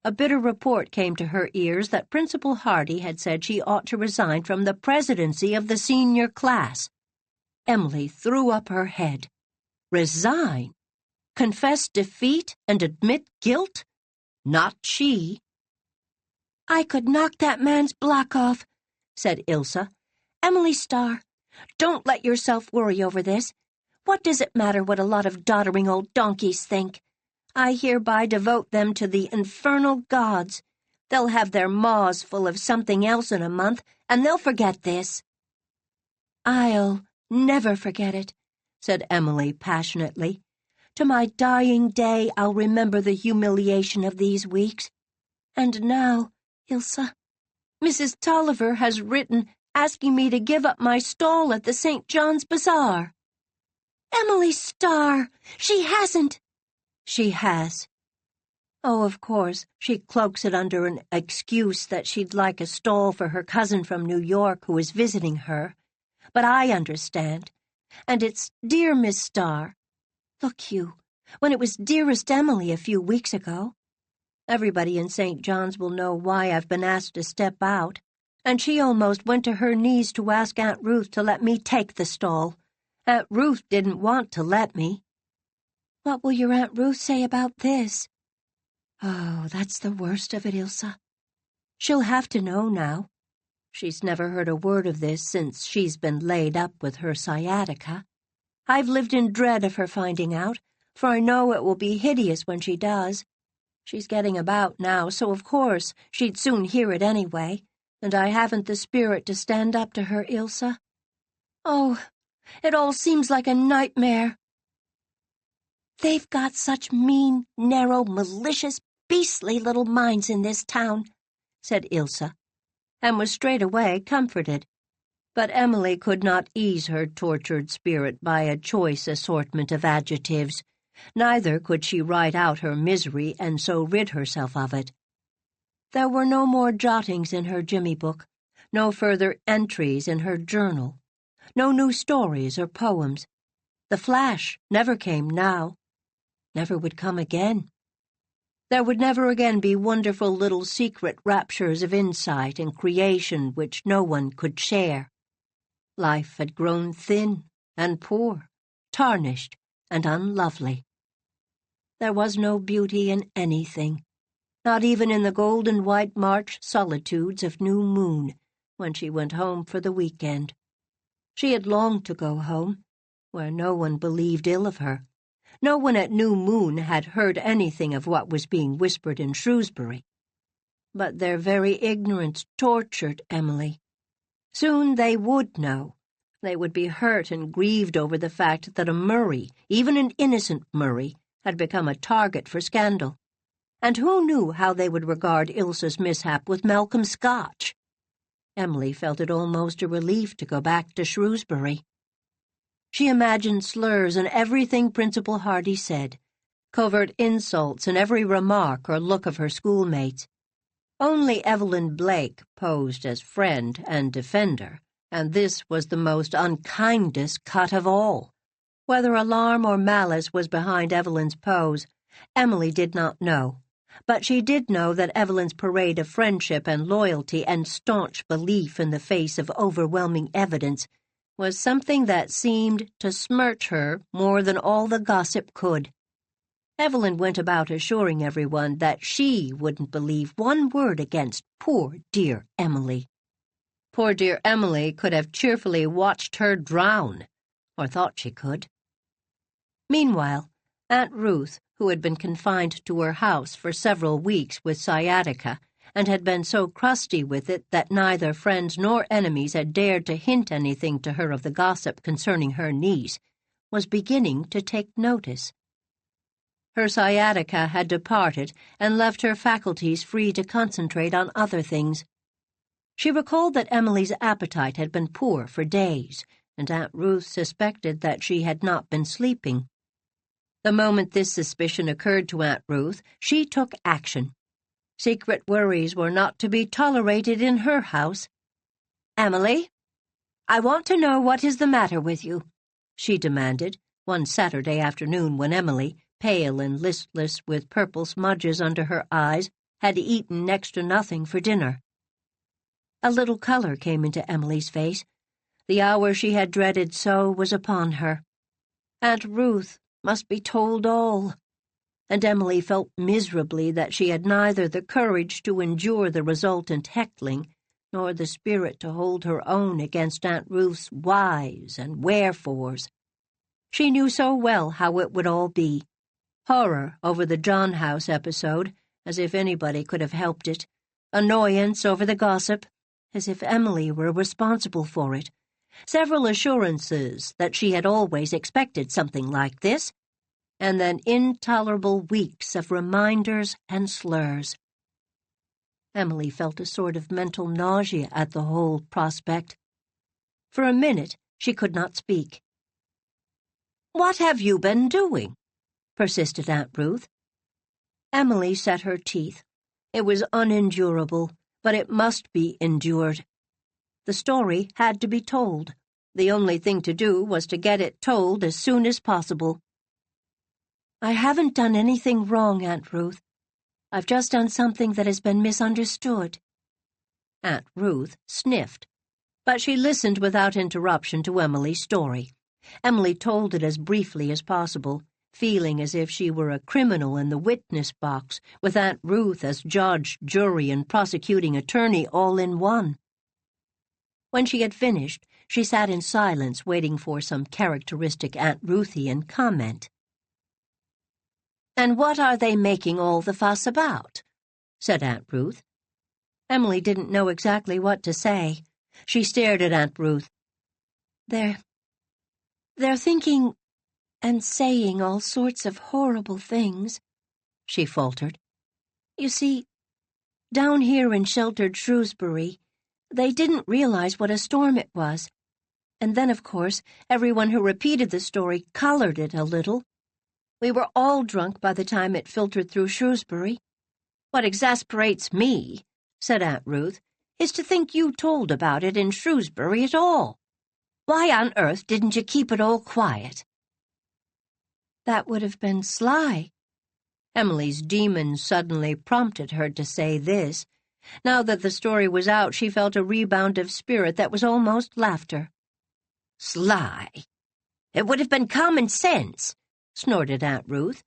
A bitter report came to her ears that Principal Hardy had said she ought to resign from the presidency of the senior class. Emily threw up her head. Resign? Confess defeat and admit guilt? Not she. "I could knock that man's block off," said Ilse. "Emily Starr, don't let yourself worry over this. What does it matter what a lot of doddering old donkeys think? I hereby devote them to the infernal gods. They'll have their maws full of something else in a month, and they'll forget this." "I'll never forget it," said Emily passionately. "To my dying day I'll remember the humiliation of these weeks. And now, Ilse, Mrs. Tolliver has written asking me to give up my stall at the St. John's Bazaar." Emily Starr! She hasn't!" "She has. Oh, of course, she cloaks it under an excuse that she'd like a stall for her cousin from New York who is visiting her. But I understand. And it's dear Miss Starr. Look you, when it was dearest Emily a few weeks ago. Everybody in St. John's will know why I've been asked to step out, and she almost went to her knees to ask Aunt Ruth to let me take the stall. Aunt Ruth didn't want to let me." "What will your Aunt Ruth say about this?" "Oh, that's the worst of it, Ilse. She'll have to know now. She's never heard a word of this since she's been laid up with her sciatica. I've lived in dread of her finding out, for I know it will be hideous when she does. She's getting about now, so of course she'd soon hear it anyway, and I haven't the spirit to stand up to her, Ilse. Oh, it all seems like a nightmare." "They've got such mean, narrow, malicious, beastly little minds in this town," said Ilse, and was straightway comforted. But Emily could not ease her tortured spirit by a choice assortment of adjectives. Neither could she write out her misery and so rid herself of it. There were no more jottings in her Jimmy book, no further entries in her journal, no new stories or poems. The flash never came now, never would come again. There would never again be wonderful little secret raptures of insight and creation which no one could share. Life had grown thin and poor, tarnished and unlovely. There was no beauty in anything, not even in the golden white March solitudes of New Moon, when she went home for the weekend. She had longed to go home, where no one believed ill of her. No one at New Moon had heard anything of what was being whispered in Shrewsbury. But their very ignorance tortured Emily. Soon they would know. They would be hurt and grieved over the fact that a Murray, even an innocent Murray, had become a target for scandal. And who knew how they would regard Ilse's mishap with Malcolm Scotch? Emily felt it almost a relief to go back to Shrewsbury. She imagined slurs in everything Principal Hardy said, covert insults in every remark or look of her schoolmates. Only Evelyn Blake posed as friend and defender, and this was the most unkindest cut of all. Whether alarm or malice was behind Evelyn's pose, Emily did not know, but she did know that Evelyn's parade of friendship and loyalty and staunch belief in the face of overwhelming evidence was something that seemed to smirch her more than all the gossip could. Evelyn went about assuring everyone that she wouldn't believe one word against poor dear Emily. Poor dear Emily could have cheerfully watched her drown, or thought she could. Meanwhile, Aunt Ruth, who had been confined to her house for several weeks with sciatica, and had been so crusty with it that neither friends nor enemies had dared to hint anything to her of the gossip concerning her niece, was beginning to take notice. Her sciatica had departed and left her faculties free to concentrate on other things. She recalled that Emily's appetite had been poor for days, and Aunt Ruth suspected that she had not been sleeping. The moment this suspicion occurred to Aunt Ruth, she took action. Secret worries were not to be tolerated in her house. "Emily, I want to know what is the matter with you," she demanded, one Saturday afternoon when Emily, pale and listless with purple smudges under her eyes, had eaten next to nothing for dinner. A little color came into Emily's face. The hour she had dreaded so was upon her. Aunt Ruth must be told all. And Emily felt miserably that she had neither the courage to endure the resultant heckling, nor the spirit to hold her own against Aunt Ruth's whys and wherefores. She knew so well how it would all be. Horror over the John House episode, as if anybody could have helped it. Annoyance over the gossip, as if Emily were responsible for it. Several assurances that she had always expected something like this, and then intolerable weeks of reminders and slurs. Emily felt a sort of mental nausea at the whole prospect. For a minute she could not speak. What have you been doing?" persisted Aunt Ruth. Emily set her teeth. It was unendurable, but it must be endured. The story had to be told. The only thing to do was to get it told as soon as possible. "I haven't done anything wrong, Aunt Ruth. I've just done something that has been misunderstood." Aunt Ruth sniffed, but she listened without interruption to Emily's story. Emily told it as briefly as possible, feeling as if she were a criminal in the witness box, with Aunt Ruth as judge, jury, and prosecuting attorney all in one. When she had finished, she sat in silence waiting for some characteristic Aunt Ruthian comment. "And what are they making all the fuss about?" said Aunt Ruth. Emily didn't know exactly what to say. She stared at Aunt Ruth. They're thinking and saying all sorts of horrible things," she faltered. "You see, down here in sheltered Shrewsbury, they didn't realize what a storm it was. And then, of course, everyone who repeated the story colored it a little. We were all drunk by the time it filtered through Shrewsbury." "What exasperates me," said Aunt Ruth, "is to think you told about it in Shrewsbury at all. Why on earth didn't you keep it all quiet?" "That would have been sly." Emily's demon suddenly prompted her to say this. Now that the story was out, she felt a rebound of spirit that was almost laughter. "Sly? It would have been common sense," snorted Aunt Ruth.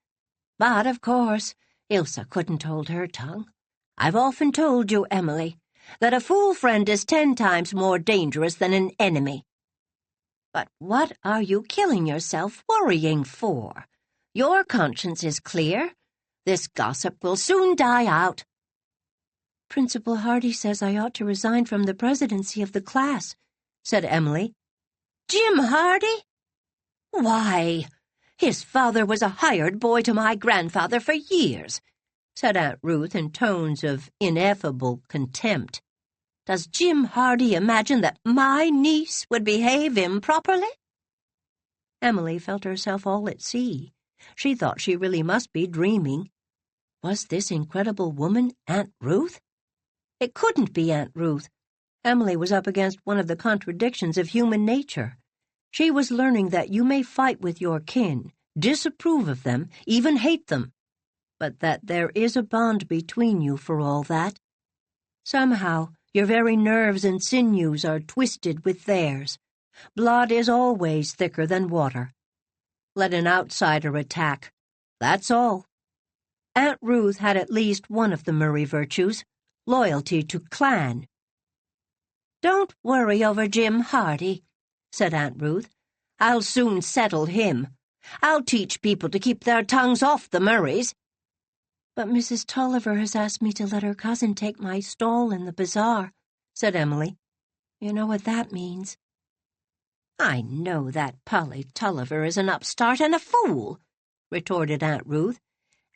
"But, of course, Ilse couldn't hold her tongue. I've often told you, Emily, that a fool friend is 10 times more dangerous than an enemy. But what are you killing yourself worrying for? Your conscience is clear. This gossip will soon die out." "Principal Hardy says I ought to resign from the presidency of the class," said Emily. "Jim Hardy? Why, his father was a hired boy to my grandfather for years," said Aunt Ruth in tones of ineffable contempt. "Does Jim Hardy imagine that my niece would behave improperly?" Emily felt herself all at sea. She thought she really must be dreaming. Was this incredible woman Aunt Ruth? It couldn't be Aunt Ruth. Emily was up against one of the contradictions of human nature. She was learning that you may fight with your kin, disapprove of them, even hate them, but that there is a bond between you for all that. Somehow, your very nerves and sinews are twisted with theirs. Blood is always thicker than water. Let an outsider attack. That's all. Aunt Ruth had at least one of the Murray virtues, loyalty to clan. "Don't worry over Jim Hardy," said Aunt Ruth. "I'll soon settle him. I'll teach people to keep their tongues off the Murrays." "But Mrs. Tulliver has asked me to let her cousin take my stall in the bazaar," said Emily. "You know what that means." "I know that Polly Tulliver is an upstart and a fool," retorted Aunt Ruth.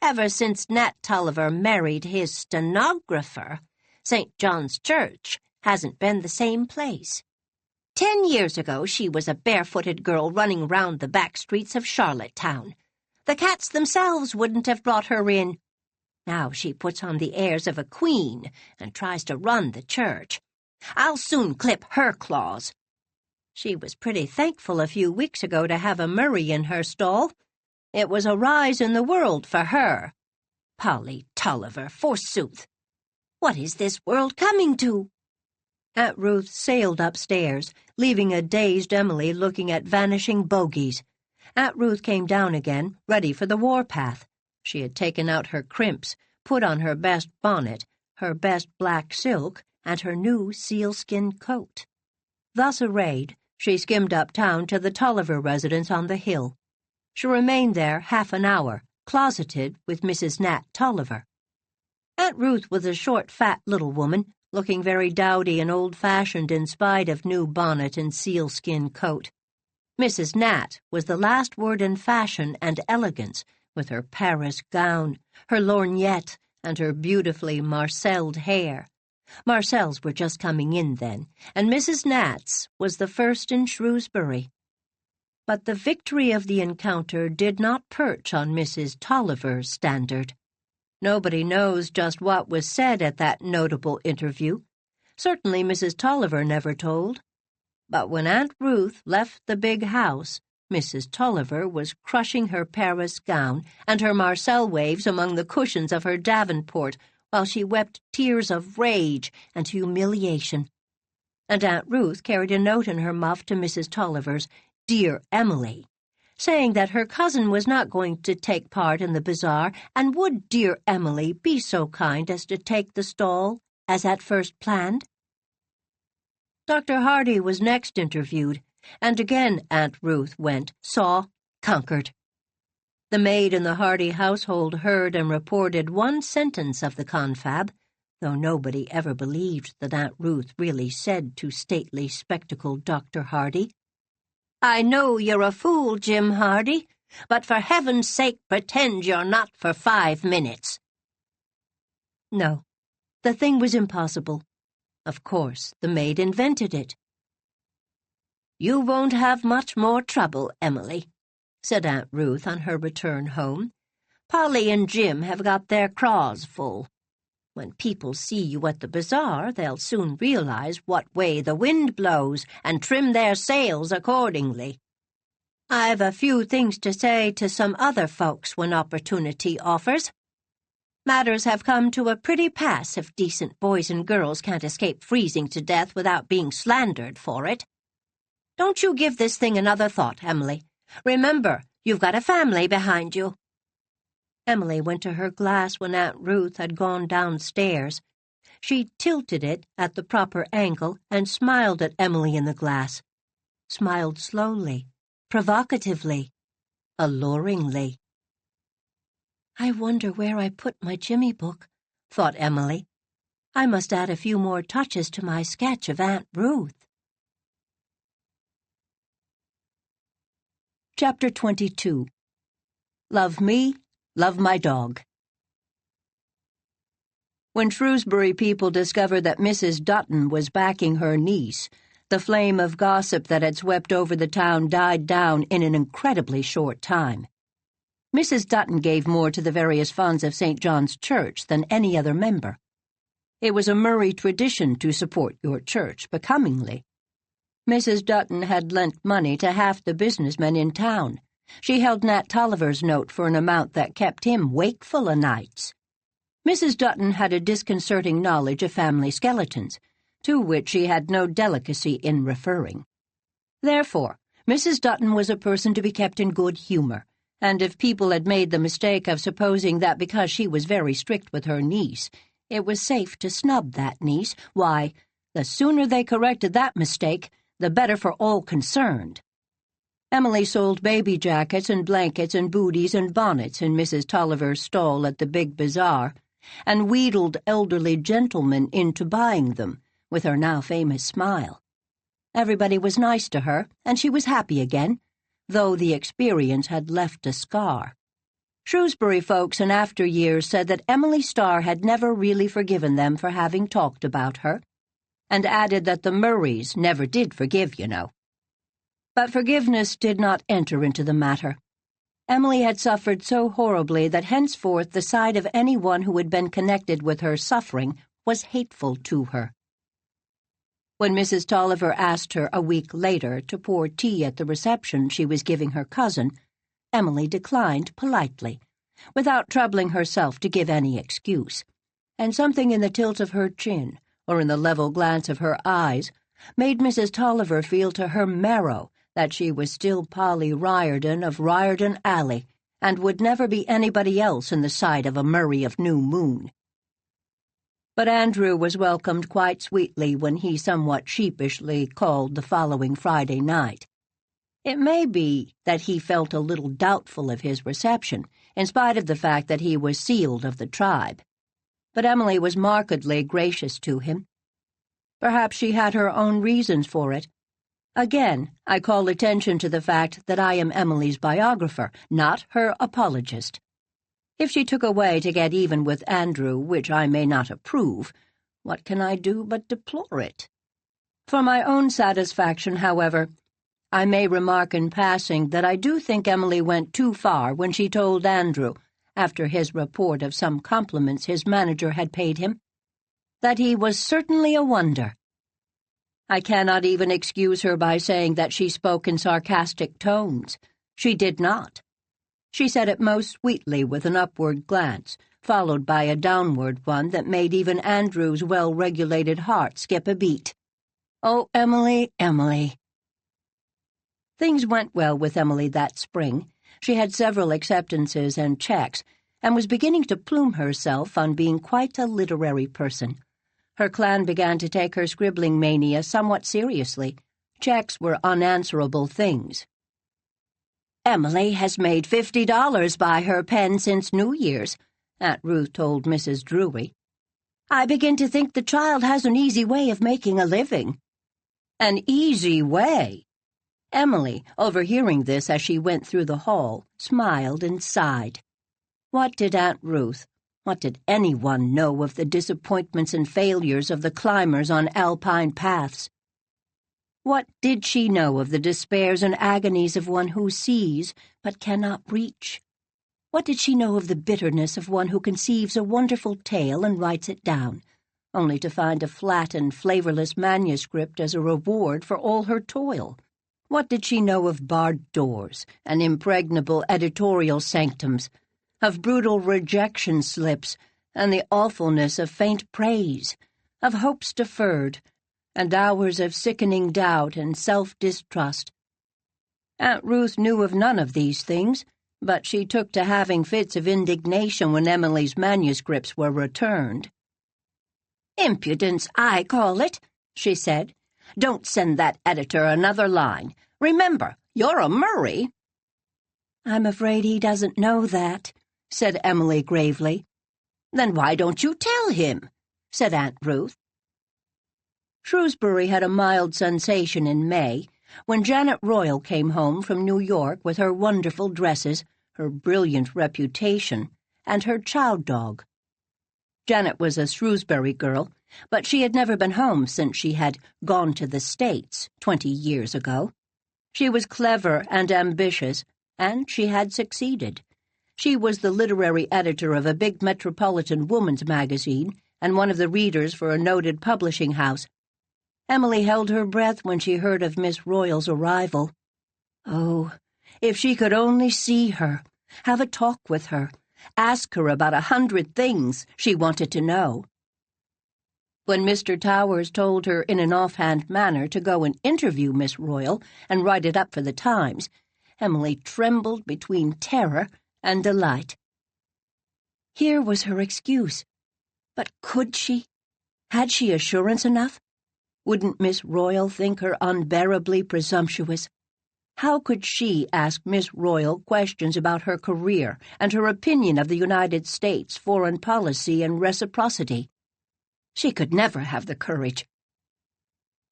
"Ever since Nat Tulliver married his stenographer, St. John's Church hasn't been the same place. 10 years ago she was a barefooted girl running round the back streets of Charlottetown. The cats themselves wouldn't have brought her in. Now she puts on the airs of a queen and tries to run the church. I'll soon clip her claws. She was pretty thankful a few weeks ago to have a Murray in her stall. It was a rise in the world for her. Polly Tulliver, forsooth. What is this world coming to?" Aunt Ruth sailed upstairs, leaving a dazed Emily looking at vanishing bogies. Aunt Ruth came down again, ready for the warpath. She had taken out her crimps, put on her best bonnet, her best black silk, and her new sealskin coat. Thus arrayed, she skimmed uptown to the Tulliver residence on the hill. She remained there half an hour, closeted with Mrs. Nat Tulliver. Aunt Ruth was a short, fat little woman, looking very dowdy and old-fashioned in spite of new bonnet and sealskin coat. Mrs. Nat was the last word in fashion and elegance, with her Paris gown, her lorgnette, and her beautifully marcelled hair. Marcells were just coming in then, and Mrs. Nat's was the first in Shrewsbury. But the victory of the encounter did not perch on Mrs. Tolliver's standard. Nobody knows just what was said at that notable interview. Certainly Mrs. Tolliver never told. But when Aunt Ruth left the big house, Mrs. Tolliver was crushing her Paris gown and her Marcel waves among the cushions of her davenport while she wept tears of rage and humiliation. And Aunt Ruth carried a note in her muff to Mrs. Tolliver's Dear Emily, saying that her cousin was not going to take part in the bazaar, and would dear Emily be so kind as to take the stall, as at first planned? Dr. Hardy was next interviewed, and again Aunt Ruth went, saw, conquered. The maid in the Hardy household heard and reported one sentence of the confab, though nobody ever believed that Aunt Ruth really said to stately, spectacled Dr. Hardy, "I know you're a fool, Jim Hardy, but for heaven's sake pretend you're not for 5 minutes." No, the thing was impossible. Of course, the maid invented it. "You won't have much more trouble, Emily," said Aunt Ruth on her return home. "Polly and Jim have got their craws full. When people see you at the bazaar, they'll soon realize what way the wind blows and trim their sails accordingly. I've a few things to say to some other folks when opportunity offers. Matters have come to a pretty pass if decent boys and girls can't escape freezing to death without being slandered for it. Don't you give this thing another thought, Emily. Remember, you've got a family behind you." Emily went to her glass when Aunt Ruth had gone downstairs. She tilted it at the proper angle and smiled at Emily in the glass. Smiled slowly, provocatively, alluringly. "I wonder where I put my Jimmy book," thought Emily. "I must add a few more touches to my sketch of Aunt Ruth." Chapter 22. Love Me, Love My Dog. When Shrewsbury people discovered that Mrs. Dutton was backing her niece, the flame of gossip that had swept over the town died down in an incredibly short time. Mrs. Dutton gave more to the various funds of St. John's Church than any other member. It was a Murray tradition to support your church becomingly. Mrs. Dutton had lent money to half the businessmen in town. She held Nat Tolliver's note for an amount that kept him wakeful o' nights. Mrs. Dutton had a disconcerting knowledge of family skeletons, to which she had no delicacy in referring. Therefore, Mrs. Dutton was a person to be kept in good humor, and if people had made the mistake of supposing that because she was very strict with her niece, it was safe to snub that niece, why, the sooner they corrected that mistake, the better for all concerned. Emily sold baby jackets and blankets and booties and bonnets in Mrs. Tolliver's stall at the big bazaar, and wheedled elderly gentlemen into buying them, with her now famous smile. Everybody was nice to her, and she was happy again, though the experience had left a scar. Shrewsbury folks in after years said that Emily Starr had never really forgiven them for having talked about her, and added that the Murrays never did forgive, you know. But forgiveness did not enter into the matter. Emily had suffered so horribly that henceforth the sight of anyone who had been connected with her suffering was hateful to her. When Mrs. Tolliver asked her a week later to pour tea at the reception she was giving her cousin, Emily declined politely, without troubling herself to give any excuse, and something in the tilt of her chin, or in the level glance of her eyes, made Mrs. Tolliver feel to her marrow that she was still Polly Riordan of Riordan Alley, and would never be anybody else in the sight of a Murray of New Moon. But Andrew was welcomed quite sweetly when he somewhat sheepishly called the following Friday night. It may be that he felt a little doubtful of his reception, in spite of the fact that he was sealed of the tribe. But Emily was markedly gracious to him. Perhaps she had her own reasons for it. Again, I call attention to the fact that I am Emily's biographer, not her apologist. If she took away to get even with Andrew, which I may not approve, what can I do but deplore it? For my own satisfaction, however, I may remark in passing that I do think Emily went too far when she told Andrew, after his report of some compliments his manager had paid him, that he was certainly a wonder. I cannot even excuse her by saying that she spoke in sarcastic tones. She did not. She said it most sweetly with an upward glance, followed by a downward one that made even Andrew's well-regulated heart skip a beat. Oh, Emily, Emily. Things went well with Emily that spring. She had several acceptances and checks, and was beginning to plume herself on being quite a literary person. Her clan began to take her scribbling mania somewhat seriously. Checks were unanswerable things. "Emily has made $50 by her pen since New Year's," Aunt Ruth told Mrs. Drury. "I begin to think the child has an easy way of making a living." An easy way! Emily, overhearing this as she went through the hall, smiled and sighed. What did Aunt Ruth, what did anyone know of the disappointments and failures of the climbers on alpine paths? What did she know of the despairs and agonies of one who sees but cannot reach? What did she know of the bitterness of one who conceives a wonderful tale and writes it down, only to find a flat and flavorless manuscript as a reward for all her toil? What did she know of barred doors and impregnable editorial sanctums, of brutal rejection slips and the awfulness of faint praise, of hopes deferred, and hours of sickening doubt and self-distrust? Aunt Ruth knew of none of these things, but she took to having fits of indignation when Emily's manuscripts were returned. "Impudence, I call it," she said. "Don't send that editor another line. Remember, you're a Murray." "I'm afraid he doesn't know that," said Emily gravely. "Then why don't you tell him?" said Aunt Ruth. Shrewsbury had a mild sensation in May, when Janet Royal came home from New York with her wonderful dresses, her brilliant reputation, and her chow dog. Janet was a Shrewsbury girl, but she had never been home since she had gone to the States 20 years ago. She was clever and ambitious, and she had succeeded. She was the literary editor of a big metropolitan woman's magazine and one of the readers for a noted publishing house. Emily held her breath when she heard of Miss Royal's arrival. Oh, if she could only see her, have a talk with her, ask her about 100 things she wanted to know. When Mr. Towers told her in an offhand manner to go and interview Miss Royal and write it up for the Times, Emily trembled between terror and delight. Here was her excuse. But could she? Had she assurance enough? Wouldn't Miss Royal think her unbearably presumptuous? How could she ask Miss Royal questions about her career and her opinion of the United States foreign policy and reciprocity? She could never have the courage.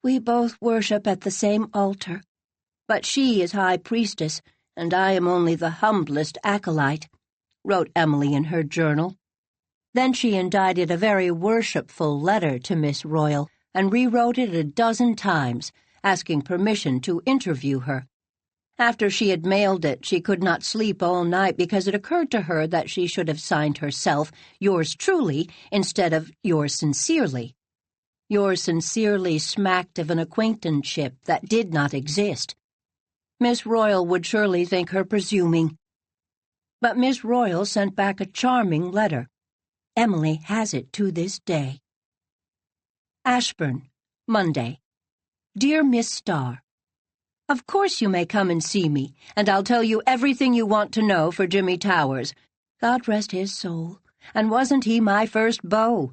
"We both worship at the same altar, but she is high priestess, and I am only the humblest acolyte," wrote Emily in her journal. Then she indited a very worshipful letter to Miss Royal and rewrote it a dozen times, asking permission to interview her. After she had mailed it, she could not sleep all night because it occurred to her that she should have signed herself "Yours truly" instead of "Yours sincerely." "Yours sincerely" smacked of an acquaintanceship that did not exist. Miss Royal would surely think her presuming. But Miss Royal sent back a charming letter. Emily has it to this day. Ashburn, Monday. Dear Miss Starr, of course you may come and see me, and I'll tell you everything you want to know for Jimmy Towers. God rest his soul, and wasn't he my first beau?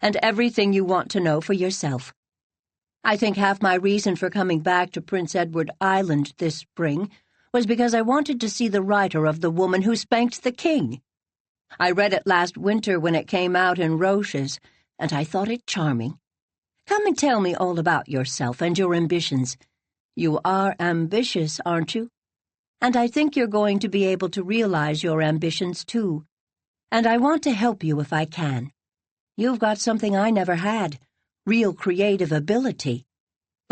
And everything you want to know for yourself. I think half my reason for coming back to Prince Edward Island this spring was because I wanted to see the writer of The Woman Who Spanked the King. I read it last winter when it came out in Roche's, and I thought it charming. Come and tell me all about yourself and your ambitions. You are ambitious, aren't you? And I think you're going to be able to realize your ambitions, too. And I want to help you if I can. You've got something I never had, real creative ability.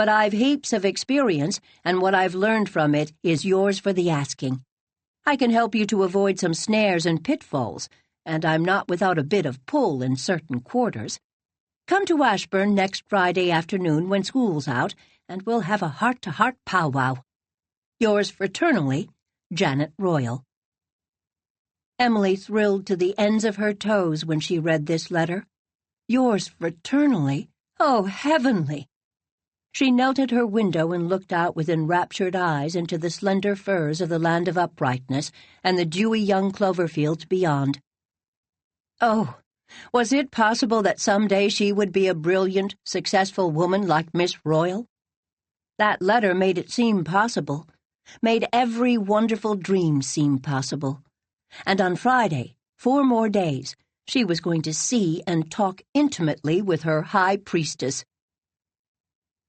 but I've heaps of experience, and what I've learned from it is yours for the asking. I can help you to avoid some snares and pitfalls, and I'm not without a bit of pull in certain quarters. Come to Ashburn next Friday afternoon when school's out, and we'll have a heart-to-heart powwow. Yours fraternally, Janet Royal. Emily thrilled to the ends of her toes when she read this letter. Yours fraternally? Oh, heavenly! She knelt at her window and looked out with enraptured eyes into the slender firs of the land of uprightness and the dewy young clover fields beyond. Oh, was it possible that some day she would be a brilliant, successful woman like Miss Royal? That letter made it seem possible, made every wonderful dream seem possible. And on Friday, 4 more days, she was going to see and talk intimately with her high priestess.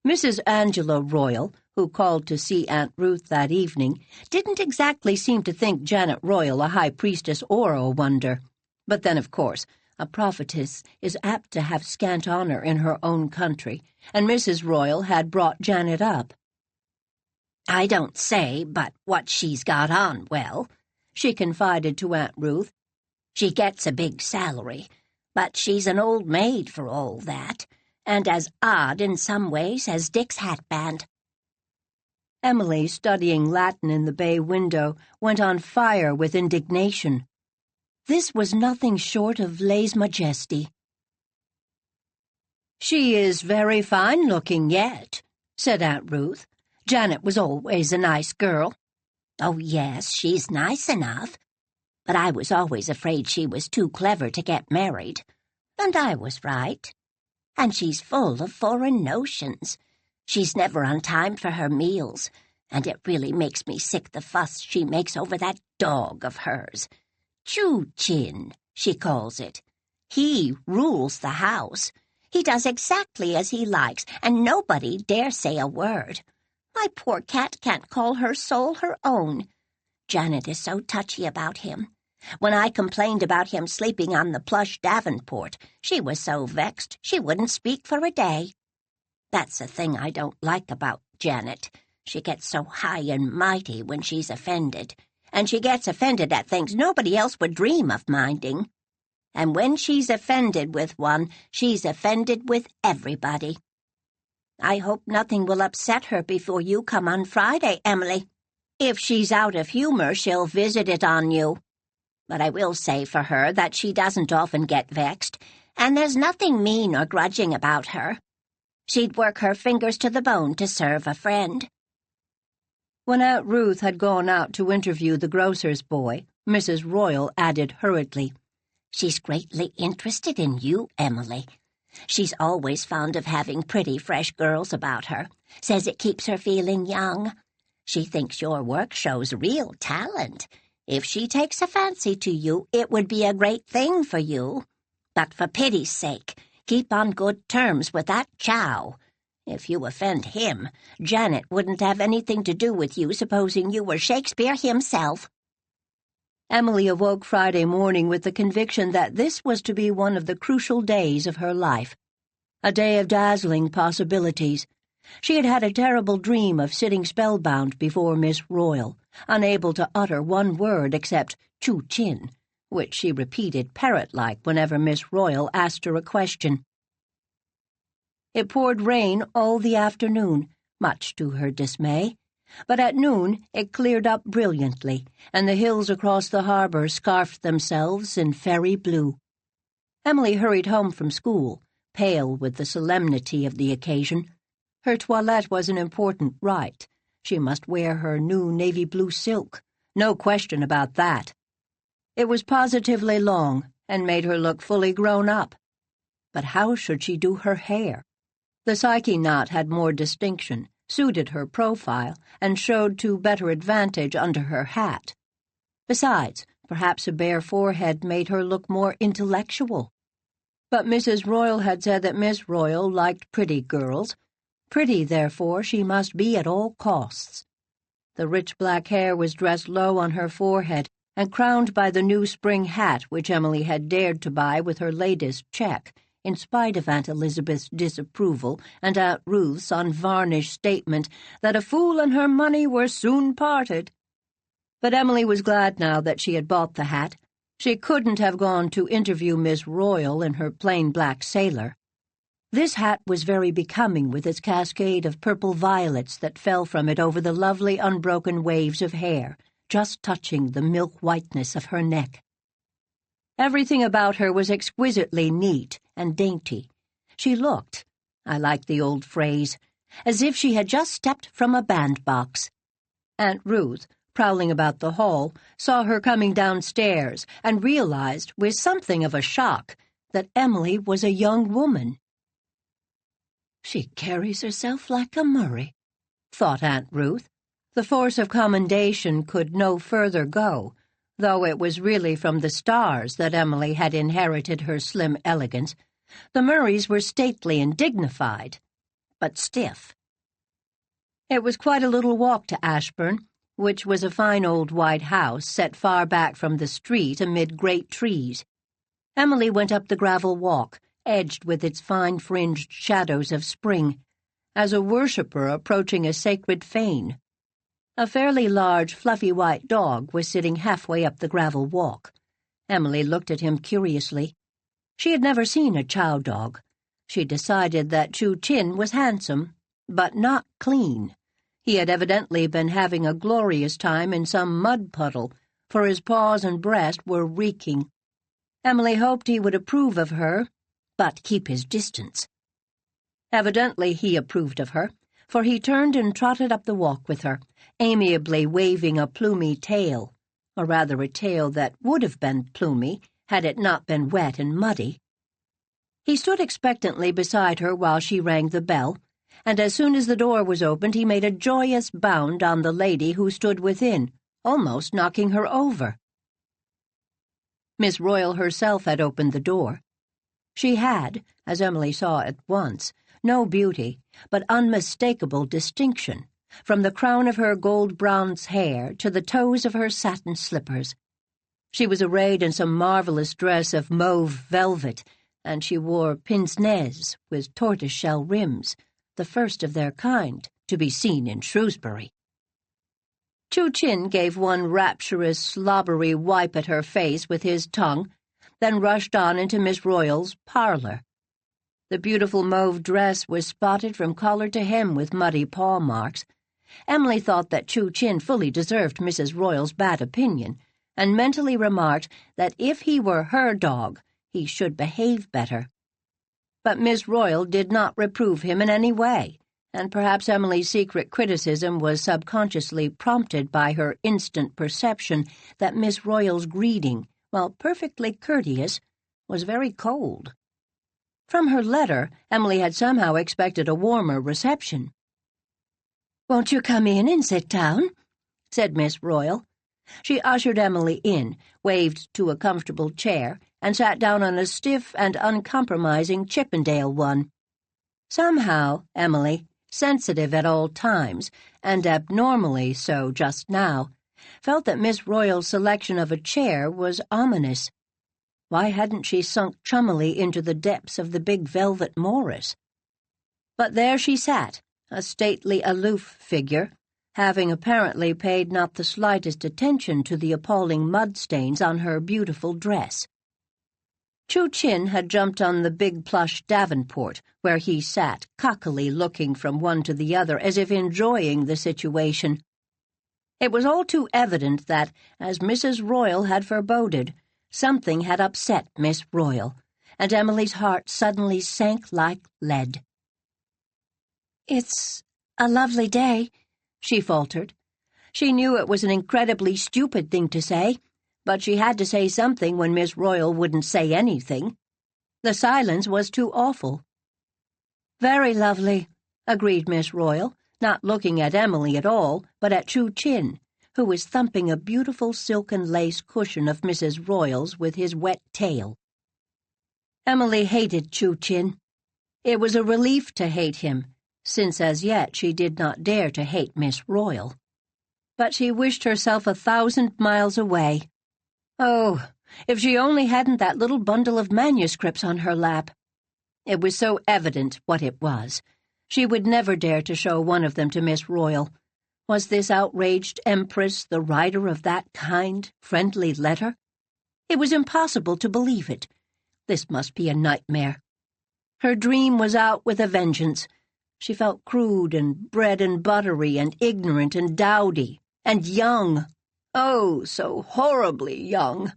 Mrs. Angela Royal, who called to see Aunt Ruth that evening, didn't exactly seem to think Janet Royal a high priestess or a wonder. But then, of course, a prophetess is apt to have scant honor in her own country, and Mrs. Royal had brought Janet up. "I don't say but what she's got on well," she confided to Aunt Ruth. "She gets a big salary, but she's an old maid for all that, and as odd in some ways as Dick's hatband." Emily, studying Latin in the bay window, went on fire with indignation. This was nothing short of lèse majesty. "She is very fine-looking yet," said Aunt Ruth. "Janet was always a nice girl." "Oh, yes, she's nice enough. But I was always afraid she was too clever to get married. And I was right. And she's full of foreign notions. She's never on time for her meals, and it really makes me sick the fuss she makes over that dog of hers. Choo-chin, she calls it. He rules the house. He does exactly as he likes, and nobody dare say a word. My poor cat can't call her soul her own. Janet is so touchy about him. When I complained about him sleeping on the plush davenport, she was so vexed she wouldn't speak for a day. That's the thing I don't like about Janet. She gets so high and mighty when she's offended, and she gets offended at things nobody else would dream of minding. And when she's offended with one, she's offended with everybody. I hope nothing will upset her before you come on Friday, Emily. If she's out of humor, she'll visit it on you. But I will say for her that she doesn't often get vexed, and there's nothing mean or grudging about her. She'd work her fingers to the bone to serve a friend." When Aunt Ruth had gone out to interview the grocer's boy, Mrs. Royal added hurriedly, "She's greatly interested in you, Emily. She's always fond of having pretty, fresh girls about her. Says it keeps her feeling young. She thinks your work shows real talent. If she takes a fancy to you, it would be a great thing for you. But for pity's sake, keep on good terms with that Chow. If you offend him, Janet wouldn't have anything to do with you, supposing you were Shakespeare himself." Emily awoke Friday morning with the conviction that this was to be one of the crucial days of her life, a day of dazzling possibilities. She had had a terrible dream of sitting spellbound before Miss Royal, unable to utter one word except choo-chin, which she repeated parrot-like whenever Miss Royal asked her a question. It poured rain all the afternoon, much to her dismay, but at noon it cleared up brilliantly, and the hills across the harbor scarfed themselves in fairy blue. Emily hurried home from school, pale with the solemnity of the occasion. Her toilette was an important rite. She must wear her new navy blue silk. No question about that. It was positively long, and made her look fully grown up. But how should she do her hair? The Psyche knot had more distinction, suited her profile, and showed to better advantage under her hat. Besides, perhaps a bare forehead made her look more intellectual. But Mrs. Royal had said that Miss Royal liked pretty girls. Pretty, therefore, she must be at all costs. The rich black hair was dressed low on her forehead and crowned by the new spring hat which Emily had dared to buy with her latest check, in spite of Aunt Elizabeth's disapproval and Aunt Ruth's unvarnished statement that a fool and her money were soon parted. But Emily was glad now that she had bought the hat. She couldn't have gone to interview Miss Royal in her plain black sailor. This hat was very becoming with its cascade of purple violets that fell from it over the lovely unbroken waves of hair, just touching the milk whiteness of her neck. Everything about her was exquisitely neat and dainty. She looked, I like the old phrase, as if she had just stepped from a bandbox. Aunt Ruth, prowling about the hall, saw her coming downstairs and realized, with something of a shock, that Emily was a young woman. "She carries herself like a Murray," thought Aunt Ruth. The force of commendation could no further go, though it was really from the Starrs that Emily had inherited her slim elegance. The Murrays were stately and dignified, but stiff. It was quite a little walk to Ashburn, which was a fine old white house set far back from the street amid great trees. Emily went up the gravel walk, edged with its fine-fringed shadows of spring, as a worshipper approaching a sacred fane. A fairly large, fluffy white dog was sitting halfway up the gravel walk. Emily looked at him curiously. She had never seen a chow dog. She decided that Chu Chin was handsome, but not clean. He had evidently been having a glorious time in some mud puddle, for his paws and breast were reeking. Emily hoped he would approve of her, but keep his distance. Evidently he approved of her, for he turned and trotted up the walk with her, amiably waving a plumy tail, or rather a tail that would have been plumy had it not been wet and muddy. He stood expectantly beside her while she rang the bell, and as soon as the door was opened he made a joyous bound on the lady who stood within, almost knocking her over. Miss Royal herself had opened the door. She had, as Emily saw at once, no beauty, but unmistakable distinction, from the crown of her gold-bronze hair to the toes of her satin slippers. She was arrayed in some marvelous dress of mauve velvet, and she wore pince-nez with tortoise-shell rims, the first of their kind to be seen in Shrewsbury. Chu Chin gave one rapturous, slobbery wipe at her face with his tongue, then rushed on into Miss Royal's parlor. The beautiful mauve dress was spotted from collar to hem with muddy paw marks. Emily thought that Chu Chin fully deserved Mrs. Royal's bad opinion, and mentally remarked that if he were her dog, he should behave better. But Miss Royal did not reprove him in any way, and perhaps Emily's secret criticism was subconsciously prompted by her instant perception that Miss Royal's greeting, while perfectly courteous, was very cold. From her letter, Emily had somehow expected a warmer reception. "Won't you come in and sit down?" said Miss Royal. She ushered Emily in, waved to a comfortable chair, and sat down on a stiff and uncompromising Chippendale one. Somehow, Emily, sensitive at all times, and abnormally so just now, felt that Miss Royal's selection of a chair was ominous. Why hadn't she sunk chummily into the depths of the big velvet Morris? But there she sat, a stately, aloof figure, having apparently paid not the slightest attention to the appalling mud stains on her beautiful dress. Chu Chin had jumped on the big plush davenport, where he sat, cockily looking from one to the other as if enjoying the situation. It was all too evident that, as Mrs. Royal had foreboded, something had upset Miss Royal, and Emily's heart suddenly sank like lead. "It's a lovely day," she faltered. She knew it was an incredibly stupid thing to say, but she had to say something when Miss Royal wouldn't say anything. The silence was too awful. "Very lovely," agreed Miss Royal, not looking at Emily at all, but at Chu Chin, who was thumping a beautiful silken lace cushion of Mrs. Royal's with his wet tail. Emily hated Chu Chin. It was a relief to hate him, since as yet she did not dare to hate Miss Royal. But she wished herself 1,000 miles away. Oh, if she only hadn't that little bundle of manuscripts on her lap. It was so evident what it was. She would never dare to show one of them to Miss Royal. Was this outraged empress the writer of that kind, friendly letter? It was impossible to believe it. This must be a nightmare. Her dream was out with a vengeance. She felt crude and bread and buttery and ignorant and dowdy and young. Oh, so horribly young.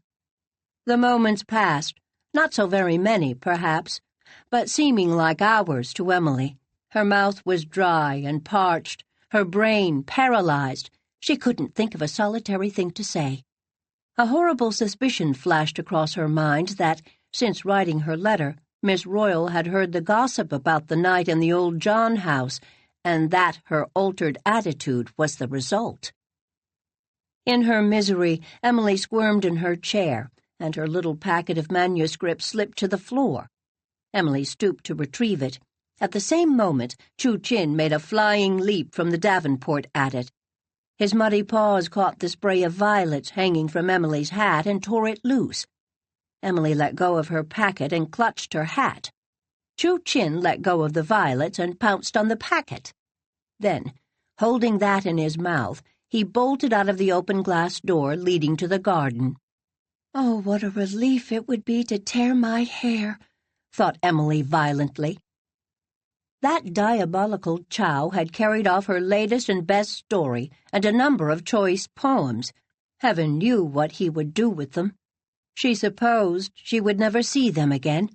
The moments passed, not so very many, perhaps, but seeming like hours to Emily. Her mouth was dry and parched, her brain paralyzed. She couldn't think of a solitary thing to say. A horrible suspicion flashed across her mind that, since writing her letter, Miss Royal had heard the gossip about the night in the old John house, and that her altered attitude was the result. In her misery, Emily squirmed in her chair, and her little packet of manuscript slipped to the floor. Emily stooped to retrieve it. At the same moment, Chu Chin made a flying leap from the davenport at it. His muddy paws caught the spray of violets hanging from Emily's hat and tore it loose. Emily let go of her packet and clutched her hat. Chu Chin let go of the violets and pounced on the packet. Then, holding that in his mouth, he bolted out of the open glass door leading to the garden. "Oh, what a relief it would be to tear my hair," thought Emily violently. That diabolical Chow had carried off her latest and best story and a number of choice poems. Heaven knew what he would do with them. She supposed she would never see them again,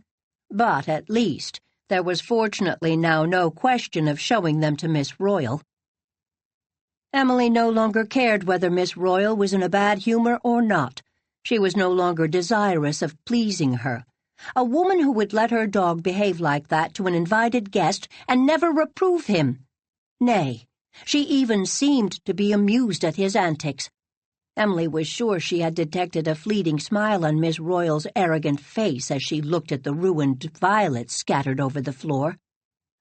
but at least there was fortunately now no question of showing them to Miss Royal. Emily no longer cared whether Miss Royal was in a bad humor or not. She was no longer desirous of pleasing her. A woman who would let her dog behave like that to an invited guest and never reprove him. Nay, she even seemed to be amused at his antics. Emily was sure she had detected a fleeting smile on Miss Royal's arrogant face as she looked at the ruined violets scattered over the floor.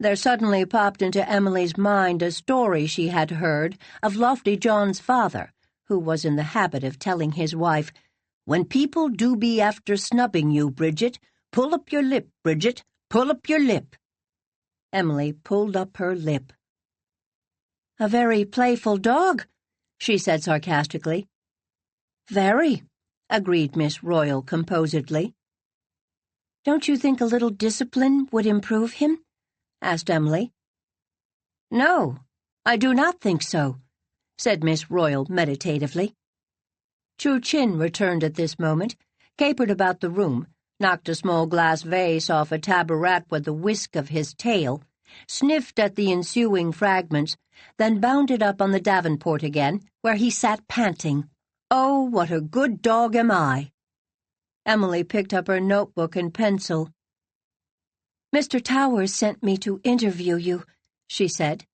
There suddenly popped into Emily's mind a story she had heard of Lofty John's father, who was in the habit of telling his wife, "When people do be after snubbing you, Bridget, pull up your lip, Bridget, pull up your lip." Emily pulled up her lip. "A very playful dog," she said sarcastically. "Very," agreed Miss Royal composedly. "Don't you think a little discipline would improve him?" asked Emily. "No, I do not think so," said Miss Royal meditatively. Chu Chin returned at this moment, capered about the room, knocked a small glass vase off a tabaret with a whisk of his tail, sniffed at the ensuing fragments, then bounded up on the davenport again, where he sat panting. "Oh, what a good dog am I!" Emily picked up her notebook and pencil. "Mr. Towers sent me to interview you," she said.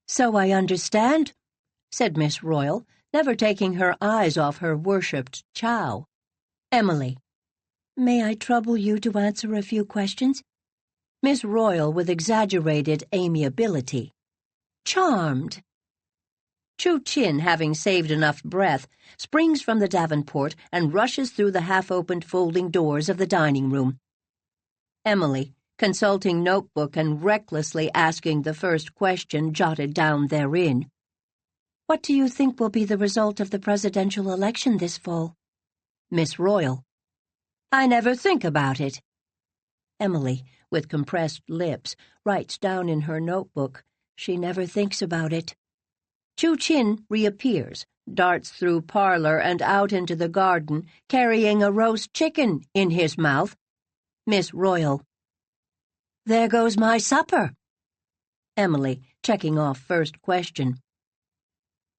"So I understand," said Miss Royal, never taking her eyes off her worshipped Chow. Emily. "May I trouble you to answer a few questions?" Miss Royal with exaggerated amiability. "Charmed." Chu Chin, having saved enough breath, springs from the davenport and rushes through the half-opened folding doors of the dining room. Emily, consulting notebook and recklessly asking the first question jotted down therein. "What do you think will be the result of the presidential election this fall?" Miss Royal. "I never think about it." Emily, with compressed lips, writes down in her notebook, "She never thinks about it." Chu Chin reappears, darts through parlor and out into the garden, carrying a roast chicken in his mouth. Miss Royal. "There goes my supper." Emily, checking off first question.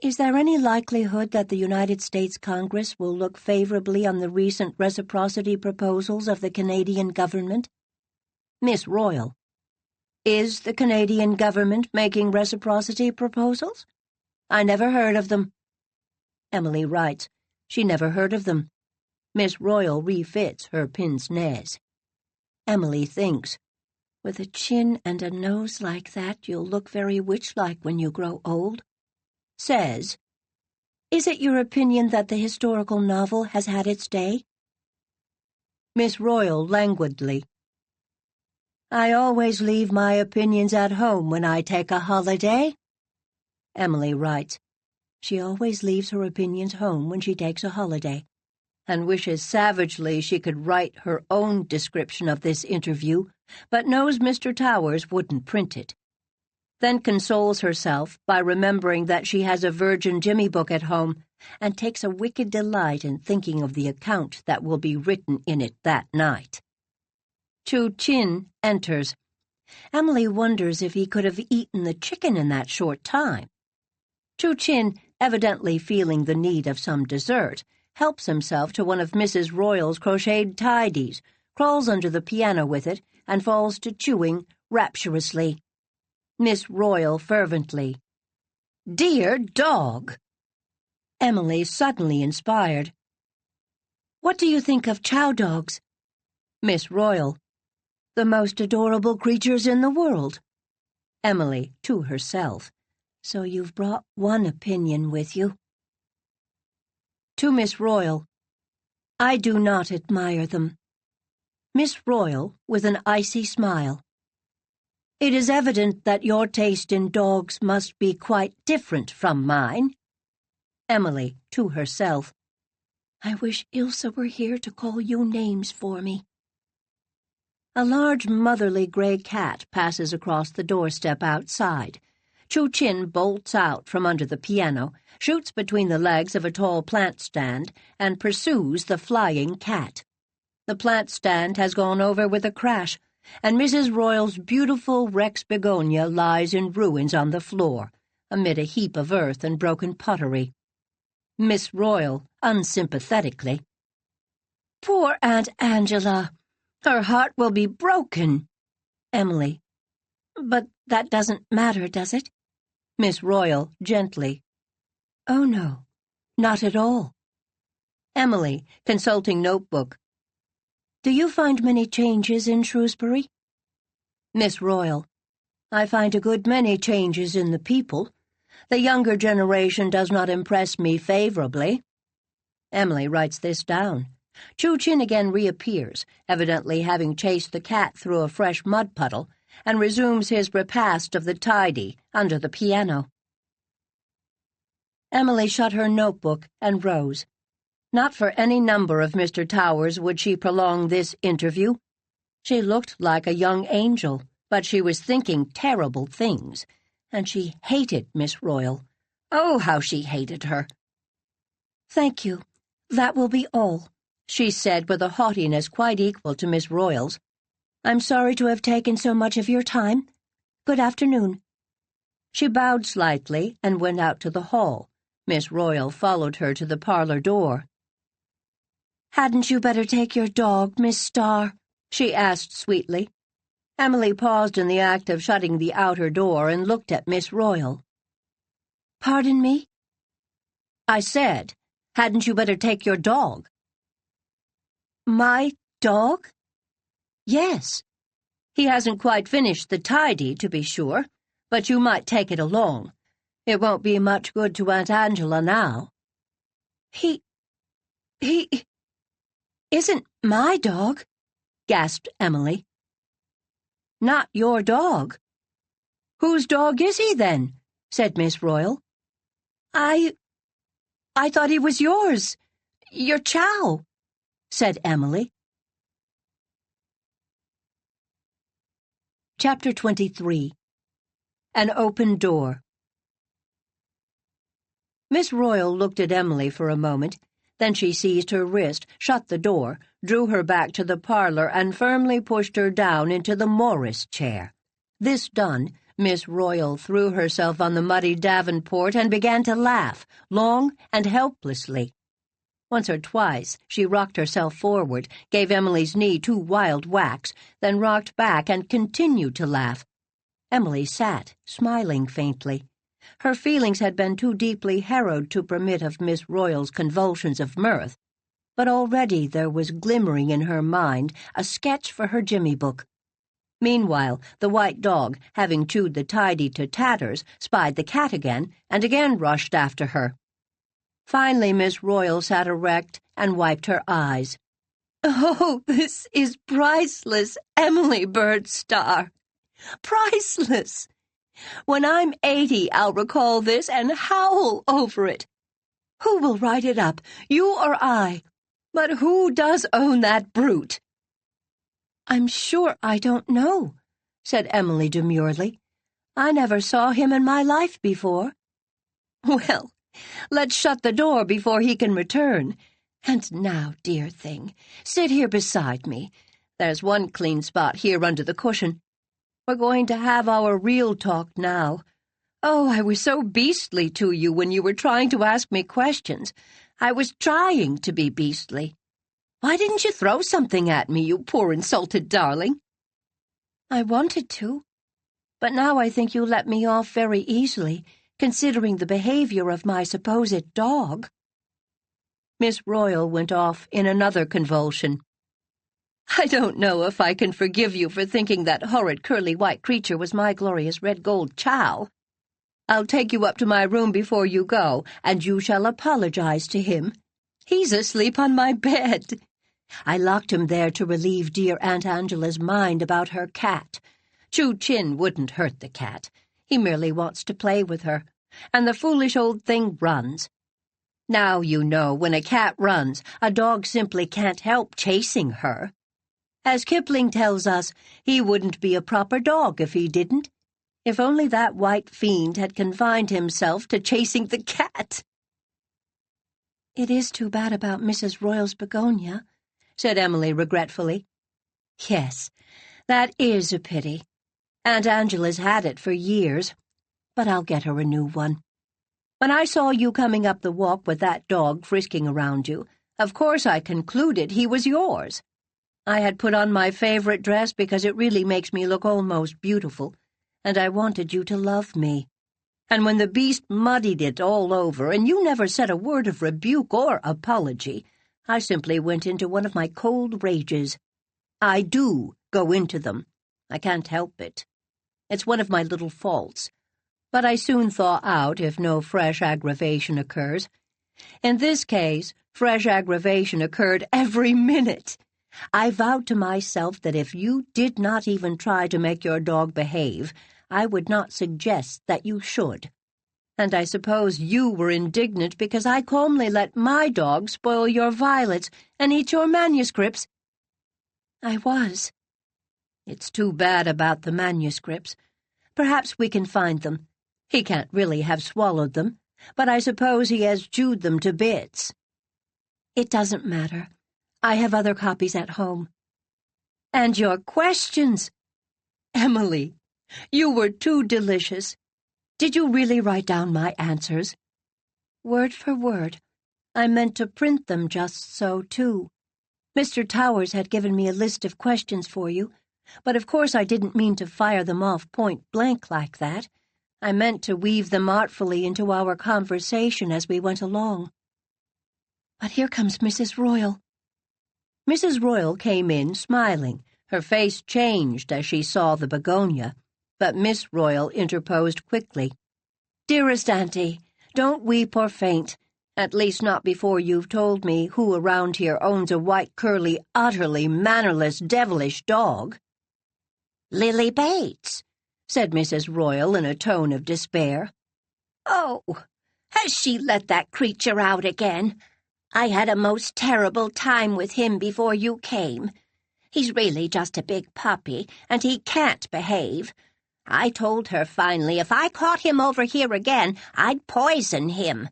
"Is there any likelihood that the United States Congress will look favorably on the recent reciprocity proposals of the Canadian government?" Miss Royal. "Is the Canadian government making reciprocity proposals? I never heard of them." Emily writes, she never heard of them. Miss Royal refits her pince-nez. Emily thinks, "With a chin and a nose like that, you'll look very witch-like when you grow old." Says, "Is it your opinion that the historical novel has had its day?" Miss Royal languidly. I always leave my opinions at home when I take a holiday. Emily writes, she always leaves her opinions home when she takes a holiday, and wishes savagely she could write her own description of this interview, but knows Mr. Towers wouldn't print it. Then consoles herself by remembering that she has a Virgin Jimmy book at home, and takes a wicked delight in thinking of the account that will be written in it that night. Chu Chin enters. Emily wonders if he could have eaten the chicken in that short time. Chu Chin, evidently feeling the need of some dessert, helps himself to one of Mrs. Royal's crocheted tidies, crawls under the piano with it, and falls to chewing rapturously. Miss Royal fervently, "Dear dog!" Emily suddenly inspired. "What do you think of chow dogs?" Miss Royal, "The most adorable creatures in the world." Emily, to herself, "So you've brought one opinion with you." To Miss Royal, "I do not admire them." Miss Royal, with an icy smile, "It is evident that your taste in dogs must be quite different from mine." Emily, to herself, "I wish Ilse were here to call you names for me." A large motherly gray cat passes across the doorstep outside. Chu Chin bolts out from under the piano, shoots between the legs of a tall plant stand, and pursues the flying cat. The plant stand has gone over with a crash, and Mrs. Royal's beautiful Rex begonia lies in ruins on the floor, amid a heap of earth and broken pottery. Miss Royal, unsympathetically, "Poor Aunt Angela! Her heart will be broken." Emily, "But that doesn't matter, does it?" Miss Royal, gently, "Oh, no, not at all." Emily, consulting notebook, "Do you find many changes in Shrewsbury?" Miss Royal, "I find a good many changes in the people. The younger generation does not impress me favorably." Emily writes this down. Chu Chin again reappears, evidently having chased the cat through a fresh mud puddle, and resumes his repast of the tidy under the piano. Emily shut her notebook and rose. Not for any number of Mr. Towers would she prolong this interview. She looked like a young angel, but she was thinking terrible things, and she hated Miss Royal. Oh, how she hated her! "Thank you. That will be all," she said with a haughtiness quite equal to Miss Royal's. "I'm sorry to have taken so much of your time. Good afternoon." She bowed slightly and went out to the hall. Miss Royal followed her to the parlor door. "Hadn't you better take your dog, Miss Starr?" she asked sweetly. Emily paused in the act of shutting the outer door and looked at Miss Royal. "Pardon me?" "I said, hadn't you better take your dog?" "My dog?" "Yes. He hasn't quite finished the tidy, to be sure, but you might take it along. It won't be much good to Aunt Angela now." He isn't my dog," gasped Emily. "Not your dog? Whose dog is he, then?" said Miss Royal. I thought he was yours. Your Chow," said Emily. Chapter 23. An Open Door. Miss Royal looked at Emily for a moment. Then she seized her wrist, shut the door, drew her back to the parlor, and firmly pushed her down into the Morris chair. This done, Miss Royal threw herself on the muddy davenport and began to laugh, long and helplessly. Once or twice she rocked herself forward, gave Emily's knee 2 wild whacks, then rocked back and continued to laugh. Emily sat, smiling faintly. Her feelings had been too deeply harrowed to permit of Miss Royal's convulsions of mirth, but already there was glimmering in her mind a sketch for her Jimmy book. Meanwhile, the white dog, having chewed the tidy to tatters, spied the cat again, and again rushed after her. Finally Miss Royal sat erect and wiped her eyes. Oh, this is priceless, Emily Bird Starr. Priceless! When I'm 80, I'll recall this and howl over it. Who will write it up, you or I? But who does own that brute? I'm sure I don't know, said Emily demurely. I never saw him in my life before. Well, let's shut the door before he can return. And now, dear thing, sit here beside me. There's one clean spot here under the cushion. We're going to have our real talk now. Oh, I was so beastly to you when you were trying to ask me questions. I was trying to be beastly. Why didn't you throw something at me, you poor insulted darling? I wanted to, but now I think you let me off very easily, considering the behavior of my supposed dog. Miss Royal went off in another convulsion. I don't know if I can forgive you for thinking that horrid curly white creature was my glorious red gold chow. I'll take you up to my room before you go, and you shall apologize to him. He's asleep on my bed. I locked him there to relieve dear Aunt Angela's mind about her cat. Chu Chin wouldn't hurt the cat. He merely wants to play with her, and the foolish old thing runs. Now you know when a cat runs, a dog simply can't help chasing her. As Kipling tells us, he wouldn't be a proper dog if he didn't. If only that white fiend had confined himself to chasing the cat. It is too bad about Mrs. Royal's begonia, said Emily regretfully. Yes, that is a pity. Aunt Angela's had it for years, but I'll get her a new one. When I saw you coming up the walk with that dog frisking around you, of course I concluded he was yours. I had put on my favorite dress because it really makes me look almost beautiful, and I wanted you to love me. And when the beast muddied it all over, and you never said a word of rebuke or apology, I simply went into one of my cold rages. I do go into them. I can't help it. It's one of my little faults. But I soon thaw out if no fresh aggravation occurs. In this case, fresh aggravation occurred every minute. I vowed to myself that if you did not even try to make your dog behave, I would not suggest that you should. And I suppose you were indignant because I calmly let my dog spoil your violets and eat your manuscripts. I was. It's too bad about the manuscripts. Perhaps we can find them. He can't really have swallowed them, but I suppose he has chewed them to bits. It doesn't matter. I have other copies at home. And your questions! Emily, you were too delicious. Did you really write down my answers? Word for word. I meant to print them just so, too. Mr. Towers had given me a list of questions for you, but of course I didn't mean to fire them off point blank like that. I meant to weave them artfully into our conversation as we went along. But here comes Mrs. Royal. Mrs. Royal came in, smiling. Her face changed as she saw the begonia, but Miss Royal interposed quickly. Dearest Auntie, don't weep or faint, at least not before you've told me who around here owns a white, curly, utterly mannerless, devilish dog. Lily Bates, said Mrs. Royal in a tone of despair. Oh, has she let that creature out again? I had a most terrible time with him before you came. He's really just a big puppy, and he can't behave. I told her finally if I caught him over here again, I'd poison him.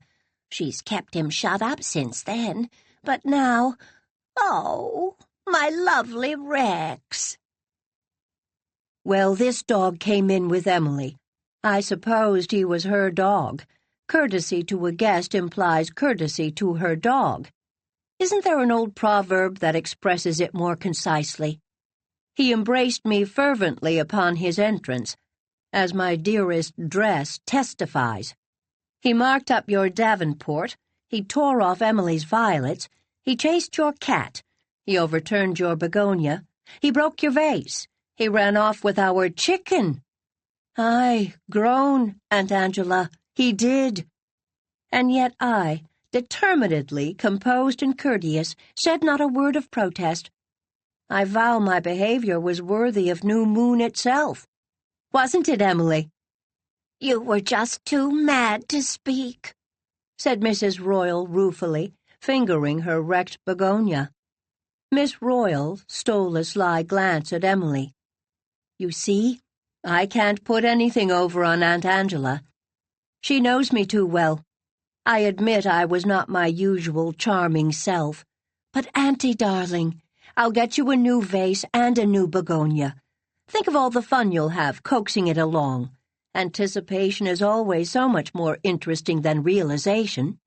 She's kept him shut up since then, but now, oh, my lovely Rex. Well, this dog came in with Emily. I supposed he was her dog. Courtesy to a guest implies courtesy to her dog. Isn't there an old proverb that expresses it more concisely? He embraced me fervently upon his entrance, as my dearest dress testifies. He marked up your Davenport, he tore off Emily's violets, he chased your cat, he overturned your begonia, he broke your vase, he ran off with our chicken. Aye, groan, Aunt Angela, he did. And yet I, determinedly composed and courteous, said not a word of protest. I vow my behavior was worthy of New Moon itself. Wasn't it, Emily? "You were just too mad to speak," said Mrs. Royal ruefully, fingering her wrecked begonia. Miss Royal stole a sly glance at Emily. You see, I can't put anything over on Aunt Angela. She knows me too well. I admit I was not my usual charming self. But, Auntie darling, I'll get you a new vase and a new begonia. Think of all the fun you'll have coaxing it along. Anticipation is always so much more interesting than realization.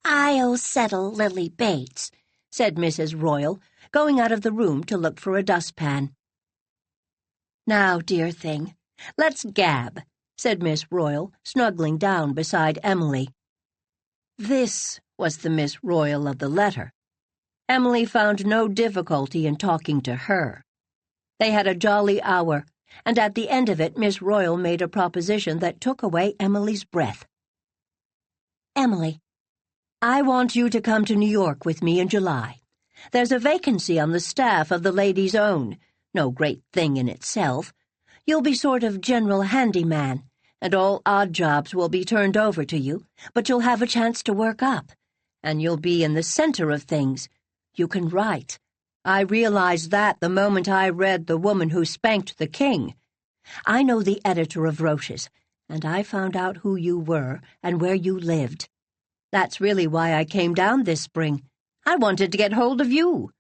"I'll settle Lily Bates," said Mrs. Royal, going out of the room to look for a dustpan. Now, dear thing, let's gab, said Miss Royal, snuggling down beside Emily. This was the Miss Royal of the letter. Emily found no difficulty in talking to her. They had a jolly hour, and at the end of it Miss Royal made a proposition that took away Emily's breath. Emily, I want you to come to New York with me in July. There's a vacancy on the staff of the Ladies' Own, no great thing in itself. You'll be sort of general handyman, and all odd jobs will be turned over to you, but you'll have a chance to work up, and you'll be in the center of things. You can write. I realized that the moment I read The Woman Who Spanked the King. I know the editor of Roche's, and I found out who you were and where you lived. That's really why I came down this spring. I wanted to get hold of you.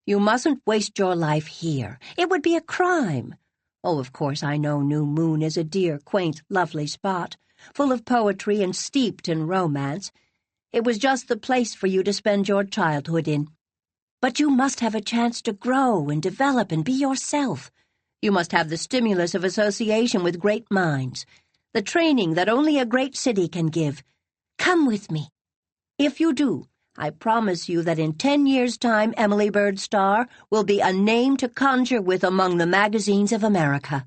You mustn't waste your life here. It would be a crime. Oh, of course, I know New Moon is a dear, quaint, lovely spot, full of poetry and steeped in romance. It was just the place for you to spend your childhood in. But you must have a chance to grow and develop and be yourself. You must have the stimulus of association with great minds, the training that only a great city can give. Come with me. If you do, I promise you that in 10 years' time Emily Bird Starr will be a name to conjure with among the magazines of America.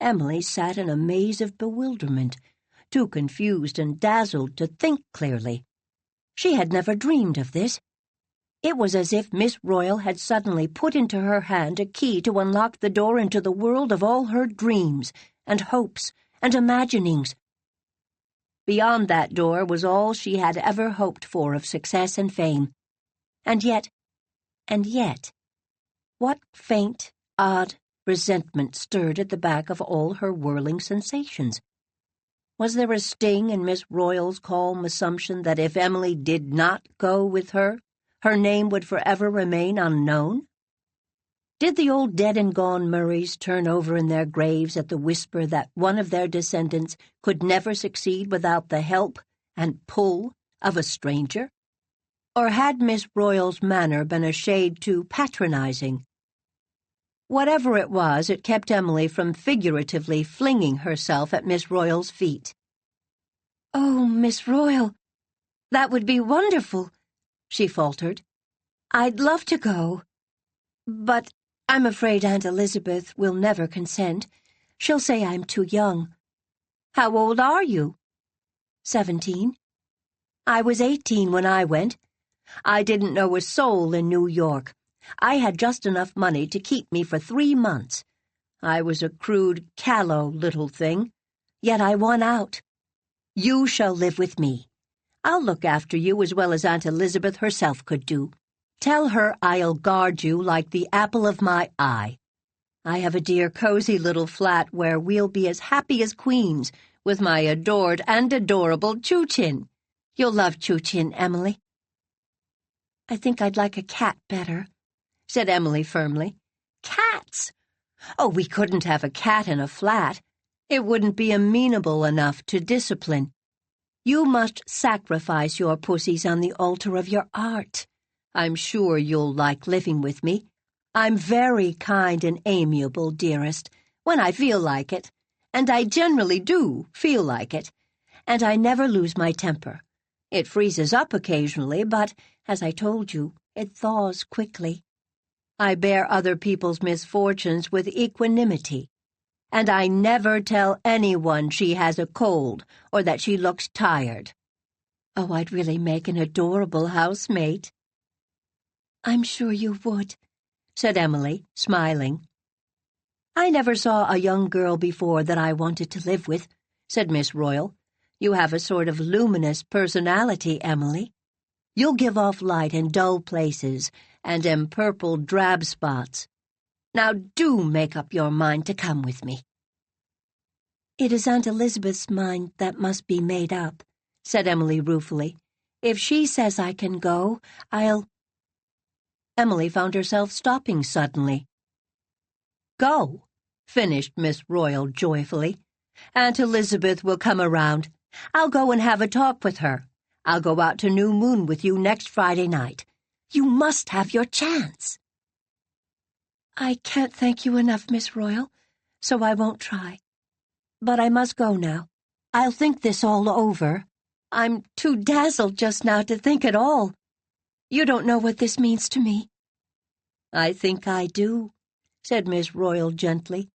Emily sat in a maze of bewilderment, too confused and dazzled to think clearly. She had never dreamed of this. It was as if Miss Royal had suddenly put into her hand a key to unlock the door into the world of all her dreams and hopes and imaginings. Beyond that door was all she had ever hoped for of success and fame. And yet, what faint, odd resentment stirred at the back of all her whirling sensations? Was there a sting in Miss Royal's calm assumption that if Emily did not go with her, her name would forever remain unknown? Did the old dead-and-gone Murrays turn over in their graves at the whisper that one of their descendants could never succeed without the help and pull of a stranger? Or had Miss Royal's manner been a shade too patronizing? Whatever it was, it kept Emily from figuratively flinging herself at Miss Royal's feet. "Oh, Miss Royal, that would be wonderful," she faltered. "I'd love to go. But I'm afraid Aunt Elizabeth will never consent. She'll say I'm too young." "How old are you?" 17. "I was 18 when I went. I didn't know a soul in New York. I had just enough money to keep me for 3 months. I was a crude, callow little thing. Yet I won out. You shall live with me. I'll look after you as well as Aunt Elizabeth herself could do. Tell her I'll guard you like the apple of my eye. I have a dear cozy little flat where we'll be as happy as queens with my adored and adorable Choo-Chin. You'll love Choo-Chin, Emily." "I think I'd like a cat better," said Emily firmly. "Cats? Oh, we couldn't have a cat in a flat. It wouldn't be amenable enough to discipline. You must sacrifice your pussies on the altar of your art. I'm sure you'll like living with me. I'm very kind and amiable, dearest, when I feel like it, and I generally do feel like it, and I never lose my temper. It freezes up occasionally, but, as I told you, it thaws quickly. I bear other people's misfortunes with equanimity, And I never tell anyone she has a cold or that she looks tired. Oh, I'd really make an adorable housemate. I'm sure you would, said Emily, smiling. I never saw a young girl before that I wanted to live with, said Miss Royal. You have a sort of luminous personality, Emily. You'll give off light in dull places and empurpled drab spots. Now do make up your mind to come with me. It is Aunt Elizabeth's mind that must be made up, said Emily ruefully. If she says I can go, I'll... Emily found herself stopping suddenly. Go, finished Miss Royal joyfully. Aunt Elizabeth will come around. I'll go and have a talk with her. I'll go out to New Moon with you next Friday night. You must have your chance. I can't thank you enough, Miss Royal, so I won't try. But I must go now. I'll think this all over. I'm too dazzled just now to think at all. You don't know what this means to me. I think I do, said Miss Royal gently.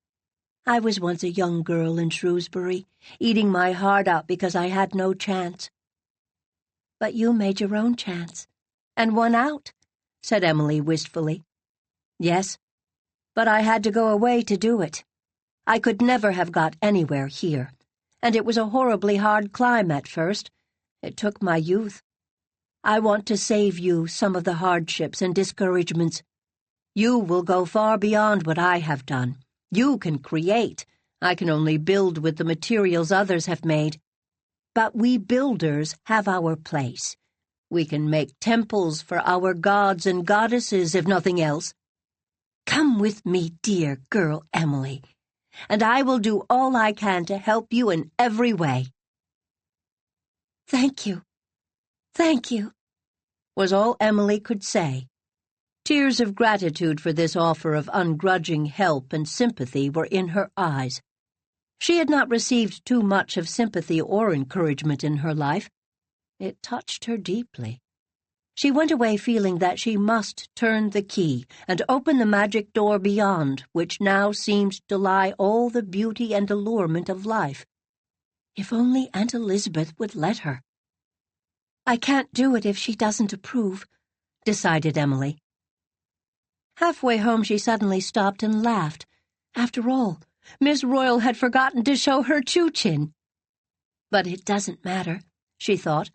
I was once a young girl in Shrewsbury, eating my heart out because I had no chance. But you made your own chance. And won out, said Emily wistfully. Yes, but I had to go away to do it. I could never have got anywhere here, and it was a horribly hard climb at first. It took my youth. I want to save you some of the hardships and discouragements. You will go far beyond what I have done. You can create. I can only build with the materials others have made. But we builders have our place. We can make temples for our gods and goddesses, if nothing else. Come with me, dear girl Emily, and I will do all I can to help you in every way. Thank you. Thank you, was all Emily could say. Tears of gratitude for this offer of ungrudging help and sympathy were in her eyes. She had not received too much of sympathy or encouragement in her life. It touched her deeply. She went away feeling that she must turn the key and open the magic door beyond, which now seemed to lie all the beauty and allurement of life. If only Aunt Elizabeth would let her. I can't do it if she doesn't approve, decided Emily. Halfway home she suddenly stopped and laughed. After all, Miss Royal had forgotten to show her chew-chin. But it doesn't matter, she thought,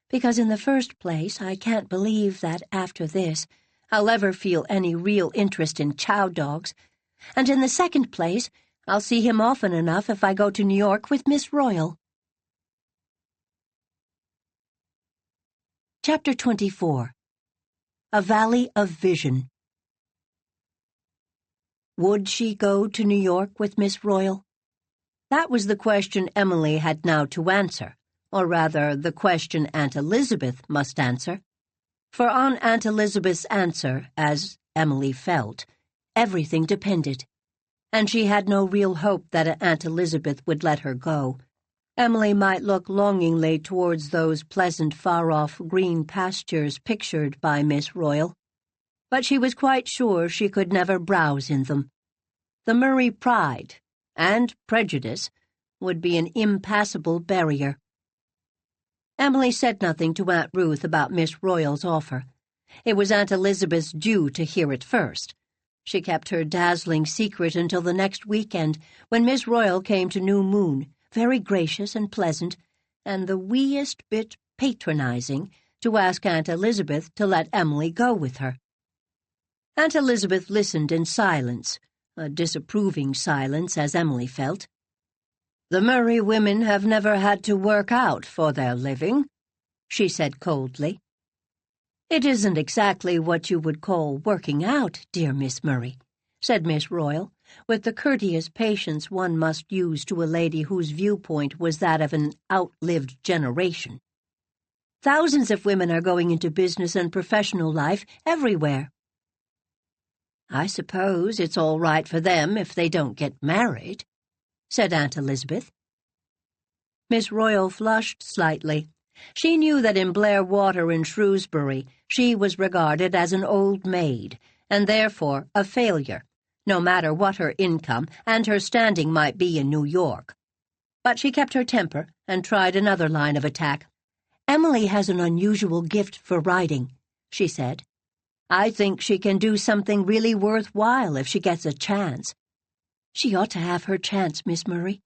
because in the first place I can't believe that after this I'll ever feel any real interest in chow dogs, and in the second place I'll see him often enough if I go to New York with Miss Royal. Chapter 24. A Valley of Vision. Would she go to New York with Miss Royal? That was the question Emily had now to answer, or rather the question Aunt Elizabeth must answer. For on Aunt Elizabeth's answer, as Emily felt, everything depended, and she had no real hope that Aunt Elizabeth would let her go. Emily might look longingly towards those pleasant far-off green pastures pictured by Miss Royal, but she was quite sure she could never browse in them. The Murray pride and prejudice would be an impassable barrier. Emily said nothing to Aunt Ruth about Miss Royal's offer. It was Aunt Elizabeth's due to hear it first. She kept her dazzling secret until the next weekend, when Miss Royal came to New Moon, very gracious and pleasant, and the weeest bit patronizing, to ask Aunt Elizabeth to let Emily go with her. Aunt Elizabeth listened in silence, a disapproving silence, as Emily felt. The Murray women have never had to work out for their living, she said coldly. It isn't exactly what you would call working out, dear Miss Murray, said Miss Royal, with the courteous patience one must use to a lady whose viewpoint was that of an outlived generation. Thousands of women are going into business and professional life everywhere. I suppose it's all right for them if they don't get married, said Aunt Elizabeth. Miss Royal flushed slightly. She knew that in Blair Water in Shrewsbury she was regarded as an old maid, and therefore a failure, no matter what her income and her standing might be in New York. But she kept her temper and tried another line of attack. "Emily has an unusual gift for writing," she said. "I think she can do something really worthwhile if she gets a chance." "She ought to have her chance, Miss Murray."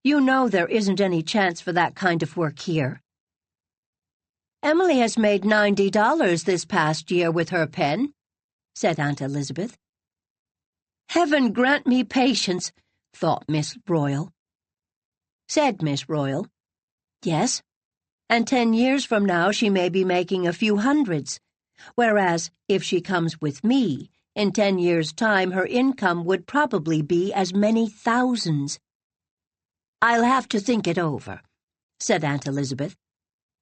"You know there isn't any chance for that kind of work here." "Emily has made $90 this past year with her pen," said Aunt Elizabeth. "Heaven grant me patience," thought Miss Royal. Said Miss Royal, "Yes, and 10 years from now she may be making a few hundreds, whereas if she comes with me, in 10 years' time her income would probably be as many thousands." "I'll have to think it over," said Aunt Elizabeth.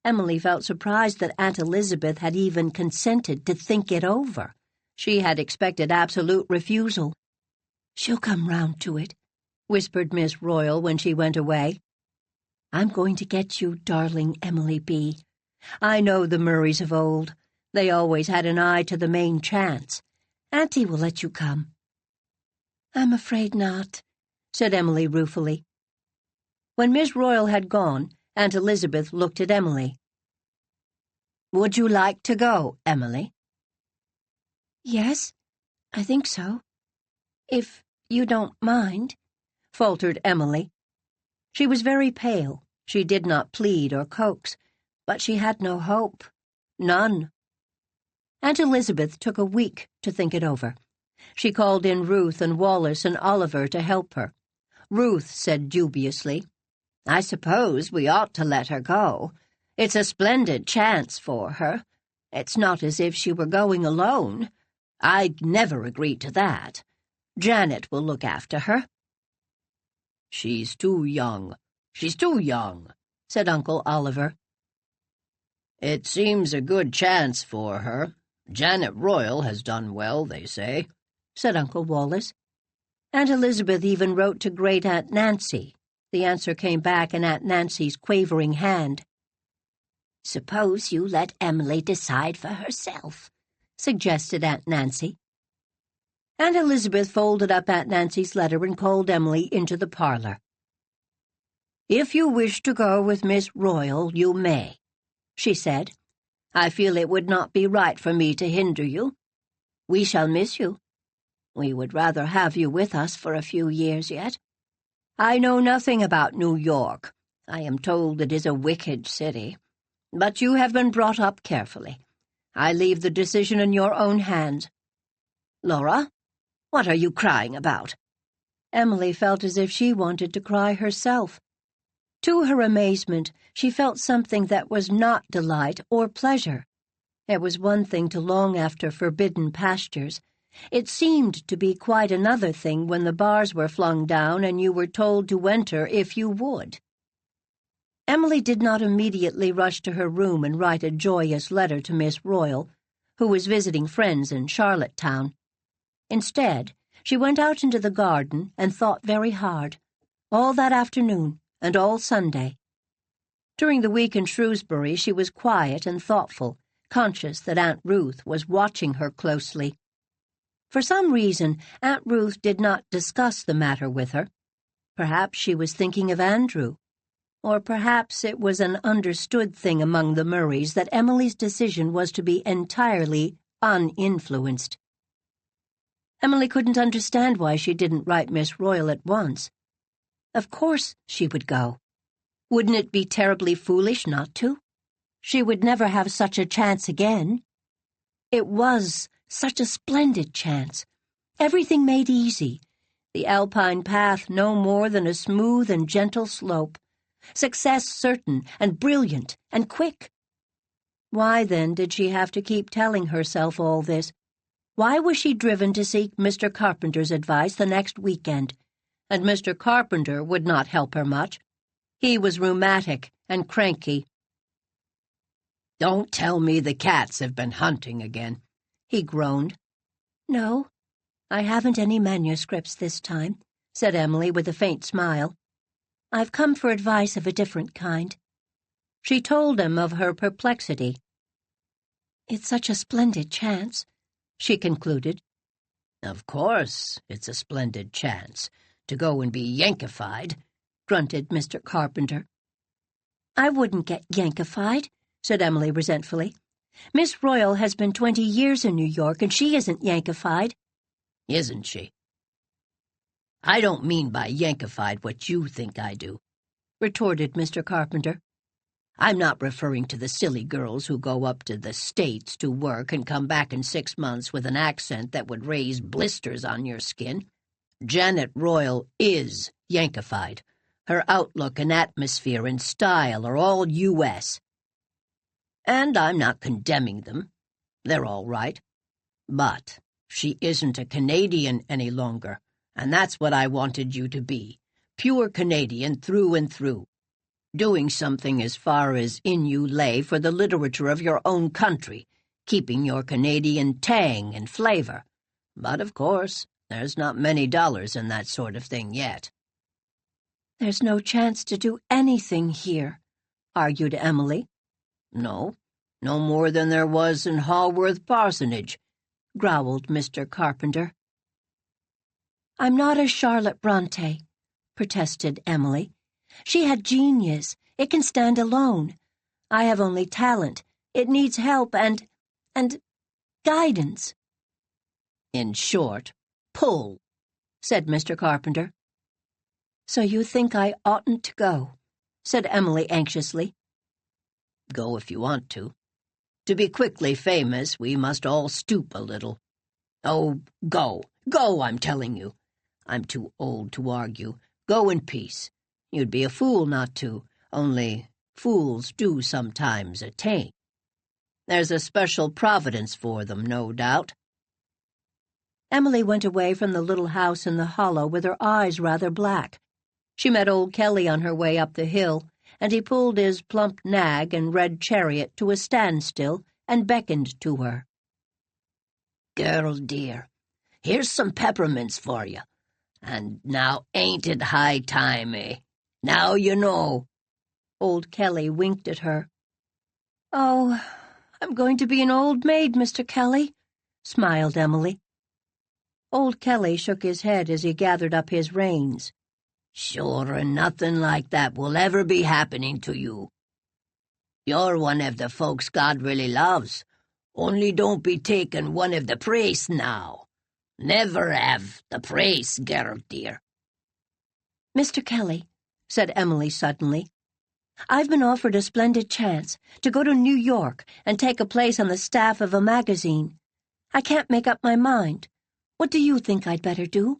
Emily felt surprised that Aunt Elizabeth had even consented to think it over. She had expected absolute refusal. "She'll come round to it," whispered Miss Royal when she went away. "I'm going to get you, darling Emily B. I know the Murrays of old. They always had an eye to the main chance. Auntie will let you come." "I'm afraid not," said Emily ruefully. When Miss Royal had gone, Aunt Elizabeth looked at Emily. "Would you like to go, Emily?" "Yes, I think so. If you don't mind," faltered Emily. She was very pale. She did not plead or coax, but she had no hope. None. Aunt Elizabeth took a week to think it over. She called in Ruth and Wallace and Oliver to help her. Ruth said dubiously, "I suppose we ought to let her go. It's a splendid chance for her. It's not as if she were going alone. I'd never agree to that. Janet will look after her." "She's too young. She's too young," said Uncle Oliver. "It seems a good chance for her. Janet Royal has done well, they say," said Uncle Wallace. Aunt Elizabeth even wrote to Great-Aunt Nancy. The answer came back in Aunt Nancy's quavering hand. "Suppose you let Emily decide for herself," suggested Aunt Nancy. Aunt Elizabeth folded up Aunt Nancy's letter and called Emily into the parlor. "If you wish to go with Miss Royal, you may," she said. "I feel it would not be right for me to hinder you. We shall miss you. We would rather have you with us for a few years yet. I know nothing about New York. I am told it is a wicked city. But you have been brought up carefully. I leave the decision in your own hands. Laura, what are you crying about?" Emily felt as if she wanted to cry herself. To her amazement, she felt something that was not delight or pleasure. It was one thing to long after forbidden pastures. It seemed to be quite another thing when the bars were flung down and you were told to enter if you would. Emily did not immediately rush to her room and write a joyous letter to Miss Royal, who was visiting friends in Charlottetown. Instead, she went out into the garden and thought very hard, all that afternoon and all Sunday. During the week in Shrewsbury, she was quiet and thoughtful, conscious that Aunt Ruth was watching her closely. For some reason, Aunt Ruth did not discuss the matter with her. Perhaps she was thinking of Andrew. Or perhaps it was an understood thing among the Murrays that Emily's decision was to be entirely uninfluenced. Emily couldn't understand why she didn't write Miss Royal at once. Of course she would go. Wouldn't it be terribly foolish not to? She would never have such a chance again. It was such a splendid chance. Everything made easy. The Alpine path no more than a smooth and gentle slope. Success certain and brilliant and quick. Why, then, did she have to keep telling herself all this? Why was she driven to seek Mr. Carpenter's advice the next weekend? And Mr. Carpenter would not help her much. He was rheumatic and cranky. "Don't tell me the cats have been hunting again," he groaned. "No, I haven't any manuscripts this time," said Emily with a faint smile. "I've come for advice of a different kind." She told him of her perplexity. "It's such a splendid chance," she concluded. Of course, it's a splendid chance to go and be Yankified, grunted Mr. Carpenter. I wouldn't get Yankified, said Emily resentfully. Miss Royal has been 20 years in New York, and she isn't Yankified. Isn't she? I don't mean by Yankified what you think I do, retorted Mr. Carpenter. I'm not referring to the silly girls who go up to the States to work and come back in 6 months with an accent that would raise blisters on your skin. Janet Royal is Yankified. Her outlook and atmosphere and style are all U.S. And I'm not condemning them. They're all right. But she isn't a Canadian any longer, and that's what I wanted you to be. Pure Canadian through and through. Doing something as far as in you lay for the literature of your own country, keeping your Canadian tang and flavor. But, of course, there's not many dollars in that sort of thing yet. There's no chance to do anything here, argued Emily. No more than there was in Haworth Parsonage, growled Mr. Carpenter. I'm not a Charlotte Bronte, protested Emily. She had genius. It can stand alone. I have only talent. It needs help and guidance. In short, pull, said Mr. Carpenter. So you think I oughtn't to go, said Emily anxiously. Go if you want to. To be quickly famous, we must all stoop a little. Oh, go, I'm telling you. I'm too old to argue. Go in peace. You'd be a fool not to, only fools do sometimes attain. There's a special providence for them, no doubt. Emily went away from the little house in the hollow with her eyes rather black. She met old Kelly on her way up the hill, and he pulled his plump nag and red chariot to a standstill and beckoned to her. Girl dear, here's some peppermints for you. And now ain't it high time, eh? Now you know. Old Kelly winked at her. Oh, I'm going to be an old maid, Mr. Kelly, smiled Emily. Old Kelly shook his head as he gathered up his reins. Sure, and nothing like that will ever be happening to you. You're one of the folks God really loves. Only don't be taking one of the praise now. Never have the praise, girl dear. Mr. Kelly, said Emily suddenly, I've been offered a splendid chance to go to New York and take a place on the staff of a magazine. I can't make up my mind. What do you think I'd better do?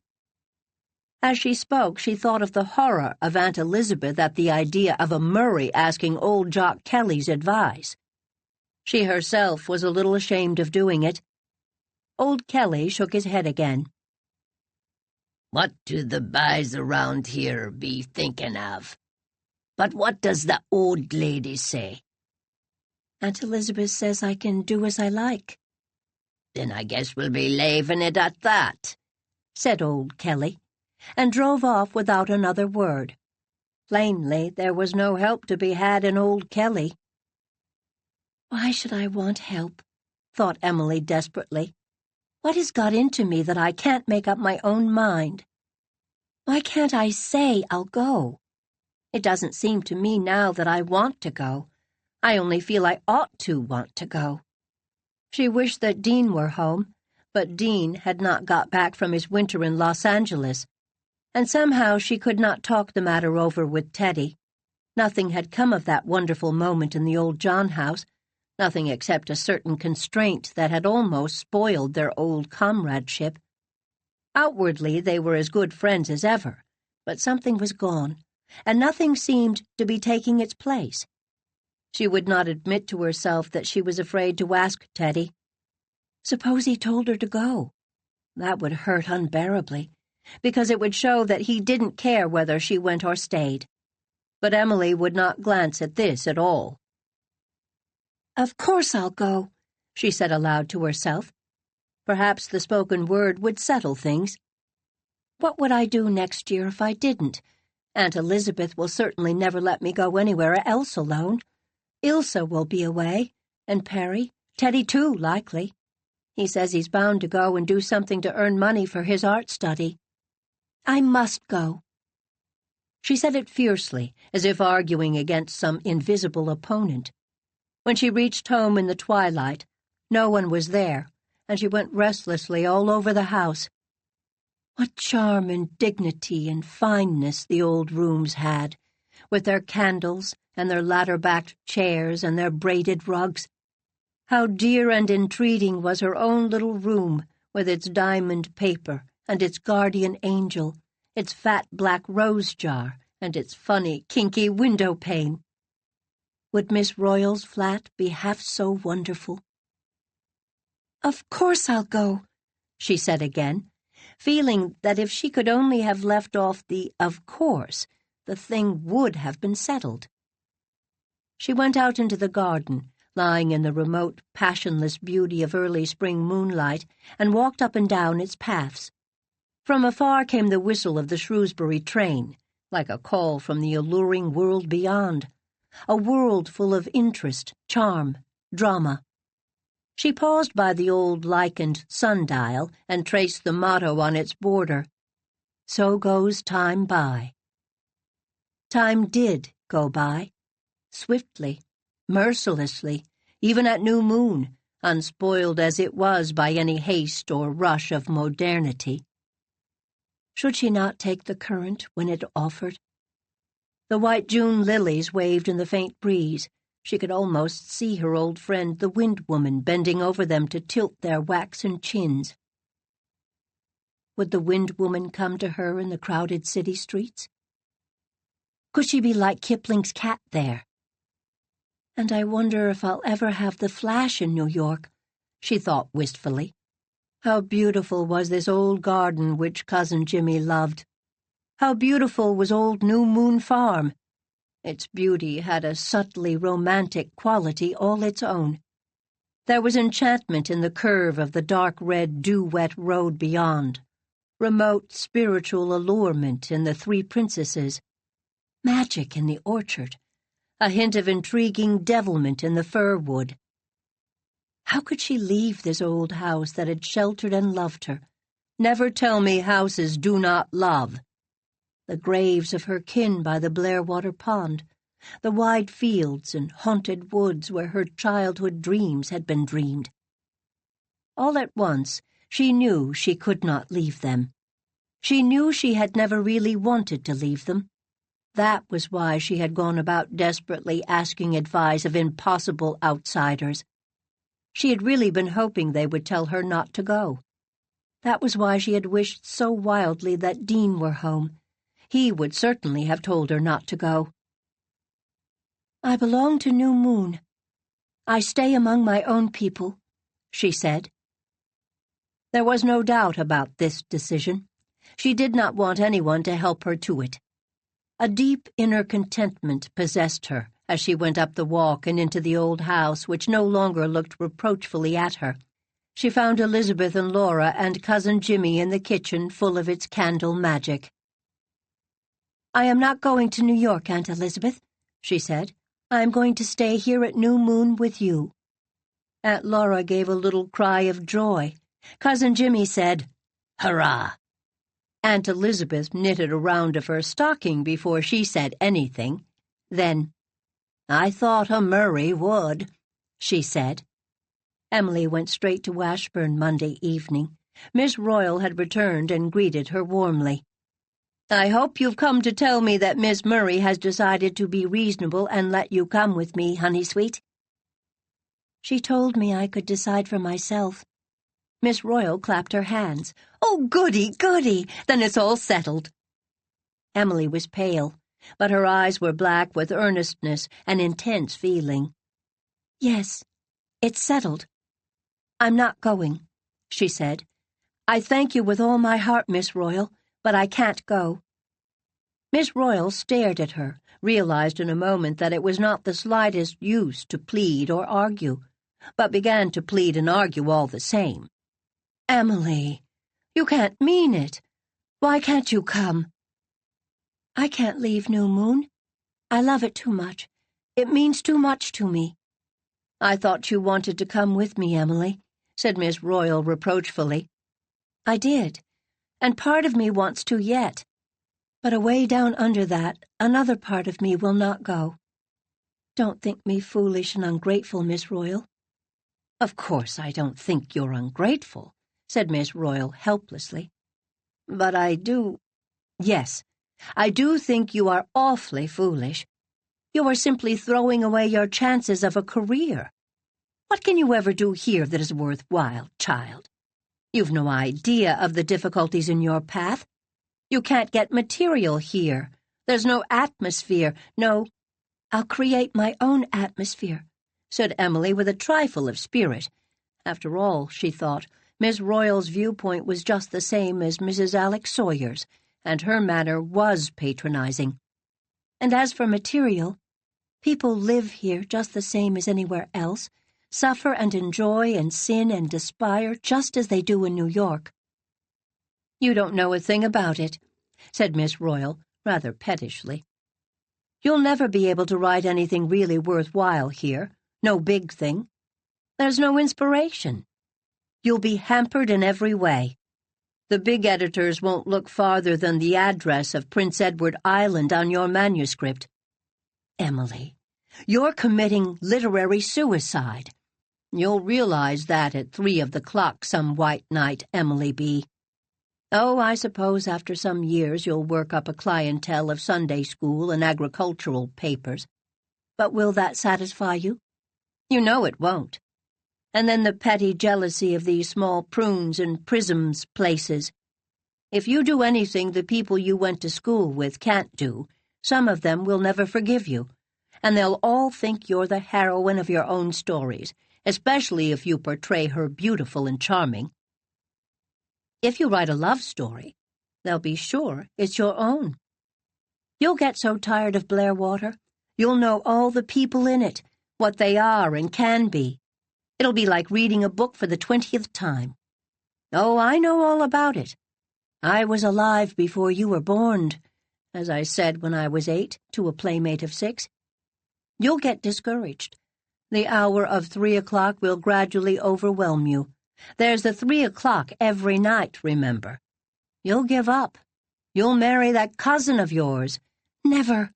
As she spoke, she thought of the horror of Aunt Elizabeth at the idea of a Murray asking old Jock Kelly's advice. She herself was a little ashamed of doing it. Old Kelly shook his head again. What do the boys around here be thinking of? But what does the old lady say? Aunt Elizabeth says I can do as I like. Then I guess we'll be leaving it at that, said old Kelly, and drove off without another word. Plainly, there was no help to be had in old Kelly. Why should I want help? Thought Emily desperately. What has got into me that I can't make up my own mind? Why can't I say I'll go? It doesn't seem to me now that I want to go. I only feel I ought to want to go. She wished that Dean were home, but Dean had not got back from his winter in Los Angeles, and somehow she could not talk the matter over with Teddy. Nothing had come of that wonderful moment in the old John house, nothing except a certain constraint that had almost spoiled their old comradeship. Outwardly they were as good friends as ever, but something was gone, and nothing seemed to be taking its place. She would not admit to herself that she was afraid to ask Teddy. Suppose he told her to go? That would hurt unbearably, because it would show that he didn't care whether she went or stayed. But Emily would not glance at this at all. Of course I'll go, she said aloud to herself. Perhaps the spoken word would settle things. What would I do next year if I didn't? Aunt Elizabeth will certainly never let me go anywhere else alone. Ilse will be away, and Perry, Teddy too, likely. He says he's bound to go and do something to earn money for his art study. I must go." She said it fiercely, as if arguing against some invisible opponent. When she reached home in the twilight, no one was there, and she went restlessly all over the house. What charm and dignity and fineness the old rooms had, with their candles and their ladder-backed chairs and their braided rugs. How dear and entreating was her own little room, with its diamond paper and its guardian angel, its fat black rose jar and its funny, kinky window pane. Would Miss Royal's flat be half so wonderful? "Of course I'll go," she said again, feeling that if she could only have left off the "of course," the thing would have been settled. She went out into the garden, lying in the remote, passionless beauty of early spring moonlight, and walked up and down its paths. From afar came the whistle of the Shrewsbury train, like a call from the alluring world beyond, a world full of interest, charm, drama. She paused by the old lichened sundial and traced the motto on its border, "So goes time by." Time did go by, swiftly, mercilessly, even at new moon, unspoiled as it was by any haste or rush of modernity. Should she not take the current when it offered? The white June lilies waved in the faint breeze. She could almost see her old friend, the Wind Woman, bending over them to tilt their waxen chins. Would the Wind Woman come to her in the crowded city streets? Could she be like Kipling's cat there? "And I wonder if I'll ever have the flash in New York," she thought wistfully. How beautiful was this old garden which Cousin Jimmy loved. How beautiful was old New Moon Farm. Its beauty had a subtly romantic quality all its own. There was enchantment in the curve of the dark red dew-wet road beyond, remote spiritual allurement in the Three Princesses, magic in the orchard, a hint of intriguing devilment in the fir wood. How could she leave this old house that had sheltered and loved her? Never tell me houses do not love. The graves of her kin by the Blairwater Pond, the wide fields and haunted woods where her childhood dreams had been dreamed. All at once, she knew she could not leave them. She knew she had never really wanted to leave them. That was why she had gone about desperately asking advice of impossible outsiders. She had really been hoping they would tell her not to go. That was why she had wished so wildly that Dean were home. He would certainly have told her not to go. "I belong to New Moon. I stay among my own people," she said. There was no doubt about this decision. She did not want anyone to help her to it. A deep inner contentment possessed her as she went up the walk and into the old house, which no longer looked reproachfully at her. She found Elizabeth and Laura and Cousin Jimmy in the kitchen, full of its candle magic. "I am not going to New York, Aunt Elizabeth," she said. "I am going to stay here at New Moon with you." Aunt Laura gave a little cry of joy. Cousin Jimmy said, "Hurrah!" Aunt Elizabeth knitted a round of her stocking before she said anything. Then, "I thought a Murray would," she said. Emily went straight to Washburn Monday evening. Miss Royal had returned and greeted her warmly. "I hope you've come to tell me that Miss Murray has decided to be reasonable and let you come with me, honey sweet." "She told me I could decide for myself." Miss Royal clapped her hands. "Oh, goody, goody! Then it's all settled." Emily was pale, but her eyes were black with earnestness and intense feeling. "Yes, it's settled. I'm not going," she said. "I thank you with all my heart, Miss Royal, but I can't go." Miss Royal stared at her, realized in a moment that it was not the slightest use to plead or argue, but began to plead and argue all the same. "Emily, you can't mean it. Why can't you come?" "I can't leave New Moon. I love it too much. It means too much to me." "I thought you wanted to come with me, Emily, said Miss Royal reproachfully. I did, and part of me wants to yet. But away down under that, another part of me will not go. Don't think me foolish and ungrateful, Miss Royal. Of course I don't think you're ungrateful, said Miss Royal helplessly. But yes, I do think you are awfully foolish. You are simply throwing away your chances of a career. What can you ever do here that is worthwhile, child? You've no idea of the difficulties in your path. You can't get material here. There's no atmosphere, no— I'll create my own atmosphere, said Emily with a trifle of spirit. After all, she thought, Miss Royal's viewpoint was just the same as Mrs. Alex Sawyer's, and her manner was patronizing. And as for material, people live here just the same as anywhere else, suffer and enjoy and sin and aspire just as they do in New York. You don't know a thing about it, said Miss Royal, rather pettishly. You'll never be able to write anything really worthwhile here, no big thing. There's no inspiration. You'll be hampered in every way. The big editors won't look farther than the address of Prince Edward Island on your manuscript. Emily, you're committing literary suicide. You'll realize that at 3 of the clock some white night, Emily B. Oh, I suppose after some years you'll work up a clientele of Sunday school and agricultural papers. But will that satisfy you? You know it won't. And then the petty jealousy of these small prunes and prisms places. If you do anything the people you went to school with can't do, some of them will never forgive you, and they'll all think you're the heroine of your own stories, especially if you portray her beautiful and charming. If you write a love story, they'll be sure it's your own. You'll get so tired of Blairwater, you'll know all the people in it, what they are and can be. It'll be like reading a book for the 20th time. Oh, I know all about it. I was alive before you were born, as I said when I was 8 to a playmate of 6. You'll get discouraged. The hour of 3 o'clock will gradually overwhelm you. There's the 3 o'clock every night, remember. You'll give up. You'll marry that cousin of yours. Never.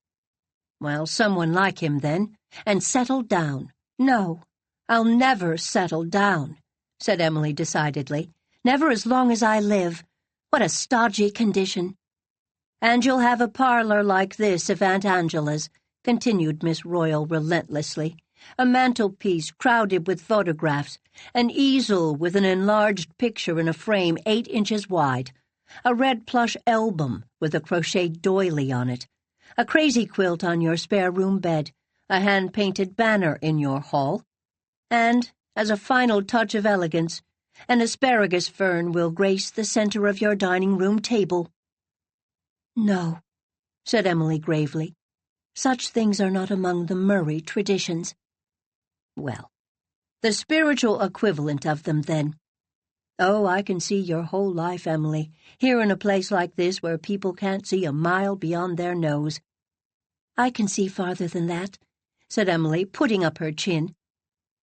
Well, someone like him then, and settle down. No, I'll never settle down, said Emily decidedly. Never as long as I live. What a stodgy condition. And you'll have a parlor like this of Aunt Angela's, continued Miss Royal relentlessly. A mantelpiece crowded with photographs, an easel with an enlarged picture in a frame 8 inches wide, a red plush album with a crocheted doily on it, a crazy quilt on your spare room bed, a hand-painted banner in your hall, and, as a final touch of elegance, an asparagus fern will grace the center of your dining room table. No, said Emily gravely. Such things are not among the Murray traditions. Well, the spiritual equivalent of them, then. Oh, I can see your whole life, Emily, here in a place like this where people can't see a mile beyond their nose. I can see farther than that, said Emily, putting up her chin.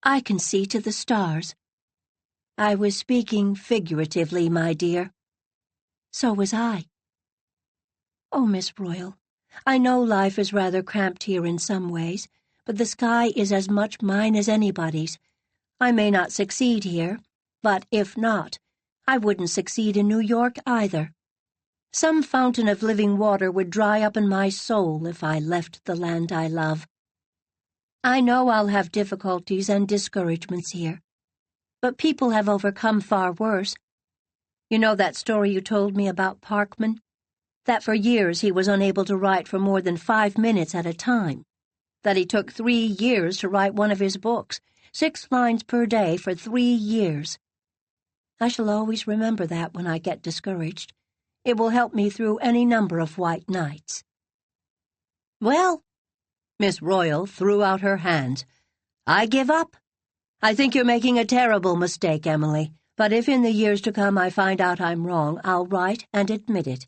I can see to the stars. I was speaking figuratively, my dear. So was I. Oh, Miss Royal, I know life is rather cramped here in some ways, but the sky is as much mine as anybody's. I may not succeed here, but if not, I wouldn't succeed in New York either. Some fountain of living water would dry up in my soul if I left the land I love. I know I'll have difficulties and discouragements here, but people have overcome far worse. You know that story you told me about Parkman? That for years he was unable to write for more than 5 minutes at a time. That he took 3 years to write one of his books, 6 lines per day for 3 years. I shall always remember that when I get discouraged. It will help me through any number of white nights. Well, Miss Royal threw out her hands. I give up. I think you're making a terrible mistake, Emily, but if in the years to come I find out I'm wrong, I'll write and admit it.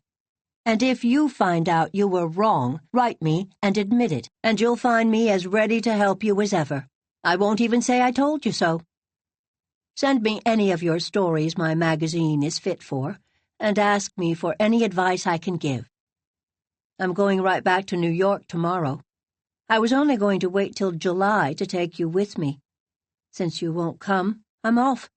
And if you find out you were wrong, write me and admit it, and you'll find me as ready to help you as ever. I won't even say I told you so. Send me any of your stories my magazine is fit for, and ask me for any advice I can give. I'm going right back to New York tomorrow. I was only going to wait till July to take you with me. Since you won't come, I'm off.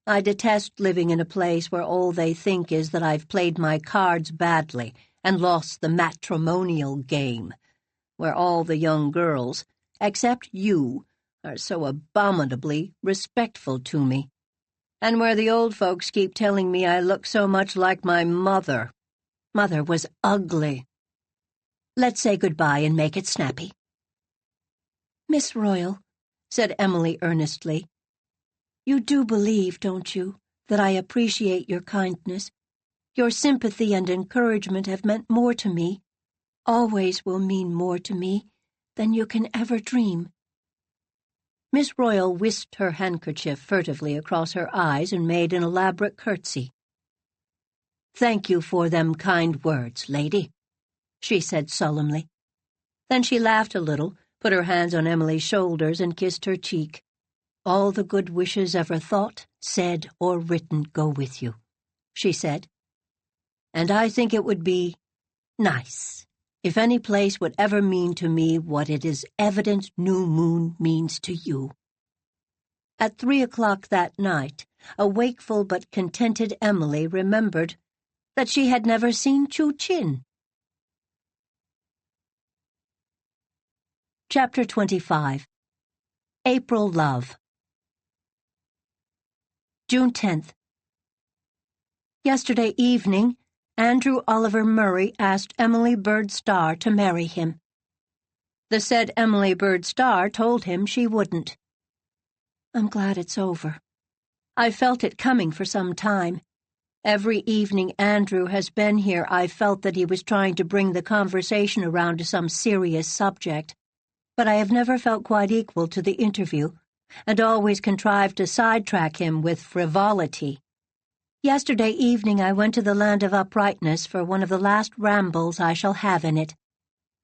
I detest living in a place where all they think is that I've played my cards badly and lost the matrimonial game, where all the young girls, except you, are so abominably respectful to me, and where the old folks keep telling me I look so much like my mother. Mother was ugly. Let's say goodbye and make it snappy." "Miss Royal," said Emily earnestly, "you do believe, don't you, that I appreciate your kindness? Your sympathy and encouragement have meant more to me, always will mean more to me, than you can ever dream." Miss Royal whisked her handkerchief furtively across her eyes and made an elaborate curtsy. "Thank you for them kind words, lady," she said solemnly. Then she laughed a little, put her hands on Emily's shoulders, and kissed her cheek. "All the good wishes ever thought, said, or written go with you," she said. "And I think it would be nice if any place would ever mean to me what it is evident New Moon means to you." At 3 o'clock that night, a wakeful but contented Emily remembered that she had never seen Chu Chin. Chapter 25. April Love. June 10th. Yesterday evening, Andrew Oliver Murray asked Emily Bird Starr to marry him. The said Emily Bird Starr told him she wouldn't. I'm glad it's over. I felt it coming for some time. Every evening Andrew has been here, I've felt that he was trying to bring the conversation around to some serious subject. But I have never felt quite equal to the interview, and always contrived to sidetrack him with frivolity. Yesterday evening I went to the Land of Uprightness for one of the last rambles I shall have in it.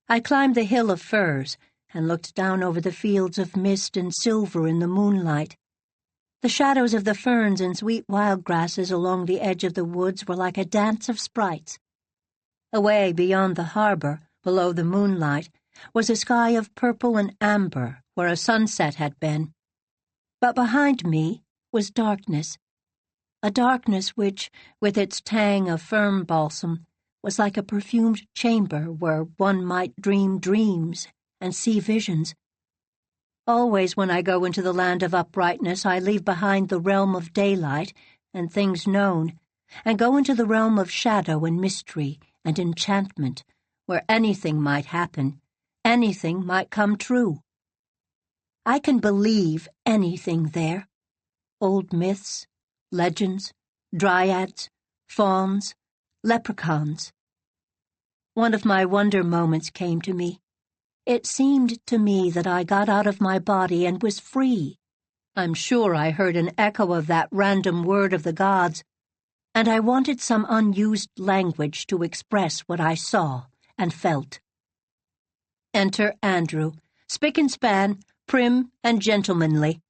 I climbed the hill of firs and looked down over the fields of mist and silver in the moonlight. The shadows of the ferns and sweet wild grasses along the edge of the woods were like a dance of sprites. Away beyond the harbor, below the moonlight, was a sky of purple and amber where a sunset had been. But behind me was darkness. A darkness which, with its tang of fern balsam, was like a perfumed chamber where one might dream dreams and see visions. Always when I go into the Land of Uprightness, I leave behind the realm of daylight and things known, and go into the realm of shadow and mystery and enchantment, where anything might happen, anything might come true. I can believe anything there. Old myths, legends, dryads, fauns, leprechauns. One of my wonder moments came to me. It seemed to me that I got out of my body and was free. I'm sure I heard an echo of that random word of the gods, and I wanted some unused language to express what I saw and felt. Enter Andrew, spick and span, prim and gentlemanly.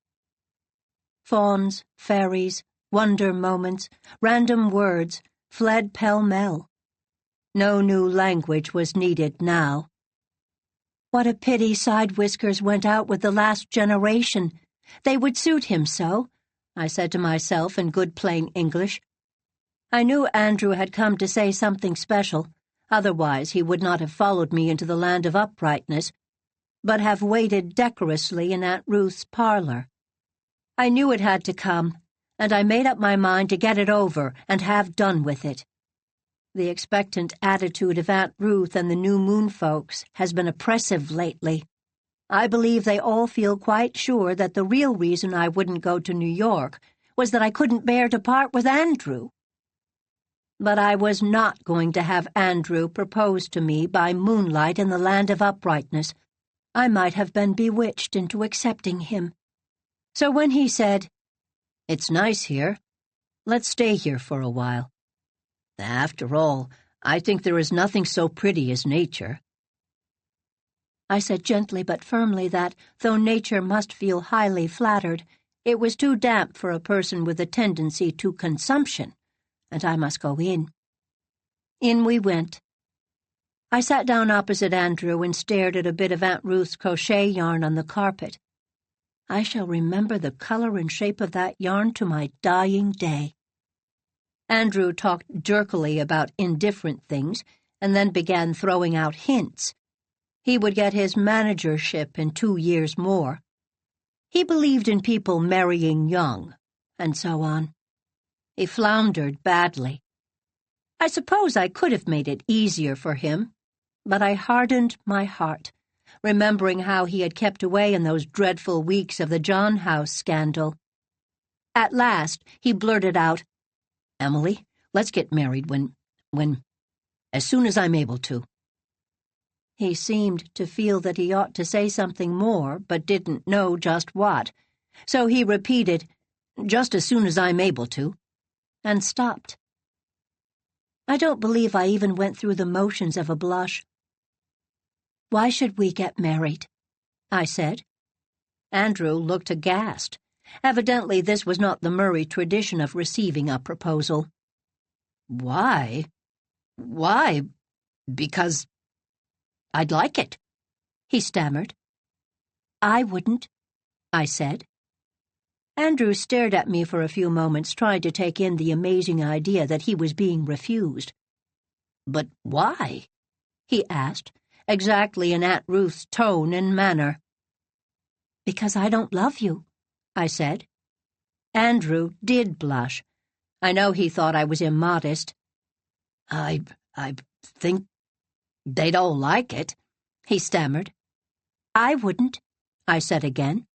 Fauns, fairies, wonder moments, random words fled pell-mell. No new language was needed now. What a pity Side Whiskers went out with the last generation. They would suit him so, I said to myself in good plain English. I knew Andrew had come to say something special, otherwise he would not have followed me into the Land of Uprightness, but have waited decorously in Aunt Ruth's parlor. I knew it had to come, and I made up my mind to get it over and have done with it. The expectant attitude of Aunt Ruth and the New Moon folks has been oppressive lately. I believe they all feel quite sure that the real reason I wouldn't go to New York was that I couldn't bear to part with Andrew. But I was not going to have Andrew propose to me by moonlight in the Land of Uprightness. I might have been bewitched into accepting him. So when he said, "It's nice here. Let's stay here for a while. After all, I think there is nothing so pretty as nature," I said gently but firmly that, though nature must feel highly flattered, It was too damp for a person with a tendency to consumption, and I must go in. In we went. I sat down opposite Andrew and stared at a bit of Aunt Ruth's crochet yarn on the carpet. I shall remember the color and shape of that yarn to my dying day. Andrew talked jerkily about indifferent things and then began throwing out hints. He would get his managership in 2 years more. He believed in people marrying young, and so on. He floundered badly. I suppose I could have made it easier for him, but I hardened my heart, remembering how he had kept away in those dreadful weeks of the John House scandal. At last, he blurted out, "Emily, let's get married as soon as I'm able to." He seemed to feel that he ought to say something more, but didn't know just what. So he repeated, "Just as soon as I'm able to," and stopped. I don't believe I even went through the motions of a blush. "Why should we get married?" I said. Andrew looked aghast. Evidently this was not the Murray tradition of receiving a proposal. Why, because I'd like it," he stammered. "I wouldn't," I said. Andrew stared at me for a few moments, trying to take in the amazing idea that he was being refused. "But why?" he asked, exactly in Aunt Ruth's tone and manner. "Because I don't love you," I said. Andrew did blush. I know he thought I was immodest. I think they'd all like it," he stammered. "I wouldn't," I said again.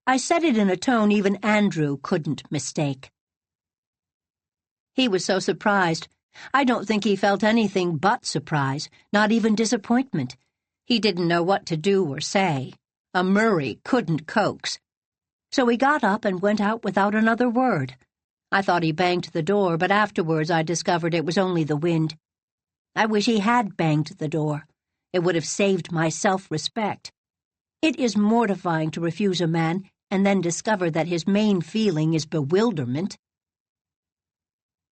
I said it in a tone even Andrew couldn't mistake. He was so surprised. I don't think he felt anything but surprise, not even disappointment. He didn't know what to do or say. A Murray couldn't coax. So he got up and went out without another word. I thought he banged the door, but afterwards I discovered it was only the wind. I wish he had banged the door. It would have saved my self-respect. It is mortifying to refuse a man and then discover that his main feeling is bewilderment.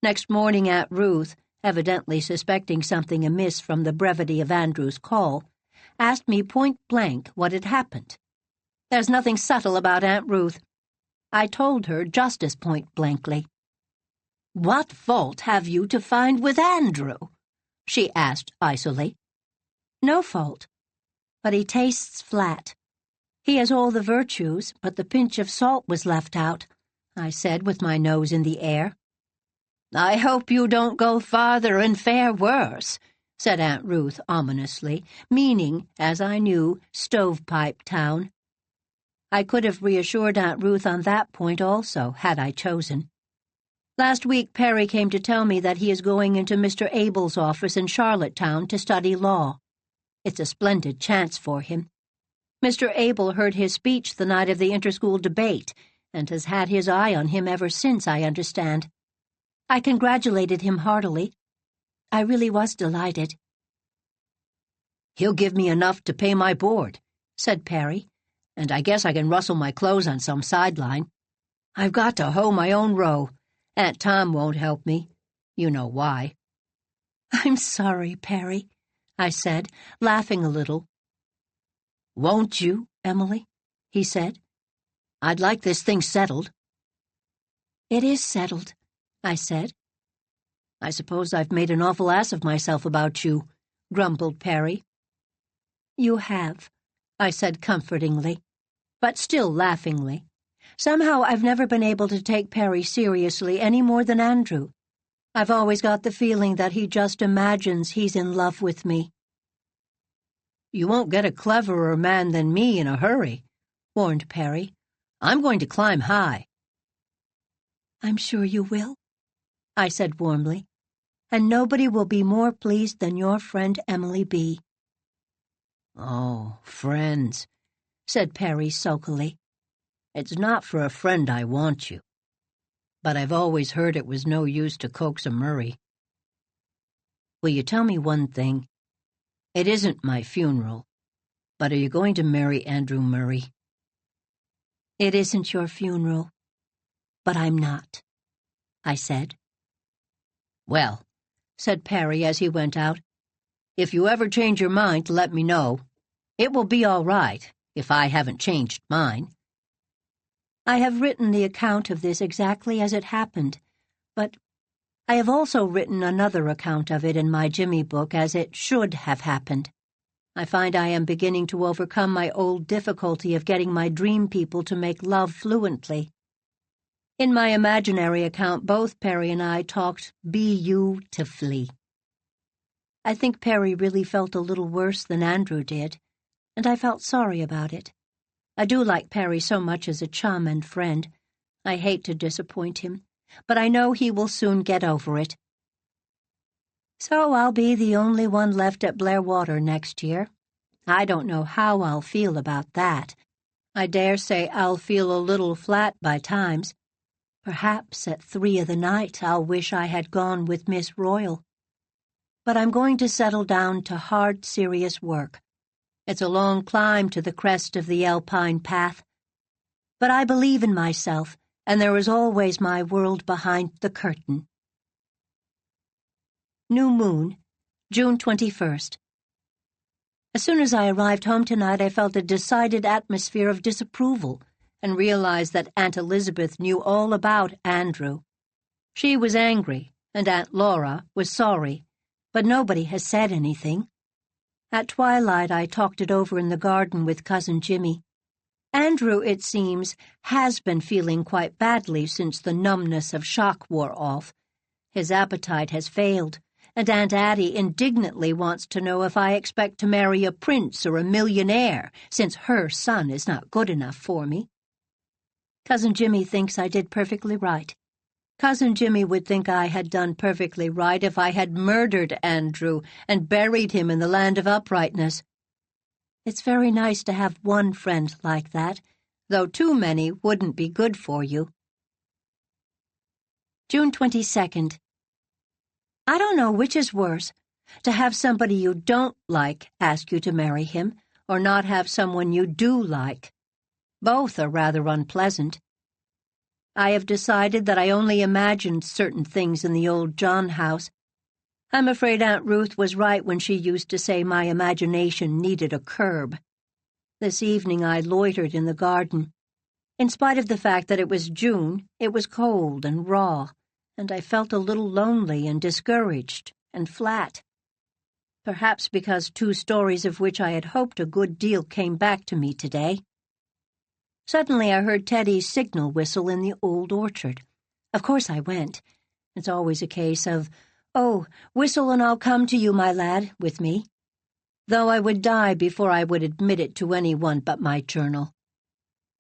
Next morning, Aunt Ruth, evidently suspecting something amiss from the brevity of Andrew's call, asked me point-blank what had happened. There's nothing subtle about Aunt Ruth. I told her just as point-blankly. "What fault have you to find with Andrew?" she asked icily. "No fault, but he tastes flat. He has all the virtues, but the pinch of salt was left out," I said with my nose in the air. "I hope you don't go farther and fare worse," said Aunt Ruth ominously, meaning, as I knew, Stovepipe Town. I could have reassured Aunt Ruth on that point also, had I chosen. Last week Perry came to tell me that he is going into Mr. Abel's office in Charlottetown to study law. It's a splendid chance for him. Mr. Abel heard his speech the night of the interschool debate and has had his eye on him ever since, I understand. I congratulated him heartily. I really was delighted. "He'll give me enough to pay my board," said Perry, "and I guess I can rustle my clothes on some sideline. I've got to hoe my own row. Aunt Tom won't help me. You know why." "I'm sorry, Perry," I said, laughing a little. "Won't you, Emily?" he said. "I'd like this thing settled." "It is settled," I said. "I suppose I've made an awful ass of myself about you," grumbled Perry. "You have," I said comfortingly, but still laughingly. Somehow I've never been able to take Perry seriously any more than Andrew. I've always got the feeling that he just imagines he's in love with me. "You won't get a cleverer man than me in a hurry," warned Perry. "I'm going to climb high." "I'm sure you will," I said warmly, "and nobody will be more pleased than your friend Emily B." "Oh, friends," said Perry sulkily. "It's not for a friend I want you. But I've always heard it was no use to coax a Murray. Will you tell me one thing? It isn't my funeral, but are you going to marry Andrew Murray?" It isn't your funeral, but I'm not, I said. Well, said Perry as he went out, if you ever change your mind, let me know. It will be all right, if I haven't changed mine. I have written the account of this exactly as it happened, but I have also written another account of it in my Jimmy book as it should have happened. I find I am beginning to overcome my old difficulty of getting my dream people to make love fluently. In my imaginary account, both Perry and I talked beautifully. I think Perry really felt a little worse than Andrew did, and I felt sorry about it. I do like Perry so much as a chum and friend. I hate to disappoint him, but I know he will soon get over it. So I'll be the only one left at Blairwater next year. I don't know how I'll feel about that. I dare say I'll feel a little flat by times. Perhaps at 3 of the night I'll wish I had gone with Miss Royal. But I'm going to settle down to hard, serious work. It's a long climb to the crest of the Alpine path. But I believe in myself, and there is always my world behind the curtain. New Moon, June 21st. As soon as I arrived home tonight, I felt a decided atmosphere of disapproval and realized that Aunt Elizabeth knew all about Andrew. She was angry, and Aunt Laura was sorry, but nobody has said anything. At twilight, I talked it over in the garden with Cousin Jimmy. Andrew, it seems, has been feeling quite badly since the numbness of shock wore off. His appetite has failed, and Aunt Addie indignantly wants to know if I expect to marry a prince or a millionaire, since her son is not good enough for me. Cousin Jimmy thinks I did perfectly right. Cousin Jimmy would think I had done perfectly right if I had murdered Andrew and buried him in the land of uprightness. It's very nice to have one friend like that, though too many wouldn't be good for you. June 22nd. I don't know which is worse, to have somebody you don't like ask you to marry him, or not have someone you do like. Both are rather unpleasant. I have decided that I only imagined certain things in the old John house. I'm afraid Aunt Ruth was right when she used to say my imagination needed a curb. This evening I loitered in the garden. In spite of the fact that it was June, it was cold and raw, and I felt a little lonely and discouraged and flat. Perhaps because 2 stories of which I had hoped a good deal came back to me today. Suddenly I heard Teddy's signal whistle in the old orchard. Of course I went. It's always a case of, "Oh, whistle and I'll come to you, my lad," with me. Though I would die before I would admit it to anyone but my journal.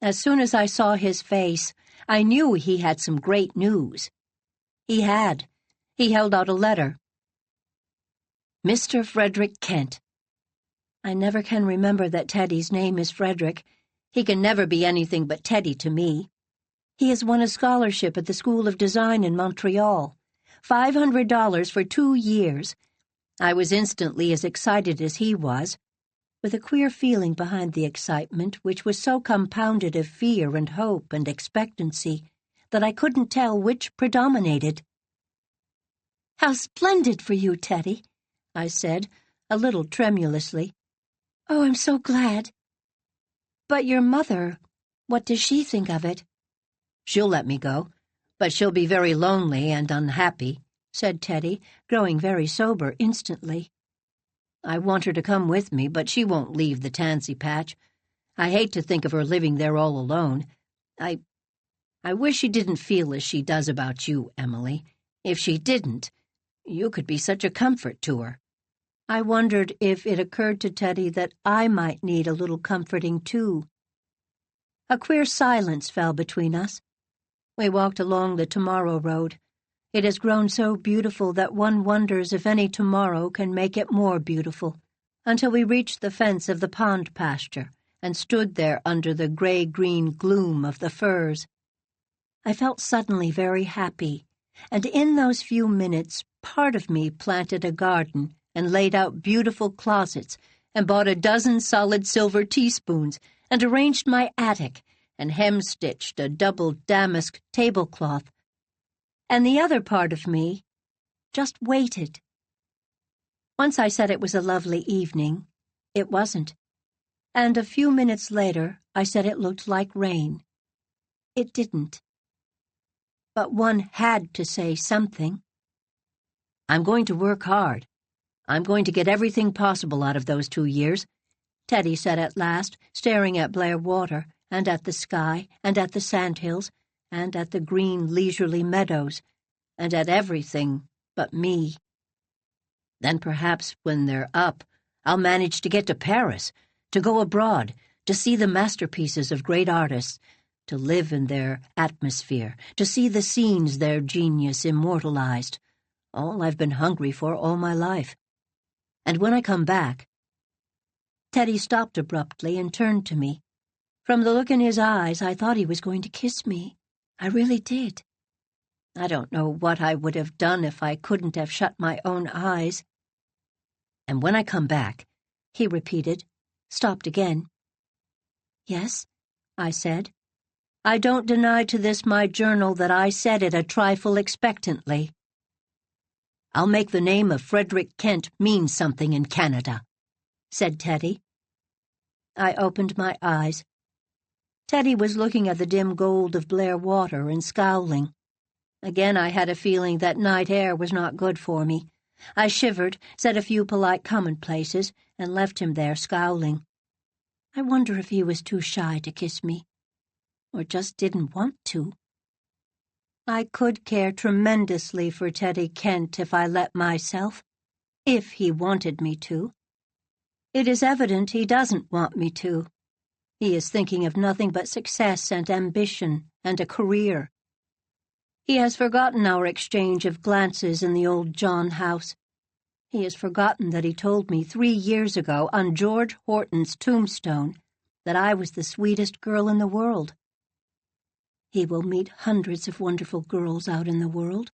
As soon as I saw his face, I knew he had some great news. He had. He held out a letter. Mr. Frederick Kent. I never can remember that Teddy's name is Frederick. He can never be anything but Teddy to me. He has won a scholarship at the School of Design in Montreal. $500 for 2 years. I was instantly as excited as he was, with a queer feeling behind the excitement which was so compounded of fear and hope and expectancy that I couldn't tell which predominated. "How splendid for you, Teddy," I said, a little tremulously. "Oh, I'm so glad." "But your mother, what does she think of it?" "She'll let me go, but she'll be very lonely and unhappy," said Teddy, growing very sober instantly. "I want her to come with me, but she won't leave the tansy patch. I hate to think of her living there all alone. I wish she didn't feel as she does about you, Emily. If she didn't, you could be such a comfort to her." I wondered if it occurred to Teddy that I might need a little comforting too. A queer silence fell between us. We walked along the tomorrow road. It has grown so beautiful that one wonders if any tomorrow can make it more beautiful, until we reached the fence of the pond pasture and stood there under the gray-green gloom of the firs. I felt suddenly very happy, and in those few minutes part of me planted a garden and laid out beautiful closets and bought a dozen solid silver teaspoons and arranged my attic and hem-stitched a double damask tablecloth. And the other part of me just waited. Once I said it was a lovely evening. It wasn't. And a few minutes later, I said it looked like rain. It didn't. But one had to say something. I'm going to work hard. I'm going to get everything possible out of those 2 years, Teddy said at last, staring at Blair Water, and at the sky, and at the sandhills, and at the green, leisurely meadows, and at everything but me. Then perhaps when they're up, I'll manage to get to Paris, to go abroad, to see the masterpieces of great artists, to live in their atmosphere, to see the scenes their genius immortalized, all I've been hungry for all my life. And when I come back— Teddy stopped abruptly and turned to me. From the look in his eyes, I thought he was going to kiss me. I really did. I don't know what I would have done if I couldn't have shut my own eyes. And when I come back, he repeated, stopped again. Yes, I said. I don't deny to this my journal that I said it a trifle expectantly. I'll make the name of Frederick Kent mean something in Canada, said Teddy. I opened my eyes. Teddy was looking at the dim gold of Blair Water and scowling. Again I had a feeling that night air was not good for me. I shivered, said a few polite commonplaces, and left him there scowling. I wonder if he was too shy to kiss me, or just didn't want to. I could care tremendously for Teddy Kent if I let myself, if he wanted me to. It is evident he doesn't want me to. He is thinking of nothing but success and ambition and a career. He has forgotten our exchange of glances in the old John house. He has forgotten that he told me 3 years ago on George Horton's tombstone that I was the sweetest girl in the world. He will meet hundreds of wonderful girls out in the world.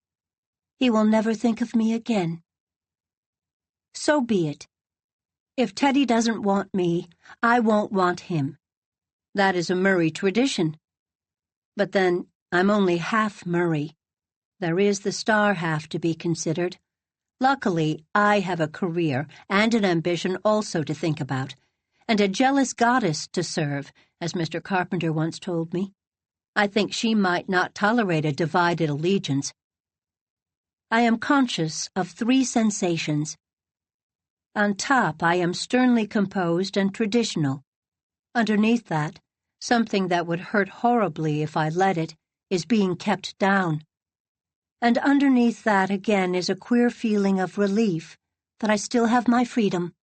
He will never think of me again. So be it. If Teddy doesn't want me, I won't want him. That is a Murray tradition. But then, I'm only half Murray. There is the Starr half to be considered. Luckily, I have a career and an ambition also to think about, and a jealous goddess to serve, as Mr. Carpenter once told me. I think she might not tolerate a divided allegiance. I am conscious of 3 sensations. On top, I am sternly composed and traditional. Underneath that, something that would hurt horribly if I let it, is being kept down. And underneath that again is a queer feeling of relief that I still have my freedom.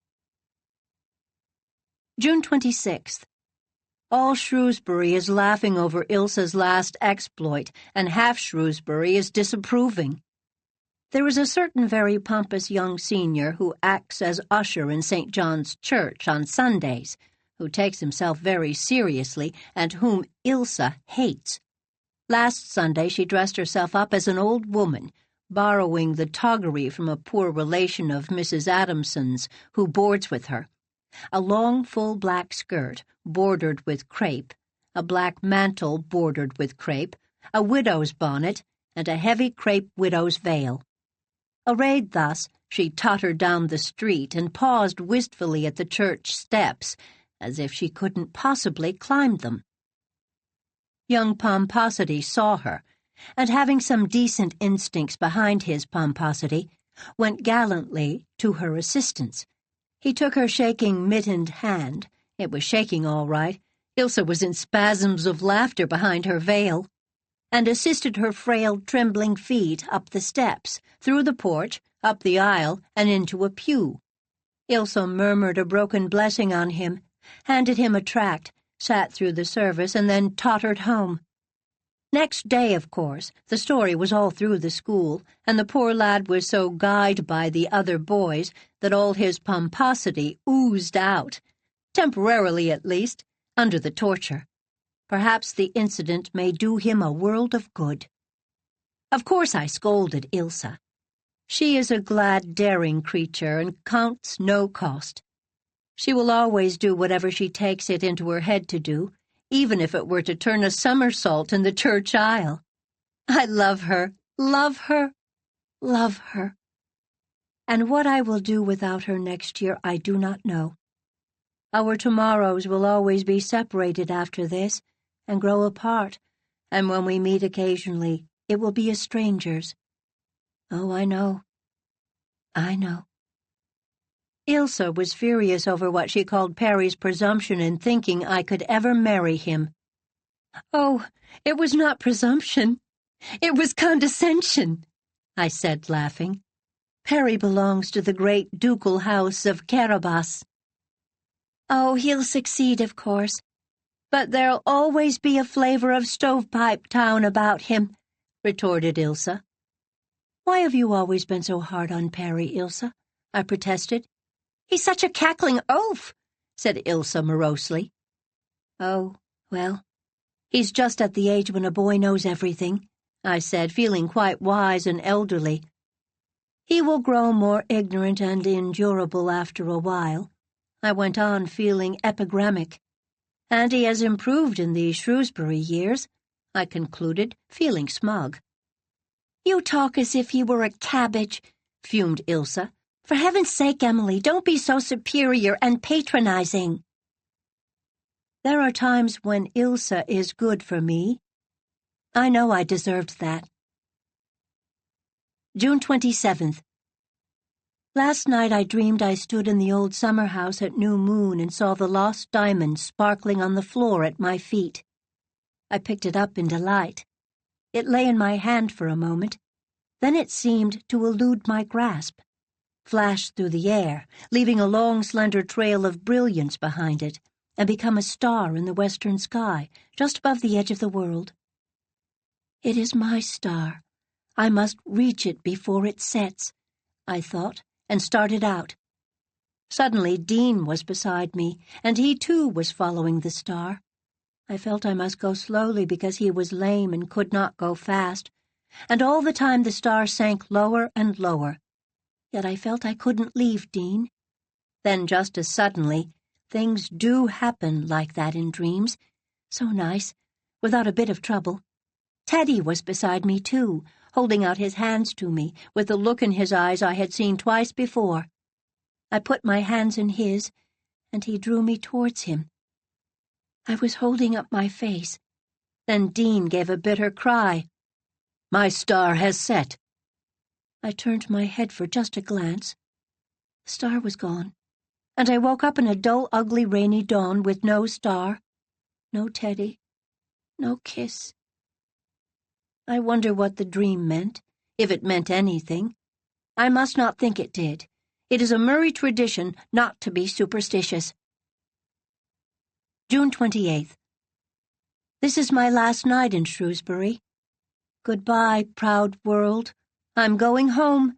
June 26th. All Shrewsbury is laughing over Ilsa's last exploit, and half Shrewsbury is disapproving. There is a certain very pompous young senior who acts as usher in St. John's Church on Sundays, who takes himself very seriously, and whom Ilsa hates. Last Sunday she dressed herself up as an old woman, borrowing the toggery from a poor relation of Mrs. Adamson's who boards with her. A long, full black skirt, bordered with crepe, a black mantle bordered with crepe, a widow's bonnet, and a heavy crepe widow's veil. Arrayed thus, she tottered down the street and paused wistfully at the church steps, as if she couldn't possibly climb them. Young Pomposity saw her, and having some decent instincts behind his pomposity, went gallantly to her assistance. He took her shaking mittened hand. It was shaking all right. Ilsa was in spasms of laughter behind her veil, and assisted her frail, trembling feet up the steps, through the porch, up the aisle, and into a pew. Ilsa murmured a broken blessing on him, handed him a tract, sat through the service, and then tottered home. Next day, of course, the story was all through the school, and the poor lad was so guyed by the other boys that all his pomposity oozed out, temporarily at least, under the torture. Perhaps the incident may do him a world of good. Of course I scolded Ilsa. She is a glad, daring creature and counts no cost. She will always do whatever she takes it into her head to do, even if it were to turn a somersault in the church aisle. I love her, love her, love her. And what I will do without her next year, I do not know. Our tomorrows will always be separated after this and grow apart, and when we meet occasionally, it will be as strangers. Oh, I know. I know. Ilsa was furious over what she called Perry's presumption in thinking I could ever marry him. Oh, it was not presumption. It was condescension, I said, laughing. Perry belongs to the great ducal house of Carabas. Oh, he'll succeed, of course. But there'll always be a flavor of Stovepipe Town about him, retorted Ilsa. Why have you always been so hard on Perry, Ilsa? I protested. He's such a cackling oaf, said Ilsa morosely. Oh, well, he's just at the age when a boy knows everything, I said, feeling quite wise and elderly. He will grow more ignorant and endurable after a while, I went on, feeling epigrammic. And he has improved in these Shrewsbury years, I concluded, feeling smug. You talk as if he were a cabbage, fumed Ilsa. For heaven's sake, Emily, don't be so superior and patronizing. There are times when Ilsa is good for me. I know I deserved that. June 27th. Last night I dreamed I stood in the old summer house at new moon and saw the lost diamond sparkling on the floor at my feet. I picked it up in delight. It lay in my hand for a moment. Then it seemed to elude my grasp, flashed through the air, leaving a long, slender trail of brilliance behind it, and become a star in the western sky, just above the edge of the world. It is my star. I must reach it before it sets, I thought, and started out. Suddenly Dean was beside me, and he too was following the star. I felt I must go slowly because he was lame and could not go fast, and all the time the star sank lower and lower. Yet I felt I couldn't leave Dean. Then just as suddenly, things do happen like that in dreams. So nice, without a bit of trouble. Teddy was beside me too, holding out his hands to me, with the look in his eyes I had seen twice before. I put my hands in his, and he drew me towards him. I was holding up my face. Then Dean gave a bitter cry. My star has set. I turned my head for just a glance. The star was gone, and I woke up in a dull, ugly, rainy dawn with no star, no Teddy, no kiss. I wonder what the dream meant, if it meant anything. I must not think it did. It is a Murray tradition not to be superstitious. June 28th. This is my last night in Shrewsbury. Goodbye, proud world. I'm going home.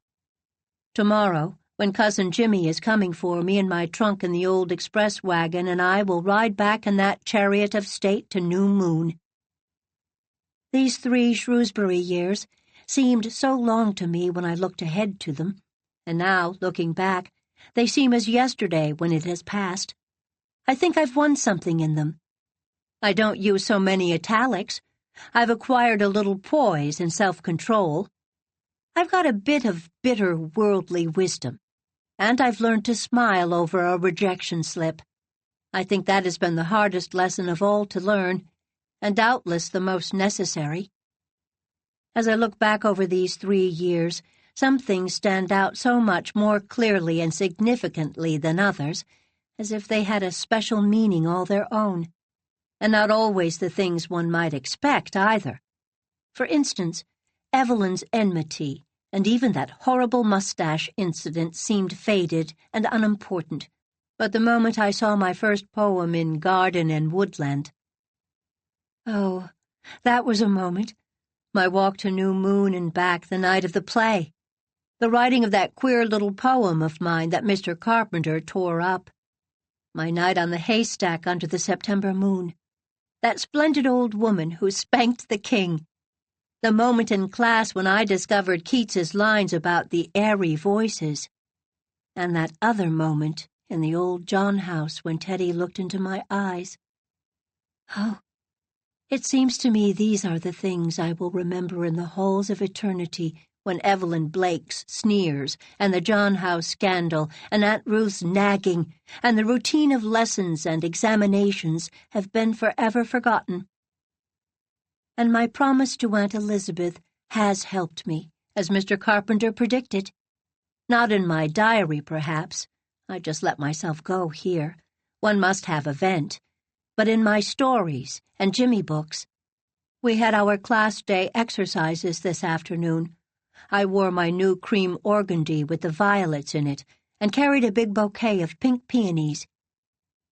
Tomorrow, when Cousin Jimmy is coming for me in my trunk in the old express wagon, and I will ride back in that chariot of state to New Moon. These 3 Shrewsbury years seemed so long to me when I looked ahead to them, and now, looking back, they seem as yesterday when it has passed. I think I've won something in them. I don't use so many italics. I've acquired a little poise and self-control. I've got a bit of bitter worldly wisdom, and I've learned to smile over a rejection slip. I think that has been the hardest lesson of all to learn, and doubtless the most necessary. As I look back over these 3 years, some things stand out so much more clearly and significantly than others, as if they had a special meaning all their own, and not always the things one might expect either. For instance, Evelyn's enmity, and even that horrible mustache incident seemed faded and unimportant, but the moment I saw my first poem in Garden and Woodland. Oh, that was a moment. My walk to New Moon and back the night of the play. The writing of that queer little poem of mine that Mr. Carpenter tore up. My night on the haystack under the September moon. That splendid old woman who spanked the king. The moment in class when I discovered Keats's lines about the airy voices. And that other moment in the old John house when Teddy looked into my eyes. Oh, it seems to me these are the things I will remember in the halls of eternity when Evelyn Blake's sneers and the John House scandal and Aunt Ruth's nagging and the routine of lessons and examinations have been forever forgotten. And my promise to Aunt Elizabeth has helped me, as Mr. Carpenter predicted. Not in my diary, perhaps. I just let myself go here. One must have a vent. But in my stories and Jimmy books. We had our class day exercises this afternoon. I wore my new cream organdy with the violets in it and carried a big bouquet of pink peonies.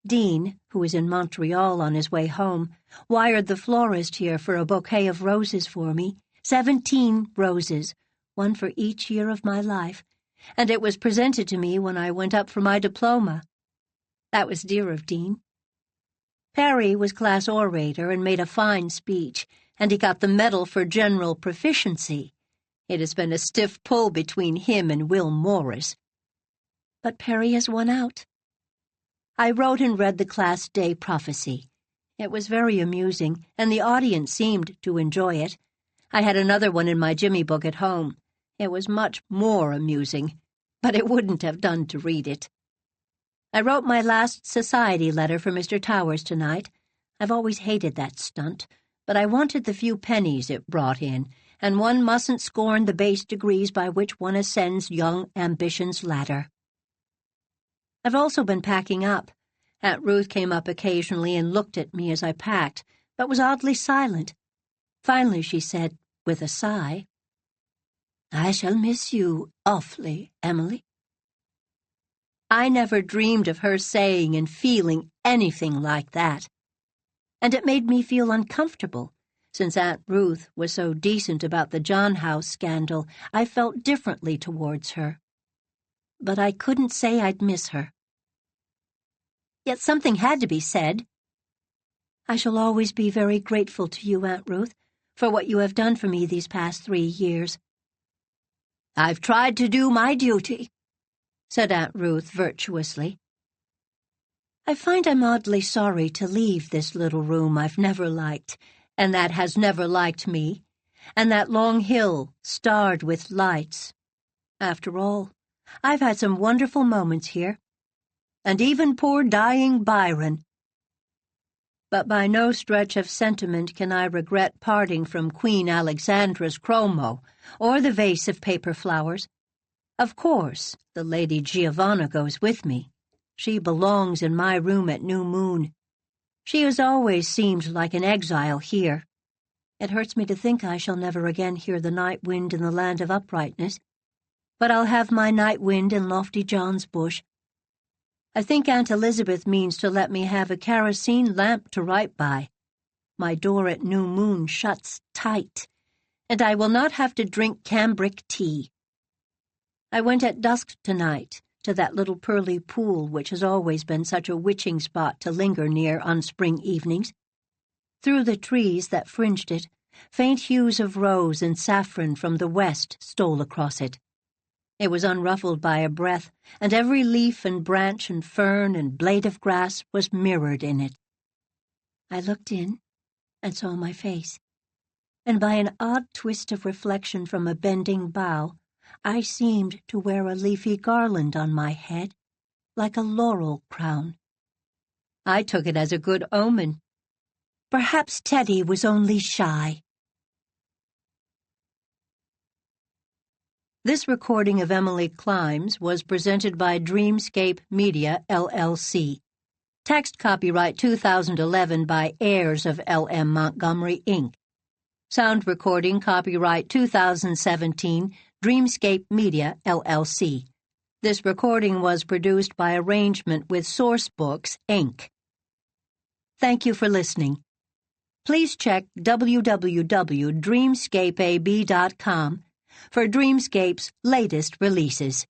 Dean, who was in Montreal on his way home, wired the florist here for a bouquet of roses for me, 17 roses, one for each year of my life, and it was presented to me when I went up for my diploma. That was dear of Dean. Perry was class orator and made a fine speech, and he got the medal for general proficiency. It has been a stiff pull between him and Will Morris. But Perry has won out. I wrote and read the class day prophecy. It was very amusing, and the audience seemed to enjoy it. I had another one in my Jimmy book at home. It was much more amusing, but it wouldn't have done to read it. I wrote my last society letter for Mr. Towers tonight. I've always hated that stunt, but I wanted the few pennies it brought in, and one mustn't scorn the base degrees by which one ascends young ambition's ladder. I've also been packing up. Aunt Ruth came up occasionally and looked at me as I packed, but was oddly silent. Finally she said, with a sigh, "I shall miss you awfully, Emily." I never dreamed of her saying and feeling anything like that. And it made me feel uncomfortable. Since Aunt Ruth was so decent about the John House scandal, I felt differently towards her. But I couldn't say I'd miss her. Yet something had to be said. I shall always be very grateful to you, Aunt Ruth, for what you have done for me these past 3 years. "I've tried to do my duty," said Aunt Ruth virtuously. I find I'm oddly sorry to leave this little room I've never liked, and that has never liked me, and that long hill starred with lights. After all, I've had some wonderful moments here, and even poor dying Byron. But by no stretch of sentiment can I regret parting from Queen Alexandra's chromo or the vase of paper flowers. Of course, the Lady Giovanna goes with me. She belongs in my room at New Moon. She has always seemed like an exile here. It hurts me to think I shall never again hear the night wind in the land of uprightness, but I'll have my night wind in Lofty John's bush. I think Aunt Elizabeth means to let me have a kerosene lamp to write by. My door at New Moon shuts tight, and I will not have to drink cambric tea. I went at dusk tonight to that little pearly pool which has always been such a witching spot to linger near on spring evenings. Through the trees that fringed it, faint hues of rose and saffron from the west stole across it. It was unruffled by a breath, and every leaf and branch and fern and blade of grass was mirrored in it. I looked in and saw my face, and by an odd twist of reflection from a bending bough, I seemed to wear a leafy garland on my head, like a laurel crown. I took it as a good omen. Perhaps Teddy was only shy. This recording of Emily Climbs was presented by Dreamscape Media, LLC. Text copyright 2011 by heirs of L M Montgomery, Inc. Sound recording copyright 2017, Dreamscape Media, LLC. This recording was produced by arrangement with Sourcebooks, Inc. Thank you for listening. Please check www.dreamscapeab.com for Dreamscape's latest releases.